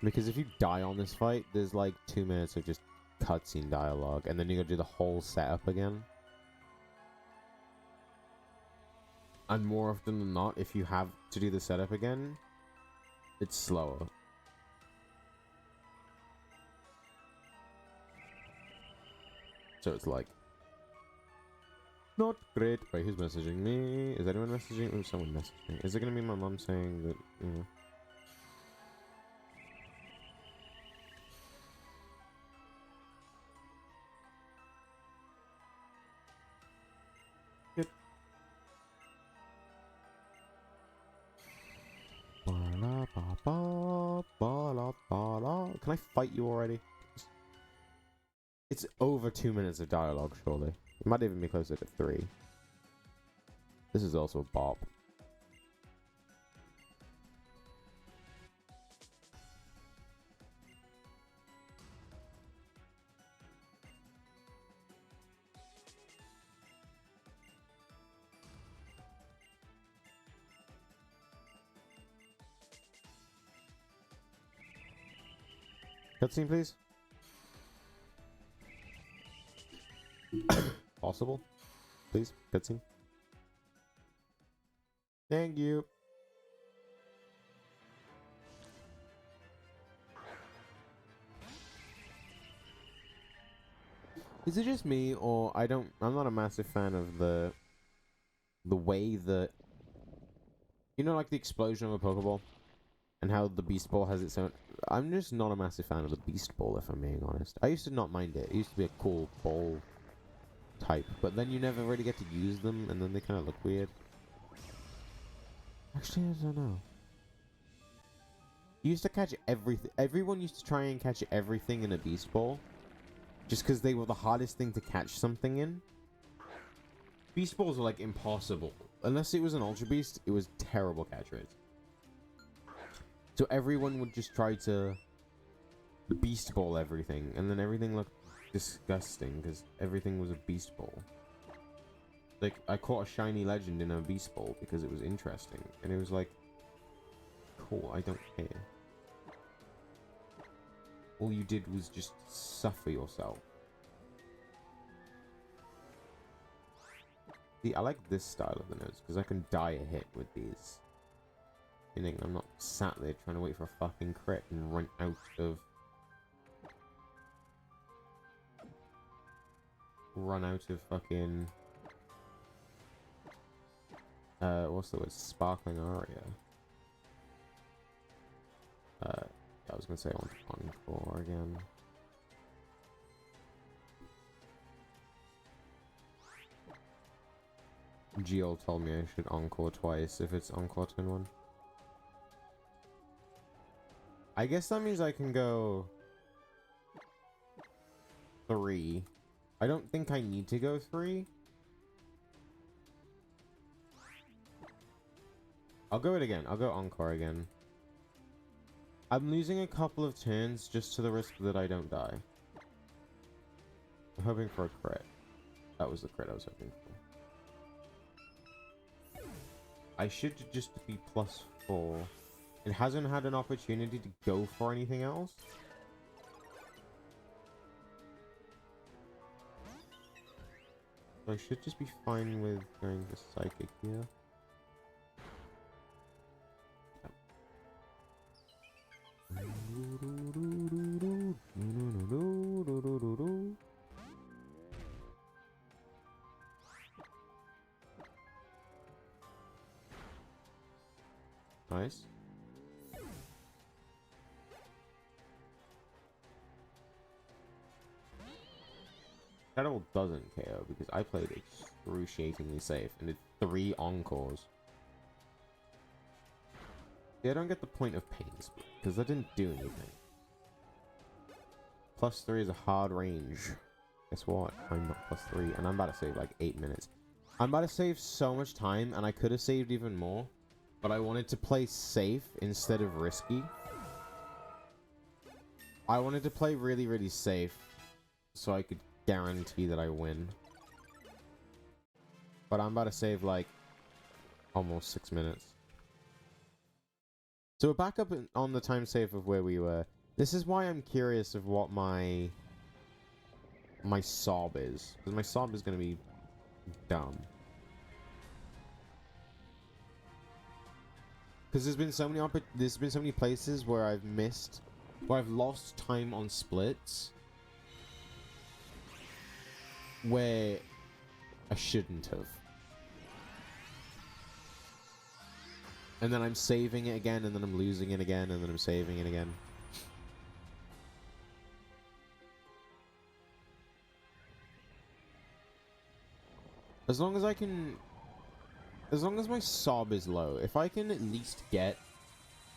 Because if you die on this fight, there's like 2 minutes of just cutscene dialogue. And then you gotta do the whole setup again. And more often than not, if you have to do the setup again, it's slower. So it's like... not great. Wait, who's messaging me? Is anyone messaging? Oh, someone messaging me. Is it gonna be my mom saying that, you know? Yep. Can I fight you already? It's over 2 minutes of dialogue, surely. It might even be closer to 3. This is also a bop. Cutscene, please. Possible? Please, cutscene. Thank you. Is it just me, or I'm not a massive fan of the way that, you know, like the explosion of a Pokeball and how the Beast Ball has its own. I'm just not a massive fan of the Beast Ball, if I'm being honest. I used to not mind it. It used to be a cool ball type, but then you never really get to use them, and then they kind of look weird. Actually, I don't know. You used to catch everything. Everyone used to try and catch everything in a Beast Ball, just because they were the hardest thing to catch something in. Beast Balls were like impossible. Unless it was an Ultra Beast, it was terrible catch rates. So everyone would just try to Beast Ball everything, and then everything looked disgusting because everything was a Beast Ball. Like, I caught a shiny legend in a Beast Ball because it was interesting, and it was like, cool, I don't care. All you did was just suffer yourself. See, I like this style of the notes because I can die a hit with these. Meaning I'm not sat there trying to wait for a fucking crit and run out of... fucking... what's the word? Sparkling Aria. I was gonna say on Encore again. Geo told me I should Encore twice if it's Encore Twin 1. I guess that means I can go 3. I don't think I need to go 3. I'll go it again. I'll go Encore again. I'm losing a couple of turns just to the risk that I don't die. I'm hoping for a crit. That was the crit I was hoping for. I should just be +4. It hasn't had an opportunity to go for anything else. So I should just be fine with going to Psychic here. Nice. Shadow doesn't KO because I played excruciatingly safe and did 3 Encores. Yeah, I don't get the point of Pain Split because that didn't do anything. +3 is a hard range. Guess what? I'm not +3 and I'm about to save like 8 minutes. I'm about to save so much time and I could have saved even more. But I wanted to play safe instead of risky. I wanted to play really, really safe so I could guarantee that I win. But I'm about to save like almost 6 minutes. So we're back up on the time save of where we were. This is why I'm curious of what my sob is. Because my sob is going to be dumb. Because there's been so many places where I've lost time on splits where I shouldn't have. And then I'm saving it again, and then I'm losing it again, and then I'm saving it again. As long as my sob is low, if I can at least get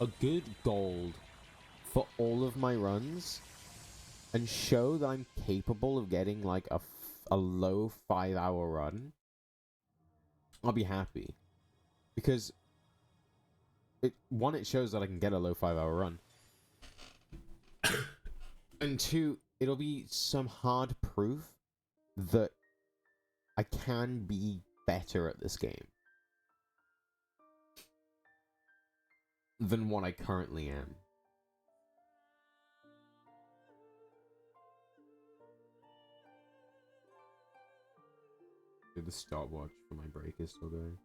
a good gold for all of my runs and show that I'm capable of getting like a low 5-hour run, I'll be happy. Because it shows that I can get a low 5-hour run. And 2, it'll be some hard proof that I can be better at this game than what I currently am. The stopwatch for my break is still going.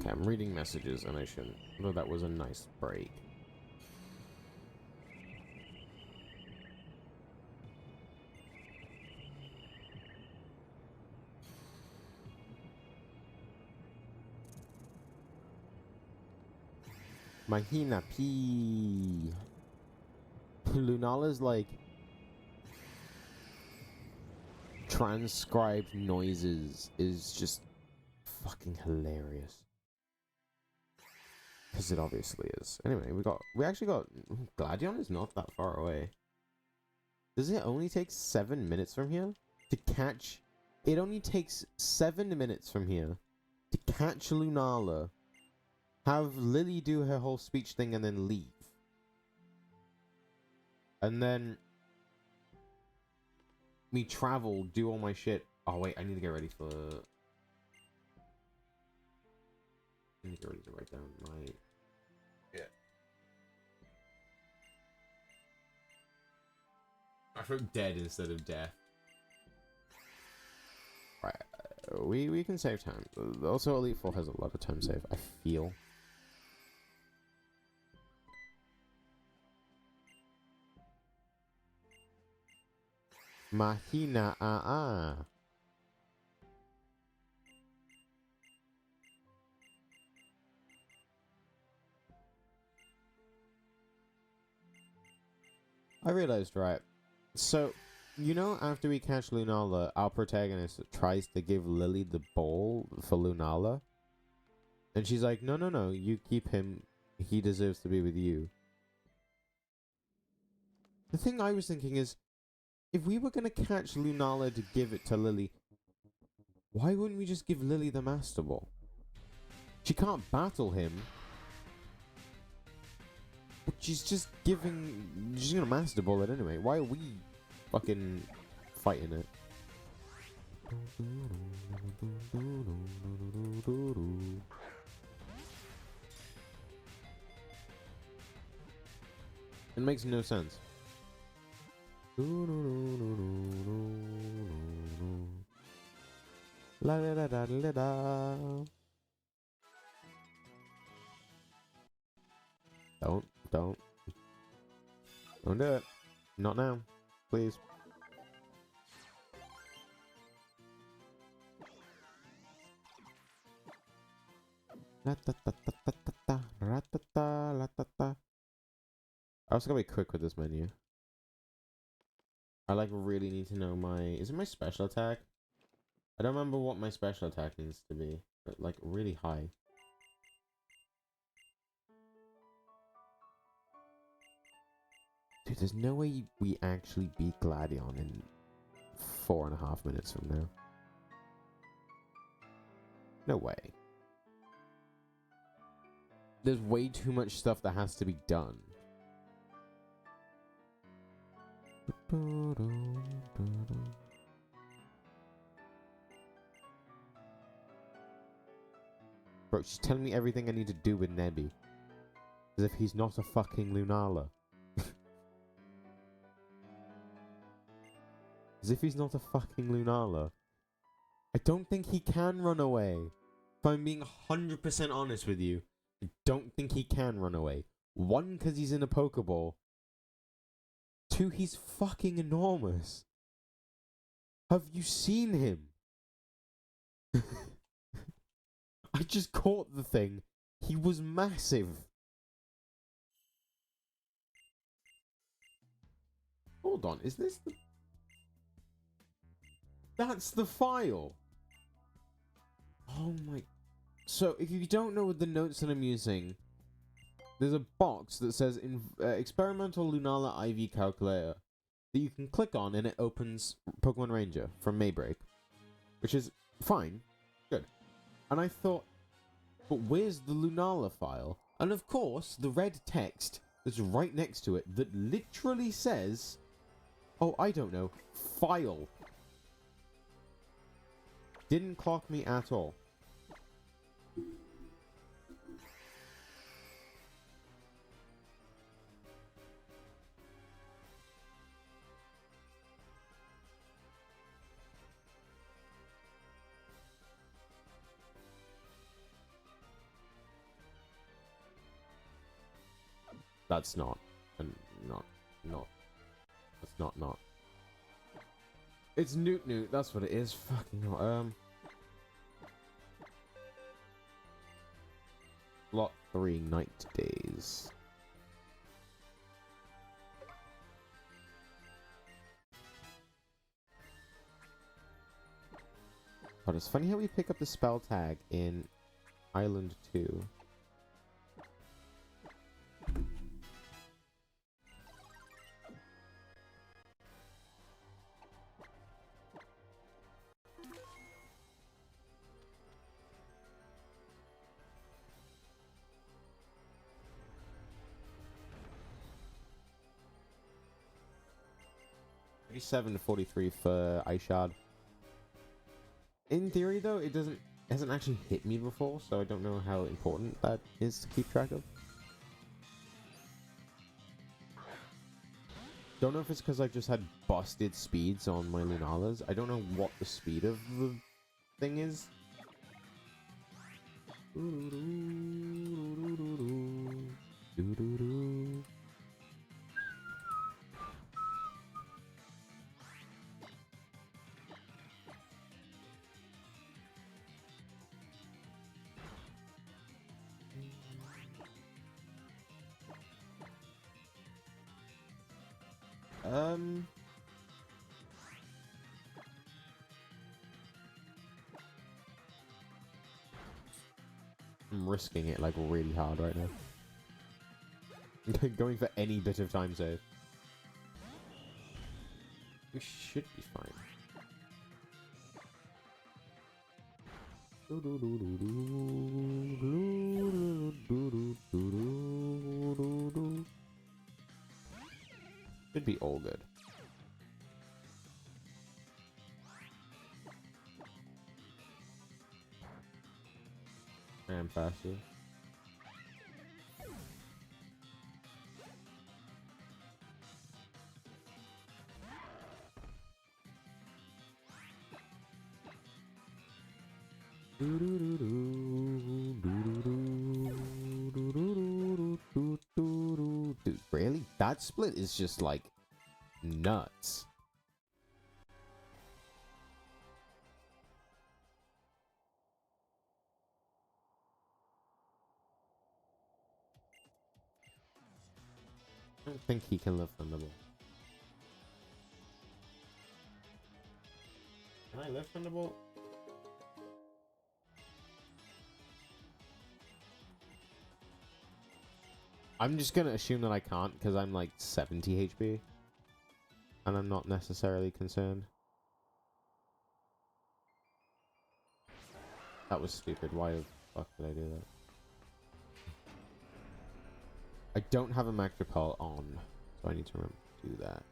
Okay, I'm reading messages and I shouldn't. Although that was a nice break. Mahina P. Lunala's like transcribed noises is just fucking hilarious. Because it obviously is. Anyway, we actually got Gladion is not that far away. Does it only take 7 minutes from here to catch? It only takes 7 minutes from here to catch Lunala, have Lily do her whole speech thing, and then leave. And then me travel, do all my shit. Oh wait, I need to get ready for. I need to get ready to write down my. Yeah. I wrote dead instead of death. Right. We can save time. Also, Elite Four has a lot of time save. I feel. Mahina I realized, right. So, you know, after we catch Lunala, our protagonist tries to give Lily the ball for Lunala. And she's like, no, no, no, you keep him. He deserves to be with you. The thing I was thinking is, if we were going to catch Lunala to give it to Lily, why wouldn't we just give Lily the Master Ball? She can't battle him. But she's just giving... She's going to Master Ball it anyway. Why are we fucking fighting it? It makes no sense. La da da da da da. Don't do it. Not now, please. La ta ta ta ta ta ta ra ta ta la ta ta. I also gotta be quick with this menu. I like really need to know my... Is it my special attack? I don't remember what my special attack needs to be, but like really high. Dude, there's no way we actually beat Gladion in 4.5 minutes from now. No way. There's way too much stuff that has to be done. Bro, she's telling me everything I need to do with Nebby. As if he's not a fucking Lunala. As if he's not a fucking Lunala. I don't think he can run away. If I'm being 100% honest with you, I don't think he can run away. 1, because he's in a Pokeball. 2, he's fucking enormous. Have you seen him? I just caught the thing. He was massive. Hold on, is this the... That's the file. Oh my... So, if you don't know the notes that I'm using, there's a box that says Experimental Lunala IV Calculator that you can click on and it opens Pokemon Ranger from Maybreak. Which is fine. Good. And I thought, but where's the Lunala file? And of course, the red text that's right next to it that literally says, oh, I don't know, file. Didn't clock me at all. That's not. That's not. It's Newt. That's what it is. Fucking hell. Lot 3 night days. But it's funny how we pick up the spell tag in Island 2. 37 to 43 for Ice Shard. In theory, though, it hasn't actually hit me before, so I don't know how important that is to keep track of. Don't know if it's because I've just had busted speeds on my Lunalas. I don't know what the speed of the thing is. I'm risking it like really hard right now. Going for any bit of time save. We should be fine. Should be all good. I am faster. Dude, really? That split is just like nuts. I don't think he can live Thunderbolt. Can I live Thunderbolt? I'm just gonna assume that I can't because I'm like 70 HP. And I'm not necessarily concerned. That was stupid. Why the fuck did I do that? I don't have a Magpul on, so I need to remember to do that.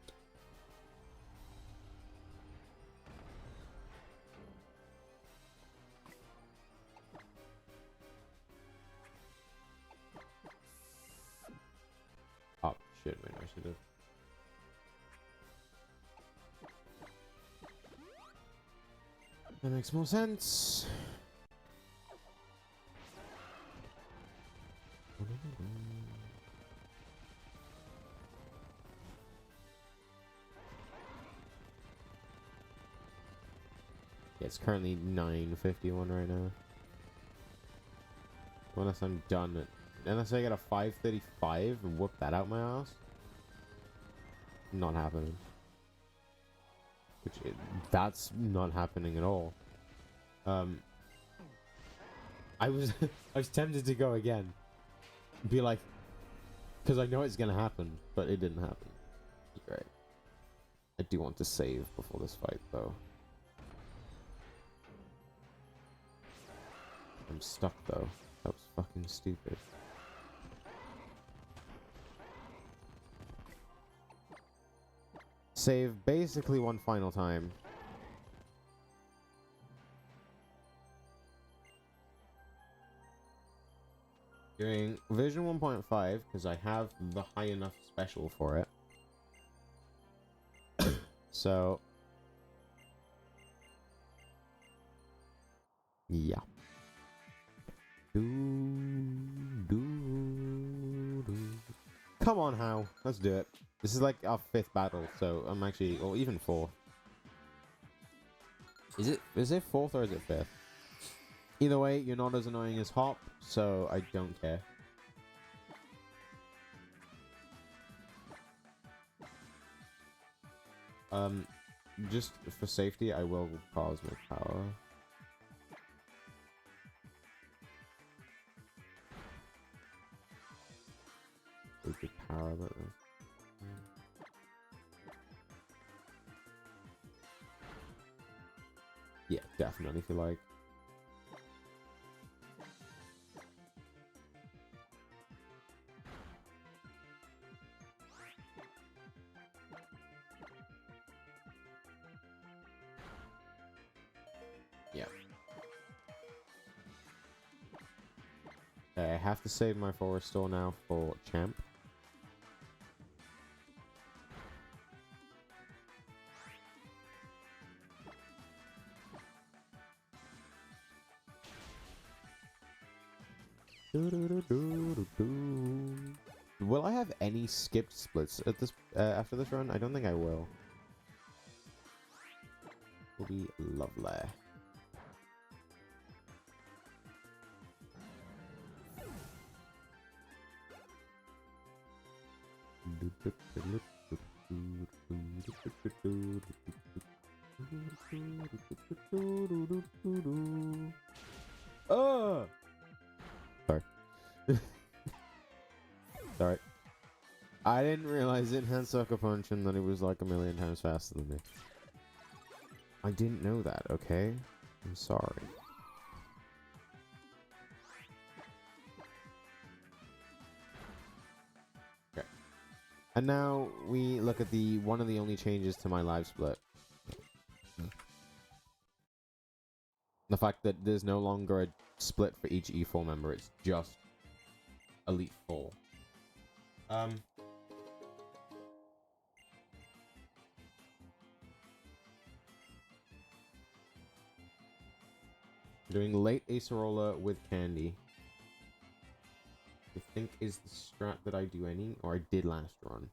Oh, shit, maybe I should have. That makes more sense. Yeah, it's currently 9:51 right now. Unless I'm done. Unless I get a 5:35 and whoop that out my ass. Not happening. That's not happening at all. I was I was tempted to go again. Be like, because I know it's gonna happen, but it didn't happen. Right. I do want to save before this fight, though. I'm stuck, though. That was fucking stupid. Save basically one final time. Doing Vision 1.5, because I have the high enough special for it. So... yeah. Come on, How. Let's do it. This is like our 5th battle, so I'm actually... or even 4th. Is it 4th or is it 5th? Either way, you're not as annoying as Hop, so I don't care. Just for safety, I will Cosmic Power. Stupid power, but... yeah, definitely, if you like. Okay, I have to save my forest store now for champ. Will I have any skipped splits at this after this run? I don't think I will. Will be lovely. Oh! Sorry. Sorry. I didn't realize it had Sucker Punch and that it was like a million times faster than me. I didn't know that, okay? I'm sorry. Okay. And now we look at the one of the only changes to my live split. The fact that there's no longer a split for each E4 member, it's just Elite 4. Doing late Acerola with Candy. I think is the strat that I do any, or I did last run.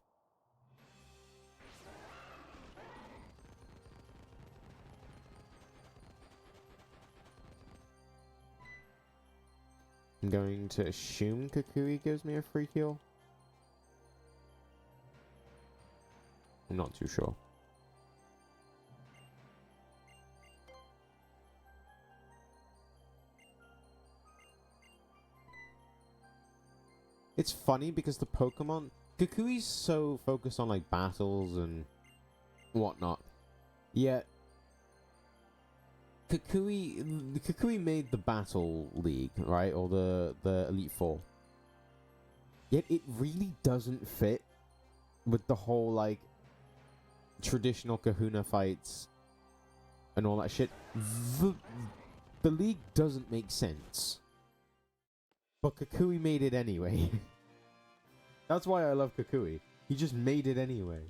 I'm going to assume Kukui gives me a free heal. I'm not too sure. It's funny because the Pokemon... Kukui's so focused on like battles and whatnot. Yet... Kukui made the Battle League, right? Or the Elite Four. Yet it really doesn't fit with the whole like traditional Kahuna fights and all that shit. The league doesn't make sense. But Kukui made it anyway. That's why I love Kukui. He just made it anyway.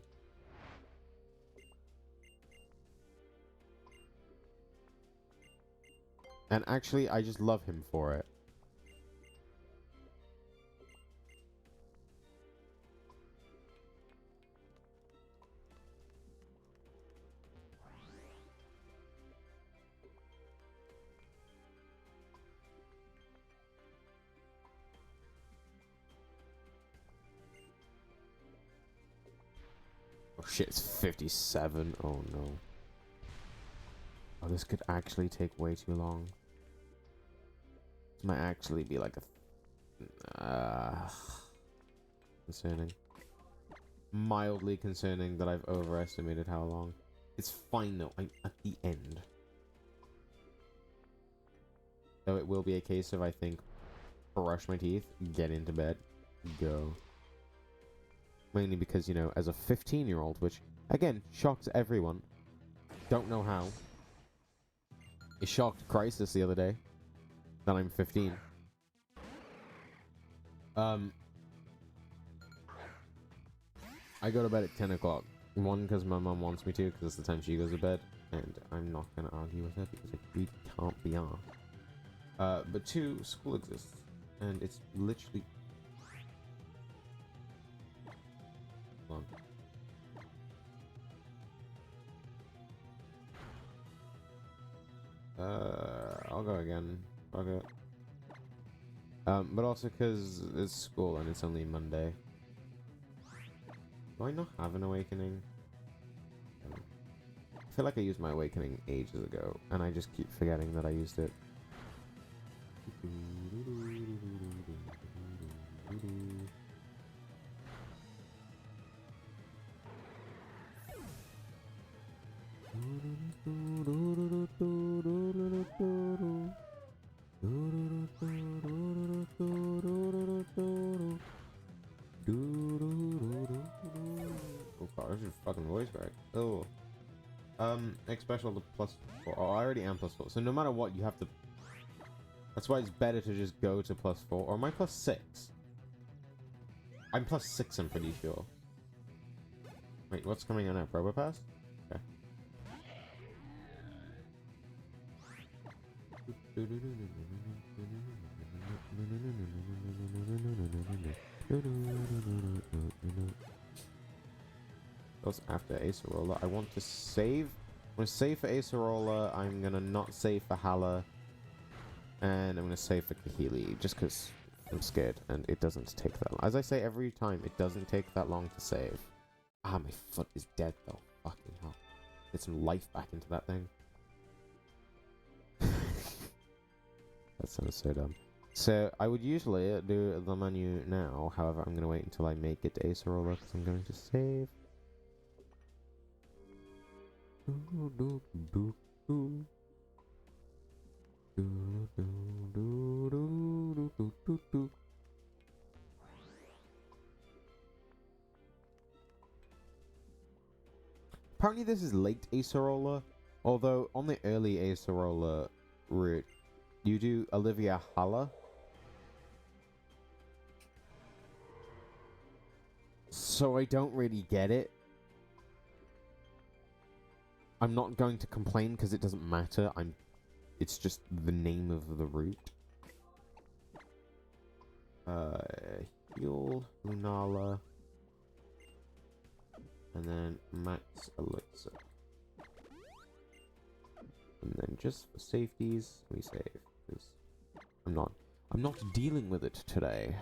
And actually, I just love him for it. Oh shit, it's 57. Oh no. Oh, this could actually take way too long. This might actually be like a... concerning. Mildly concerning that I've overestimated how long. It's fine though, I'm at the end. So it will be a case of, I think, brush my teeth, get into bed, go. Mainly because, you know, as a 15-year-old, which, again, shocks everyone. Don't know how. It shocked Crisis the other day that I'm 15. I go to bed at 10 o'clock. One, because my mom wants me to, because it's the time she goes to bed. And I'm not going to argue with her, because I really can't be arsed. But two, school exists. And it's literally... Hold on. I'll go again. Fuck it. But also because it's school and it's only Monday. Do I not have an awakening? I feel like I used my awakening ages ago, and I just keep forgetting that I used it. Oh god, I should fucking voice crack. Oh. X special the +4. Oh, I already am +4. So no matter what, you have to... That's why it's better to just go to +4. Or am I +6? I'm +6, I'm pretty sure. Wait, what's coming out now? Probopass? Okay. That's after Acerola. I want to save. I'm going to save for Acerola. I'm going to not save for Hala. And I'm going to save for Kahili. Just because I'm scared. And it doesn't take that long. As I say every time, it doesn't take that long to save. Ah, my foot is dead though. Fucking hell. Get some life back into that thing. That sounds so dumb. So, I would usually do the menu now. However, I'm going to wait until I make it to Acerola because I'm going to save. Apparently this is late Acerola, although on the early Acerola route, you do Olivia Hala. So I don't really get it. I'm not going to complain because it doesn't matter. It's just the name of the route. Heal, Lunala, and then Max Elixir. And then just for safeties, we save. Because I'm not dealing with it today.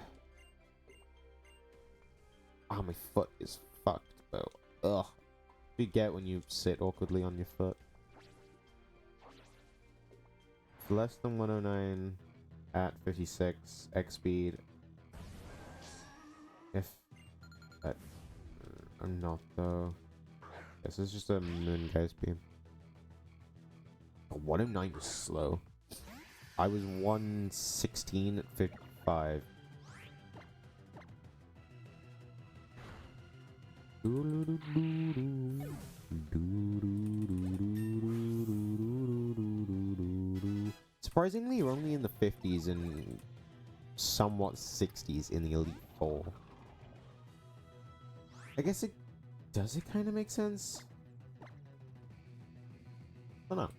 Ah, my foot is fucked though. Ugh. You get when you sit awkwardly on your foot. Less than 109 at 56 X speed. If I'm not though. This is just a moon guy's beam. 109 was slow. I was 116 at 55. Surprisingly, you're only in the 50s and somewhat 60s in the Elite Four. I guess it does. It kind of make sense. I don't know.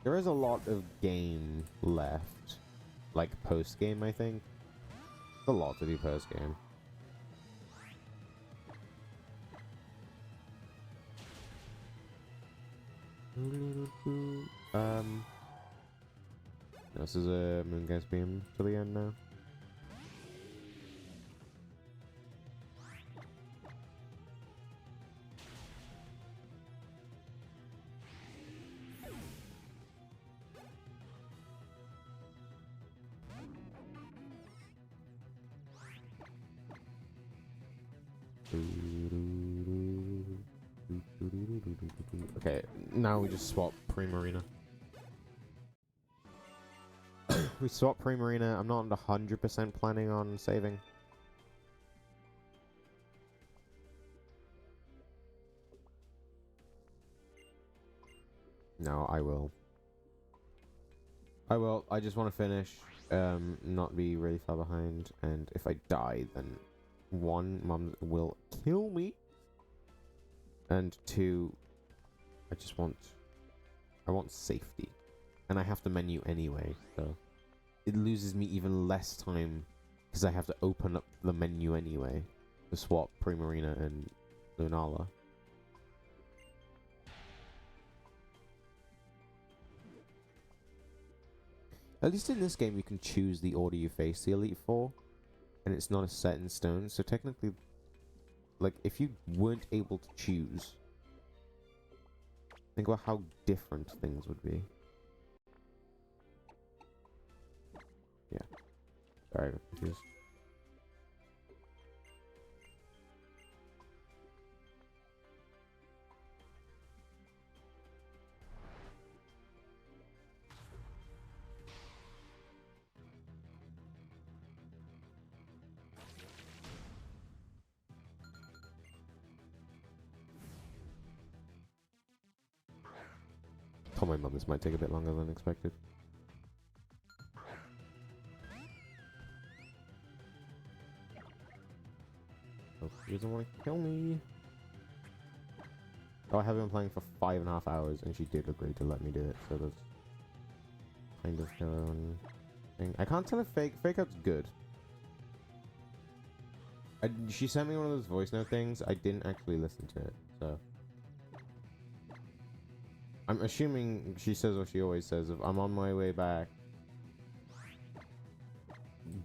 There is a lot of game left. Like post-game, I think. There's a lot to do post-game. This is a moon gas beam to the end now. Okay, now we just swap Primarina. We swap Primarina. I'm not 100% planning on saving. No, I will. I will. I just want to finish, not be really far behind, and if I die, then 1, Mum will kill me, and 2, I want safety, and I have to menu anyway, so it loses me even less time because I have to open up the menu anyway to swap Primarina and Lunala. At least in this game you can choose the order you face the Elite Four, and it's not a set in stone, so technically, like, if you weren't able to choose, think about how different things would be. Yeah. Sorry, I got confused. told my mum this might take a bit longer than expected. Oh, he doesn't want to kill me. Oh, I have been playing for 5.5 hours, and she did agree to let me do it, so that's kind of her own thing. I can't tell if Fake Out's good. She sent me one of those voice note things. I didn't actually listen to it, so I'm assuming she says what she always says. If I'm on my way back,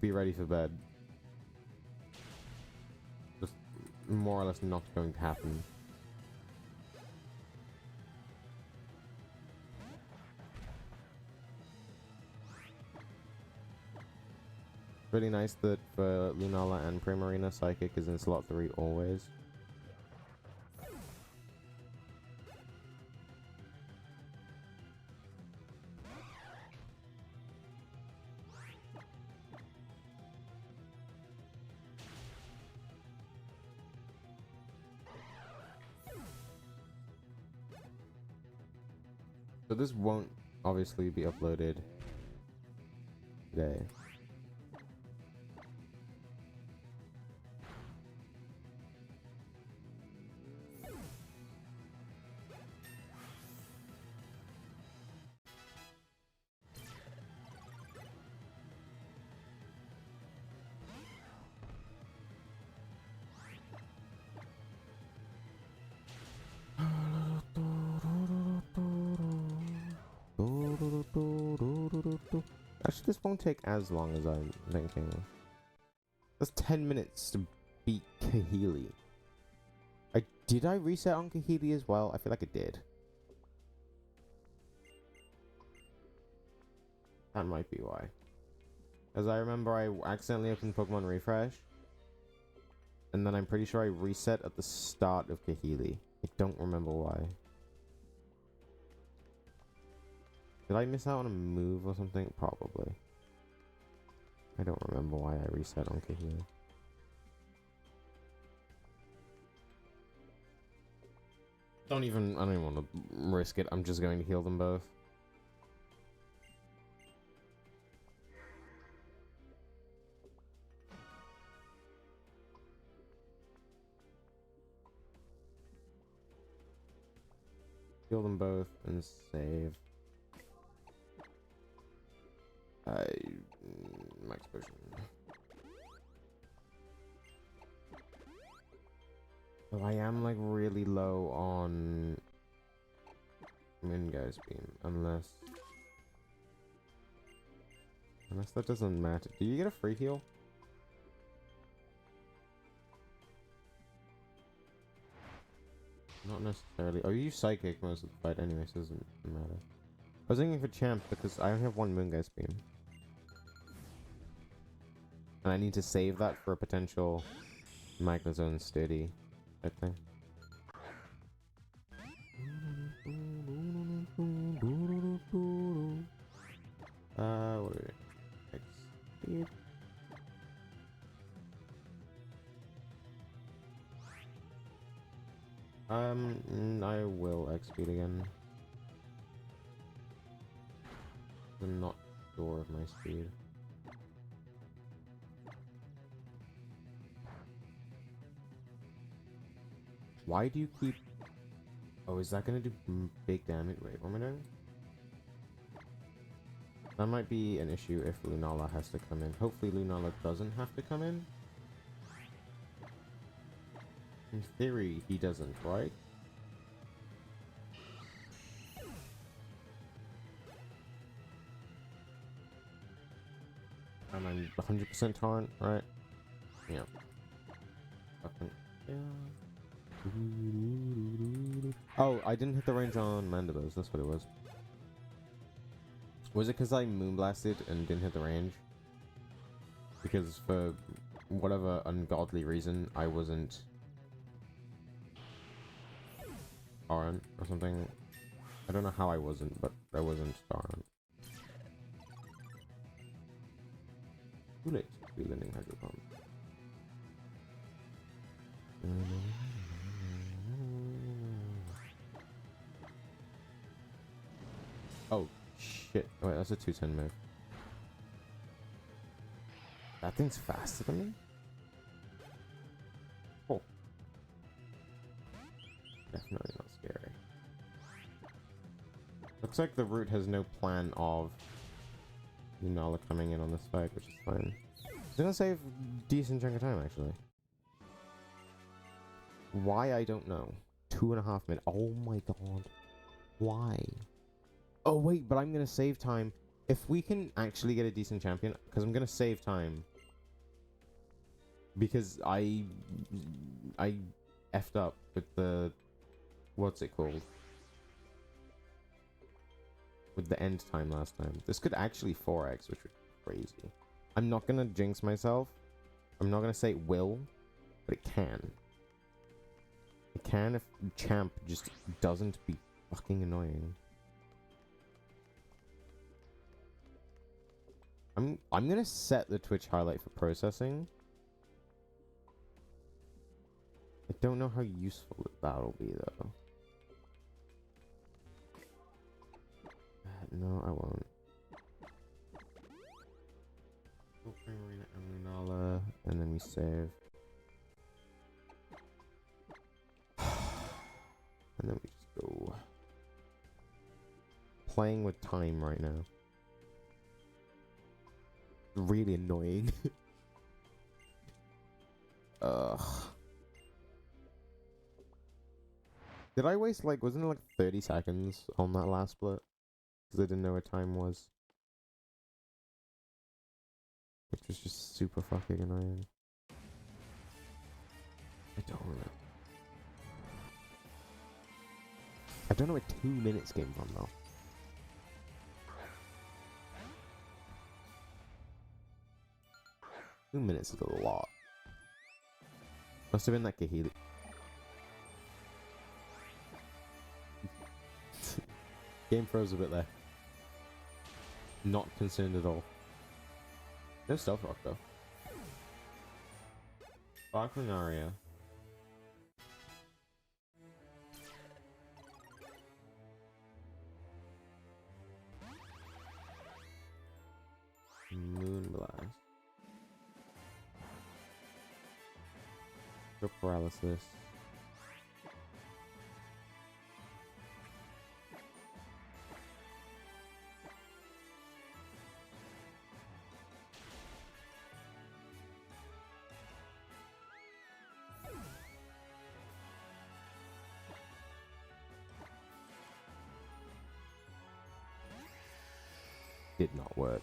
be ready for bed. Just more or less not going to happen. Really nice that for Lunala and Primarina, Psychic is in slot 3 always. So this won't obviously be uploaded today. Actually, this won't take as long as I'm thinking. That's 10 minutes to beat Kahili. Did I reset on Kahili as well? I feel like I did. That might be why. As I remember, I accidentally opened Pokemon Refresh. And then I'm pretty sure I reset at the start of Kahili. I don't remember why. Did I miss out on a move or something? Probably. I don't remember why I reset on Kahili. I don't even want to risk it. I'm just going to heal them both. Heal them both and save. Max potion. So I am like really low on Moongeist Beam, unless that doesn't matter. Do you get a free heal? Not necessarily. Oh, you use Psychic most of the fight anyway, so it doesn't matter. I was thinking for Champ because I only have one Moongeist Beam. And I need to save that for a potential Magnezone Steady type thing. What are we doing? Speed. I will X speed again. I'm not sure of my speed. Why do you keep... Oh, is that gonna do big damage? Wait, what am I doing? That might be an issue if Lunala has to come in. Hopefully Lunala doesn't have to come in. In theory, he doesn't, right? And I'm 100% torrent, right? Yeah. Fucking yeah. Oh, I didn't hit the range on Mandibuzz, that's what it was. Was it because I Moonblasted and didn't hit the range? Because for whatever ungodly reason, I wasn't torrent or something. I don't know how I wasn't, but I wasn't torrent. Too late to be learning Hydro Pump. Oh, shit. Wait, that's a 210 move. That thing's faster than me? Oh. Definitely not scary. Looks like the root has no plan of Nala coming in on this fight, which is fine. It's gonna save a decent chunk of time, actually. Why, I don't know. 2.5 minutes. Oh my god. Why? Oh wait, but I'm gonna save time. If we can actually get a decent champion, because I'm gonna save time. Because I effed up with the... What's it called? With the end time last time. This could actually 4x, which would be crazy. I'm not gonna jinx myself. I'm not gonna say it will, but it can. It can if champ just doesn't be fucking annoying. I'm gonna set the Twitch highlight for processing. I don't know how useful that'll be though. No, I won't. Arena Amunala, and then we save. And then we just go. Playing with time right now. Really annoying. Ugh. Did I waste like, wasn't it like 30 seconds on that last split? Because I didn't know what time was. Which was just super fucking annoying. I don't know. I don't know where 2 minutes came from though. Two minutes is a lot. Must have been that Kahili. Game froze a bit there. Not concerned at all. No stealth rock though. Sparkling Aria. Moon Blast. Go Paralysis. Did not work.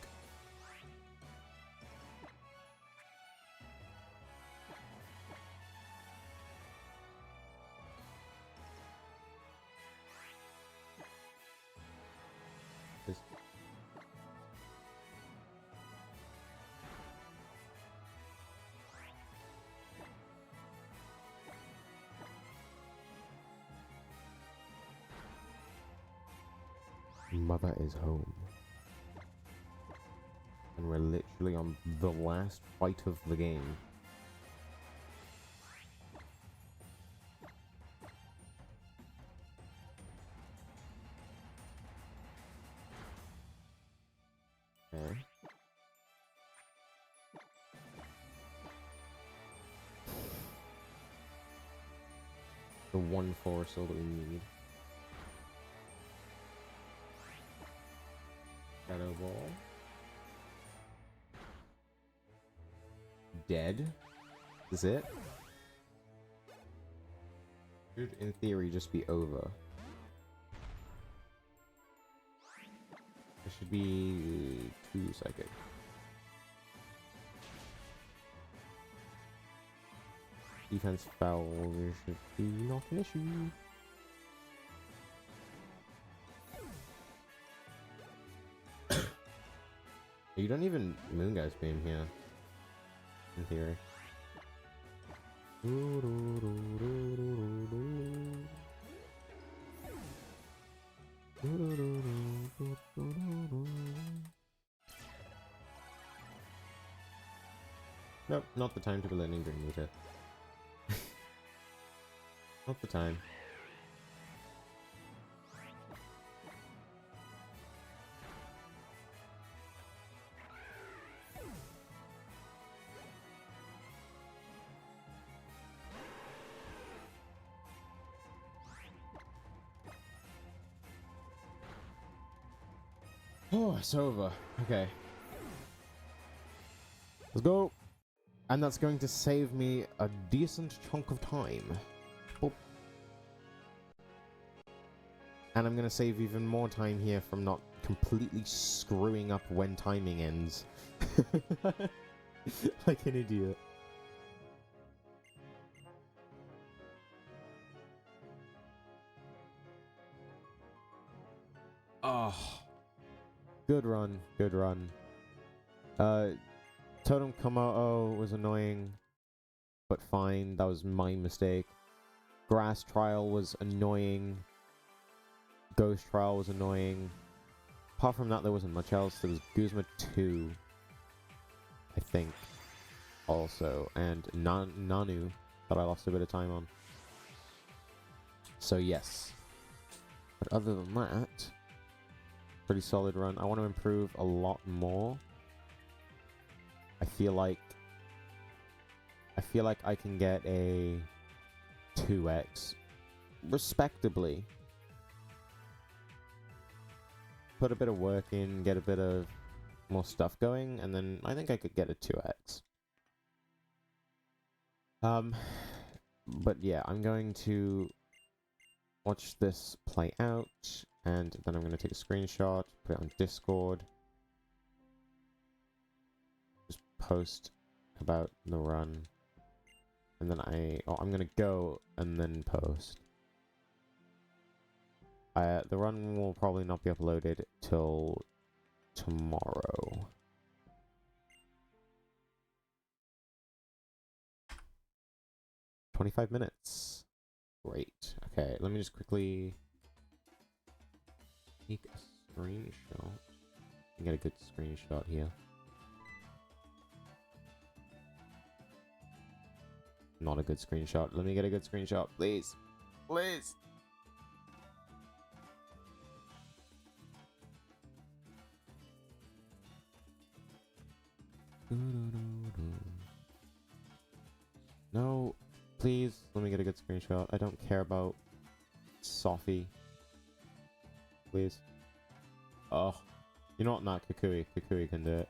This Mother is home. And we're literally on the last fight of the game. Okay. The one force all that we need. Shadow Ball. Dead? Is it? Should in theory just be over. It should be 2 seconds. Defense foul should be not an issue. You don't even Moon Guy's beam here. In theory. Nope, not the time to be learning Green Meter. Not the time. Oh, it's over. Okay. Let's go. And that's going to save me a decent chunk of time. Boop. And I'm going to save even more time here from not completely screwing up when timing ends. Like an idiot. Oh. Good run. Good run. Totem Komodo was annoying, but fine. That was my mistake. Grass Trial was annoying. Ghost Trial was annoying. Apart from that, there wasn't much else. There was Guzma 2, I think, also, and Nanu that I lost a bit of time on. So yes. But other than that, pretty solid run. I want to improve a lot more. I feel like I can get a 2x respectably. Put a bit of work in, get a bit of more stuff going, and then I think I could get a 2x. But yeah, I'm going to watch this play out, and then I'm going to take a screenshot, put it on Discord, just post about the run, and then I'm going to go and then post. The run will probably not be uploaded till tomorrow. "25 minutes. Great. Okay, let me just quickly take a screenshot. Get a good screenshot here. Not a good screenshot. Let me get a good screenshot, please. Please. No, please, let me get a good screenshot. I don't care about Sophie. Please. Oh, you know what? Not Kukui. Kukui can do it.